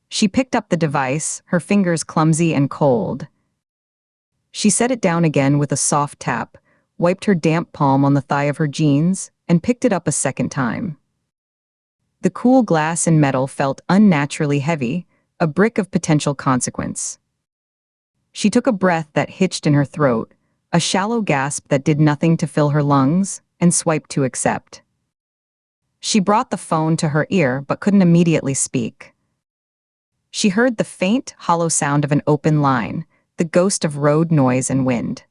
She picked up the device, her fingers clumsy and cold. She set it down again with a soft tap, wiped her damp palm on the thigh of her jeans, and picked it up a second time. The cool glass and metal felt unnaturally heavy, a brick of potential consequence. She took a breath that hitched in her throat, a shallow gasp that did nothing to fill her lungs, and swiped to accept. She brought the phone to her ear but couldn't immediately speak. She heard the faint, hollow sound of an open line, the ghost of road noise and wind.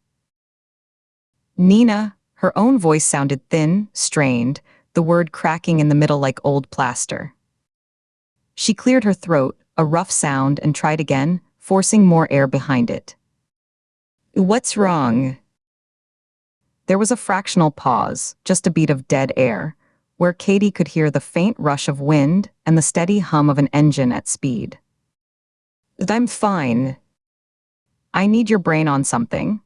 Nina, her own voice sounded thin, strained, the word cracking in the middle like old plaster. She cleared her throat, a rough sound, and tried again, forcing more air behind it. "What's wrong?" There was a fractional pause, just a beat of dead air, where Katie could hear the faint rush of wind and the steady hum of an engine at speed. "I'm fine." "I need your brain on something."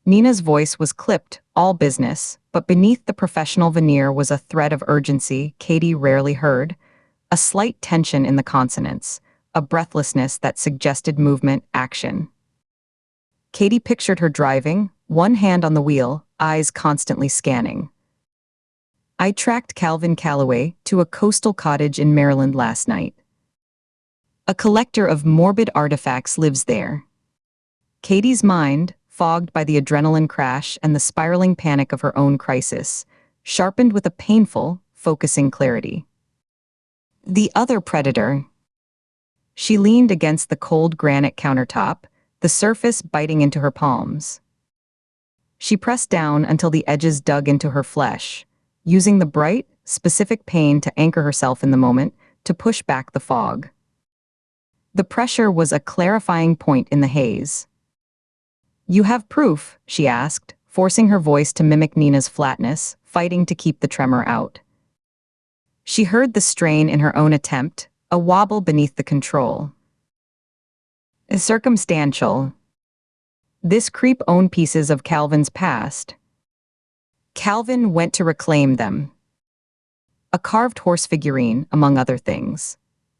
Nina's voice was clipped, all business, but beneath the professional veneer was a thread of urgency Katie rarely heard, a slight tension in the consonants, a breathlessness that suggested movement, action. Katie pictured her driving, one hand on the wheel, eyes constantly scanning. "I tracked Calvin Calloway to a coastal cottage in Maryland last night. A collector of morbid artifacts lives there." Katie's mind, fogged by the adrenaline crash and the spiraling panic of her own crisis, sharpened with a painful, focusing clarity. "The other predator." She leaned against the cold granite countertop, the surface biting into her palms. She pressed down until the edges dug into her flesh, using the bright, specific pain to anchor herself in the moment, to push back the fog. The pressure was a clarifying point in the haze. "You have proof?" she asked, forcing her voice to mimic Nina's flatness, fighting to keep the tremor out. She heard the strain in her own attempt, a wobble beneath the control. "Circumstantial. This creep owned pieces of Calvin's past. Calvin went to reclaim them. A carved horse figurine, among other things."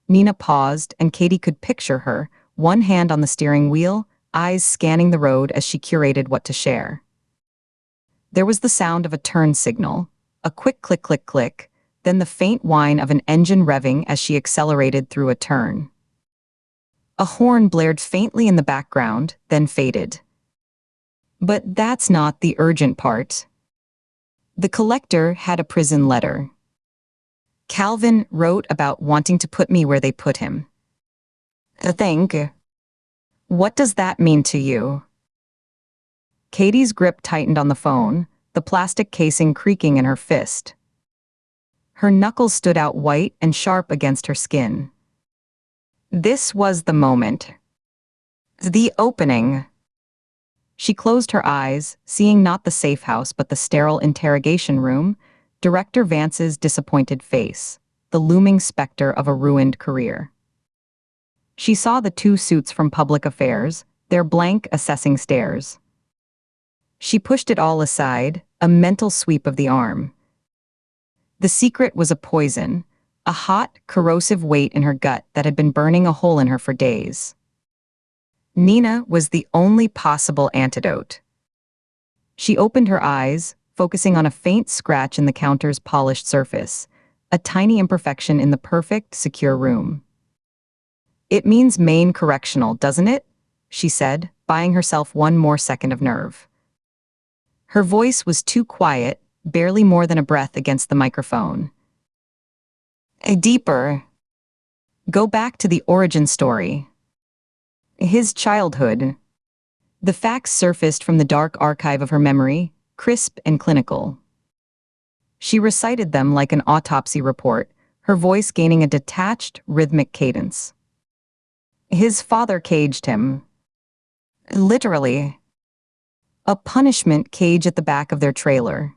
Nina paused, and Katie could picture her, one hand on the steering wheel, eyes scanning the road as she curated what to share. There was the sound of a turn signal, a quick click click click, then the faint whine of an engine revving as she accelerated through a turn. A horn blared faintly in the background, then faded. But that's not the urgent part. The collector had a prison letter. Calvin wrote about wanting to put me where they put him. "Think. What does that mean to you?" Katie's grip tightened on the phone, the plastic casing creaking in her fist. Her knuckles stood out white and sharp against her skin. This was the moment. The opening. She closed her eyes, seeing not the safe house but the sterile interrogation room, Director Vance's disappointed face, the looming specter of a ruined career. She saw the two suits from public affairs, their blank, assessing stares. She pushed it all aside, a mental sweep of the arm. The secret was a poison, a hot, corrosive weight in her gut that had been burning a hole in her for days. Nina was the only possible antidote. She opened her eyes, focusing on a faint scratch in the counter's polished surface, a tiny imperfection in the perfect, secure room. "It means Maine Correctional, doesn't it?" she said, buying herself one more second of nerve. Her voice was too quiet, barely more than a breath against the microphone. "Deeper. Go back to the origin story. His childhood." The facts surfaced from the dark archive of her memory, crisp and clinical. She recited them like an autopsy report, her voice gaining a detached, rhythmic cadence. "His father caged him. Literally. A punishment cage at the back of their trailer.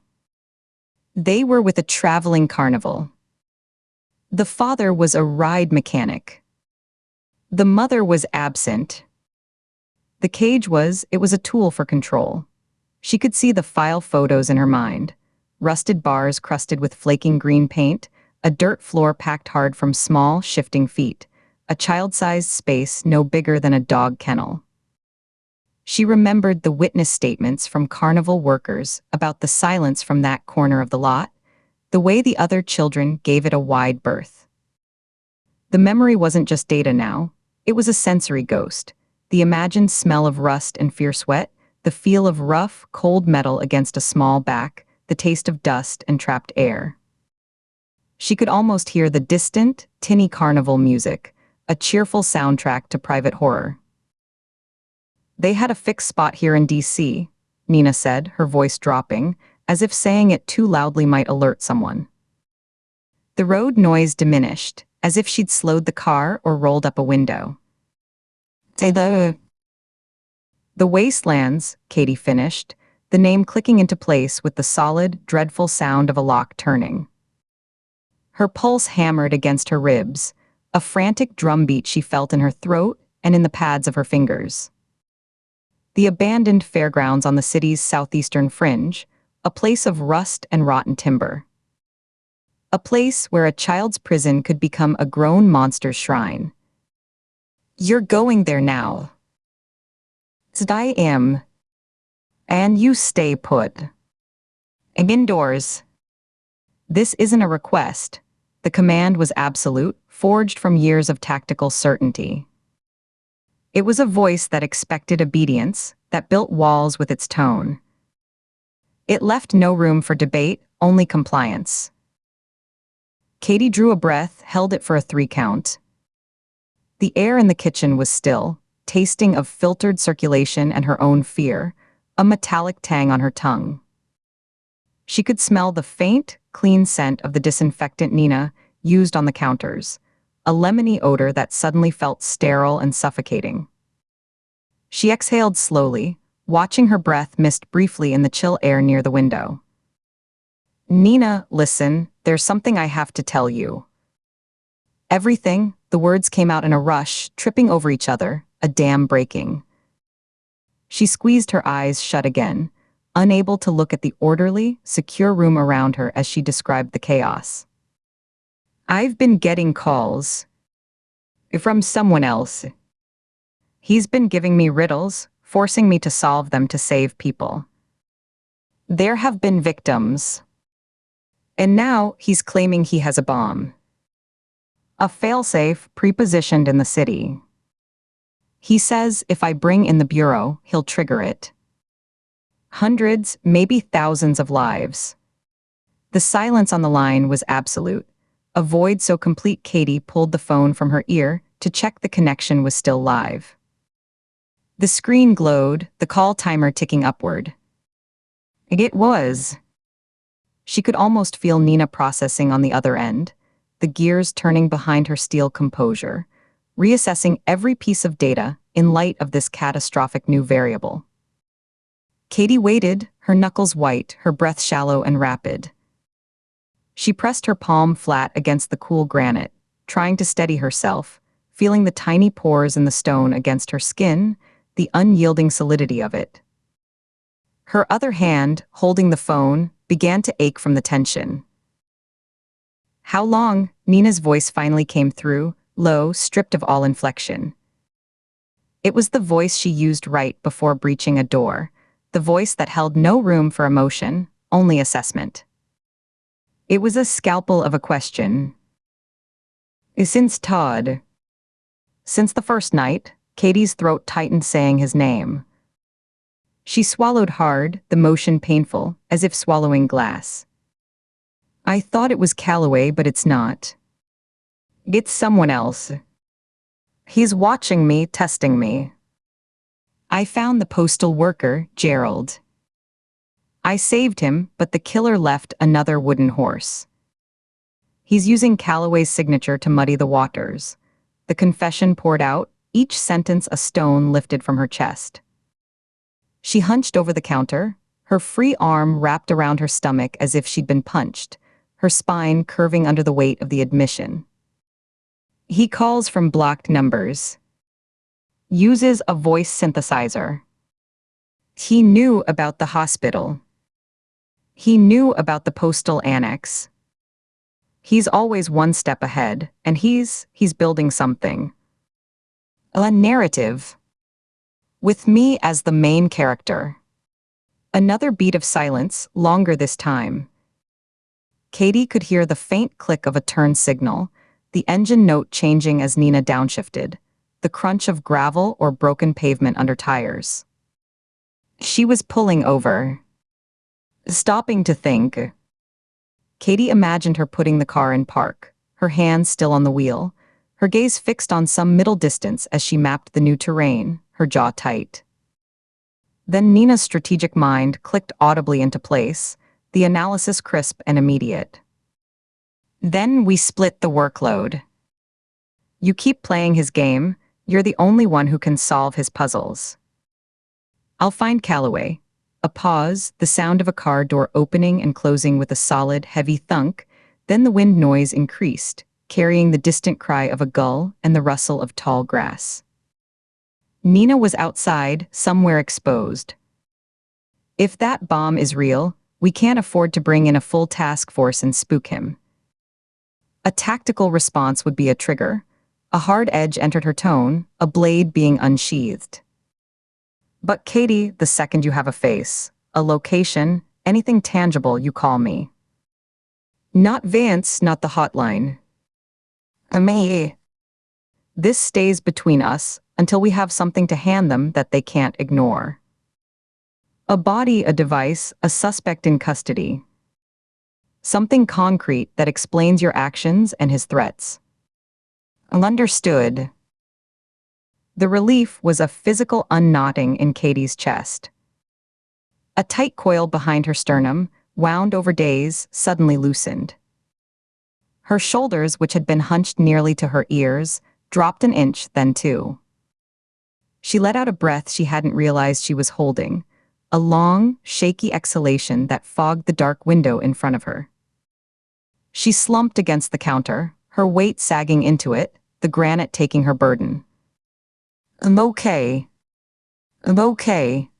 They were with a traveling carnival. The father was a ride mechanic. The mother was absent. The cage was a tool for control. She could see the file photos in her mind. Rusted bars crusted with flaking green paint, a dirt floor packed hard from small, shifting feet, a child-sized space no bigger than a dog kennel. She remembered the witness statements from carnival workers about the silence from that corner of the lot, the way the other children gave it a wide berth. The memory wasn't just data now, it was a sensory ghost. The imagined smell of rust and fierce sweat, the feel of rough, cold metal against a small back, the taste of dust and trapped air. She could almost hear the distant, tinny carnival music, a cheerful soundtrack to private horror. They had a fixed spot here in DC, Nina said, her voice dropping, as if saying it too loudly might alert someone. The road noise diminished, as if she'd slowed the car or rolled up a window. Say the wastelands, Katie finished, the name clicking into place with the solid, dreadful sound of a lock turning. Her pulse hammered against her ribs, a frantic drumbeat she felt in her throat and in the pads of her fingers. The abandoned fairgrounds on the city's southeastern fringe, a place of rust and rotten timber. A place where a child's prison could become a grown monster's shrine. You're going there now. I am. And you stay put. I'm indoors. This isn't a request. The command was absolute, forged from years of tactical certainty. It was a voice that expected obedience, that built walls with its tone. It left no room for debate, only compliance. Katie drew a breath, held it for a 3 count. The air in the kitchen was still, tasting of filtered circulation and her own fear, a metallic tang on her tongue. She could smell the faint, clean scent of the disinfectant Nina used on the counters, a lemony odor that suddenly felt sterile and suffocating. She exhaled slowly, watching her breath mist briefly in the chill air near the window. Nina, listen, there's something I have to tell you. Everything, the words came out in a rush, tripping over each other, a dam breaking. She squeezed her eyes shut again, unable to look at the orderly, secure room around her as she described the chaos. I've been getting calls. From someone else. He's been giving me riddles, forcing me to solve them to save people. There have been victims. And now he's claiming he has a bomb. A failsafe pre-positioned in the city. He says if I bring in the bureau, he'll trigger it. Hundreds, maybe thousands of lives. The silence on the line was absolute. A void so complete Katie pulled the phone from her ear to check the connection was still live. The screen glowed, the call timer ticking upward. It was. She could almost feel Nina processing on the other end, the gears turning behind her steel composure, reassessing every piece of data in light of this catastrophic new variable. Katie waited, her knuckles white, her breath shallow and rapid. She pressed her palm flat against the cool granite, trying to steady herself, feeling the tiny pores in the stone against her skin, the unyielding solidity of it. Her other hand, holding the phone, began to ache from the tension. How long? Nina's voice finally came through, low, stripped of all inflection. It was the voice she used right before breaching a door, the voice that held no room for emotion, only assessment. It was a scalpel of a question. Since Todd. Since the first night, Katie's throat tightened saying his name. She swallowed hard, the motion painful, as if swallowing glass. I thought it was Calloway, but it's not. It's someone else. He's watching me, testing me. I found the postal worker, Gerald. I saved him, but the killer left another wooden horse. He's using Calloway's signature to muddy the waters. The confession poured out, each sentence a stone lifted from her chest. She hunched over the counter, her free arm wrapped around her stomach as if she'd been punched, her spine curving under the weight of the admission. He calls from blocked numbers. Uses a voice synthesizer. He knew about the hospital. He knew about the postal annex. He's always one step ahead, and he's building something. A narrative. With me as the main character. Another beat of silence, longer this time. Katie could hear the faint click of a turn signal, the engine note changing as Nina downshifted, the crunch of gravel or broken pavement under tires. She was pulling over. Stopping to think. Katie imagined her putting the car in park, her hands still on the wheel, her gaze fixed on some middle distance as she mapped the new terrain, her jaw tight. Then Nina's strategic mind clicked audibly into place, the analysis crisp and immediate. Then we split the workload. You keep playing his game, you're the only one who can solve his puzzles. I'll find Calloway. A pause, the sound of a car door opening and closing with a solid, heavy thunk, then the wind noise increased, carrying the distant cry of a gull and the rustle of tall grass. Nina was outside, somewhere exposed. If that bomb is real, we can't afford to bring in a full task force and spook him. A tactical response would be a trigger. A hard edge entered her tone, a blade being unsheathed. But Katie, the second you have a face, a location, anything tangible, you call me. Not Vance, not the hotline. Me. This stays between us until we have something to hand them that they can't ignore. A body, a device, a suspect in custody. Something concrete that explains your actions and his threats. Understood. The relief was a physical unknotting in Katie's chest. A tight coil behind her sternum, wound over days, suddenly loosened. Her shoulders, which had been hunched nearly to her ears, dropped an inch, then two. She let out a breath she hadn't realized she was holding, a long, shaky exhalation that fogged the dark window in front of her. She slumped against the counter, her weight sagging into it, the granite taking her burden. I'm okay. I'm okay.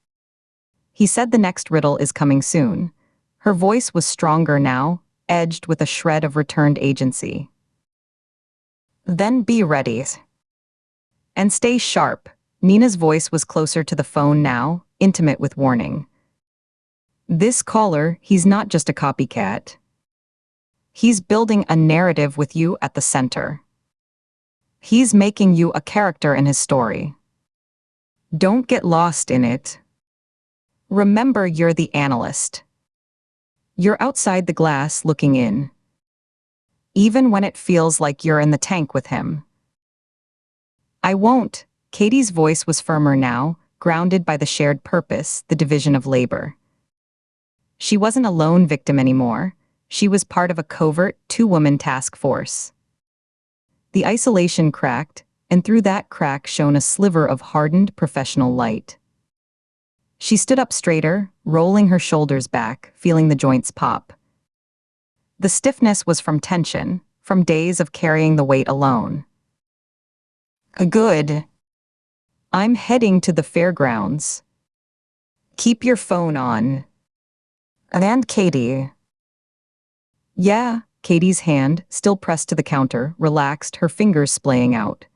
He said the next riddle is coming soon. Her voice was stronger now, edged with a shred of returned agency. Then be ready. And stay sharp. Nina's voice was closer to the phone now, intimate with warning. This caller, he's not just a copycat. He's building a narrative with you at the center. He's making you a character in his story. Don't get lost in it. Remember, you're the analyst. You're outside the glass looking in. Even when it feels like you're in the tank with him. I won't. Katie's voice was firmer now, grounded by the shared purpose, the division of labor. She wasn't a lone victim anymore. She was part of a covert, two-woman task force. The isolation cracked, and through that crack shone a sliver of hardened professional light. She stood up straighter, rolling her shoulders back, feeling the joints pop. The stiffness was from tension, from days of carrying the weight alone. Good. I'm heading to the fairgrounds. Keep your phone on. And Katie. Yeah, Katie's hand, still pressed to the counter, relaxed, her fingers splaying out.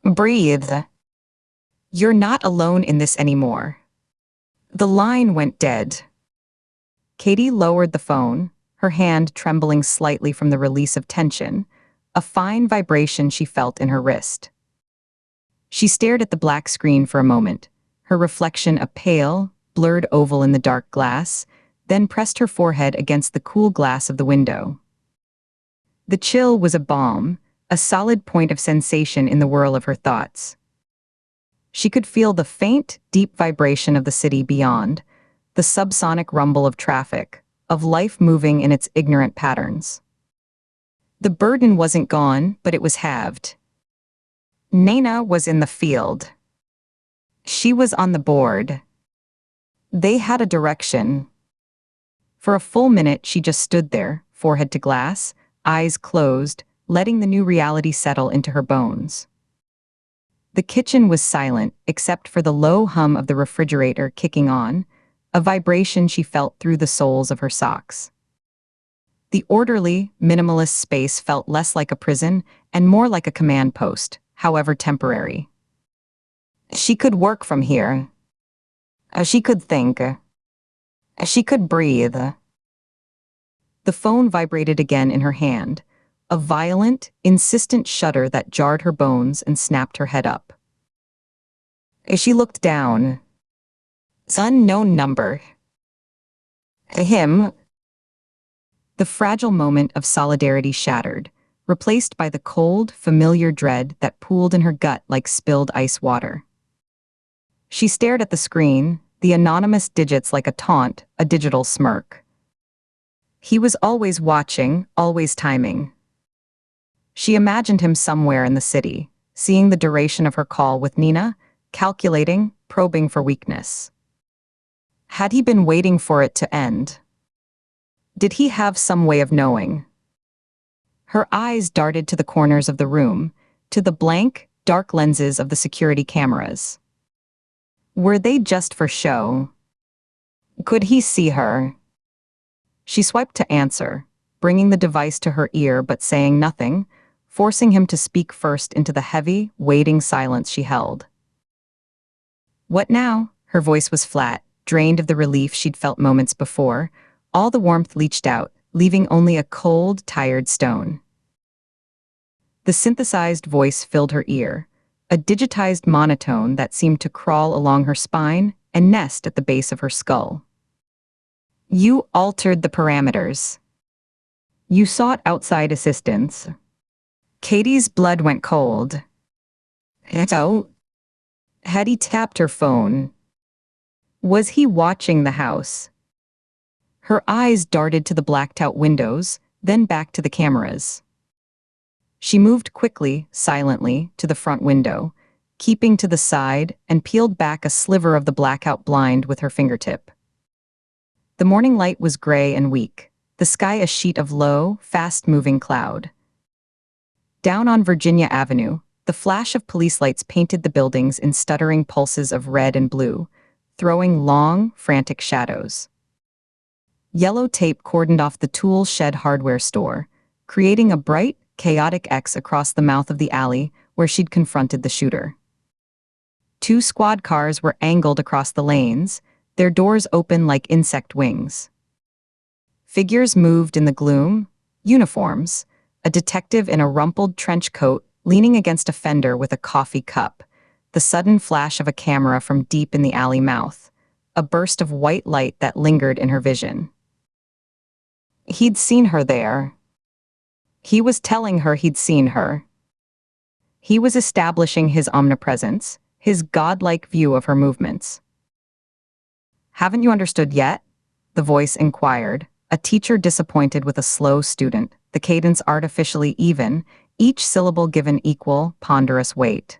Breathe. You're not alone in this anymore. The line went dead. Katie lowered the phone, her hand trembling slightly from the release of tension, a fine vibration she felt in her wrist. She stared at the black screen for a moment, her reflection a pale, blurred oval in the dark glass, then pressed her forehead against the cool glass of the window. The chill was a balm, a solid point of sensation in the whirl of her thoughts. She could feel the faint, deep vibration of the city beyond, the subsonic rumble of traffic, of life moving in its ignorant patterns. The burden wasn't gone, but it was halved. Nina was in the field. She was on the board. They had a direction. For a full minute, she just stood there, forehead to glass, eyes closed, letting the new reality settle into her bones. The kitchen was silent, except for the low hum of the refrigerator kicking on, a vibration she felt through the soles of her socks. The orderly, minimalist space felt less like a prison and more like a command post, however temporary. She could work from here. She could think. She could breathe. The phone vibrated again in her hand, a violent, insistent shudder that jarred her bones and snapped her head up. She looked down. Unknown number. Him. The fragile moment of solidarity shattered, replaced by the cold, familiar dread that pooled in her gut like spilled ice water. She stared at the screen, the anonymous digits like a taunt, a digital smirk. He was always watching, always timing. She imagined him somewhere in the city, seeing the duration of her call with Nina, calculating, probing for weakness. Had he been waiting for it to end? Did he have some way of knowing? Her eyes darted to the corners of the room, to the blank, dark lenses of the security cameras. Were they just for show? Could he see her? She swiped to answer, bringing the device to her ear but saying nothing, forcing him to speak first into the heavy, waiting silence she held. What now? Her voice was flat, drained of the relief she'd felt moments before. All the warmth leached out, leaving only a cold, tired stone. The synthesized voice filled her ear, a digitized monotone that seemed to crawl along her spine and nest at the base of her skull. You altered the parameters. You sought outside assistance. Katie's blood went cold. So, had he tapped her phone? Was he watching the house? Her eyes darted to the blacked-out windows, then back to the cameras. She moved quickly, silently, to the front window, keeping to the side and peeled back a sliver of the blackout blind with her fingertip. The morning light was gray and weak, the sky a sheet of low, fast-moving cloud. Down on Virginia Avenue, the flash of police lights painted the buildings in stuttering pulses of red and blue, throwing long, frantic shadows. Yellow tape cordoned off the tool shed hardware store, creating a bright, chaotic X across the mouth of the alley where she'd confronted the shooter. 2 squad cars were angled across the lanes, their doors open like insect wings. Figures moved in the gloom, uniforms, a detective in a rumpled trench coat leaning against a fender with a coffee cup, the sudden flash of a camera from deep in the alley mouth, a burst of white light that lingered in her vision. He'd seen her there. He was telling her he'd seen her. He was establishing his omnipresence, his godlike view of her movements. Haven't you understood yet? The voice inquired, a teacher disappointed with a slow student, the cadence artificially even, each syllable given equal, ponderous weight.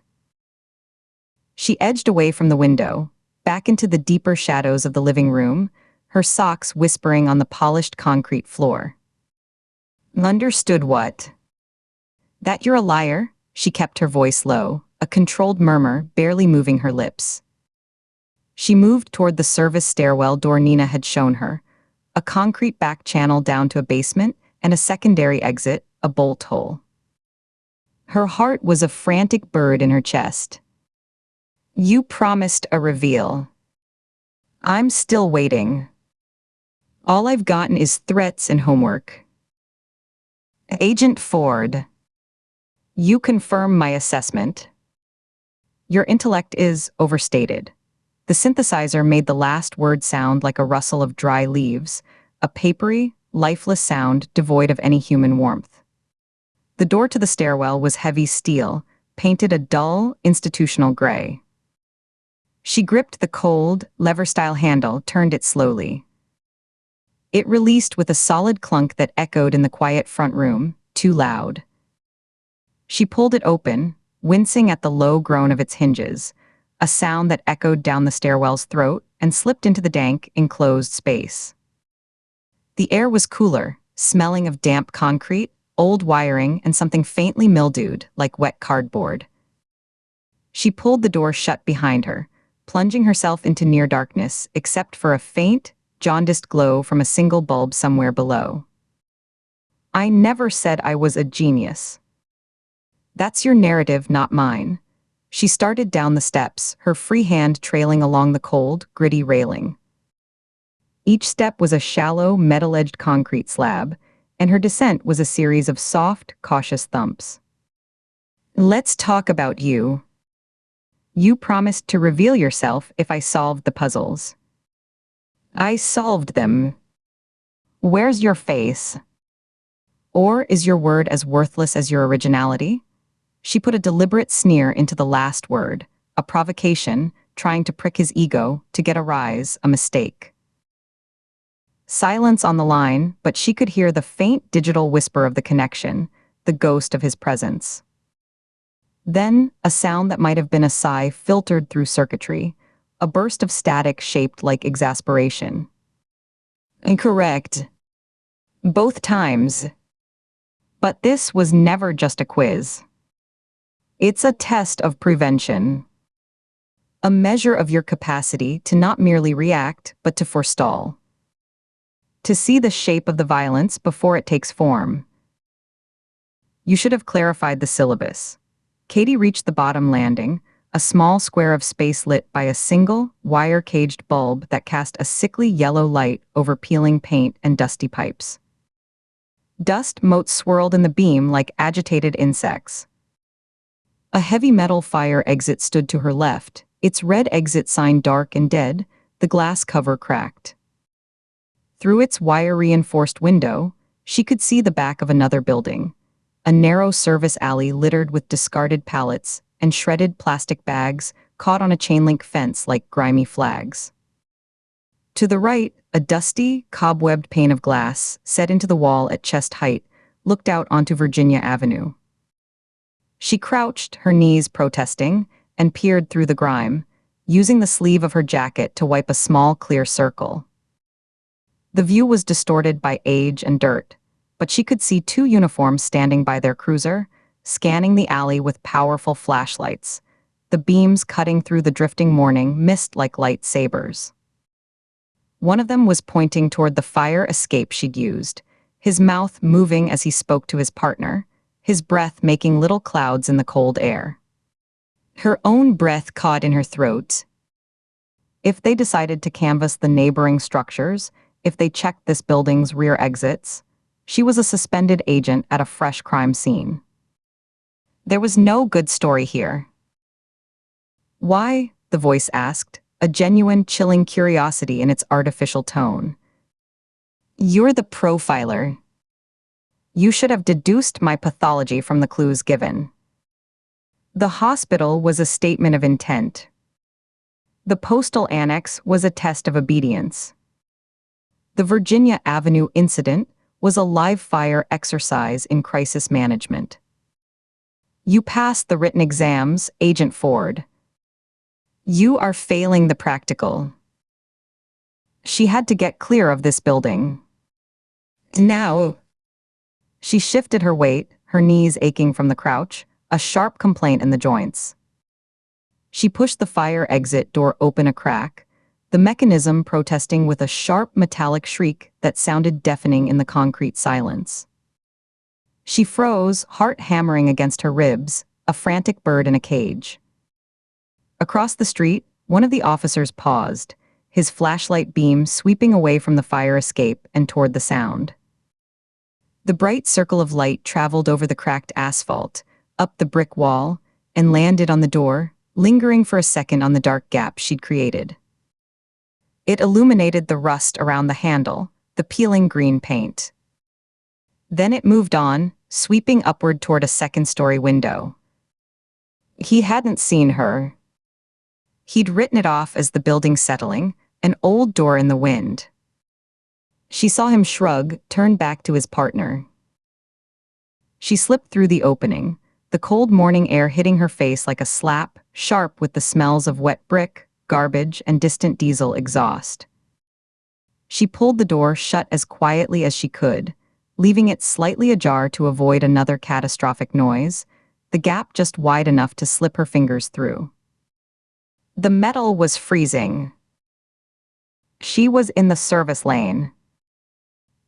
She edged away from the window, back into the deeper shadows of the living room, her socks whispering on the polished concrete floor. Understood what? That you're a liar? She kept her voice low, a controlled murmur barely moving her lips. She moved toward the service stairwell door Nina had shown her, a concrete back channel down to a basement and a secondary exit, a bolt hole. Her heart was a frantic bird in her chest. You promised a reveal. I'm still waiting. All I've gotten is threats and homework. Agent Ford. You confirm my assessment. Your intellect is overstated. The synthesizer made the last word sound like a rustle of dry leaves, a papery, lifeless sound devoid of any human warmth. The door to the stairwell was heavy steel, painted a dull, institutional gray. She gripped the cold, lever-style handle, turned it slowly. It released with a solid clunk that echoed in the quiet front room, too loud. She pulled it open, wincing at the low groan of its hinges, a sound that echoed down the stairwell's throat and slipped into the dank, enclosed space. The air was cooler, smelling of damp concrete, old wiring, and something faintly mildewed, like wet cardboard. She pulled the door shut behind her, plunging herself into near darkness, except for a faint, jaundiced glow from a single bulb somewhere below. I never said I was a genius. That's your narrative, not mine. She started down the steps, her free hand trailing along the cold, gritty railing. Each step was a shallow, metal-edged concrete slab, and her descent was a series of soft, cautious thumps. Let's talk about you. You promised to reveal yourself if I solved the puzzles. I solved them. Where's your face? Or is your word as worthless as your originality? She put a deliberate sneer into the last word, a provocation, trying to prick his ego, to get a rise, a mistake. Silence on the line, but she could hear the faint digital whisper of the connection, the ghost of his presence. Then, a sound that might have been a sigh filtered through circuitry, a burst of static shaped like exasperation. Incorrect. Both times. But this was never just a quiz. It's a test of prevention. A measure of your capacity to not merely react, but to forestall. To see the shape of the violence before it takes form. You should have clarified the syllabus. Katie reached the bottom landing, a small square of space lit by a single, wire-caged bulb that cast a sickly yellow light over peeling paint and dusty pipes. Dust motes swirled in the beam like agitated insects. A heavy metal fire exit stood to her left, its red exit sign dark and dead, the glass cover cracked. Through its wire-reinforced window, she could see the back of another building, a narrow service alley littered with discarded pallets and shredded plastic bags caught on a chain-link fence like grimy flags. To the right, a dusty, cobwebbed pane of glass, set into the wall at chest height, looked out onto Virginia Avenue. She crouched, her knees protesting, and peered through the grime, using the sleeve of her jacket to wipe a small, clear circle. The view was distorted by age and dirt, but she could see two uniforms standing by their cruiser, scanning the alley with powerful flashlights, the beams cutting through the drifting morning mist like light sabers. One of them was pointing toward the fire escape she'd used, his mouth moving as he spoke to his partner, his breath making little clouds in the cold air. Her own breath caught in her throat. If they decided to canvass the neighboring structures, if they checked this building's rear exits, she was a suspended agent at a fresh crime scene. There was no good story here. Why? The voice asked, a genuine, chilling curiosity in its artificial tone. You're the profiler. You should have deduced my pathology from the clues given. The hospital was a statement of intent. The postal annex was a test of obedience. The Virginia Avenue incident was a live-fire exercise in crisis management. You passed the written exams, Agent Ford. You are failing the practical. She had to get clear of this building. Now. She shifted her weight, her knees aching from the crouch, a sharp complaint in the joints. She pushed the fire exit door open a crack, the mechanism protesting with a sharp metallic shriek that sounded deafening in the concrete silence. She froze, heart hammering against her ribs, a frantic bird in a cage. Across the street, one of the officers paused, his flashlight beam sweeping away from the fire escape and toward the sound. The bright circle of light traveled over the cracked asphalt, up the brick wall, and landed on the door, lingering for a second on the dark gap she'd created. It illuminated the rust around the handle, the peeling green paint. Then it moved on, sweeping upward toward a second-story window. He hadn't seen her. He'd written it off as the building settling, an old door in the wind. She saw him shrug, turn back to his partner. She slipped through the opening, the cold morning air hitting her face like a slap, sharp with the smells of wet brick, garbage, and distant diesel exhaust. She pulled the door shut as quietly as she could, leaving it slightly ajar to avoid another catastrophic noise, the gap just wide enough to slip her fingers through. The metal was freezing. She was in the service lane.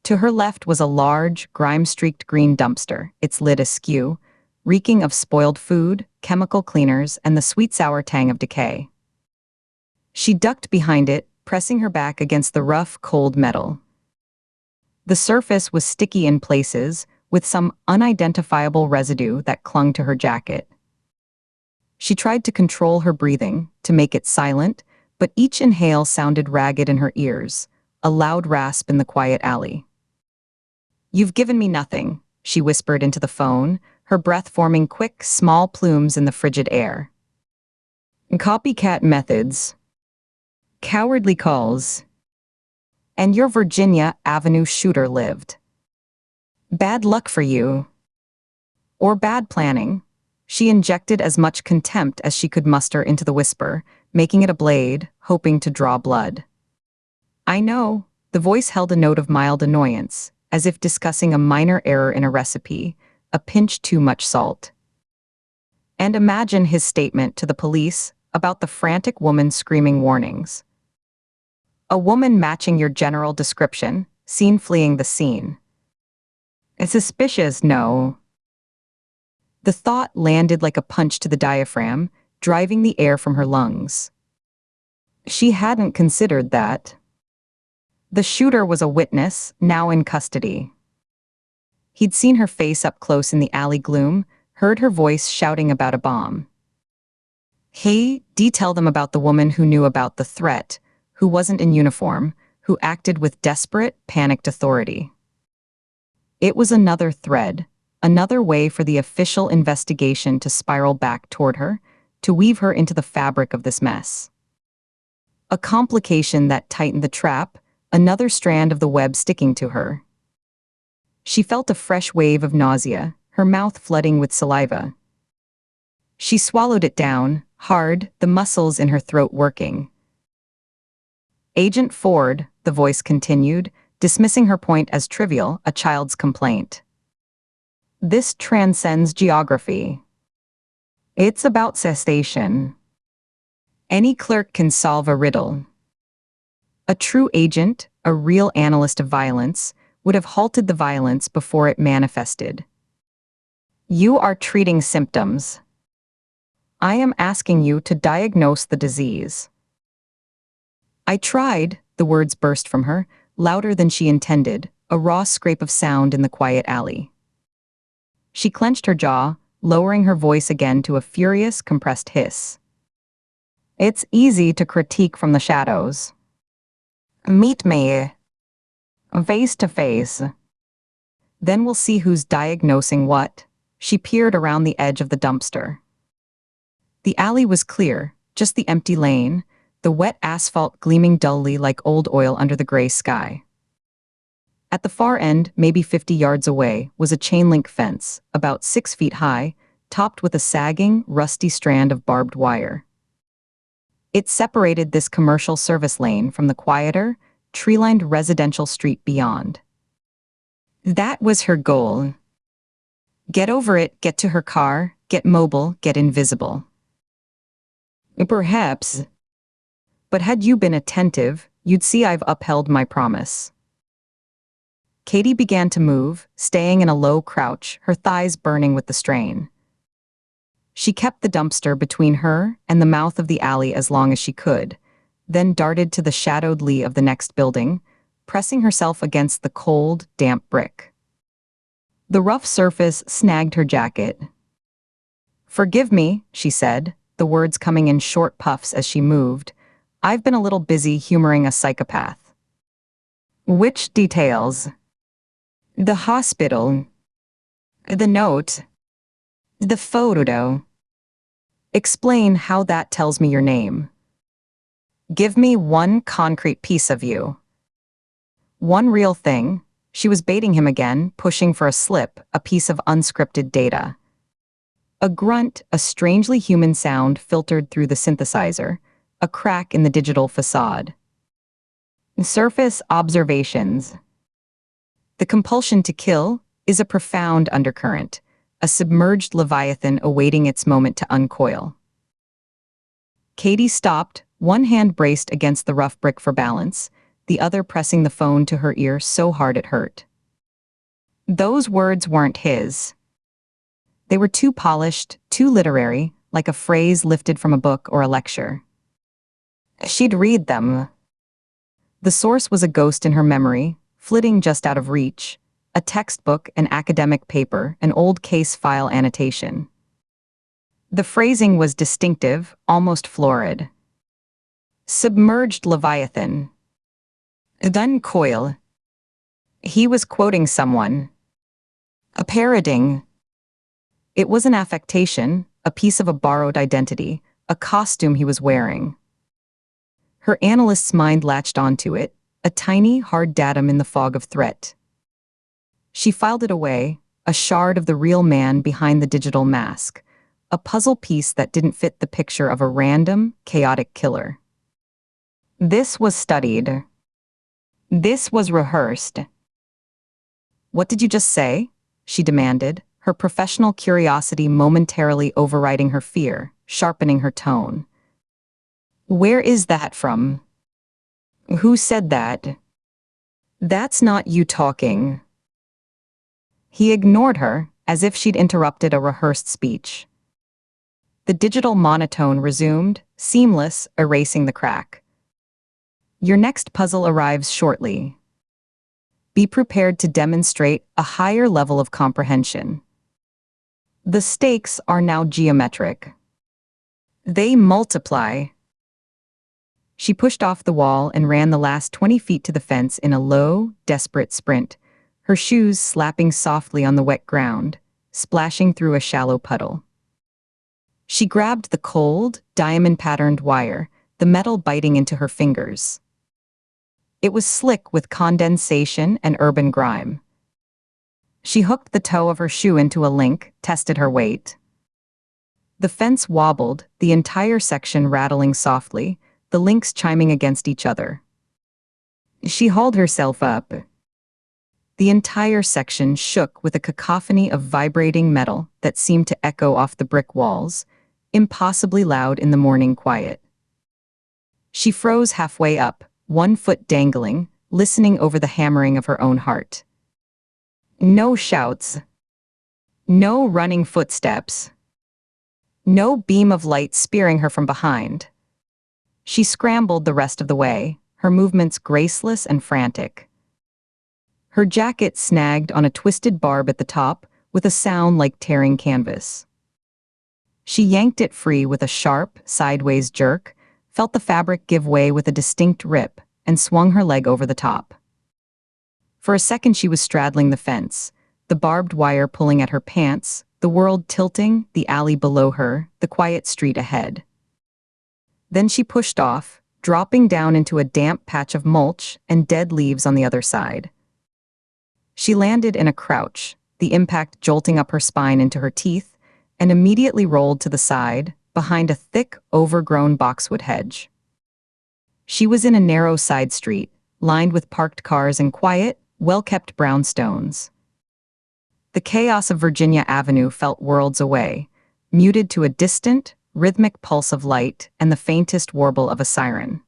To her left was a large, grime-streaked green dumpster, its lid askew, reeking of spoiled food, chemical cleaners, and the sweet-sour tang of decay. She ducked behind it, pressing her back against the rough, cold metal. The surface was sticky in places, with some unidentifiable residue that clung to her jacket. She tried to control her breathing, to make it silent, but each inhale sounded ragged in her ears, a loud rasp in the quiet alley. "You've given me nothing," she whispered into the phone, her breath forming quick, small plumes in the frigid air. "Copycat methods. Cowardly calls. And your Virginia Avenue shooter lived. Bad luck for you. Or bad planning." She injected as much contempt as she could muster into the whisper, making it a blade, hoping to draw blood. "I know." The voice held a note of mild annoyance, as if discussing a minor error in a recipe, a pinch too much salt. And imagine his statement to the police about the frantic woman screaming warnings. A woman matching your general description, seen fleeing the scene. "It's suspicious, no." The thought landed like a punch to the diaphragm, driving the air from her lungs. She hadn't considered that. The shooter was a witness, now in custody. He'd seen her face up close in the alley gloom, heard her voice shouting about a bomb. Hey, tell them about the woman who knew about the threat, who wasn't in uniform, who acted with desperate, panicked authority. It was another thread, another way for the official investigation to spiral back toward her, to weave her into the fabric of this mess. A complication that tightened the trap, another strand of the web sticking to her. She felt a fresh wave of nausea, her mouth flooding with saliva. She swallowed it down, hard, the muscles in her throat working. "Agent Ford," the voice continued, dismissing her point as trivial, a child's complaint. "This transcends geography. It's about cessation. Any clerk can solve a riddle. A true agent, a real analyst of violence, would have halted the violence before it manifested. You are treating symptoms. I am asking you to diagnose the disease." "I tried," the words burst from her, louder than she intended, a raw scrape of sound in the quiet alley. She clenched her jaw, lowering her voice again to a furious, compressed hiss. "It's easy to critique from the shadows. Meet me. Face to face. Then we'll see who's diagnosing what." She peered around the edge of the dumpster. The alley was clear, just the empty lane, the wet asphalt gleaming dully like old oil under the gray sky. At the far end, maybe 50 yards away, was a chain-link fence, about 6 feet high, topped with a sagging, rusty strand of barbed wire. It separated this commercial service lane from the quieter, tree-lined residential street beyond. That was her goal. Get over it, get to her car, get mobile, get invisible. Perhaps. But had you been attentive, you'd see I've upheld my promise. Katie began to move, staying in a low crouch, her thighs burning with the strain. She kept the dumpster between her and the mouth of the alley as long as she could, then darted to the shadowed lee of the next building, pressing herself against the cold, damp brick. The rough surface snagged her jacket. "Forgive me," she said, the words coming in short puffs as she moved. "I've been a little busy humoring a psychopath." "Which details?" "The hospital. The note. The photo. Explain how that tells me your name. Give me one concrete piece of you. One real thing." She was baiting him again, pushing for a slip, a piece of unscripted data. A grunt, a strangely human sound filtered through the synthesizer, a crack in the digital facade. Surface observations. The compulsion to kill is a profound undercurrent, a submerged leviathan awaiting its moment to uncoil. Katie stopped, one hand braced against the rough brick for balance, the other pressing the phone to her ear so hard it hurt. Those words weren't his. They were too polished, too literary, like a phrase lifted from a book or a lecture. She'd read them. The source was a ghost in her memory, flitting just out of reach, a textbook, an academic paper, an old case file annotation. The phrasing was distinctive, almost florid. Submerged leviathan. Then coil. He was quoting someone. A parodying. It was an affectation, a piece of a borrowed identity, a costume he was wearing. Her analyst's mind latched onto it, a tiny, hard datum in the fog of threat. She filed it away, a shard of the real man behind the digital mask, a puzzle piece that didn't fit the picture of a random, chaotic killer. This was studied. This was rehearsed. What did you just say? She demanded, her professional curiosity momentarily overriding her fear, sharpening her tone. Where is that from? Who said that? That's not you talking. He ignored her, as if she'd interrupted a rehearsed speech. The digital monotone resumed, seamless, erasing the crack. Your next puzzle arrives shortly. Be prepared to demonstrate a higher level of comprehension. The stakes are now geometric. They multiply. She pushed off the wall and ran the last 20 feet to the fence in a low, desperate sprint, her shoes slapping softly on the wet ground, splashing through a shallow puddle. She grabbed the cold, diamond-patterned wire, the metal biting into her fingers. It was slick with condensation and urban grime. She hooked the toe of her shoe into a link, tested her weight. The fence wobbled, the entire section rattling softly, the links chiming against each other. She hauled herself up. The entire section shook with a cacophony of vibrating metal that seemed to echo off the brick walls, impossibly loud in the morning quiet. She froze halfway up, one foot dangling, listening over the hammering of her own heart. No shouts. No running footsteps. No beam of light spearing her from behind. She scrambled the rest of the way, her movements graceless and frantic. Her jacket snagged on a twisted barb at the top, with a sound like tearing canvas. She yanked it free with a sharp, sideways jerk, felt the fabric give way with a distinct rip, and swung her leg over the top. For a second she was straddling the fence, the barbed wire pulling at her pants, the world tilting, the alley below her, the quiet street ahead. Then she pushed off, dropping down into a damp patch of mulch and dead leaves on the other side. She landed in a crouch, the impact jolting up her spine into her teeth, and immediately rolled to the side, behind a thick, overgrown boxwood hedge. She was in a narrow side street, lined with parked cars and quiet, well-kept brownstones. The chaos of Virginia Avenue felt worlds away, muted to a distant, rhythmic pulse of light and the faintest warble of a siren.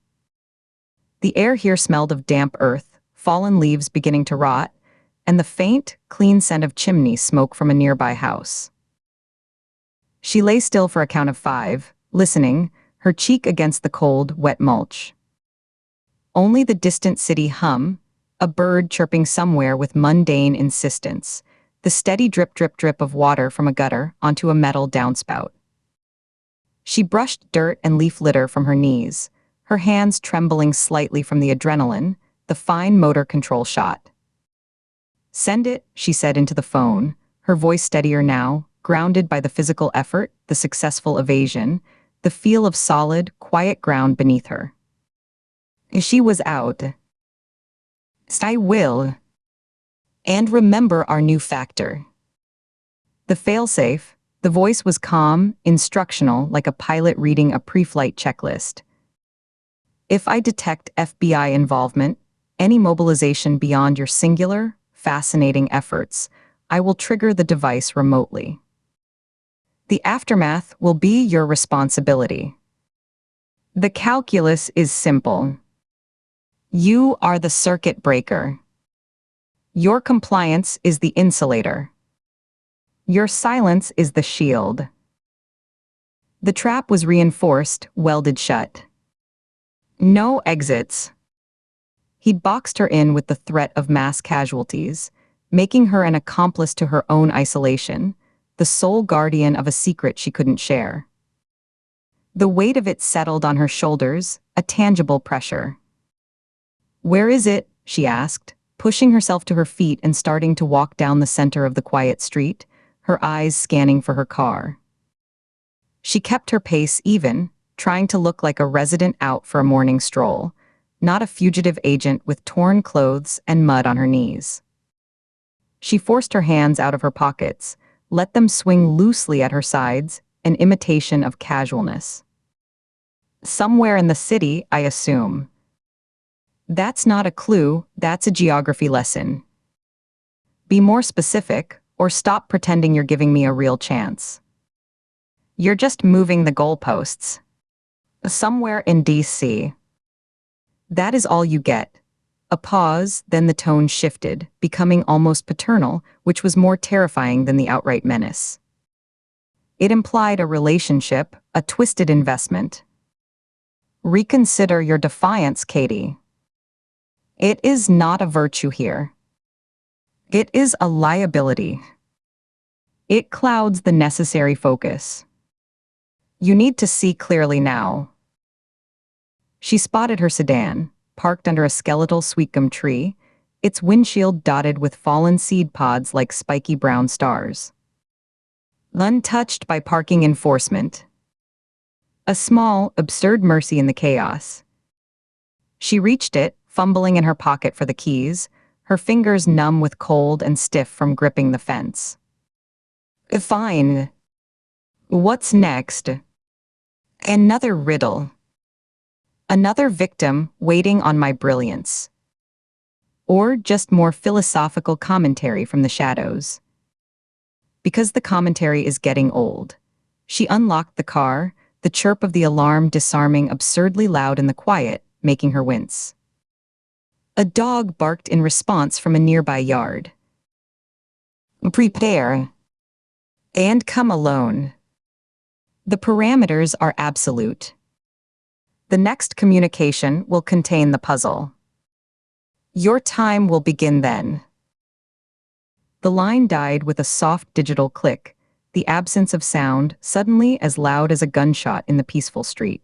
The air here smelled of damp earth, fallen leaves beginning to rot, and the faint, clean scent of chimney smoke from a nearby house. She lay still for a count of 5, listening, her cheek against the cold, wet mulch. Only the distant city hum, a bird chirping somewhere with mundane insistence, the steady drip drip drip of water from a gutter onto a metal downspout. She brushed dirt and leaf litter from her knees, her hands trembling slightly from the adrenaline, the fine motor control shot. Send it, she said into the phone, her voice steadier now, grounded by the physical effort, the successful evasion, the feel of solid, quiet ground beneath her. She was out. I will. And remember our new factor. The failsafe, The voice was calm, instructional, like a pilot reading a pre-flight checklist. If I detect FBI involvement, any mobilization beyond your singular, fascinating efforts, I will trigger the device remotely. The aftermath will be your responsibility. The calculus is simple. You are the circuit breaker. Your compliance is the insulator. Your silence is the shield. The trap was reinforced, welded shut. No exits. He'd boxed her in with the threat of mass casualties, making her an accomplice to her own isolation, the sole guardian of a secret she couldn't share. The weight of it settled on her shoulders, a tangible pressure. "Where is it?" she asked, pushing herself to her feet and starting to walk down the center of the quiet street, her eyes scanning for her car. She kept her pace even, trying to look like a resident out for a morning stroll, not a fugitive agent with torn clothes and mud on her knees. She forced her hands out of her pockets, let them swing loosely at her sides, an imitation of casualness. "Somewhere in the city, I assume." "That's not a clue, that's a geography lesson. Be more specific, or stop pretending you're giving me a real chance." "You're just moving the goalposts." "Somewhere in DC." "That is all you get." A pause, then the tone shifted, becoming almost paternal, which was more terrifying than the outright menace. It implied a relationship, a twisted investment. "Reconsider your defiance, Katie. It is not a virtue here. It is a liability. It clouds the necessary focus. You need to see clearly now." She spotted her sedan, parked under a skeletal sweetgum tree, its windshield dotted with fallen seed pods like spiky brown stars. Untouched by parking enforcement. A small, absurd mercy in the chaos. She reached it, fumbling in her pocket for the keys, her fingers numb with cold and stiff from gripping the fence. "Fine. What's next?" "Another riddle. Another victim waiting on my brilliance." Or just more philosophical commentary from the shadows. Because the commentary is getting old. She unlocked the car, the chirp of the alarm disarming absurdly loud in the quiet, making her wince. A dog barked in response from a nearby yard. "Prepare. And come alone." The parameters are absolute. The next communication will contain the puzzle. Your time will begin then. The line died with a soft digital click, the absence of sound suddenly as loud as a gunshot in the peaceful street.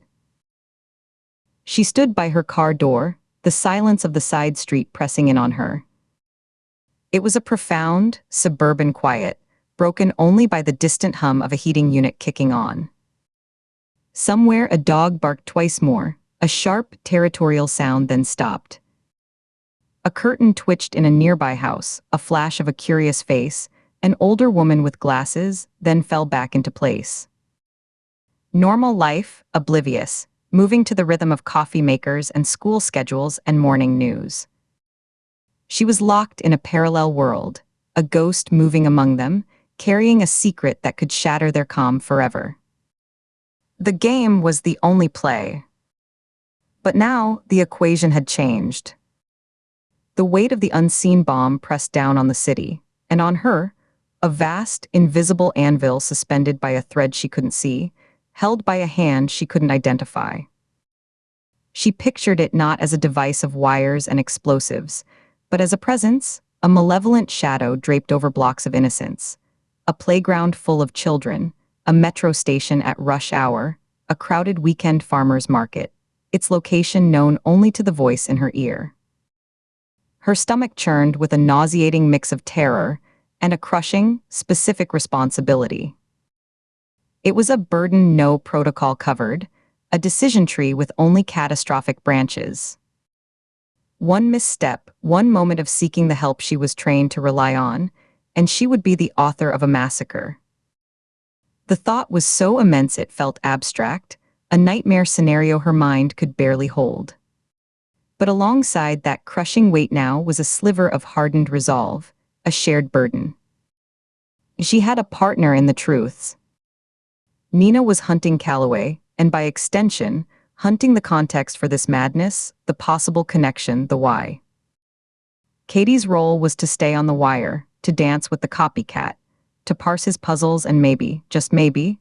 She stood by her car door, the silence of the side street pressing in on her. It was a profound, suburban quiet, broken only by the distant hum of a heating unit kicking on. Somewhere a dog barked twice more, a sharp, territorial sound then stopped. A curtain twitched in a nearby house, a flash of a curious face, an older woman with glasses, then fell back into place. Normal life, oblivious, moving to the rhythm of coffee makers and school schedules and morning news. She was locked in a parallel world, a ghost moving among them, carrying a secret that could shatter their calm forever. The game was the only play. But now the equation had changed. The weight of the unseen bomb pressed down on the city, and on her, a vast, invisible anvil suspended by a thread she couldn't see, held by a hand she couldn't identify. She pictured it not as a device of wires and explosives, but as a presence, a malevolent shadow draped over blocks of innocence, a playground full of children, a metro station at rush hour, a crowded weekend farmer's market, its location known only to the voice in her ear. Her stomach churned with a nauseating mix of terror and a crushing, specific responsibility. It was a burden no protocol covered, a decision tree with only catastrophic branches. One misstep, one moment of seeking the help she was trained to rely on, and she would be the author of a massacre. The thought was so immense it felt abstract, a nightmare scenario her mind could barely hold. But alongside that crushing weight now was a sliver of hardened resolve, a shared burden. She had a partner in the truths. Nina was hunting Calloway, and by extension, hunting the context for this madness, the possible connection, the why. Katie's role was to stay on the wire, to dance with the copycat, to parse his puzzles and maybe, just maybe,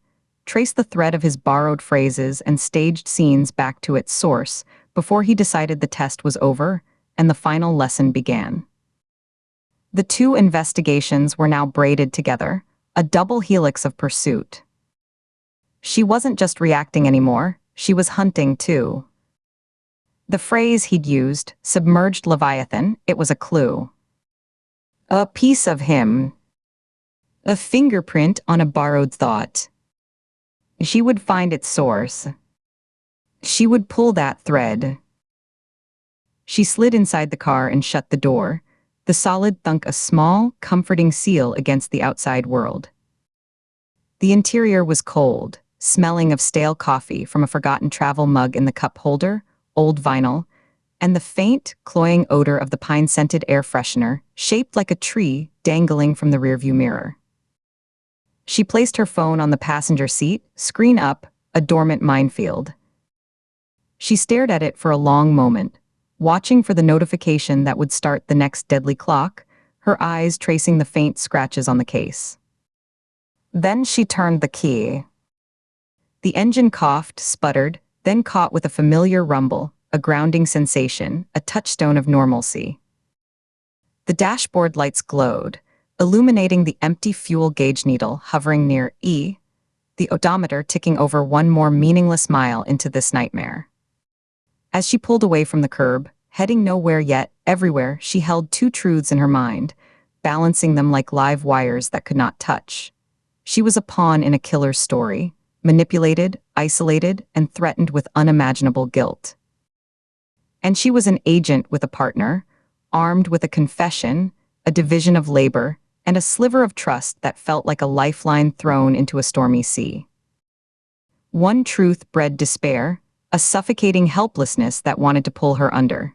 trace the thread of his borrowed phrases and staged scenes back to its source before he decided the test was over and the final lesson began. The two investigations were now braided together, a double helix of pursuit. She wasn't just reacting anymore, she was hunting too. The phrase he'd used, submerged Leviathan, it was a clue. A piece of him. A fingerprint on a borrowed thought. She would find its source. She would pull that thread. She slid inside the car and shut the door, the solid thunk a small, comforting seal against the outside world. The interior was cold, smelling of stale coffee from a forgotten travel mug in the cup holder, old vinyl, and the faint, cloying odor of the pine-scented air freshener, shaped like a tree, dangling from the rearview mirror. She placed her phone on the passenger seat, screen up, a dormant minefield. She stared at it for a long moment, watching for the notification that would start the next deadly clock, her eyes tracing the faint scratches on the case. Then she turned the key. The engine coughed, sputtered, then caught with a familiar rumble, a grounding sensation, a touchstone of normalcy. The dashboard lights glowed, illuminating the empty fuel gauge needle hovering near E, the odometer ticking over one more meaningless mile into this nightmare. As she pulled away from the curb, heading nowhere yet, everywhere, she held two truths in her mind, balancing them like live wires that could not touch. She was a pawn in a killer's story, manipulated, isolated, and threatened with unimaginable guilt. And she was an agent with a partner, armed with a confession, a division of labor, and a sliver of trust that felt like a lifeline thrown into a stormy sea. One truth bred despair, a suffocating helplessness that wanted to pull her under.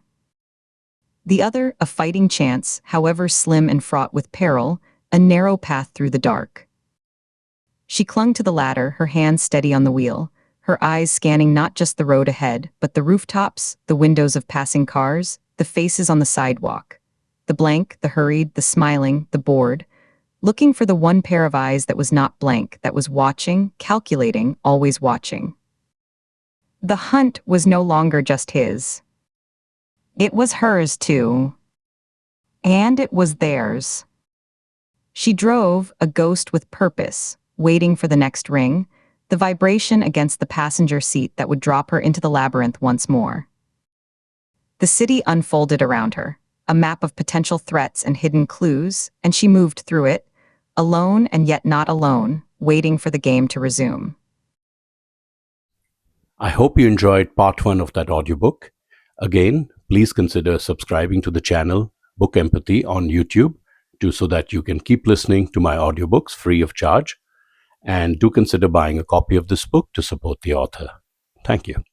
The other, a fighting chance, however slim and fraught with peril, a narrow path through the dark. She clung to the latter, her hands steady on the wheel, her eyes scanning not just the road ahead, but the rooftops, the windows of passing cars, the faces on the sidewalk. The blank, the hurried, the smiling, the bored, looking for the one pair of eyes that was not blank, that was watching, calculating, always watching. The hunt was no longer just his. It was hers too. And it was theirs. She drove, a ghost with purpose, waiting for the next ring, the vibration against the passenger seat that would drop her into the labyrinth once more. The city unfolded around her, a map of potential threats and hidden clues, and she moved through it, alone and yet not alone, waiting for the game to resume. I hope you enjoyed part 1 of that audiobook. Again, please consider subscribing to the channel Book Empathy on YouTube so that you can keep listening to my audiobooks free of charge. And do consider buying a copy of this book to support the author. Thank you.